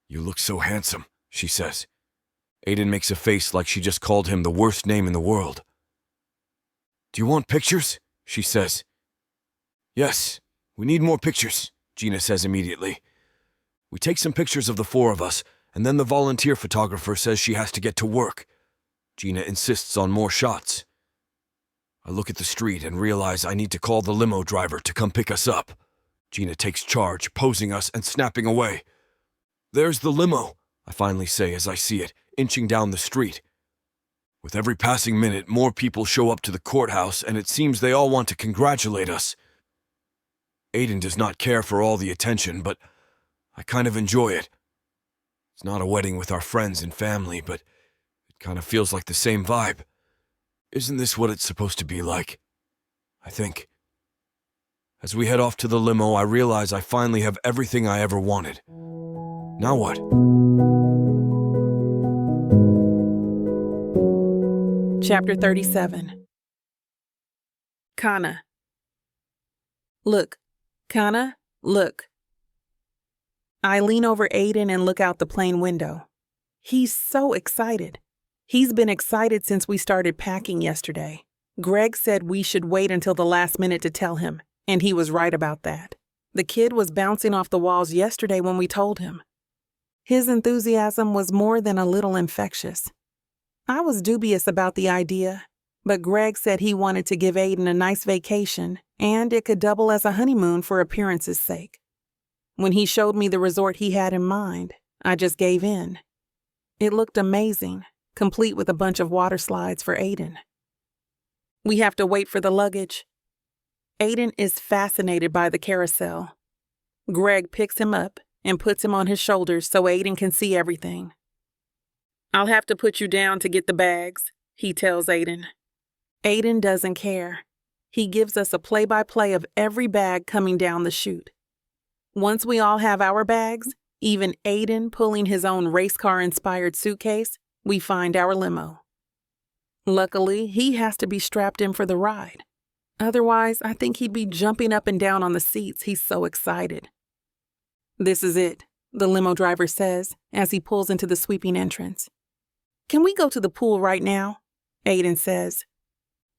"You look so handsome," she says. Aiden makes a face like she just called him the worst name in the world. "Do you want pictures?" she says. "Yes, we need more pictures," Gina says immediately. We take some pictures of the four of us, and then the volunteer photographer says she has to get to work. Gina insists on more shots. I look at the street and realize I need to call the limo driver to come pick us up. Gina takes charge, posing us and snapping away. "There's the limo," I finally say as I see it, inching down the street. With every passing minute, more people show up to the courthouse, and it seems they all want to congratulate us. Aiden does not care for all the attention, but I kind of enjoy it. It's not a wedding with our friends and family, but it kind of feels like the same vibe. Isn't this what it's supposed to be like? I think. As we head off to the limo, I realize I finally have everything I ever wanted. Now what?
Chapter 37. Kana. Look, Kana, look. I lean over Aiden and look out the plane window. He's so excited. He's been excited since we started packing yesterday. Greg said we should wait until the last minute to tell him, and he was right about that. The kid was bouncing off the walls yesterday when we told him. His enthusiasm was more than a little infectious. I was dubious about the idea, but Greg said he wanted to give Aiden a nice vacation, and it could double as a honeymoon for appearance's sake. When he showed me the resort he had in mind, I just gave in. It looked amazing, complete with a bunch of water slides for Aiden. We have to wait for the luggage. Aiden is fascinated by the carousel. Greg picks him up and puts him on his shoulders so Aiden can see everything. "I'll have to put you down to get the bags," he tells Aiden. Aiden doesn't care. He gives us a play-by-play of every bag coming down the chute. Once we all have our bags, even Aiden pulling his own race car-inspired suitcase, we find our limo. Luckily, he has to be strapped in for the ride. Otherwise, I think he'd be jumping up and down on the seats. He's so excited. "This is it," the limo driver says as he pulls into the sweeping entrance. "Can we go to the pool right now?" Aiden says.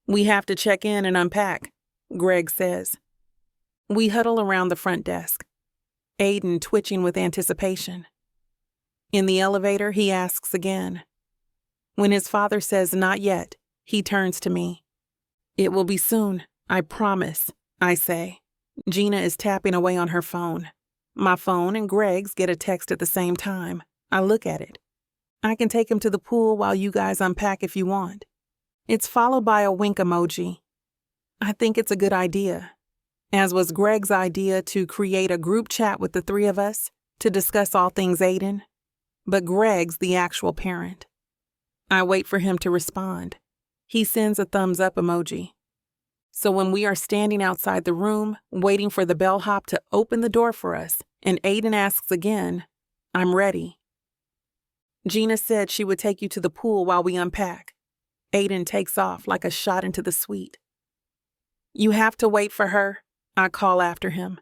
"We have to check in and unpack," Greg says. We huddle around the front desk, Aiden twitching with anticipation. In the elevator, he asks again. When his father says not yet, he turns to me. "It will be soon, I promise," I say. Gina is tapping away on her phone. My phone and Greg's get a text at the same time. I look at it. "I can take him to the pool while you guys unpack if you want." It's followed by a wink emoji. I think it's a good idea, as was Greg's idea to create a group chat with the three of us to discuss all things Aiden, but Greg's the actual parent. I wait for him to respond. He sends a thumbs up emoji. So when we are standing outside the room, waiting for the bellhop to open the door for us, and Aiden asks again, I'm ready. Gina said she would take you to the pool while we unpack. Aiden takes off like a shot into the suite. You have to wait for her, I call after him.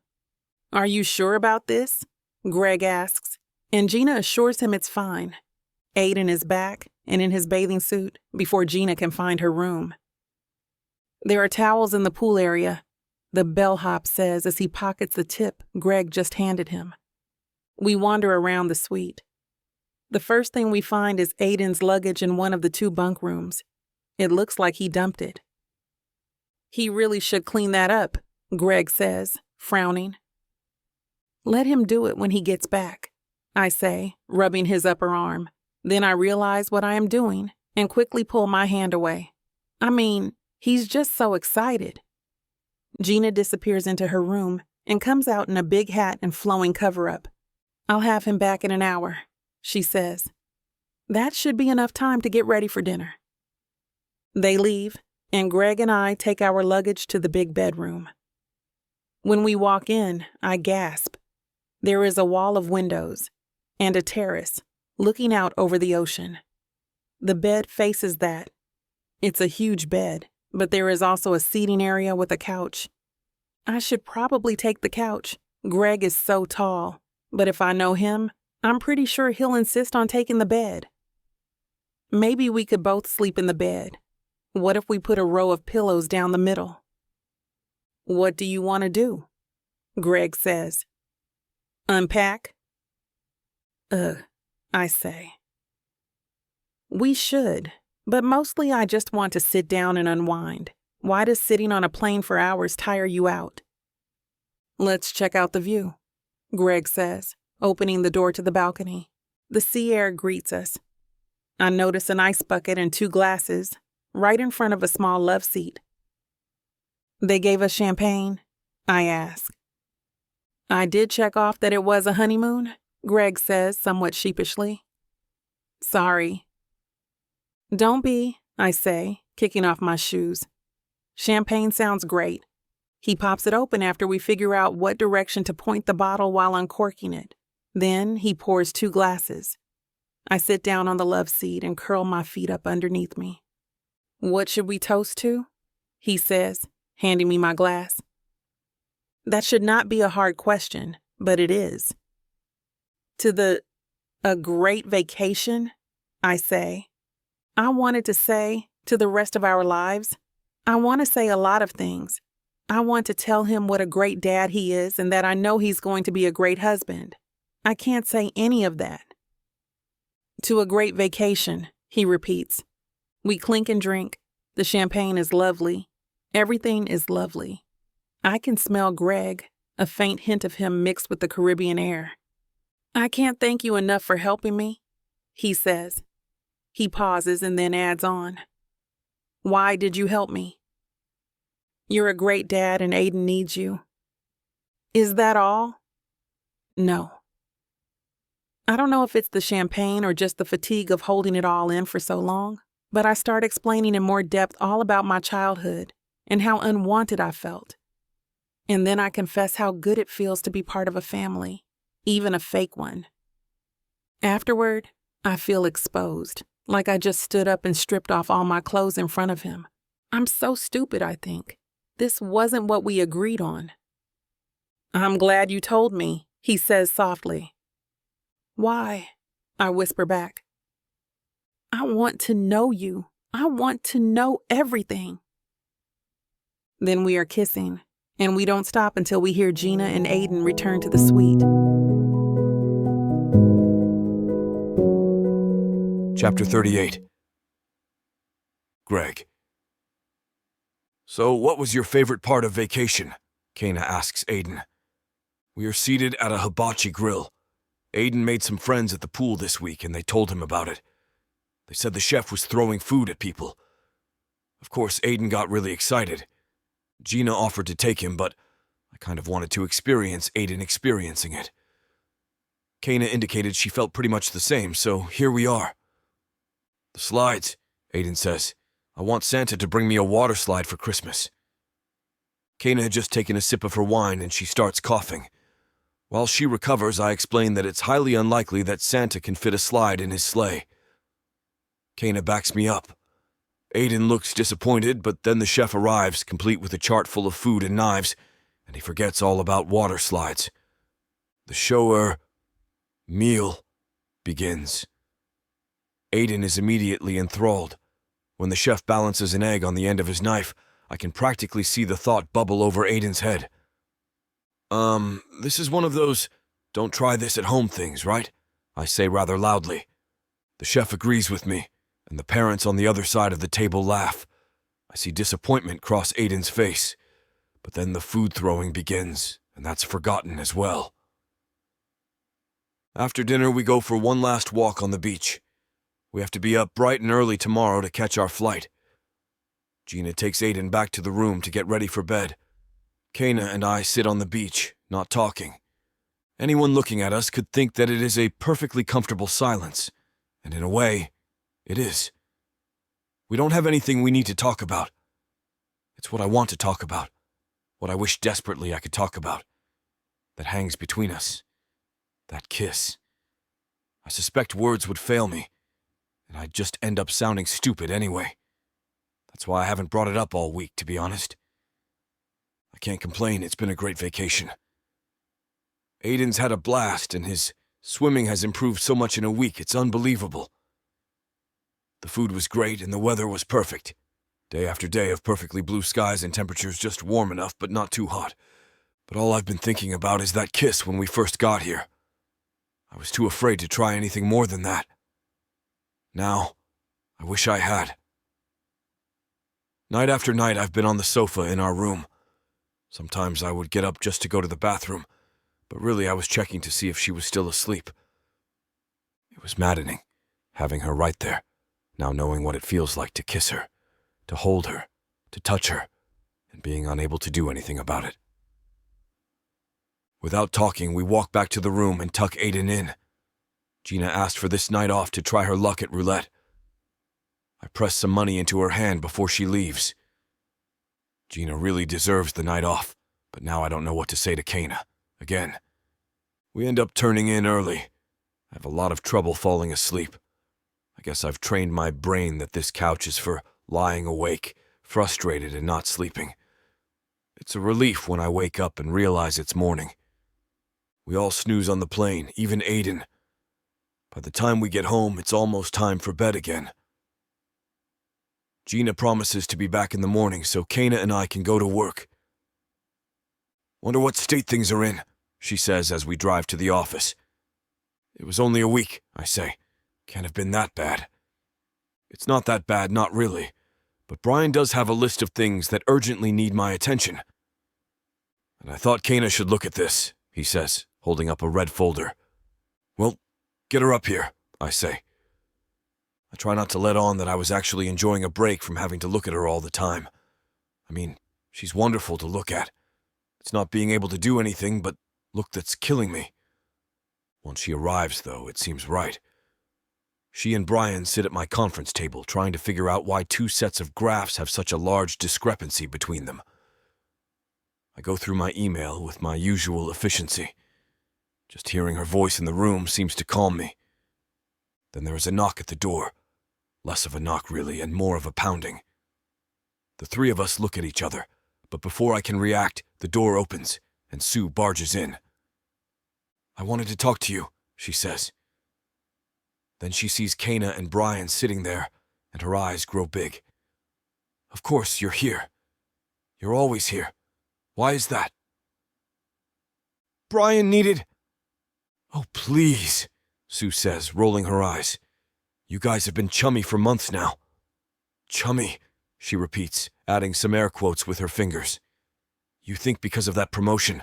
Are you sure about this? Greg asks, and Gina assures him it's fine. Aiden is back and in his bathing suit before Gina can find her room. There are towels in the pool area, the bellhop says as he pockets the tip Greg just handed him. We wander around the suite. The first thing we find is Aiden's luggage in one of the 2 bunk rooms. It looks like he dumped it. He really should clean that up, Greg says, frowning. Let him do it when he gets back, I say, rubbing his upper arm. Then I realize what I am doing and quickly pull my hand away. I mean, he's just so excited. Gina disappears into her room and comes out in a big hat and flowing cover-up. "I'll have him back in an hour," she says. "That should be enough time to get ready for dinner." They leave, and Greg and I take our luggage to the big bedroom. When we walk in, I gasp. There is a wall of windows and a terrace looking out over the ocean. The bed faces that. It's a huge bed, but there is also a seating area with a couch. I should probably take the couch. Greg is so tall, but if I know him, I'm pretty sure he'll insist on taking the bed. Maybe we could both sleep in the bed. What if we put a row of pillows down the middle? "What do you want to do?" Greg says. "Unpack?" "Ugh," I say. "We should, but mostly I just want to sit down and unwind. Why does sitting on a plane for hours tire you out?" "Let's check out the view," Greg says, opening the door to the balcony. The sea air greets us. I notice an ice bucket and 2 glasses right in front of a small love seat. "They gave us champagne?" I ask. "I did check off that it was a honeymoon," Greg says somewhat sheepishly. "Sorry." "Don't be," I say, kicking off my shoes. "Champagne sounds great." He pops it open after we figure out what direction to point the bottle while uncorking it. Then he pours 2 glasses. I sit down on the love seat and curl my feet up underneath me. "What should we toast to?" he says, handing me my glass. That should not be a hard question, but it is. "To a great vacation," I say. I wanted to say, to the rest of our lives. I want to say a lot of things. I want to tell him what a great dad he is and that I know he's going to be a great husband. I can't say any of that. "To a great vacation," he repeats. We clink and drink. The champagne is lovely. Everything is lovely. I can smell Greg, a faint hint of him mixed with the Caribbean air. "I can't thank you enough for helping me," he says. He pauses and then adds on. "Why did you help me?" "You're a great dad and Aiden needs you." "Is that all?" "No." I don't know if it's the champagne or just the fatigue of holding it all in for so long, but I start explaining in more depth all about my childhood and how unwanted I felt. And then I confess how good it feels to be part of a family, even a fake one. Afterward, I feel exposed, like I just stood up and stripped off all my clothes in front of him. I'm so stupid, I think. This wasn't what we agreed on. "I'm glad you told me," he says softly. "Why?" I whisper back. "I want to know you. I want to know everything." Then we are kissing, and we don't stop until we hear Gina and Aiden return to the suite.
Chapter 38. Greg. "So what was your favorite part of vacation?" Kana asks Aiden. We are seated at a hibachi grill. Aiden made some friends at the pool this week and they told him about it. They said the chef was throwing food at people. Of course, Aiden got really excited. Gina offered to take him, but I kind of wanted to experience Aiden experiencing it. Kana indicated she felt pretty much the same, so here we are. "The slides," Aiden says. "I want Santa to bring me a water slide for Christmas." Kana had just taken a sip of her wine and she starts coughing. While she recovers, I explain that it's highly unlikely that Santa can fit a slide in his sleigh. Kana backs me up. Aiden looks disappointed, but then the chef arrives, complete with a chart full of food and knives, and he forgets all about water slides. The meal begins. Aiden is immediately enthralled. When the chef balances an egg on the end of his knife, I can practically see the thought bubble over Aiden's head. This is one of those don't try this at home things, right?" I say rather loudly. The chef agrees with me, and the parents on the other side of the table laugh. I see disappointment cross Aiden's face, but then the food throwing begins, and that's forgotten as well. After dinner, we go for one last walk on the beach. We have to be up bright and early tomorrow to catch our flight. Gina takes Aiden back to the room to get ready for bed. Kana and I sit on the beach, not talking. Anyone looking at us could think that it is a perfectly comfortable silence, and in a way, it is. We don't have anything we need to talk about. It's what I want to talk about, what I wish desperately I could talk about, that hangs between us, that kiss. I suspect words would fail me, and I'd just end up sounding stupid anyway. That's why I haven't brought it up all week, to be honest. I can't complain, it's been a great vacation. Aiden's had a blast, and his swimming has improved so much in a week, it's unbelievable. The food was great, and the weather was perfect. Day after day of perfectly blue skies and temperatures just warm enough, but not too hot. But all I've been thinking about is that kiss when we first got here. I was too afraid to try anything more than that. Now, I wish I had. Night after night, I've been on the sofa in our room. Sometimes I would get up just to go to the bathroom, but really I was checking to see if she was still asleep. It was maddening, having her right there, now knowing what it feels like to kiss her, to hold her, to touch her, and being unable to do anything about it. Without talking, we walk back to the room and tuck Aiden in. Gina asked for this night off to try her luck at roulette. I press some money into her hand before she leaves. Gina really deserves the night off, but now I don't know what to say to Kana. Again. We end up turning in early. I have a lot of trouble falling asleep. I guess I've trained my brain that this couch is for lying awake, frustrated and not sleeping. It's a relief when I wake up and realize it's morning. We all snooze on the plane, even Aiden. By the time we get home, it's almost time for bed again. Gina promises to be back in the morning so Kana and I can go to work. Wonder what state things are in, she says as we drive to the office. It was only a week, I say. Can't have been that bad. It's not that bad, not really. But Brian does have a list of things that urgently need my attention. And I thought Kana should look at this, he says, holding up a red folder. Well, get her up here, I say. I try not to let on that I was actually enjoying a break from having to look at her all the time. I mean, she's wonderful to look at. It's not being able to do anything, but look that's killing me. Once she arrives, though, it seems right. She and Brian sit at my conference table trying to figure out why two sets of graphs have such a large discrepancy between them. I go through my email with my usual efficiency. Just hearing her voice in the room seems to calm me. Then there is a knock at the door. Less of a knock, really, and more of a pounding. The three of us look at each other, but before I can react, the door opens, and Sue barges in. I wanted to talk to you, she says. Then she sees Kana and Brian sitting there, and her eyes grow big. Of course, you're here. You're always here. Why is that? Brian needed... Oh, please, Sue says, rolling her eyes. You guys have been chummy for months now. Chummy, she repeats, adding some air quotes with her fingers. You think because of that promotion.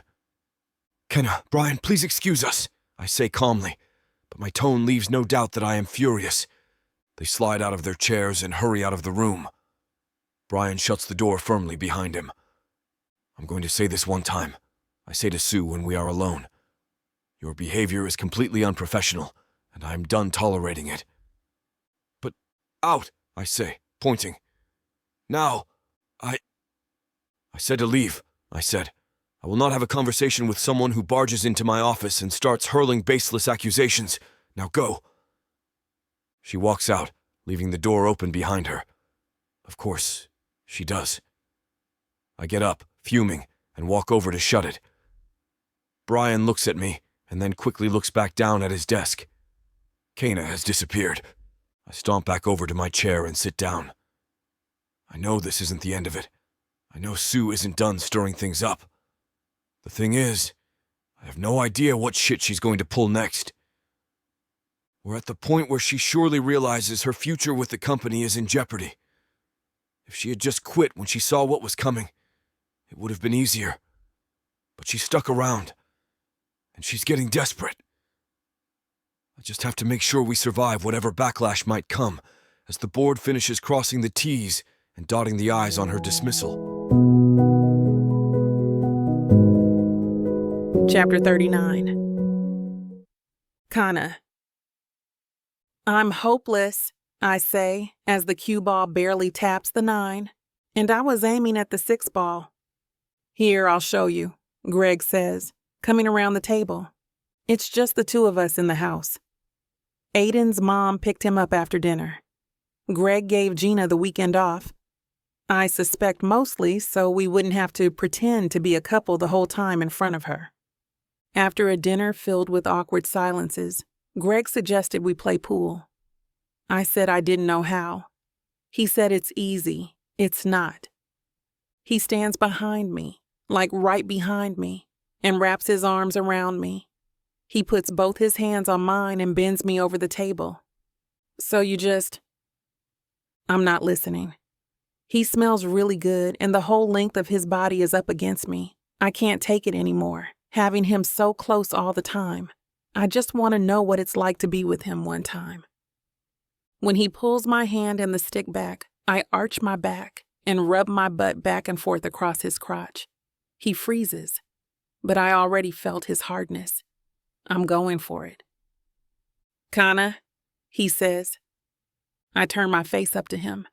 Kana, Brian, please excuse us, I say calmly, but my tone leaves no doubt that I am furious. They slide out of their chairs and hurry out of the room. Brian shuts the door firmly behind him. I'm going to say this one time, I say to Sue when we are alone. Your behavior is completely unprofessional, and I am done tolerating it. But out, I say, pointing. Now, I said to leave, I said. I will not have a conversation with someone who barges into my office and starts hurling baseless accusations. Now go. She walks out, leaving the door open behind her. Of course, she does. I get up, fuming, and walk over to shut it. Brian looks at me, and then quickly looks back down at his desk. Kana has disappeared. I stomp back over to my chair and sit down. I know this isn't the end of it. I know Sue isn't done stirring things up. The thing is, I have no idea what shit she's going to pull next. We're at the point where she surely realizes her future with the company is in jeopardy. If she had just quit when she saw what was coming, it would have been easier. But she stuck around, and she's getting desperate. I just have to make sure we survive whatever backlash might come as the board finishes crossing the T's and dotting the I's on her dismissal.
Chapter 39. Kana. I'm hopeless, I say, as the cue ball barely taps the 9, and I was aiming at the 6 ball. Here, I'll show you, Greg says, coming around the table. It's just the two of us in the house. Aiden's mom picked him up after dinner. Greg gave Gina the weekend off. I suspect mostly so we wouldn't have to pretend to be a couple the whole time in front of her. After a dinner filled with awkward silences, Greg suggested we play pool. I said I didn't know how. He said it's easy. It's not. He stands behind me, like right behind me, and wraps his arms around me. He puts both his hands on mine and bends me over the table. So you just... I'm not listening. He smells really good, and the whole length of his body is up against me. I can't take it anymore, having him so close all the time. I just want to know what it's like to be with him one time. When he pulls my hand and the stick back, I arch my back and rub my butt back and forth across his crotch. He freezes, but I already felt his hardness. I'm going for it. Kana, he says. I turn my face up to him,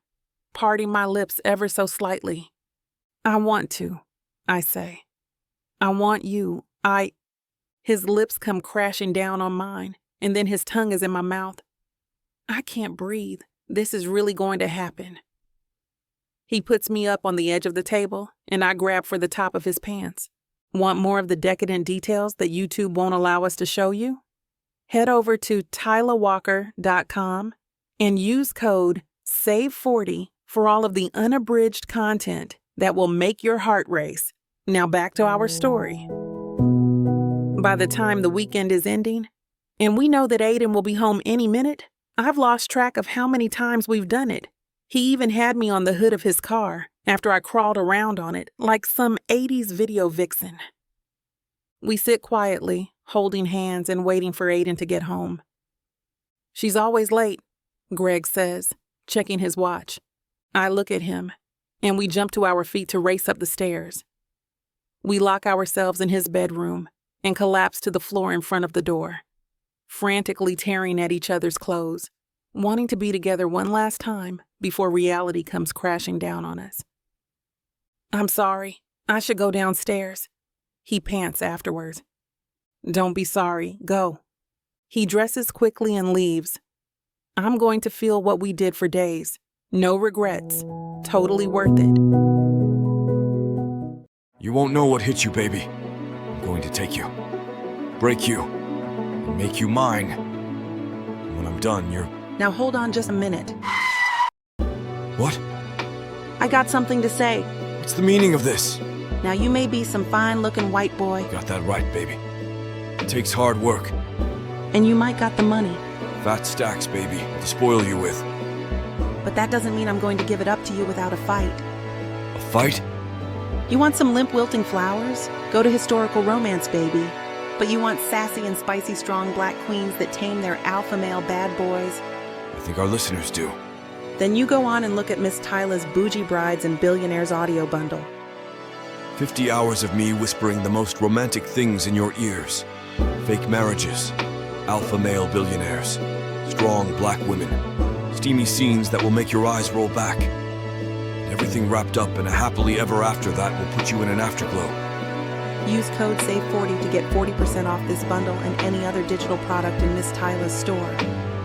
parting my lips ever so slightly. I want to, I say. I want you. His lips come crashing down on mine, and then his tongue is in my mouth. I can't breathe. This is really going to happen. He puts me up on the edge of the table, and I grab for the top of his pants. Want more of the decadent details that YouTube won't allow us to show you? Head over to tylawalker.com and use code SAVE40 for all of the unabridged content that will make your heart race. Now back to our story. By the time the weekend is ending, and we know that Aiden will be home any minute, I've lost track of how many times we've done it. He even had me on the hood of his car after I crawled around on it like some 80s video vixen. We sit quietly, holding hands and waiting for Aiden to get home. She's always late, Greg says, checking his watch. I look at him, and we jump to our feet to race up the stairs. We lock ourselves in his bedroom and collapse to the floor in front of the door, frantically tearing at each other's clothes, wanting to be together one last time before reality comes crashing down on us. I'm sorry. I should go downstairs. He pants afterwards. Don't be sorry. Go. He dresses quickly and leaves. I'm going to feel what we did for days. No regrets. Totally worth it.
You won't know what hit you, baby. I'm going to take you, break you, and make you mine. And when I'm done, you're...
Now hold on just a minute.
What?
I got something to say.
What's the meaning of this?
Now you may be some fine-looking white boy,
Got that right, baby. It takes hard work.
and you might got the money,
Fat stacks, baby, to spoil you with.
but that doesn't mean I'm going to give it up to you without a fight.
A fight?
You want some limp wilting flowers? Go to historical romance, baby. But you want sassy and spicy strong black queens that tame their alpha male bad boys?
I think our listeners do.
Then you go on and look at Miss Tyla's Bougie Brides and Billionaires audio bundle.
50 hours of me whispering the most romantic things in your ears. Fake marriages, alpha male billionaires, strong black women, steamy scenes that will make your eyes roll back. And everything wrapped up in a happily ever after that will put you in an afterglow.
Use code SAVE40 to get 40% off this bundle and any other digital product in Miss Tyla's store.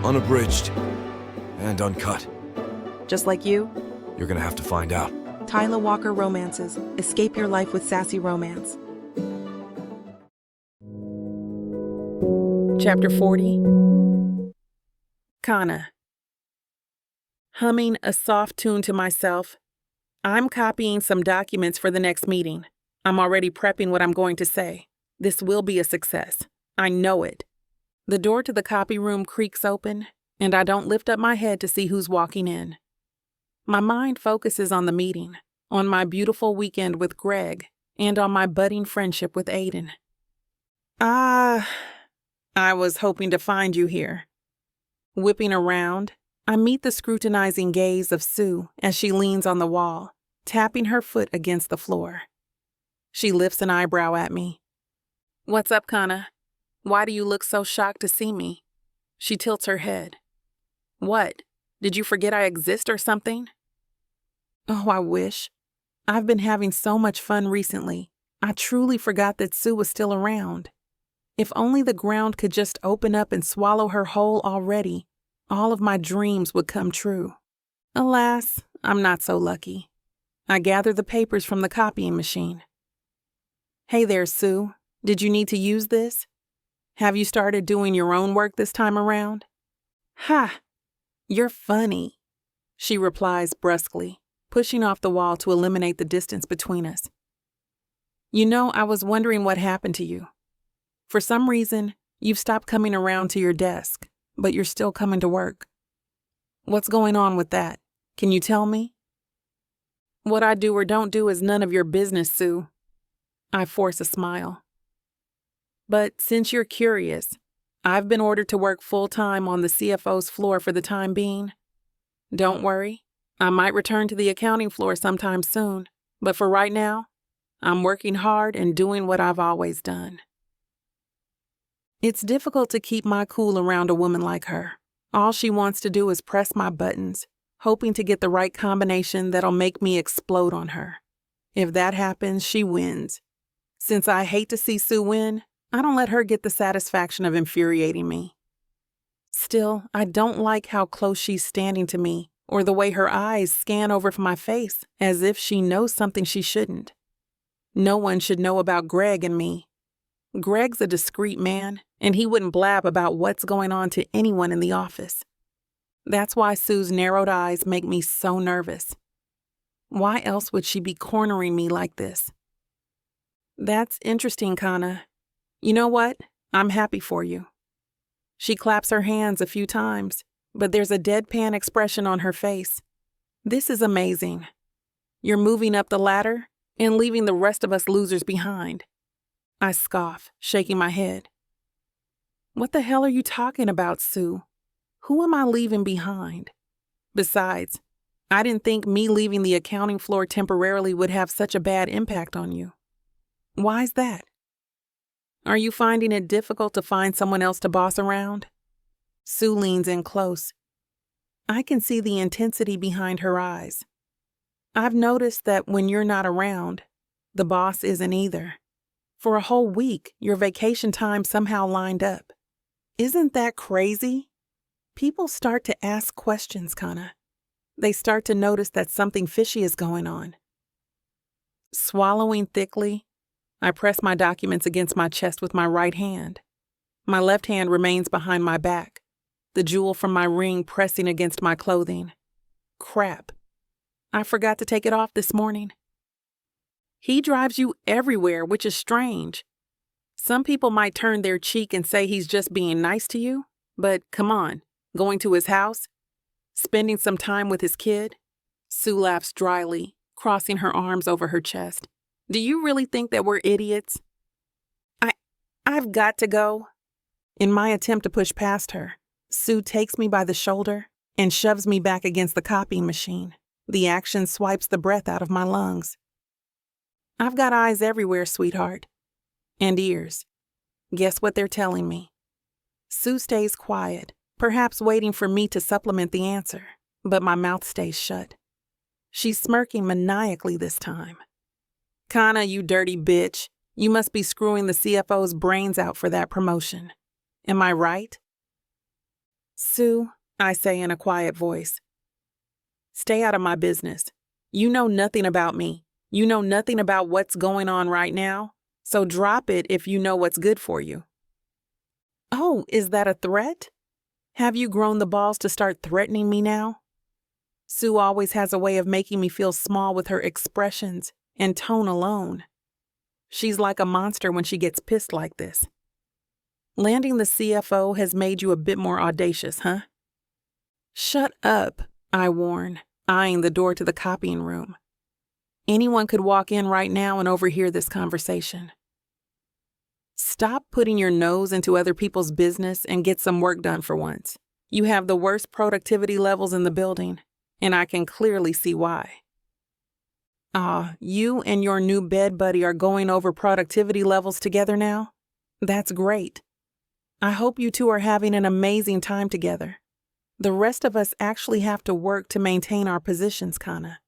Unabridged and uncut.
Just like you,
You're gonna have to find out.
Tyla Walker Romances. Escape your life with sassy romance.
Chapter 40. Kana. Humming a soft tune to myself, I'm copying some documents for the next meeting. I'm already prepping what I'm going to say. This will be a success. I know it. The door to the copy room creaks open, and I don't lift up my head to see who's walking in. My mind focuses on the meeting, on my beautiful weekend with Greg, and on my budding friendship with Aiden. I was hoping to find you here. Whipping around, I meet the scrutinizing gaze of Sue as she leans on the wall, tapping her foot against the floor. She lifts an eyebrow at me. What's up, Kana? Why do you look so shocked to see me? She tilts her head. What? Did you forget I exist or something? Oh, I wish. I've been having so much fun recently. I truly forgot that Sue was still around. If only the ground could just open up and swallow her whole already, all of my dreams would come true. Alas, I'm not so lucky. I gather the papers from the copying machine. Hey there, Sue. Did you need to use this? Have you started doing your own work this time around? Ha! You're funny, she replies brusquely, pushing off the wall to eliminate the distance between us. You know, I was wondering what happened to you. For some reason, you've stopped coming around to your desk, but you're still coming to work. What's going on with that? Can you tell me? What I do or don't do is none of your business, Sue. I force a smile. But since you're curious, I've been ordered to work full-time on the CFO's floor for the time being. Don't worry, I might return to the accounting floor sometime soon, but for right now, I'm working hard and doing what I've always done. It's difficult to keep my cool around a woman like her. All she wants to do is press my buttons, hoping to get the right combination that'll make me explode on her. If that happens, she wins. Since I hate to see Sue win, I don't let her get the satisfaction of infuriating me. Still, I don't like how close she's standing to me, or the way her eyes scan over my face as if she knows something she shouldn't. No one should know about Greg and me. Greg's a discreet man, and he wouldn't blab about what's going on to anyone in the office. That's why Sue's narrowed eyes make me so nervous. Why else would she be cornering me like this? That's interesting, Kana. You know what? I'm happy for you. She claps her hands a few times, but there's a deadpan expression on her face. This is amazing. You're moving up the ladder and leaving the rest of us losers behind. I scoff, shaking my head. What the hell are you talking about, Sue? Who am I leaving behind? Besides, I didn't think me leaving the accounting floor temporarily would have such a bad impact on you. Why's that? Are you finding it difficult to find someone else to boss around? Sue leans in close. I can see the intensity behind her eyes. I've noticed that when you're not around, the boss isn't either. For a whole week, your vacation time somehow lined up. Isn't that crazy? People start to ask questions, Kana. They start to notice that something fishy is going on. Swallowing thickly, I press my documents against my chest with my right hand. My left hand remains behind my back, the jewel from my ring pressing against my clothing. Crap. I forgot to take it off this morning. He drives you everywhere, which is strange. Some people might turn their cheek and say he's just being nice to you, but come on, going to his house? Spending some time with his kid? Sue laughs dryly, crossing her arms over her chest. Do you really think that we're idiots? I've got to go. In my attempt to push past her, Sue takes me by the shoulder and shoves me back against the copying machine. The action swipes the breath out of my lungs. I've got eyes everywhere, sweetheart. And ears. Guess what they're telling me? Sue stays quiet, perhaps waiting for me to supplement the answer, but my mouth stays shut. She's smirking maniacally this time. Kana, you dirty bitch. You must be screwing the CFO's brains out for that promotion. Am I right? Sue, I say in a quiet voice. Stay out of my business. You know nothing about me. You know nothing about what's going on right now. So drop it if you know what's good for you. Oh, is that a threat? Have you grown the balls to start threatening me now? Sue always has a way of making me feel small with her expressions and tone alone. She's like a monster when she gets pissed like this. Landing the CFO has made you a bit more audacious, huh? Shut up, I warn, eyeing the door to the copying room. Anyone could walk in right now and overhear this conversation. Stop putting your nose into other people's business and get some work done for once. You have the worst productivity levels in the building, and I can clearly see why. You and your new bed buddy are going over productivity levels together now? That's great. I hope you two are having an amazing time together. The rest of us actually have to work to maintain our positions, Kana.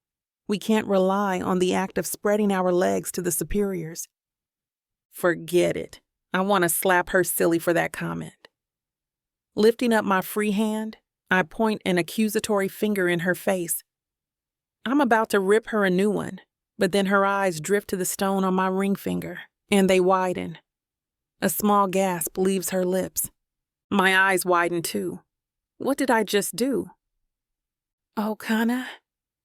We can't rely on the act of spreading our legs to the superiors. Forget it. I want to slap her silly for that comment. Lifting up my free hand, I point an accusatory finger in her face. I'm about to rip her a new one, but then her eyes drift to the stone on my ring finger, and they widen. A small gasp leaves her lips. My eyes widen too. What did I just do? "Oh, Kana,"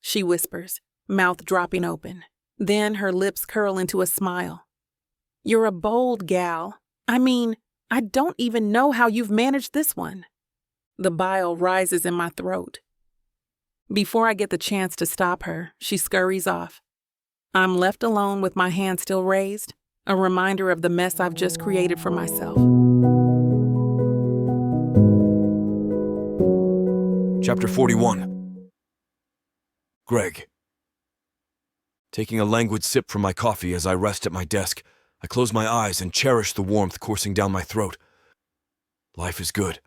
she whispers, mouth dropping open. Then her lips curl into a smile. "You're a bold gal. I don't even know how you've managed this one." The bile rises in my throat. Before I get the chance to stop her, she scurries off. I'm left alone with my hand still raised, a reminder of the mess I've just created for myself.
Chapter 41. Greg. Taking a languid sip from my coffee as I rest at my desk, I close my eyes and cherish the warmth coursing down my throat. Life is good.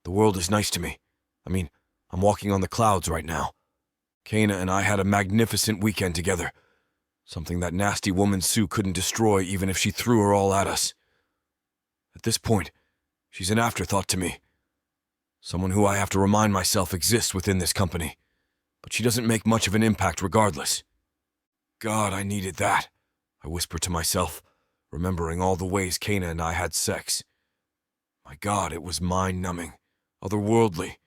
The world is nice to me. I'm walking on the clouds right now. Kana and I had a magnificent weekend together. Something that nasty woman Sue couldn't destroy even if she threw her all at us. At this point, she's an afterthought to me. Someone who I have to remind myself exists within this company. But she doesn't make much of an impact regardless. God, I needed that, I whisper to myself, remembering all the ways Kana and I had sex. My God, it was mind-numbing, otherworldly.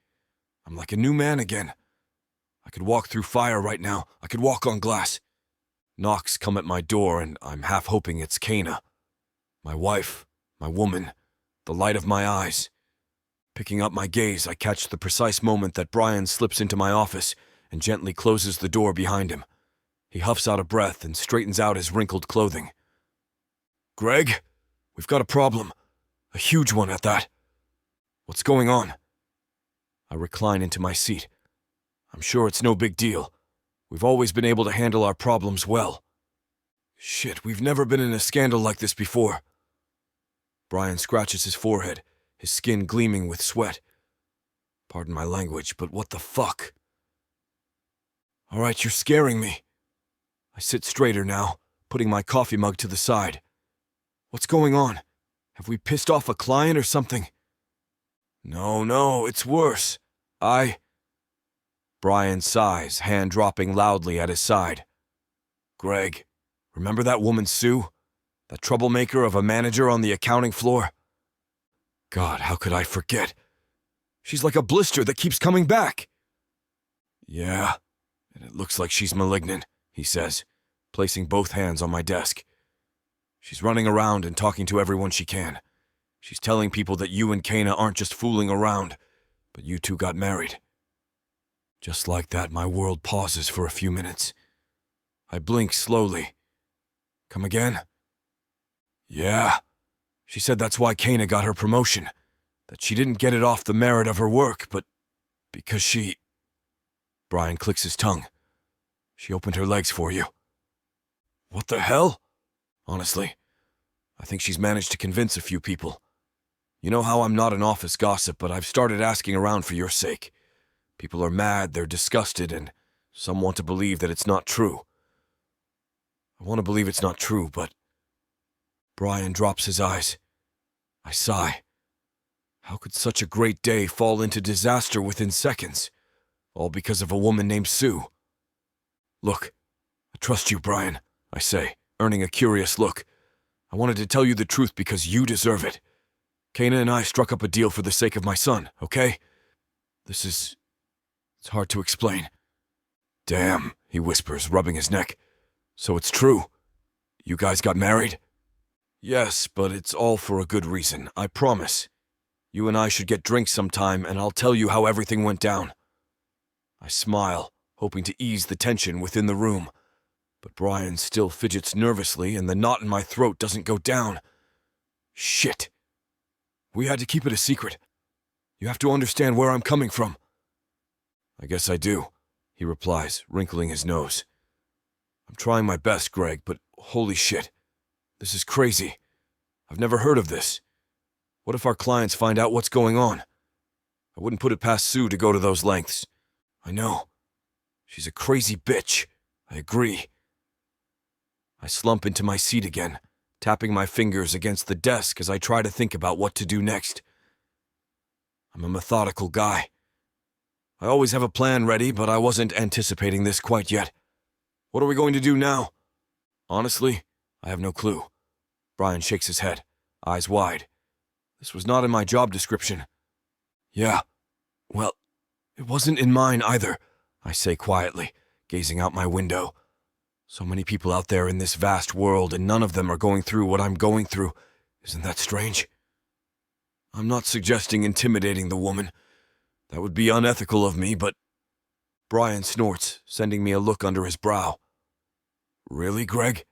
I'm like a new man again. I could walk through fire right now. I could walk on glass. Knocks come at my door, and I'm half hoping it's Kana. My wife, my woman, the light of my eyes. Picking up my gaze, I catch the precise moment that Brian slips into my office and gently closes the door behind him. He huffs out a breath and straightens out his wrinkled clothing. "Greg, we've got a problem. A huge one at that. What's going on?" I recline into my seat. I'm sure it's no big deal. We've always been able to handle our problems well. Shit, we've never been in a scandal like this before. Brian scratches his forehead, his skin gleaming with sweat. Pardon my language, but what the fuck? All right, you're scaring me. I sit straighter now, putting my coffee mug to the side. What's going on? Have we pissed off a client or something? No, it's worse. Brian sighs, hand dropping loudly at his side. Greg, remember that woman Sue? That troublemaker of a manager on the accounting floor? God, how could I forget? She's like a blister that keeps coming back. Yeah, and it looks like she's malignant, he says, placing both hands on my desk. She's running around and talking to everyone she can. She's telling people that you and Kana aren't just fooling around, but you two got married. Just like that, my world pauses for a few minutes. I blink slowly. Come again? Yeah. She said that's why Kana got her promotion. That she didn't get it off the merit of her work, but because she... Brian clicks his tongue. She opened her legs for you. What the hell? Honestly, I think she's managed to convince a few people. You know how I'm not an office gossip, but I've started asking around for your sake. People are mad, they're disgusted, and some want to believe that it's not true. I want to believe it's not true, but... Brian drops his eyes. I sigh. How could such a great day fall into disaster within seconds? All because of a woman named Sue. Look, I trust you, Brian, I say, earning a curious look. I wanted to tell you the truth because you deserve it. Kana and I struck up a deal for the sake of my son, okay? It's hard to explain. Damn, he whispers, rubbing his neck. So it's true. You guys got married? Yes, but it's all for a good reason, I promise. You and I should get drinks sometime, and I'll tell you how everything went down. I smile, hoping to ease the tension within the room. But Brian still fidgets nervously, and the knot in my throat doesn't go down. Shit. We had to keep it a secret. You have to understand where I'm coming from. I guess I do, he replies, wrinkling his nose. I'm trying my best, Greg, but holy shit. This is crazy. I've never heard of this. What if our clients find out what's going on? I wouldn't put it past Sue to go to those lengths. I know. She's a crazy bitch. I agree. I slump into my seat again, tapping my fingers against the desk as I try to think about what to do next. I'm a methodical guy. I always have a plan ready, but I wasn't anticipating this quite yet. What are we going to do now? Honestly, I have no clue. Brian shakes his head, eyes wide. This was not in my job description. Yeah, well, it wasn't in mine either, I say quietly, gazing out my window. So many people out there in this vast world, and none of them are going through what I'm going through. Isn't that strange? I'm not suggesting intimidating the woman. That would be unethical of me, but... Brian snorts, sending me a look under his brow. Really, Greg?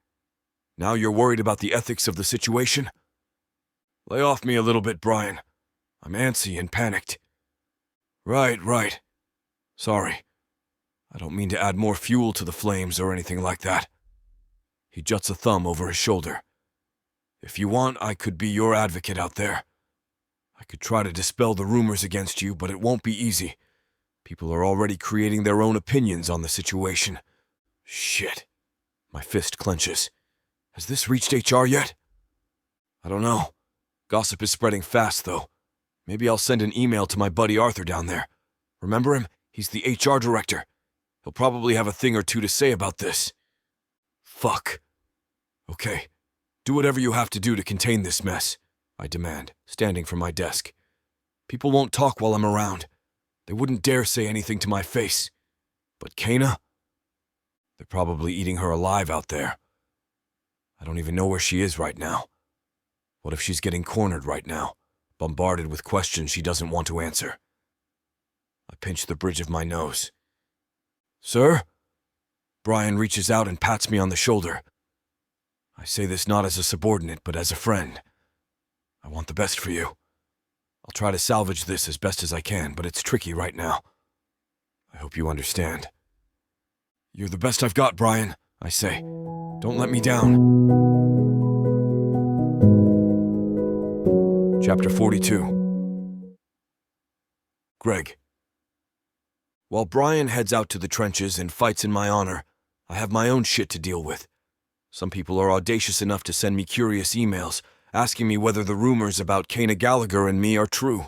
Now you're worried about the ethics of the situation? Lay off me a little bit, Brian. I'm antsy and panicked. Right. Sorry. I don't mean to add more fuel to the flames or anything like that. He juts a thumb over his shoulder. If you want, I could be your advocate out there. I could try to dispel the rumors against you, but it won't be easy. People are already creating their own opinions on the situation. Shit. My fist clenches. Has this reached HR yet? I don't know. Gossip is spreading fast, though. Maybe I'll send an email to my buddy Arthur down there. Remember him? He's the HR director. He'll probably have a thing or two to say about this. Fuck. Okay. Do whatever you have to do to contain this mess, I demand, standing from my desk. People won't talk while I'm around. They wouldn't dare say anything to my face. But Kana? They're probably eating her alive out there. I don't even know where she is right now. What if she's getting cornered right now, bombarded with questions she doesn't want to answer? I pinch the bridge of my nose. Sir? Brian reaches out and pats me on the shoulder. I say this not as a subordinate, but as a friend. I want the best for you. I'll try to salvage this as best as I can, but it's tricky right now. I hope you understand. You're the best I've got, Brian, I say. Don't let me down. Chapter 42. Greg. While Brian heads out to the trenches and fights in my honor, I have my own shit to deal with. Some people are audacious enough to send me curious emails, asking me whether the rumors about Kana Gallagher and me are true.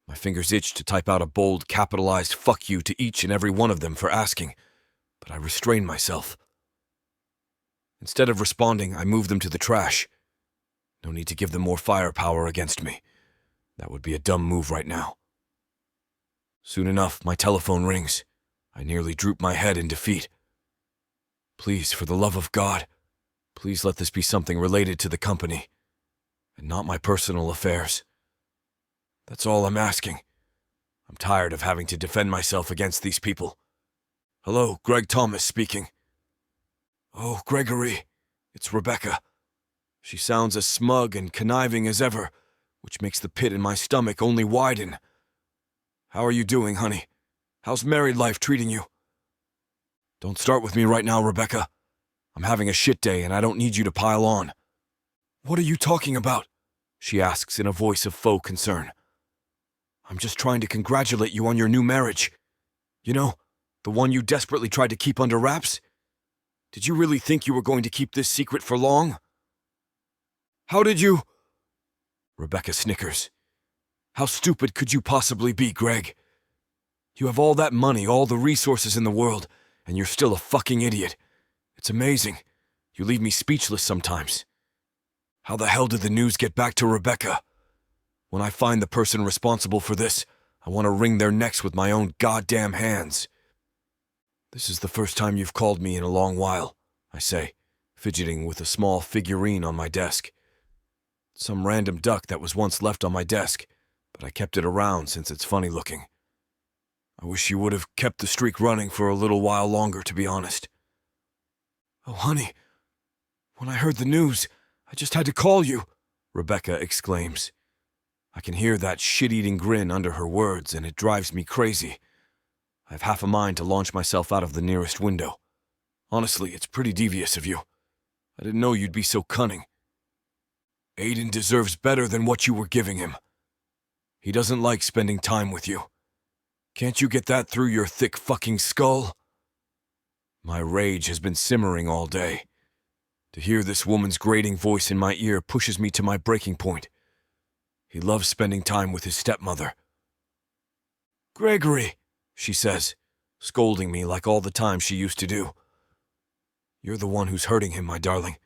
My fingers itch to type out a bold, capitalized fuck you to each and every one of them for asking, but I restrain myself. Instead of responding, I move them to the trash. No need to give them more firepower against me. That would be a dumb move right now. Soon enough, my telephone rings. I nearly droop my head in defeat. Please, for the love of God, please let this be something related to the company, and not my personal affairs. That's all I'm asking. I'm tired of having to defend myself against these people. Hello, Greg Thomas speaking. Oh, Gregory, it's Rebecca. She sounds as smug and conniving as ever, which makes the pit in my stomach only widen. How are you doing, honey? How's married life treating you? Don't start with me right now, Rebecca. I'm having a shit day and I don't need you to pile on. What are you talking about? She asks in a voice of faux concern. I'm just trying to congratulate you on your new marriage. You know, the one you desperately tried to keep under wraps? Did you really think you were going to keep this secret for long? How did you... Rebecca snickers. How stupid could you possibly be, Greg? You have all that money, all the resources in the world, and you're still a fucking idiot. It's amazing. You leave me speechless sometimes. How the hell did the news get back to Rebecca? When I find the person responsible for this, I want to wring their necks with my own goddamn hands. This is the first time you've called me in a long while, I say, fidgeting with a small figurine on my desk. Some random duck that was once left on my desk, but I kept it around since it's funny looking. I wish you would have kept the streak running for a little while longer, to be honest. Oh, honey, when I heard the news, I just had to call you, Rebecca exclaims. I can hear that shit-eating grin under her words, and it drives me crazy. I have half a mind to launch myself out of the nearest window. Honestly, it's pretty devious of you. I didn't know you'd be so cunning. Aiden deserves better than what you were giving him. He doesn't like spending time with you. Can't you get that through your thick fucking skull? My rage has been simmering all day. To hear this woman's grating voice in my ear pushes me to my breaking point. He loves spending time with his stepmother. Gregory, she says, scolding me like all the time she used to do. You're the one who's hurting him, my darling.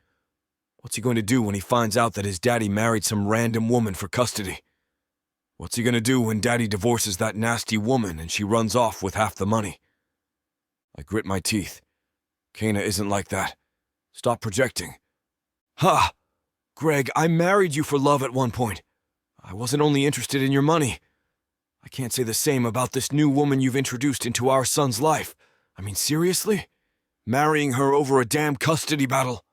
What's he going to do when he finds out that his daddy married some random woman for custody? What's he going to do when daddy divorces that nasty woman and she runs off with half the money? I grit my teeth. Kana isn't like that. Stop projecting. Ha! Greg, I married you for love at one point. I wasn't only interested in your money. I can't say the same about this new woman you've introduced into our son's life. I mean, seriously? Marrying her over a damn custody battle?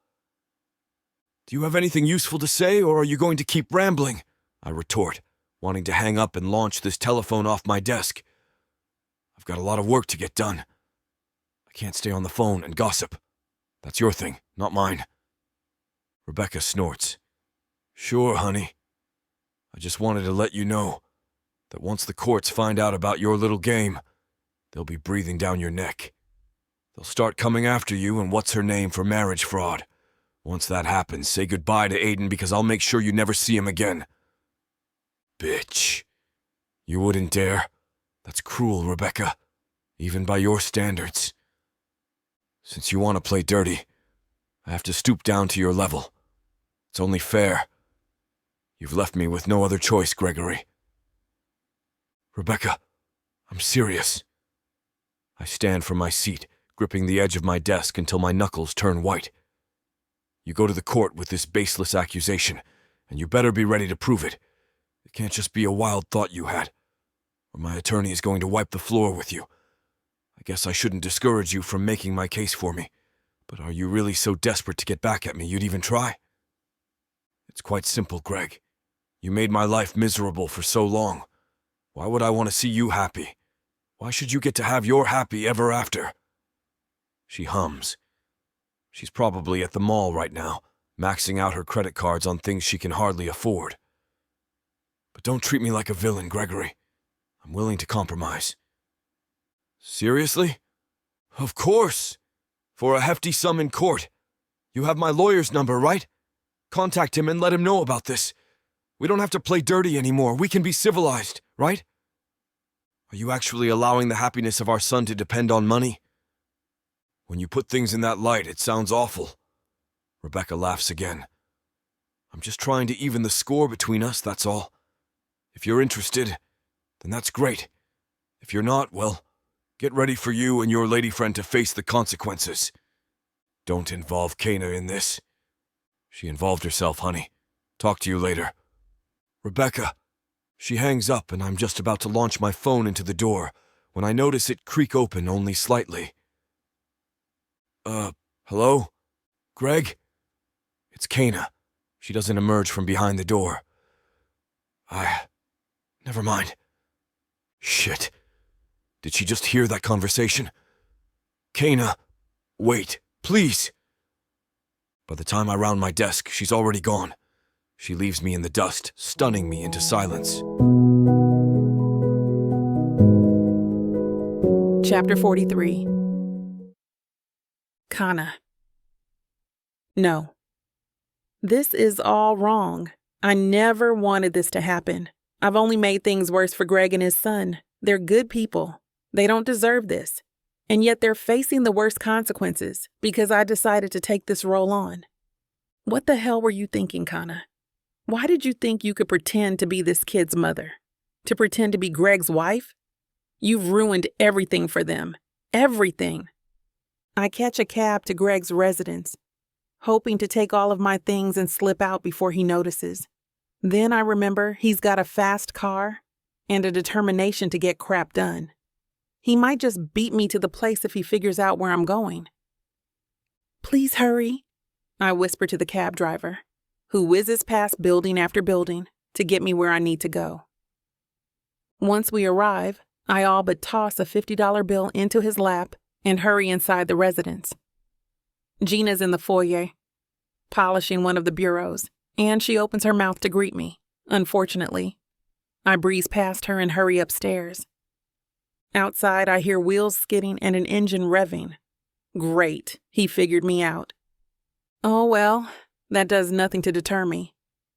Do you have anything useful to say, or are you going to keep rambling? I retort, wanting to hang up and launch this telephone off my desk. I've got a lot of work to get done. I can't stay on the phone and gossip. That's your thing, not mine. Rebecca snorts. Sure, honey. I just wanted to let you know that once the courts find out about your little game, they'll be breathing down your neck. They'll start coming after you and what's her name for marriage fraud. Once that happens, say goodbye to Aiden because I'll make sure you never see him again. Bitch. You wouldn't dare. That's cruel, Rebecca. Even by your standards. Since you want to play dirty, I have to stoop down to your level. It's only fair. You've left me with no other choice, Gregory. Rebecca, I'm serious. I stand from my seat, gripping the edge of my desk until my knuckles turn white. You go to the court with this baseless accusation, and you better be ready to prove it. It can't just be a wild thought you had, or my attorney is going to wipe the floor with you. I guess I shouldn't discourage you from making my case for me, but are you really so desperate to get back at me you'd even try? It's quite simple, Greg. You made my life miserable for so long. Why would I want to see you happy? Why should you get to have your happy ever after? She hums. She's probably at the mall right now, maxing out her credit cards on things she can hardly afford. But don't treat me like a villain, Gregory. I'm willing to compromise. Seriously? Of course! For a hefty sum in court. You have my lawyer's number, right? Contact him and let him know about this. We don't have to play dirty anymore. We can be civilized, right? Are you actually allowing the happiness of our son to depend on money? When you put things in that light, it sounds awful. Rebecca laughs again. I'm just trying to even the score between us, that's all. If you're interested, then that's great. If you're not, well, get ready for you and your lady friend to face the consequences. Don't involve Kana in this. She involved herself, honey. Talk to you later. Rebecca. She hangs up and I'm just about to launch my phone into the door when I notice it creak open only slightly. Hello? Greg? It's Kana. She doesn't emerge from behind the door. Never mind. Shit. Did she just hear that conversation? Kana, wait, please. By the time I round my desk, she's already gone. She leaves me in the dust, stunning me into silence.
Chapter 43. Kana. No. This is all wrong. I never wanted this to happen. I've only made things worse for Greg and his son. They're good people. They don't deserve this. And yet they're facing the worst consequences because I decided to take this role on. What the hell were you thinking, Kana? Why did you think you could pretend to be this kid's mother? To pretend to be Greg's wife? You've ruined everything for them. Everything. I catch a cab to Greg's residence, hoping to take all of my things and slip out before he notices. Then I remember he's got a fast car and a determination to get crap done. He might just beat me to the place if he figures out where I'm going. Please hurry, I whisper to the cab driver. who whizzes past building after building to get me where I need to go. Once we arrive, I all but toss a $50 bill into his lap and hurry inside the residence. Gina's in the foyer, polishing one of the bureaus, and she opens her mouth to greet me. Unfortunately, I breeze past her and hurry upstairs. Outside, I hear wheels skidding and an engine revving. Great, he figured me out. Oh well, that does nothing to deter me.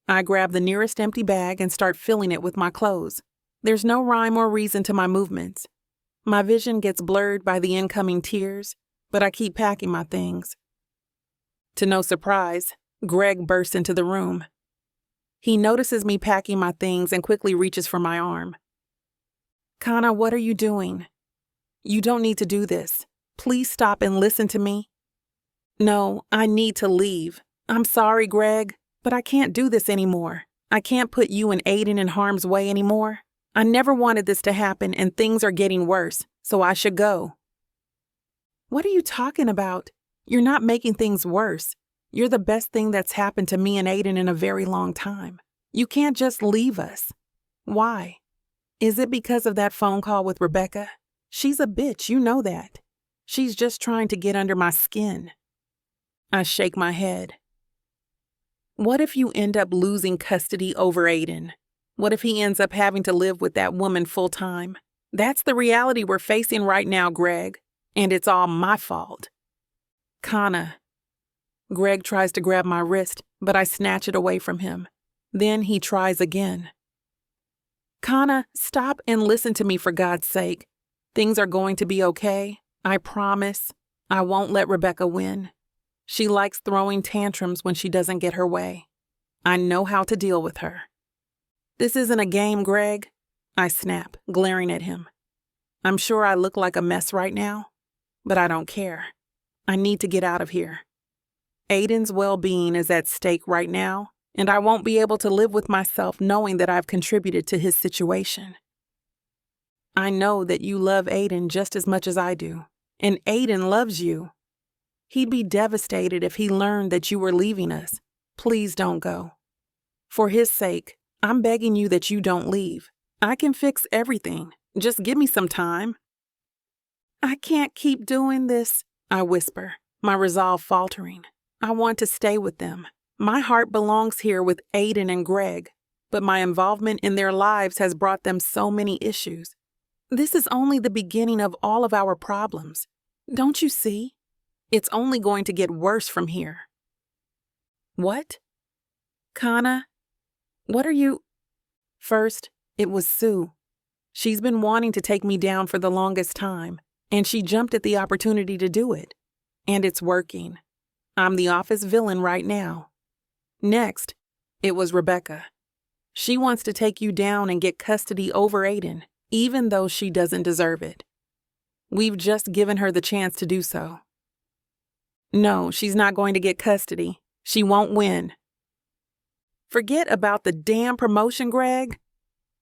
I grab the nearest empty bag and start filling it with my clothes. There's no rhyme or reason to my movements. My vision gets blurred by the incoming tears, but I keep packing my things. To no surprise, Greg bursts into the room. He notices me packing my things and quickly reaches for my arm. Kana, what are you doing? You don't need to do this. Please stop and listen to me. No, I need to leave. I'm sorry, Greg, but I can't do this anymore. I can't put you and Aiden in harm's way anymore. I never wanted this to happen and things are getting worse, so I should go. What are you talking about? You're not making things worse. You're the best thing that's happened to me and Aiden in a very long time. You can't just leave us. Why? Is it because of that phone call with Rebecca? She's a bitch, you know that. She's just trying to get under my skin. I shake my head. What if you end up losing custody over Aiden? What if he ends up having to live with that woman full time? That's the reality we're facing right now, Greg, and it's all my fault. Kana. Greg tries to grab my wrist, but I snatch it away from him. Then he tries again. Kana, stop and listen to me for God's sake. Things are going to be okay. I promise. I won't let Rebecca win. She likes throwing tantrums when she doesn't get her way. I know how to deal with her. This isn't a game, Greg. I snap, glaring at him. I'm sure I look like a mess right now, but I don't care. I need to get out of here. Aiden's well-being is at stake right now, and I won't be able to live with myself knowing that I've contributed to his situation. I know that you love Aiden just as much as I do, and Aiden loves you. He'd be devastated if he learned that you were leaving us. Please don't go. For his sake, I'm begging you that you don't leave. I can fix everything. Just give me some time. I can't keep doing this, I whisper, my resolve faltering. I want to stay with them. My heart belongs here with Aiden and Greg, but my involvement in their lives has brought them so many issues. This is only the beginning of all of our problems. Don't you see? It's only going to get worse from here. What? Kana? What are you? First, it was Sue. She's been wanting to take me down for the longest time, and she jumped at the opportunity to do it. And it's working. I'm the office villain right now. Next, it was Rebecca. She wants to take you down and get custody over Aiden, even though she doesn't deserve it. We've just given her the chance to do so. No, she's not going to get custody. She won't win. Forget about the damn promotion, Greg.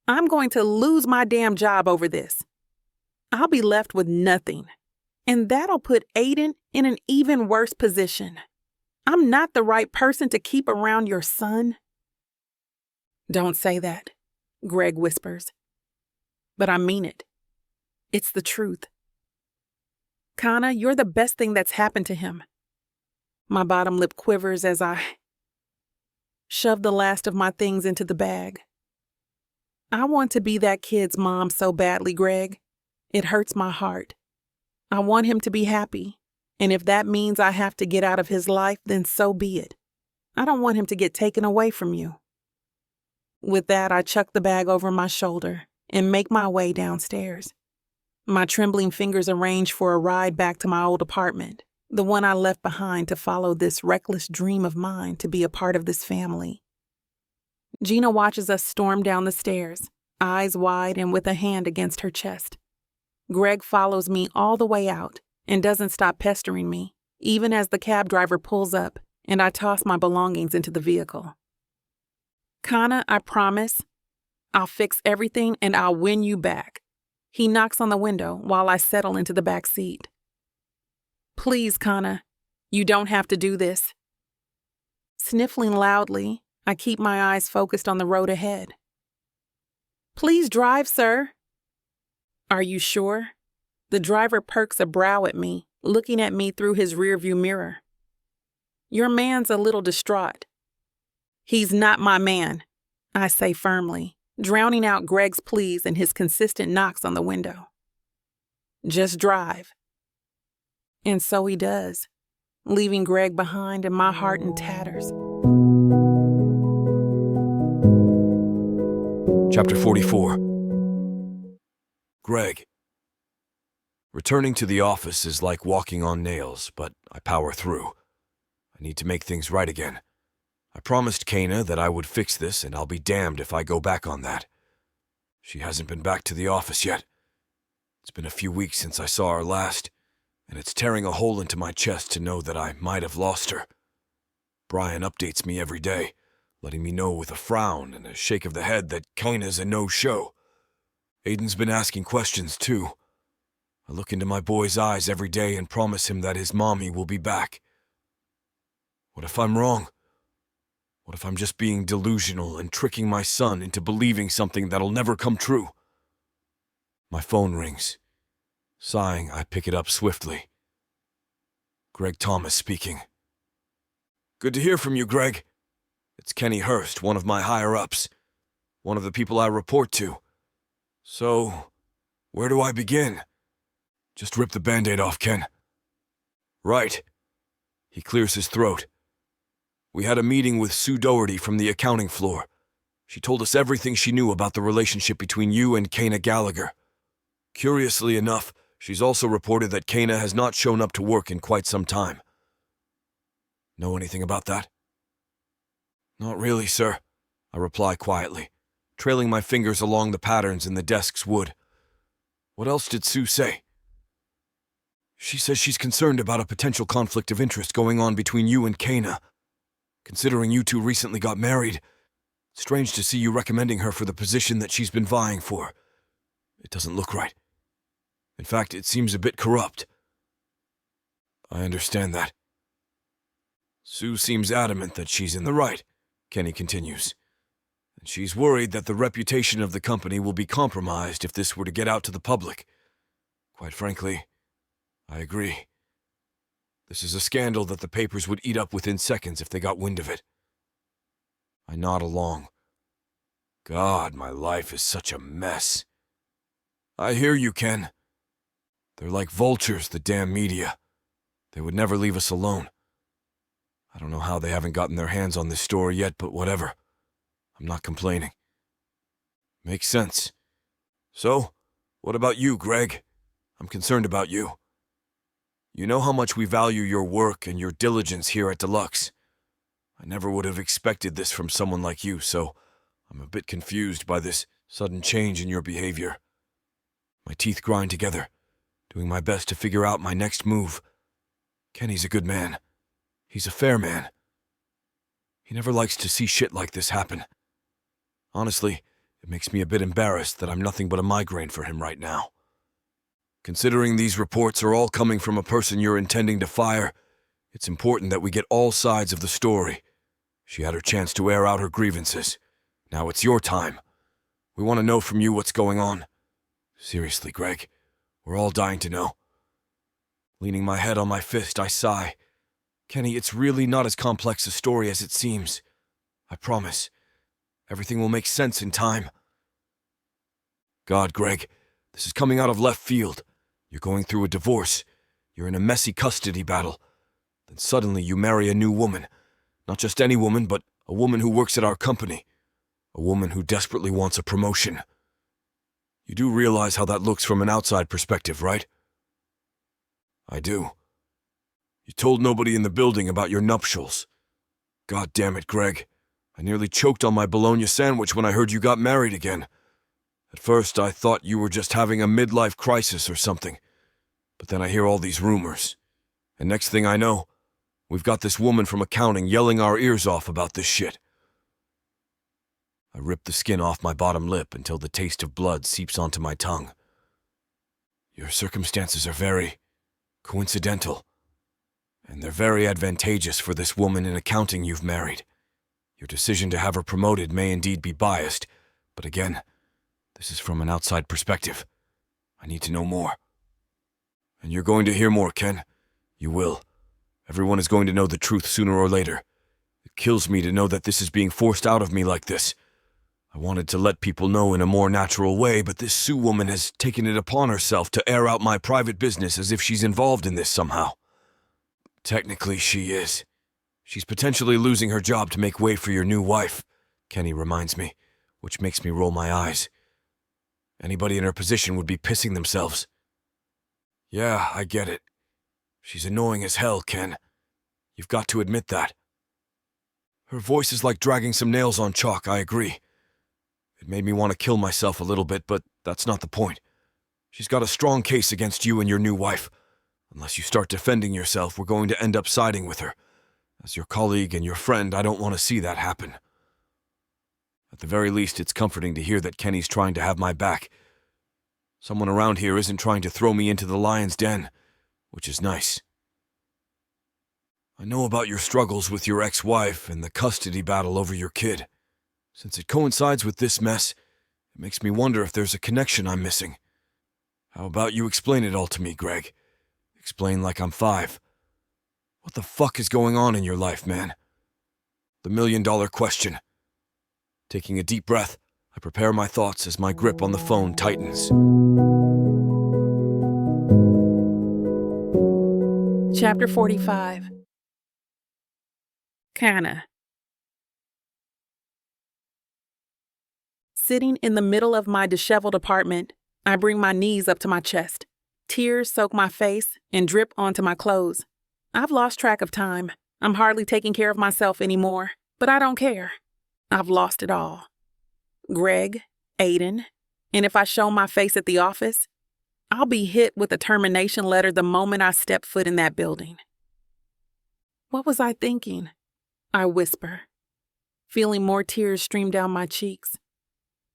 I'm going to lose my damn job over this. I'll be left with nothing. And that'll put Aiden in an even worse position. I'm not the right person to keep around your son. Don't say that, Greg whispers. But I mean it. It's the truth. Kana, you're the best thing that's happened to him. My bottom lip quivers as I shove the last of my things into the bag. I want to be that kid's mom so badly, Greg. It hurts my heart. I want him to be happy, and if that means I have to get out of his life, then so be it. I don't want him to get taken away from you. With that, I chuck the bag over my shoulder and make my way downstairs. My trembling fingers arrange for a ride back to my old apartment, the one I left behind to follow this reckless dream of mine to be a part of this family. Gina watches us storm down the stairs, eyes wide and with a hand against her chest. Greg follows me all the way out and doesn't stop pestering me, even as the cab driver pulls up and I toss my belongings into the vehicle. Kana, I promise, I'll fix everything and I'll win you back. He knocks on the window while I settle into the back seat. Please, Kana, you don't have to do this. Sniffling loudly, I keep my eyes focused on the road ahead. Please drive, sir. Are you sure? The driver perks a brow at me, looking at me through his rearview mirror. Your man's a little distraught. He's not my man, I say firmly, drowning out Greg's pleas and his consistent knocks on the window. Just drive. And so he does, leaving Greg behind and my heart in tatters.
Chapter 44. Greg. Returning to the office is like walking on nails, but I power through. I need to make things right again. I promised Kana that I would fix this, and I'll be damned if I go back on that. She hasn't been back to the office yet. It's been a few weeks since I saw her last, and it's tearing a hole into my chest to know that I might have lost her. Brian updates me every day, letting me know with a frown and a shake of the head that Kana's a no-show. Aiden's been asking questions, too. I look into my boy's eyes every day and promise him that his mommy will be back. What if I'm wrong? What if I'm just being delusional and tricking my son into believing something that'll never come true? My phone rings. Sighing, I pick it up swiftly. Greg Thomas speaking. Good to hear from you, Greg. It's Kenny Hurst, one of my higher-ups. One of the people I report to. So, where do I begin? Just rip the Band-Aid off, Ken. Right. He clears his throat. We had a meeting with Sue Doherty from the accounting floor. She told us everything she knew about the relationship between you and Kana Gallagher. Curiously enough, she's also reported that Kana has not shown up to work in quite some time. Know anything about that? Not really, sir, I reply quietly, trailing my fingers along the patterns in the desk's wood. What else did Sue say? She says she's concerned about a potential conflict of interest going on between you and Kana. Considering you two recently got married, strange to see you recommending her for the position that she's been vying for. It doesn't look right. In fact, it seems a bit corrupt. I understand that. Sue seems adamant that she's in the right, Kenny continues. And she's worried that the reputation of the company will be compromised if this were to get out to the public. Quite frankly, I agree. This is a scandal that the papers would eat up within seconds if they got wind of it. I nod along. God, my life is such a mess. I hear you, Ken. They're like vultures, the damn media. They would never leave us alone. I don't know how they haven't gotten their hands on this story yet, but whatever. I'm not complaining. Makes sense. So, what about you, Greg? I'm concerned about you. You know how much we value your work and your diligence here at Deluxe. I never would have expected this from someone like you, so I'm a bit confused by this sudden change in your behavior. My teeth grind together, doing my best to figure out my next move. Kenny's a good man. He's a fair man. He never likes to see shit like this happen. Honestly, it makes me a bit embarrassed that I'm nothing but a migraine for him right now. Considering these reports are all coming from a person you're intending to fire, it's important that we get all sides of the story. She had her chance to air out her grievances. Now it's your time. We want to know from you what's going on. Seriously, Greg, we're all dying to know. Leaning my head on my fist, I sigh. Kenny, it's really not as complex a story as it seems. I promise. Everything will make sense in time. God, Greg, this is coming out of left field. You're going through a divorce. You're in a messy custody battle. Then suddenly you marry a new woman. Not just any woman, but a woman who works at our company. A woman who desperately wants a promotion. You do realize how that looks from an outside perspective, right? I do. You told nobody in the building about your nuptials. God damn it, Greg. I nearly choked on my bologna sandwich when I heard you got married again. At first, I thought you were just having a midlife crisis or something. But then I hear all these rumors. And next thing I know, we've got this woman from accounting yelling our ears off about this shit. I rip the skin off my bottom lip until the taste of blood seeps onto my tongue. Your circumstances are very coincidental. And they're very advantageous for this woman in accounting you've married. Your decision to have her promoted may indeed be biased, but again, this is from an outside perspective. I need to know more. And you're going to hear more, Ken. You will. Everyone is going to know the truth sooner or later. It kills me to know that this is being forced out of me like this. I wanted to let people know in a more natural way, but this Sue woman has taken it upon herself to air out my private business as if she's involved in this somehow. Technically, she is. She's potentially losing her job to make way for your new wife, Kenny reminds me, which makes me roll my eyes. Anybody in her position would be pissing themselves. Yeah, I get it. She's annoying as hell, Ken. You've got to admit that. Her voice is like dragging some nails on chalk, I agree. It made me want to kill myself a little bit, but that's not the point. She's got a strong case against you and your new wife. Unless you start defending yourself, we're going to end up siding with her. As your colleague and your friend, I don't want to see that happen. At the very least, it's comforting to hear that Kenny's trying to have my back. Someone around here isn't trying to throw me into the lion's den, which is nice. I know about your struggles with your ex-wife and the custody battle over your kid. Since it coincides with this mess, it makes me wonder if there's a connection I'm missing. How about you explain it all to me, Greg? Explain like I'm 5. What the fuck is going on in your life, man? The million-dollar question. Taking a deep breath, I prepare my thoughts as my grip on the phone tightens.
Chapter 45. Kinda. Sitting in the middle of my disheveled apartment, I bring my knees up to my chest. Tears soak my face and drip onto my clothes. I've lost track of time. I'm hardly taking care of myself anymore, but I don't care. I've lost it all. Greg, Aiden, and if I show my face at the office, I'll be hit with a termination letter the moment I step foot in that building. What was I thinking? I whisper, feeling more tears stream down my cheeks.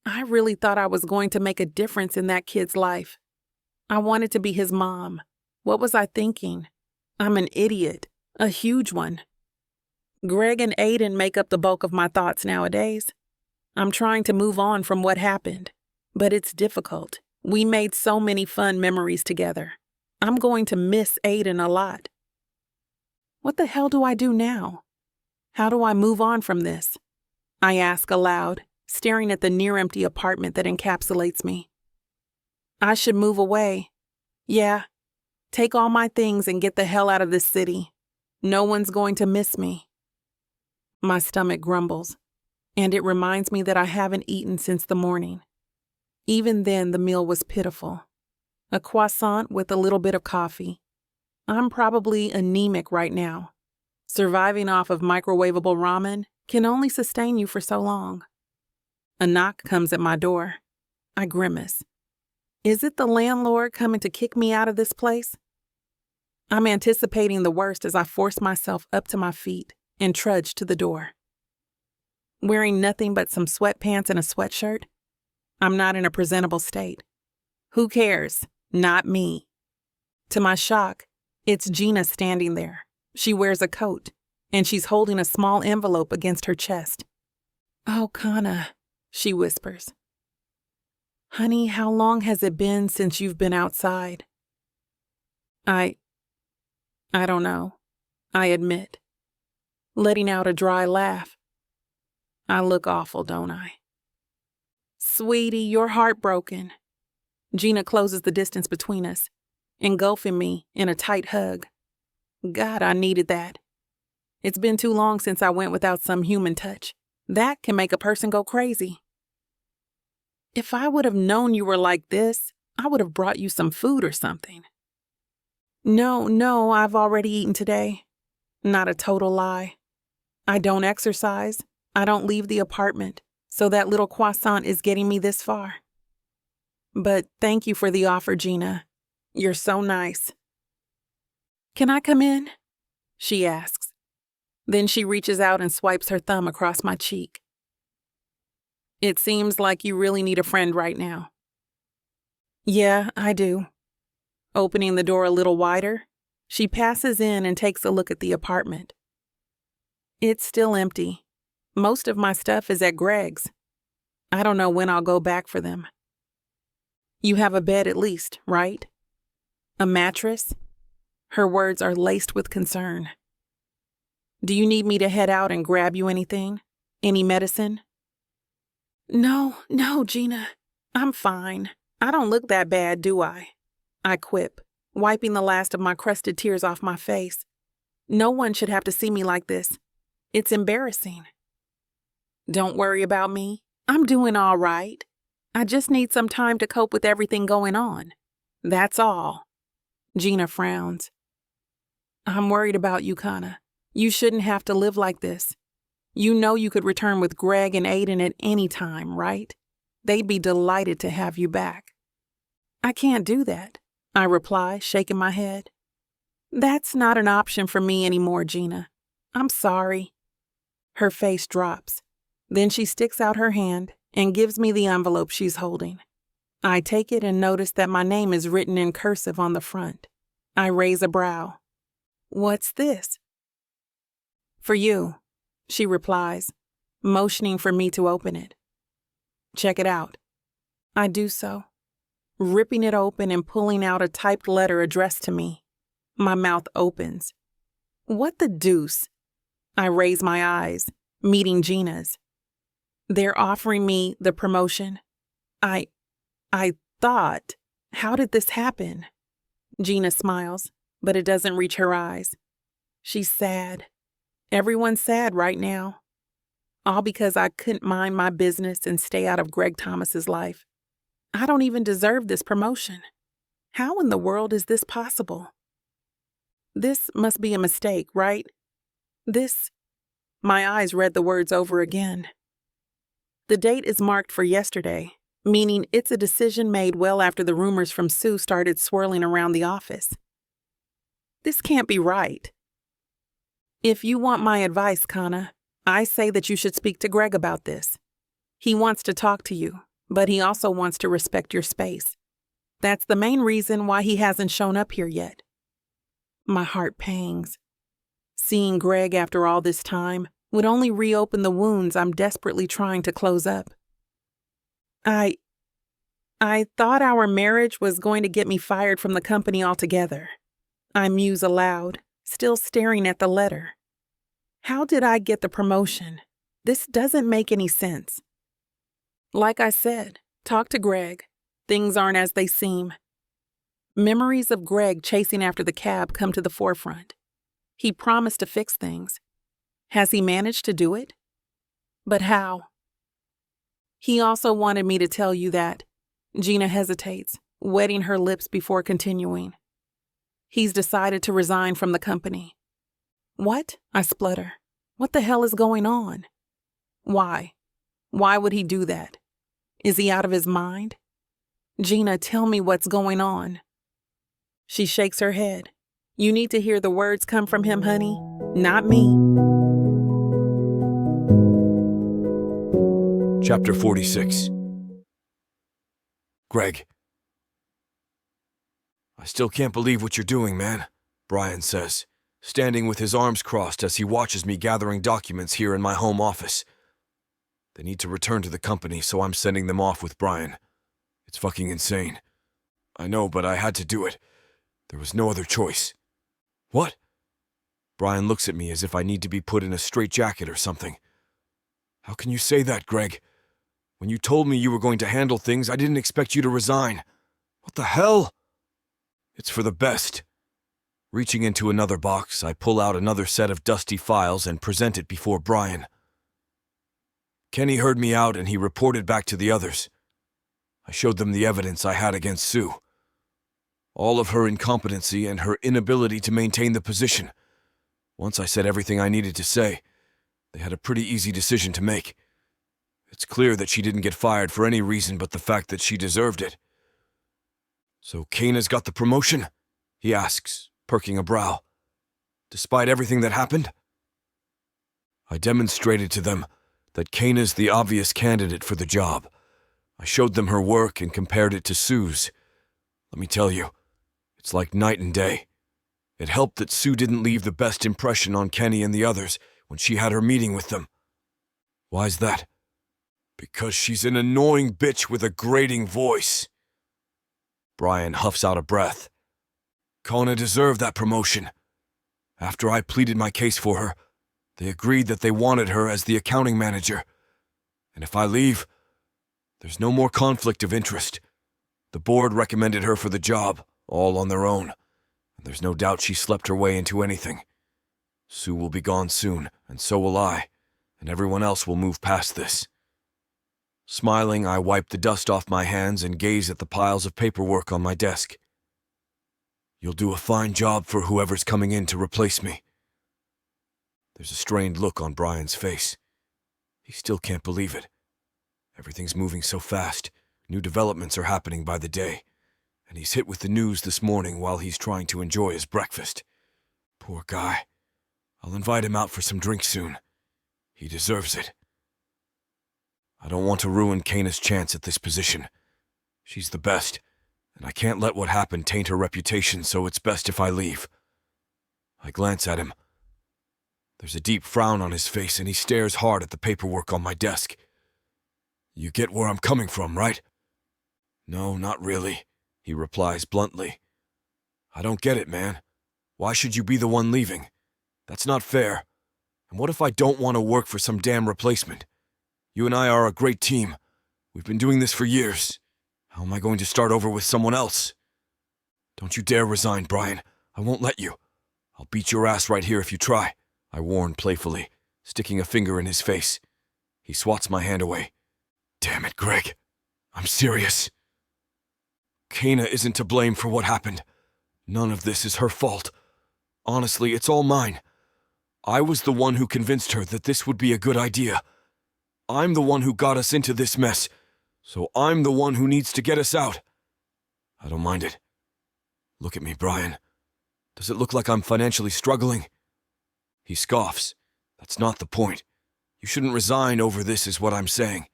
I really thought I was going to make a difference in that kid's life. I wanted to be his mom. What was I thinking? I'm an idiot, a huge one. Greg and Aiden make up the bulk of my thoughts nowadays. I'm trying to move on from what happened, but it's difficult. We made so many fun memories together. I'm going to miss Aiden a lot. What the hell do I do now? How do I move on from this? I ask aloud, staring at the near-empty apartment that encapsulates me. I should move away. Yeah, take all my things and get the hell out of this city. No one's going to miss me. My stomach grumbles, and it reminds me that I haven't eaten since the morning. Even then, the meal was pitiful. A croissant with a little bit of coffee. I'm probably anemic right now. Surviving off of microwavable ramen can only sustain you for so long. A knock comes at my door. I grimace. Is it the landlord coming to kick me out of this place? I'm anticipating the worst as I force myself up to my feet and trudge to the door. Wearing nothing but some sweatpants and a sweatshirt, I'm not in a presentable state. Who cares? Not me. To my shock, it's Gina standing there. She wears a coat, and she's holding a small envelope against her chest. "Oh, Kana," she whispers. "Honey, how long has it been since you've been outside?" I don't know, I admit, letting out a dry laugh. I look awful, don't I? "Sweetie, you're heartbroken." Gina closes the distance between us, engulfing me in a tight hug. God, I needed that. It's been too long since I went without some human touch. That can make a person go crazy. If I would have known you were like this, I would have brought you some food or something. No, I've already eaten today. Not a total lie. I don't exercise. I don't leave the apartment, so that little croissant is getting me this far. But thank you for the offer, Gina. You're so nice. "Can I come in?" she asks. Then she reaches out and swipes her thumb across my cheek. "It seems like you really need a friend right now." "Yeah, I do." Opening the door a little wider, She passes in and takes a look at the apartment. It's still empty. Most of my stuff is at Greg's. I don't know when I'll go back for them. You have a bed at least, right? A mattress? Her words are laced with concern. Do you need me to head out and grab you anything? Any medicine? No, Gina. I'm fine. I don't look that bad, do I? I quip, wiping the last of my crusted tears off my face. No one should have to see me like this. It's embarrassing. Don't worry about me. I'm doing all right. I just need some time to cope with everything going on. That's all. Gina frowns. I'm worried about you, Kana. You shouldn't have to live like this. You know you could return with Greg and Aiden at any time, right? They'd be delighted to have you back. I can't do that, I reply, shaking my head. That's not an option for me anymore, Gina. I'm sorry. Her face drops. Then she sticks out her hand and gives me the envelope she's holding. I take it and notice that my name is written in cursive on the front. I raise a brow. What's this? For you, she replies, motioning for me to open it. Check it out. I do so, ripping it open and pulling out a typed letter addressed to me. My mouth opens. What the deuce? I raise my eyes, meeting Gina's. They're offering me the promotion. I thought, how did this happen? Gina smiles, but it doesn't reach her eyes. She's sad. Everyone's sad right now. All because I couldn't mind my business and stay out of Greg Thomas's life. I don't even deserve this promotion. How in the world is this possible? This must be a mistake, right? My eyes read the words over again. The date is marked for yesterday, meaning it's a decision made well after the rumors from Sue started swirling around the office. This can't be right. If you want my advice, Kana, I say that you should speak to Greg about this. He wants to talk to you, but he also wants to respect your space. That's the main reason why he hasn't shown up here yet. My heart pangs. Seeing Greg after all this time would only reopen the wounds I'm desperately trying to close up. I thought our marriage was going to get me fired from the company altogether. I muse aloud, still staring at the letter. How did I get the promotion? This doesn't make any sense. Like I said, talk to Greg. Things aren't as they seem. Memories of Greg chasing after the cab come to the forefront. He promised to fix things. Has he managed to do it? But how? He also wanted me to tell you that. Gina hesitates, wetting her lips before continuing. He's decided to resign from the company. What? I splutter. What the hell is going on? Why? Why would he do that? Is he out of his mind? Gina, tell me what's going on. She shakes her head. You need to hear the words come from him, honey, not me.
Chapter 46. Greg. I still can't believe what you're doing, man, Brian says, standing with his arms crossed as he watches me gathering documents here in my home office. They need to return to the company, so I'm sending them off with Brian. It's fucking insane. I know, but I had to do it. There was no other choice. What? Brian looks at me as if I need to be put in a straitjacket or something. How can you say that, Greg? When you told me you were going to handle things, I didn't expect you to resign. What the hell? It's for the best. Reaching into another box, I pull out another set of dusty files and present it before Brian. Kenny heard me out and he reported back to the others. I showed them the evidence I had against Sue. All of her incompetency and her inability to maintain the position. Once I said everything I needed to say, they had a pretty easy decision to make. It's clear that she didn't get fired for any reason but the fact that she deserved it. So Kana's got the promotion? He asks, perking a brow. Despite everything that happened? I demonstrated to them that Kana's the obvious candidate for the job. I showed them her work and compared it to Sue's. Let me tell you, it's like night and day. It helped that Sue didn't leave the best impression on Kenny and the others when she had her meeting with them. Why's that? Because she's an annoying bitch with a grating voice. Brian huffs out a breath. Kona deserved that promotion. After I pleaded my case for her, they agreed that they wanted her as the accounting manager. And if I leave, there's no more conflict of interest. The board recommended her for the job, all on their own. And there's no doubt she slept her way into anything. Sue will be gone soon, and so will I, and everyone else will move past this. Smiling, I wipe the dust off my hands and gaze at the piles of paperwork on my desk. You'll do a fine job for whoever's coming in to replace me. There's a strained look on Brian's face. He still can't believe it. Everything's moving so fast. New developments are happening by the day. And he's hit with the news this morning while he's trying to enjoy his breakfast. Poor guy. I'll invite him out for some drinks soon. He deserves it. I don't want to ruin Kana's chance at this position. She's the best, and I can't let what happened taint her reputation, so it's best if I leave. I glance at him. There's a deep frown on his face, and he stares hard at the paperwork on my desk. You get where I'm coming from, right? No, not really, he replies bluntly. I don't get it, man. Why should you be the one leaving? That's not fair. And what if I don't want to work for some damn replacement? You and I are a great team. We've been doing this for years. How am I going to start over with someone else? Don't you dare resign, Brian. I won't let you. I'll beat your ass right here if you try, I warn playfully, sticking a finger in his face. He swats my hand away. Damn it, Greg. I'm serious. Kana isn't to blame for what happened. None of this is her fault. Honestly, it's all mine. I was the one who convinced her that this would be a good idea. I'm the one who got us into this mess, so I'm the one who needs to get us out. I don't mind it. Look at me, Brian. Does it look like I'm financially struggling? He scoffs. That's not the point. You shouldn't resign over this is what I'm saying.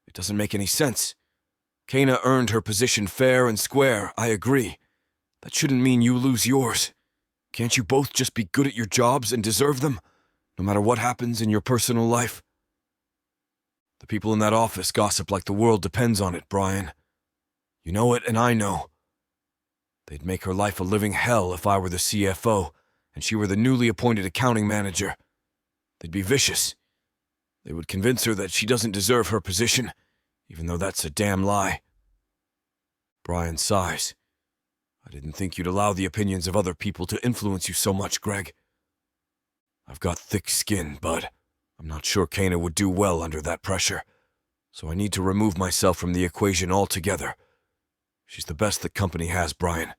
It doesn't make any sense. Kana earned her position fair and square, I agree. That shouldn't mean you lose yours. Can't you both just be good at your jobs and deserve them, no matter what happens in your personal life? The people in that office gossip like the world depends on it, Brian. You know it, and I know. They'd make her life a living hell if I were the CFO, and she were the newly appointed accounting manager. They'd be vicious. They would convince her that she doesn't deserve her position, even though that's a damn lie. Brian sighs. I didn't think you'd allow the opinions of other people to influence you so much, Greg. I've got thick skin, bud. I'm not sure Kana would do well under that pressure, so I need to remove myself from the equation altogether. She's the best the company has, Brian.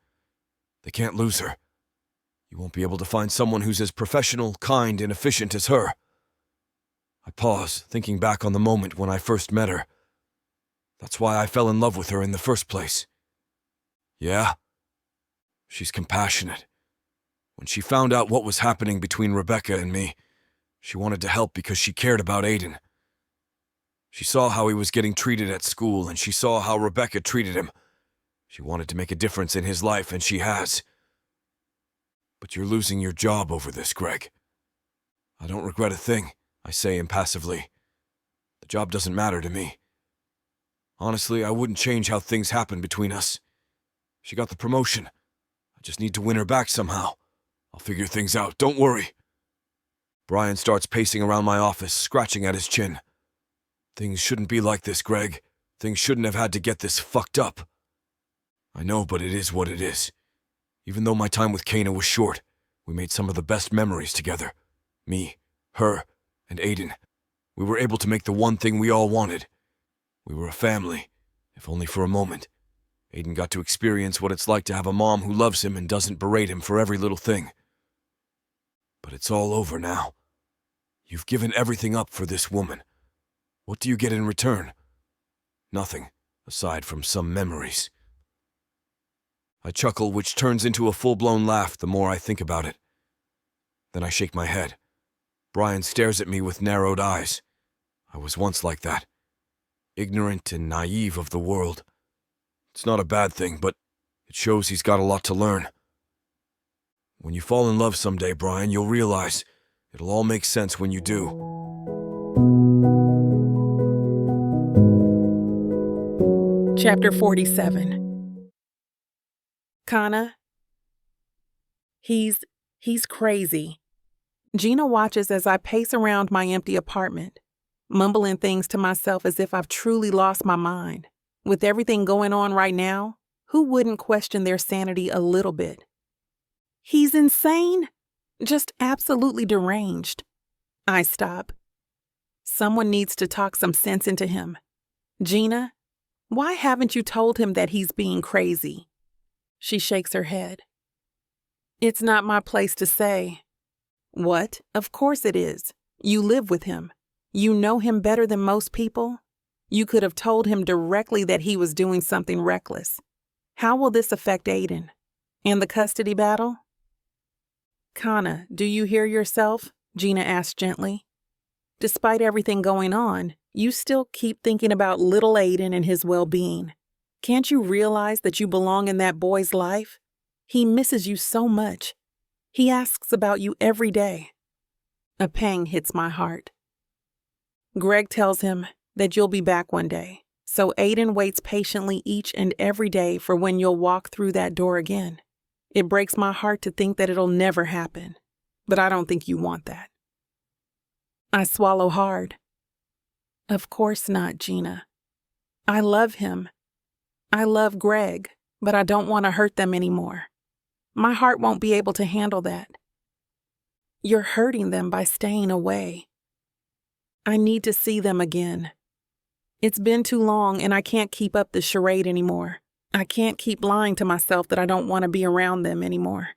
They can't lose her. You won't be able to find someone who's as professional, kind, and efficient as her. I pause, thinking back on the moment when I first met her. That's why I fell in love with her in the first place. Yeah? She's compassionate. When she found out what was happening between Rebecca and me, she wanted to help because she cared about Aiden. She saw how he was getting treated at school, and she saw how Rebecca treated him. She wanted to make a difference in his life, and she has. But you're losing your job over this, Greg. I don't regret a thing, I say impassively. The job doesn't matter to me. Honestly, I wouldn't change how things happen between us. She got the promotion. I just need to win her back somehow. I'll figure things out, don't worry. Brian starts pacing around my office, scratching at his chin. Things shouldn't be like this, Greg. Things shouldn't have had to get this fucked up. I know, but it is what it is. Even though my time with Kana was short, we made some of the best memories together. Me, her, and Aiden. We were able to make the one thing we all wanted. We were a family, if only for a moment. Aiden got to experience what it's like to have a mom who loves him and doesn't berate him for every little thing. But it's all over now. You've given everything up for this woman. What do you get in return? Nothing, aside from some memories. I chuckle, which turns into a full-blown laugh the more I think about it. Then I shake my head. Brian stares at me with narrowed eyes. I was once like that. Ignorant and naive of the world. It's not a bad thing, but it shows he's got a lot to learn. When you fall in love someday, Brian, you'll realize it'll all make sense when you do.
Chapter 47. Kana, he's crazy. Gina watches as I pace around my empty apartment, mumbling things to myself as if I've truly lost my mind. With everything going on right now, who wouldn't question their sanity a little bit? He's insane? Just absolutely deranged. I stop. Someone needs to talk some sense into him. Gina, why haven't you told him that he's being crazy? She shakes her head. It's not my place to say. What? Of course it is. You live with him. You know him better than most people. You could have told him directly that he was doing something reckless. How will this affect Aiden? And the custody battle? Kana, do you hear yourself? Gina asked gently. Despite everything going on, you still keep thinking about little Aiden and his well-being. Can't you realize that you belong in that boy's life? He misses you so much. He asks about you every day. A pang hits my heart. Greg tells him that you'll be back one day, so Aiden waits patiently each and every day for when you'll walk through that door again. It breaks my heart to think that it'll never happen, but I don't think you want that. I swallow hard. Of course not, Gina. I love him. I love Greg, but I don't want to hurt them anymore. My heart won't be able to handle that. You're hurting them by staying away. I need to see them again. It's been too long and I can't keep up the charade anymore. I can't keep lying to myself that I don't want to be around them anymore.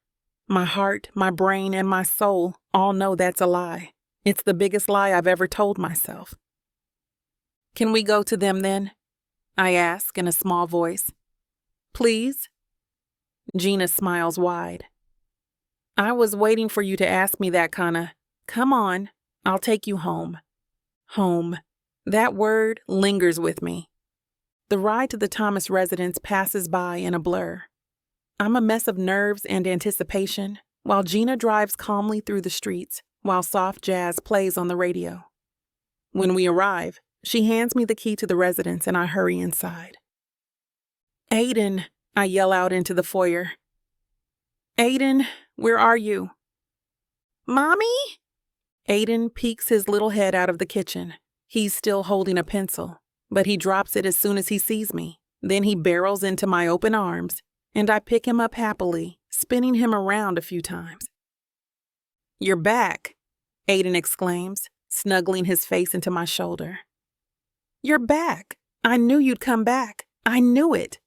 My heart, my brain, and my soul all know that's a lie. It's the biggest lie I've ever told myself. Can we go to them then? I ask in a small voice. Please? Gina smiles wide. I was waiting for you to ask me that, Kana. Come on, I'll take you home. Home. That word lingers with me. The ride to the Thomas residence passes by in a blur. I'm a mess of nerves and anticipation, while Gina drives calmly through the streets, while soft jazz plays on the radio. When we arrive, she hands me the key to the residence and I hurry inside. Aiden, I yell out into the foyer. Aiden, where are you? Mommy? Aiden peeks his little head out of the kitchen. He's still holding a pencil, but he drops it as soon as he sees me. Then he barrels into my open arms, and I pick him up happily, spinning him around a few times. You're back, Aiden exclaims, snuggling his face into my shoulder. You're back. I knew you'd come back. I knew it.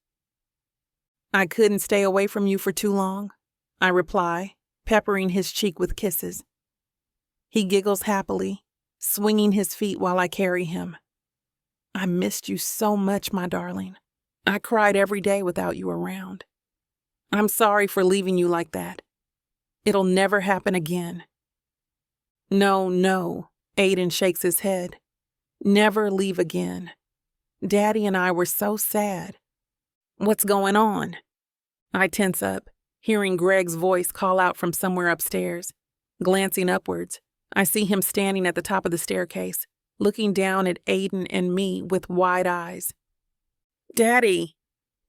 I couldn't stay away from you for too long, I reply, peppering his cheek with kisses. He giggles happily, swinging his feet while I carry him. I missed you so much, my darling. I cried every day without you around. I'm sorry for leaving you like that. It'll never happen again. No, Aiden shakes his head. Never leave again. Daddy and I were so sad. What's going on? I tense up, hearing Greg's voice call out from somewhere upstairs. Glancing upwards, I see him standing at the top of the staircase, looking down at Aiden and me with wide eyes. Daddy!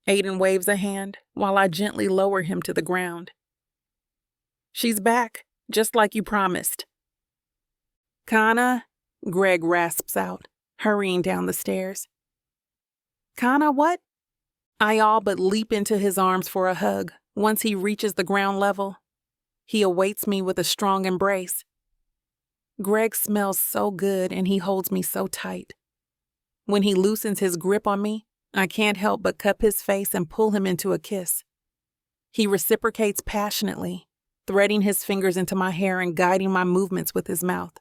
Aiden waves a hand while I gently lower him to the ground. She's back, just like you promised. Kana, Greg rasps out, hurrying down the stairs. Kana, what? I all but leap into his arms for a hug once he reaches the ground level. He awaits me with a strong embrace. Greg smells so good and he holds me so tight. When he loosens his grip on me, I can't help but cup his face and pull him into a kiss. He reciprocates passionately, threading his fingers into my hair and guiding my movements with his mouth.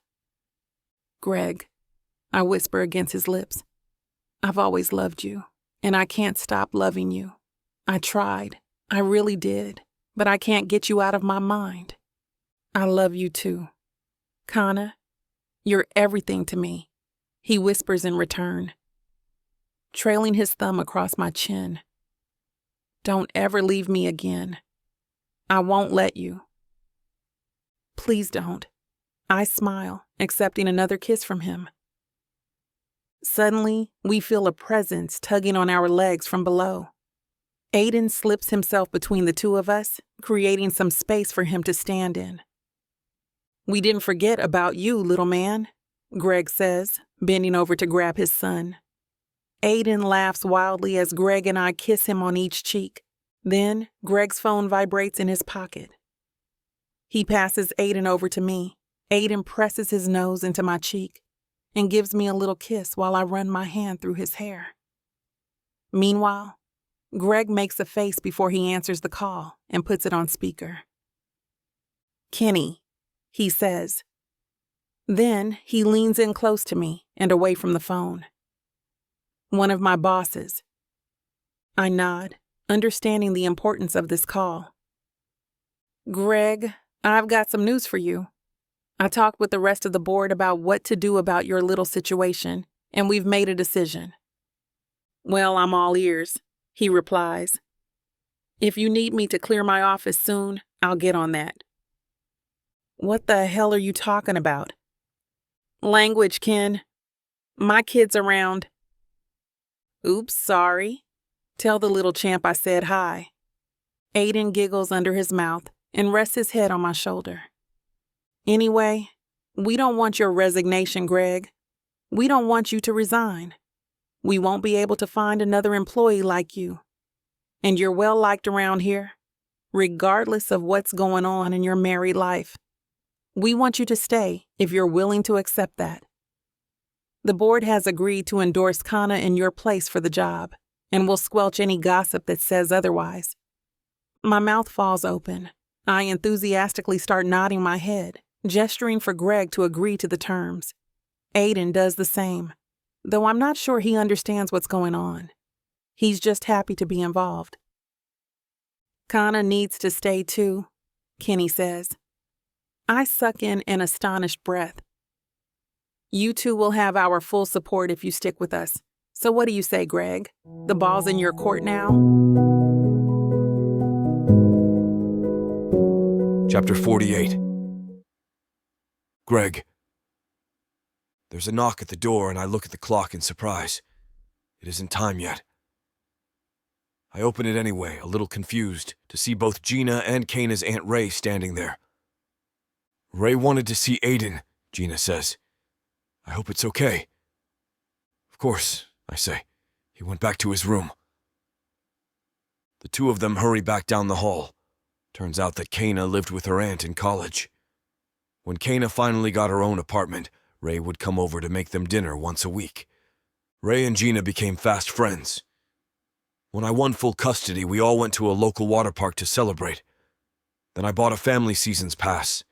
Greg, I whisper against his lips, I've always loved you, and I can't stop loving you. I tried, I really did, but I can't get you out of my mind. I love you too. Kana, you're everything to me, he whispers in return, trailing his thumb across my chin. Don't ever leave me again. I won't let you. Please don't. I smile, accepting another kiss from him. Suddenly, we feel a presence tugging on our legs from below. Aiden slips himself between the two of us, creating some space for him to stand in. We didn't forget about you, little man, Greg says, bending over to grab his son. Aiden laughs wildly as Greg and I kiss him on each cheek. Then, Greg's phone vibrates in his pocket. He passes Aiden over to me. Aiden presses his nose into my cheek and gives me a little kiss while I run my hand through his hair. Meanwhile, Greg makes a face before he answers the call and puts it on speaker. "Kenny," he says. Then he leans in close to me and away from the phone. "One of my bosses." I nod, understanding the importance of this call. "Greg, I've got some news for you. I talked with the rest of the board about what to do about your little situation, and we've made a decision." "Well, I'm all ears," he replies. "If you need me to clear my office soon, I'll get on that." "What the hell are you talking about?" "Language, Ken. My kid's around." "Oops, sorry. Tell the little champ I said hi." Aiden giggles under his mouth and rests his head on my shoulder. "Anyway, we don't want your resignation, Greg. We don't want you to resign. We won't be able to find another employee like you. And you're well liked around here, regardless of what's going on in your married life. We want you to stay if you're willing to accept that. The board has agreed to endorse Kana in your place for the job, and will squelch any gossip that says otherwise." My mouth falls open. I enthusiastically start nodding my head, gesturing for Greg to agree to the terms. Aiden does the same, though I'm not sure he understands what's going on. He's just happy to be involved. "Kana needs to stay too," Kenny says. I suck in an astonished breath. "You two will have our full support if you stick with us. So what do you say, Greg? The ball's in your court now?"
Chapter 48. Greg. There's a knock at the door and I look at the clock in surprise. It isn't time yet. I open it anyway, a little confused, to see both Gina and Kana's Aunt Ray standing there. "Ray wanted to see Aiden," Gina says. "I hope it's okay." "Of course," I say. "He went back to his room." The two of them hurry back down the hall. Turns out that Kana lived with her aunt in college. When Kana finally got her own apartment, Ray would come over to make them dinner once a week. Ray and Gina became fast friends. When I won full custody, we all went to a local water park to celebrate. Then I bought a family seasons pass.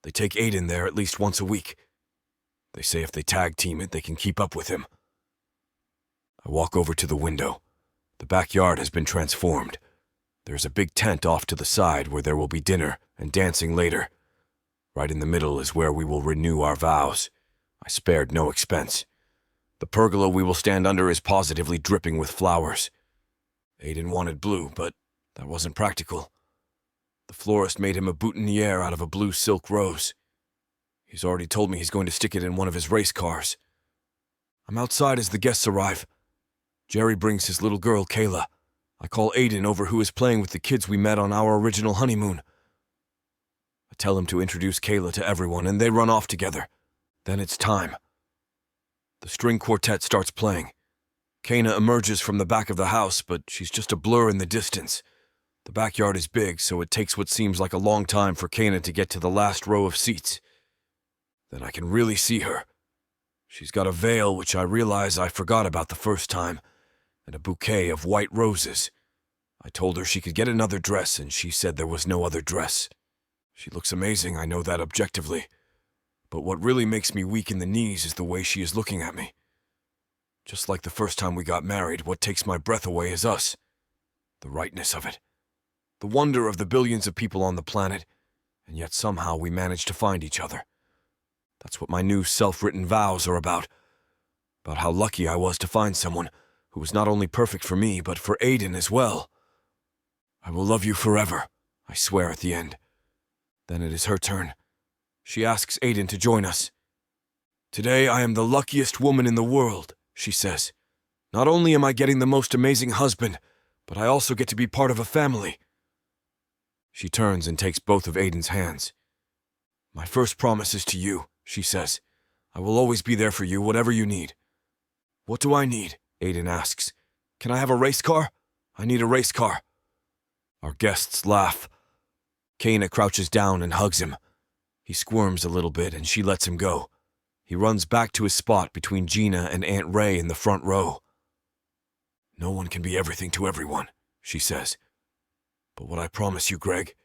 They take Aiden there at least once a week. They say if they tag team it, they can keep up with him. I walk over to the window. The backyard has been transformed. There's a big tent off to the side where there will be dinner and dancing later. Right in the middle is where we will renew our vows. I spared no expense. The pergola we will stand under is positively dripping with flowers. Aiden wanted blue, but that wasn't practical. The florist made him a boutonniere out of a blue silk rose. He's already told me he's going to stick it in one of his race cars. I'm outside as the guests arrive. Jerry brings his little girl, Kayla. I call Aiden over, who is playing with the kids we met on our original honeymoon. I tell him to introduce Kayla to everyone, and they run off together. Then it's time. The string quartet starts playing. Kana emerges from the back of the house, but she's just a blur in the distance. The backyard is big, so it takes what seems like a long time for Kana to get to the last row of seats. Then I can really see her. She's got a veil, which I realize I forgot about the first time, and a bouquet of white roses. I told her she could get another dress, and she said there was no other dress. She looks amazing, I know that objectively. But what really makes me weak in the knees is the way she is looking at me. Just like the first time we got married, what takes my breath away is us. The rightness of it. The wonder of the billions of people on the planet, and yet somehow we managed to find each other. That's what my new self-written vows are about. About how lucky I was to find someone who was not only perfect for me, but for Aiden as well. I will love you forever, I swear at the end. Then it is her turn. She asks Aiden to join us. "Today I am the luckiest woman in the world," she says. "Not only am I getting the most amazing husband, but I also get to be part of a family." She turns and takes both of Aiden's hands. "My first promise is to you," she says. "I will always be there for you, whatever you need." "What do I need?" Aiden asks. "Can I have a race car? I need a race car." Our guests laugh. Kana crouches down and hugs him. He squirms a little bit and she lets him go. He runs back to his spot between Gina and Aunt Ray in the front row. "No one can be everything to everyone," she says. "But what I promise you, Greg,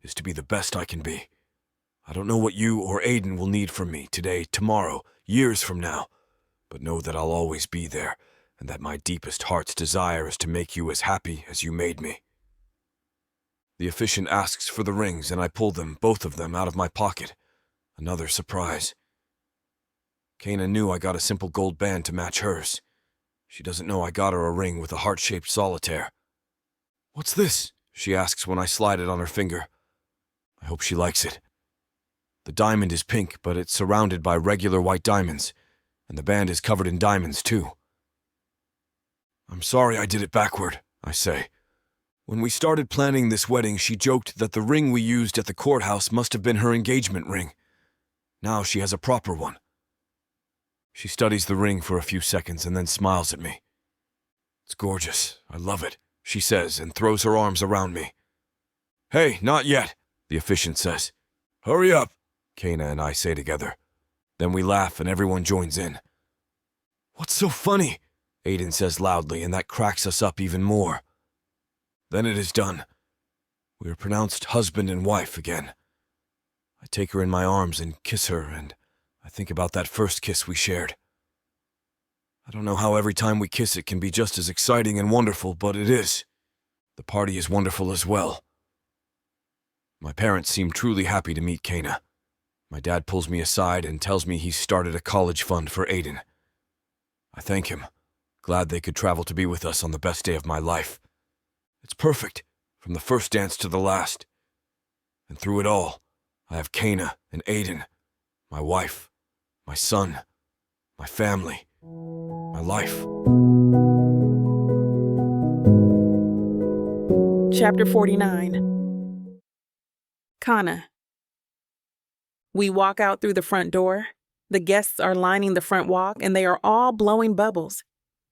is to be the best I can be. I don't know what you or Aiden will need from me today, tomorrow, years from now, but know that I'll always be there, and that my deepest heart's desire is to make you as happy as you made me." The officiant asks for the rings, and I pull them, both of them, out of my pocket. Another surprise. Kana knew I got a simple gold band to match hers. She doesn't know I got her a ring with a heart-shaped solitaire. "What's this?" she asks when I slide it on her finger. I hope she likes it. The diamond is pink, but it's surrounded by regular white diamonds, and the band is covered in diamonds, too. "I'm sorry I did it backward," I say. "When we started planning this wedding, she joked that the ring we used at the courthouse must have been her engagement ring. Now she has a proper one." She studies the ring for a few seconds and then smiles at me. "It's gorgeous. I love it," she says and throws her arms around me. "Hey, not yet," the officiant says. "Hurry up," Kana and I say together. Then we laugh and everyone joins in. "What's so funny?" Aiden says loudly, and that cracks us up even more. Then it is done. We are pronounced husband and wife again. I take her in my arms and kiss her, and I think about that first kiss we shared. I don't know how every time we kiss it can be just as exciting and wonderful, but it is. The party is wonderful as well. My parents seem truly happy to meet Kana. My dad pulls me aside and tells me he's started a college fund for Aiden. I thank him, glad they could travel to be with us on the best day of my life. It's perfect, from the first dance to the last. And through it all, I have Kana and Aiden, my wife, my son, my family, my life.
Chapter 49. Kana. We walk out through the front door. The guests are lining the front walk, and they are all blowing bubbles.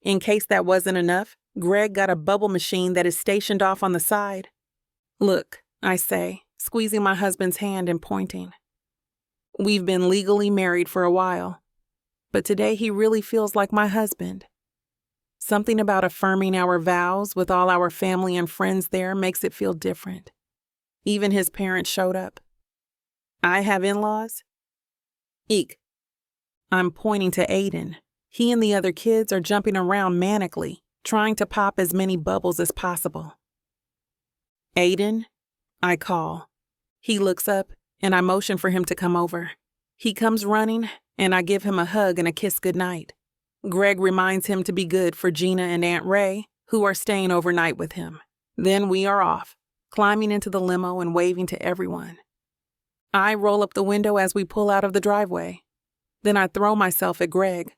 In case that wasn't enough, Greg got a bubble machine that is stationed off on the side. "Look," I say, squeezing my husband's hand and pointing. We've been legally married for a while, but today he really feels like my husband. Something about affirming our vows with all our family and friends there makes it feel different. Even his parents showed up. I have in-laws? Eek. I'm pointing to Aiden. He and the other kids are jumping around manically, trying to pop as many bubbles as possible. "Aiden," I call. He looks up, and I motion for him to come over. He comes running, and I give him a hug and a kiss goodnight. Greg reminds him to be good for Gina and Aunt Ray, who are staying overnight with him. Then we are off, climbing into the limo and waving to everyone. I roll up the window as we pull out of the driveway. Then I throw myself at Greg.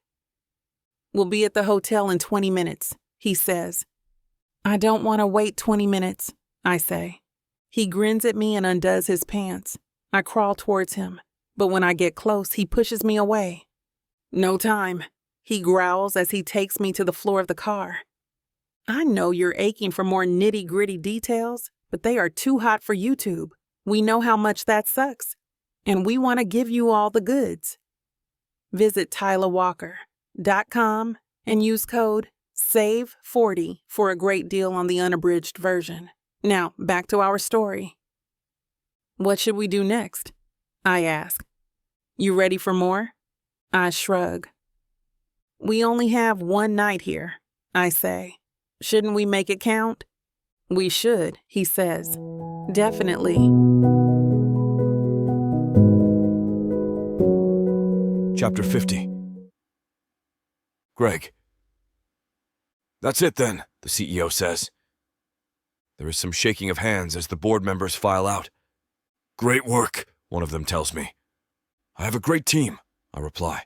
"We'll be at the hotel in 20 minutes, he says. "I don't want to wait 20 minutes, I say. He grins at me and undoes his pants. I crawl towards him, but when I get close, he pushes me away. "No time," he growls as he takes me to the floor of the car. "I know you're aching for more nitty-gritty details, but they are too hot for YouTube. We know how much that sucks, and we want to give you all the goods. Visit tylawalker.com and use code SAVE40 for a great deal on the unabridged version. Now, back to our story." "What should we do next?" I ask. "You ready for more?" I shrug. "We only have one night here," I say. "Shouldn't we make it count?" "We should," he says. "Definitely."
Chapter 50. Greg. "That's it then," the CEO says. There is some shaking of hands as the board members file out. Great work, one of them tells me. I have a great team, I reply.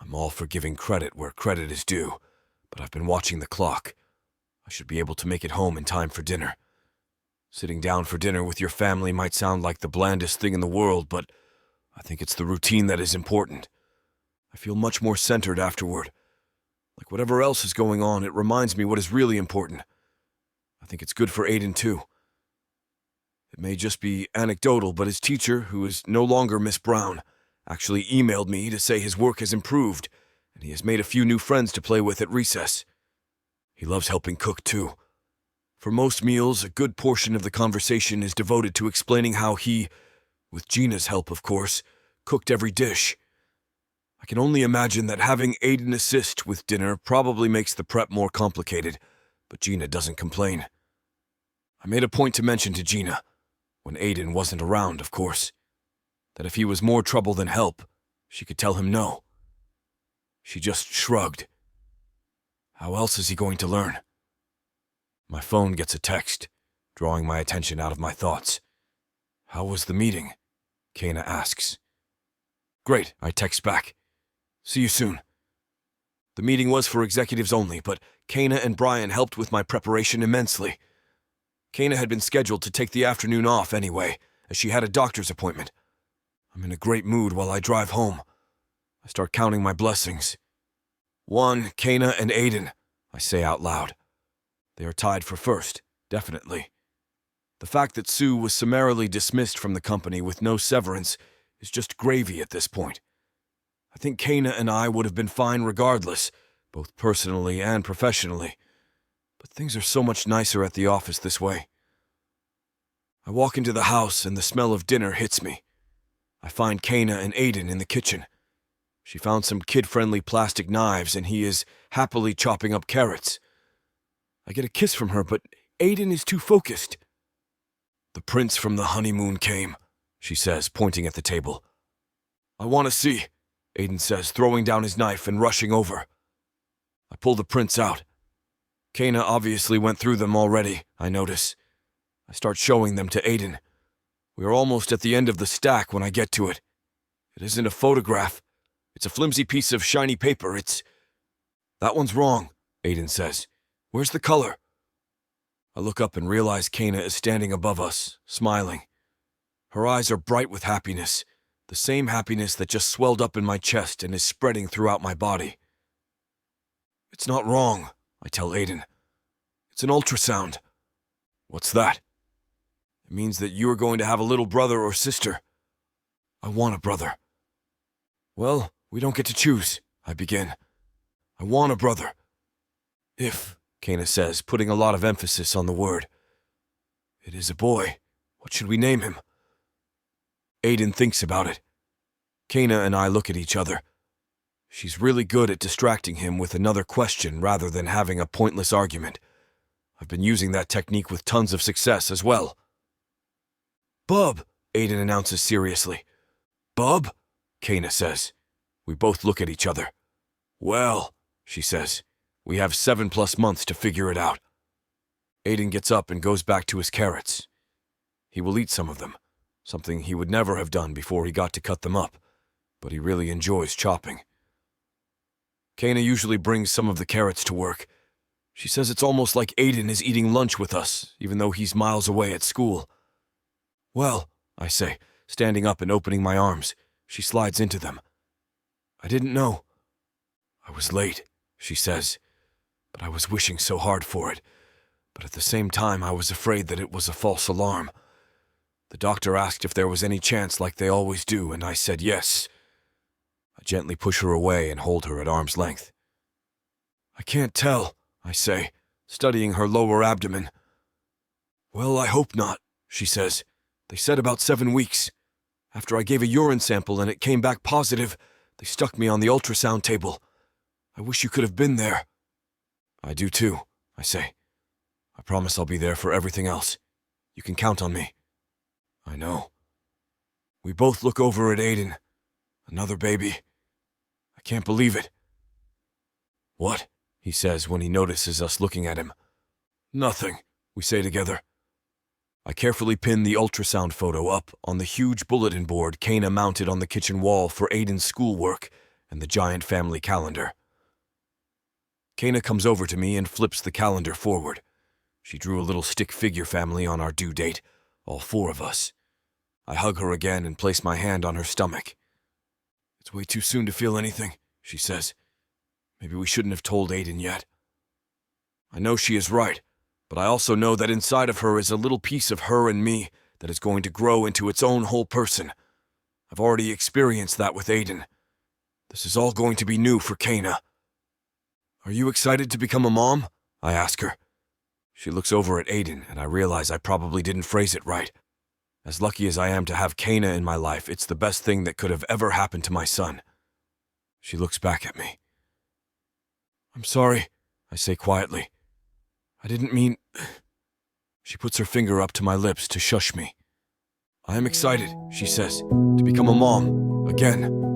I'm all for giving credit where credit is due, but I've been watching the clock. I should be able to make it home in time for dinner. Sitting down for dinner with your family might sound like the blandest thing in the world, but I think it's the routine that is important. I feel much more centered afterward. Like whatever else is going on, it reminds me what is really important. I think it's good for Aiden, too. It may just be anecdotal, but his teacher, who is no longer Miss Brown, actually emailed me to say his work has improved, and he has made a few new friends to play with at recess. He loves helping cook, too. For most meals, a good portion of the conversation is devoted to explaining how he, with Gina's help of course, cooked every dish. I can only imagine that having Aiden assist with dinner probably makes the prep more complicated, but Gina doesn't complain. I made a point to mention to Gina, when Aiden wasn't around of course, that if he was more trouble than help, she could tell him no. She just shrugged. How else is he going to learn? My phone gets a text, drawing my attention out of my thoughts. How was the meeting? Kana asks. Great, I text back. See you soon. The meeting was for executives only, but Kana and Brian helped with my preparation immensely. Kana had been scheduled to take the afternoon off anyway, as she had a doctor's appointment. I'm in a great mood while I drive home. I start counting my blessings. 1, Kana and Aiden, I say out loud. They are tied for first, definitely. The fact that Sue was summarily dismissed from the company with no severance is just gravy at this point. I think Kana and I would have been fine regardless, both personally and professionally. But things are so much nicer at the office this way. I walk into the house and the smell of dinner hits me. I find Kana and Aiden in the kitchen. She found some kid-friendly plastic knives and he is happily chopping up carrots. I get a kiss from her, but Aiden is too focused. The prince from the honeymoon came, she says, pointing at the table. I want to see, Aiden says, throwing down his knife and rushing over. I pull the prints out. Kana obviously went through them already, I notice. I start showing them to Aiden. We are almost at the end of the stack when I get to it. It isn't a photograph. It's a flimsy piece of shiny paper. That one's wrong, Aiden says. Where's the color? I look up and realize Kana is standing above us, smiling. Her eyes are bright with happiness, the same happiness that just swelled up in my chest and is spreading throughout my body. It's not wrong, I tell Aiden. It's an ultrasound. What's that? It means that you are going to have a little brother or sister. I want a brother. Well, we don't get to choose, I begin. I want a brother. If, Kana says, putting a lot of emphasis on the word. It is a boy. What should we name him? Aiden thinks about it. Kana and I look at each other. She's really good at distracting him with another question rather than having a pointless argument. I've been using that technique with tons of success as well. Bub, Aiden announces seriously. Bub? Kana says. We both look at each other. Well, she says, we have 7+ months to figure it out. Aiden gets up and goes back to his carrots. He will eat some of them, something he would never have done before he got to cut them up, but he really enjoys chopping. Kana usually brings some of the carrots to work. She says it's almost like Aiden is eating lunch with us, even though he's miles away at school. Well, I say, standing up and opening my arms. She slides into them. I didn't know. I was late, she says, but I was wishing so hard for it. But at the same time, I was afraid that it was a false alarm. The doctor asked if there was any chance like they always do, and I said yes. I gently push her away and hold her at arm's length. I can't tell, I say, studying her lower abdomen. Well, I hope not, she says. They said about 7 weeks. After I gave a urine sample and it came back positive, they stuck me on the ultrasound table. I wish you could have been there. I do too, I say. I promise I'll be there for everything else. You can count on me. I know. We both look over at Aiden. Another baby. I can't believe it. What? He says when he notices us looking at him. Nothing, we say together. I carefully pin the ultrasound photo up on the huge bulletin board Kana mounted on the kitchen wall for Aiden's schoolwork and the giant family calendar. Kana comes over to me and flips the calendar forward. She drew a little stick figure family on our due date, all 4 of us. I hug her again and place my hand on her stomach. "It's way too soon to feel anything," she says. "Maybe we shouldn't have told Aiden yet." I know she is right, but I also know that inside of her is a little piece of her and me that is going to grow into its own whole person. I've already experienced that with Aiden. This is all going to be new for Kana. "Are you excited to become a mom?" I ask her. She looks over at Aiden, and I realize I probably didn't phrase it right. As lucky as I am to have Kana in my life, it's the best thing that could have ever happened to my son. She looks back at me. "I'm sorry," I say quietly. "I didn't mean—" She puts her finger up to my lips to shush me. "I am excited," she says, "to become a mom, again."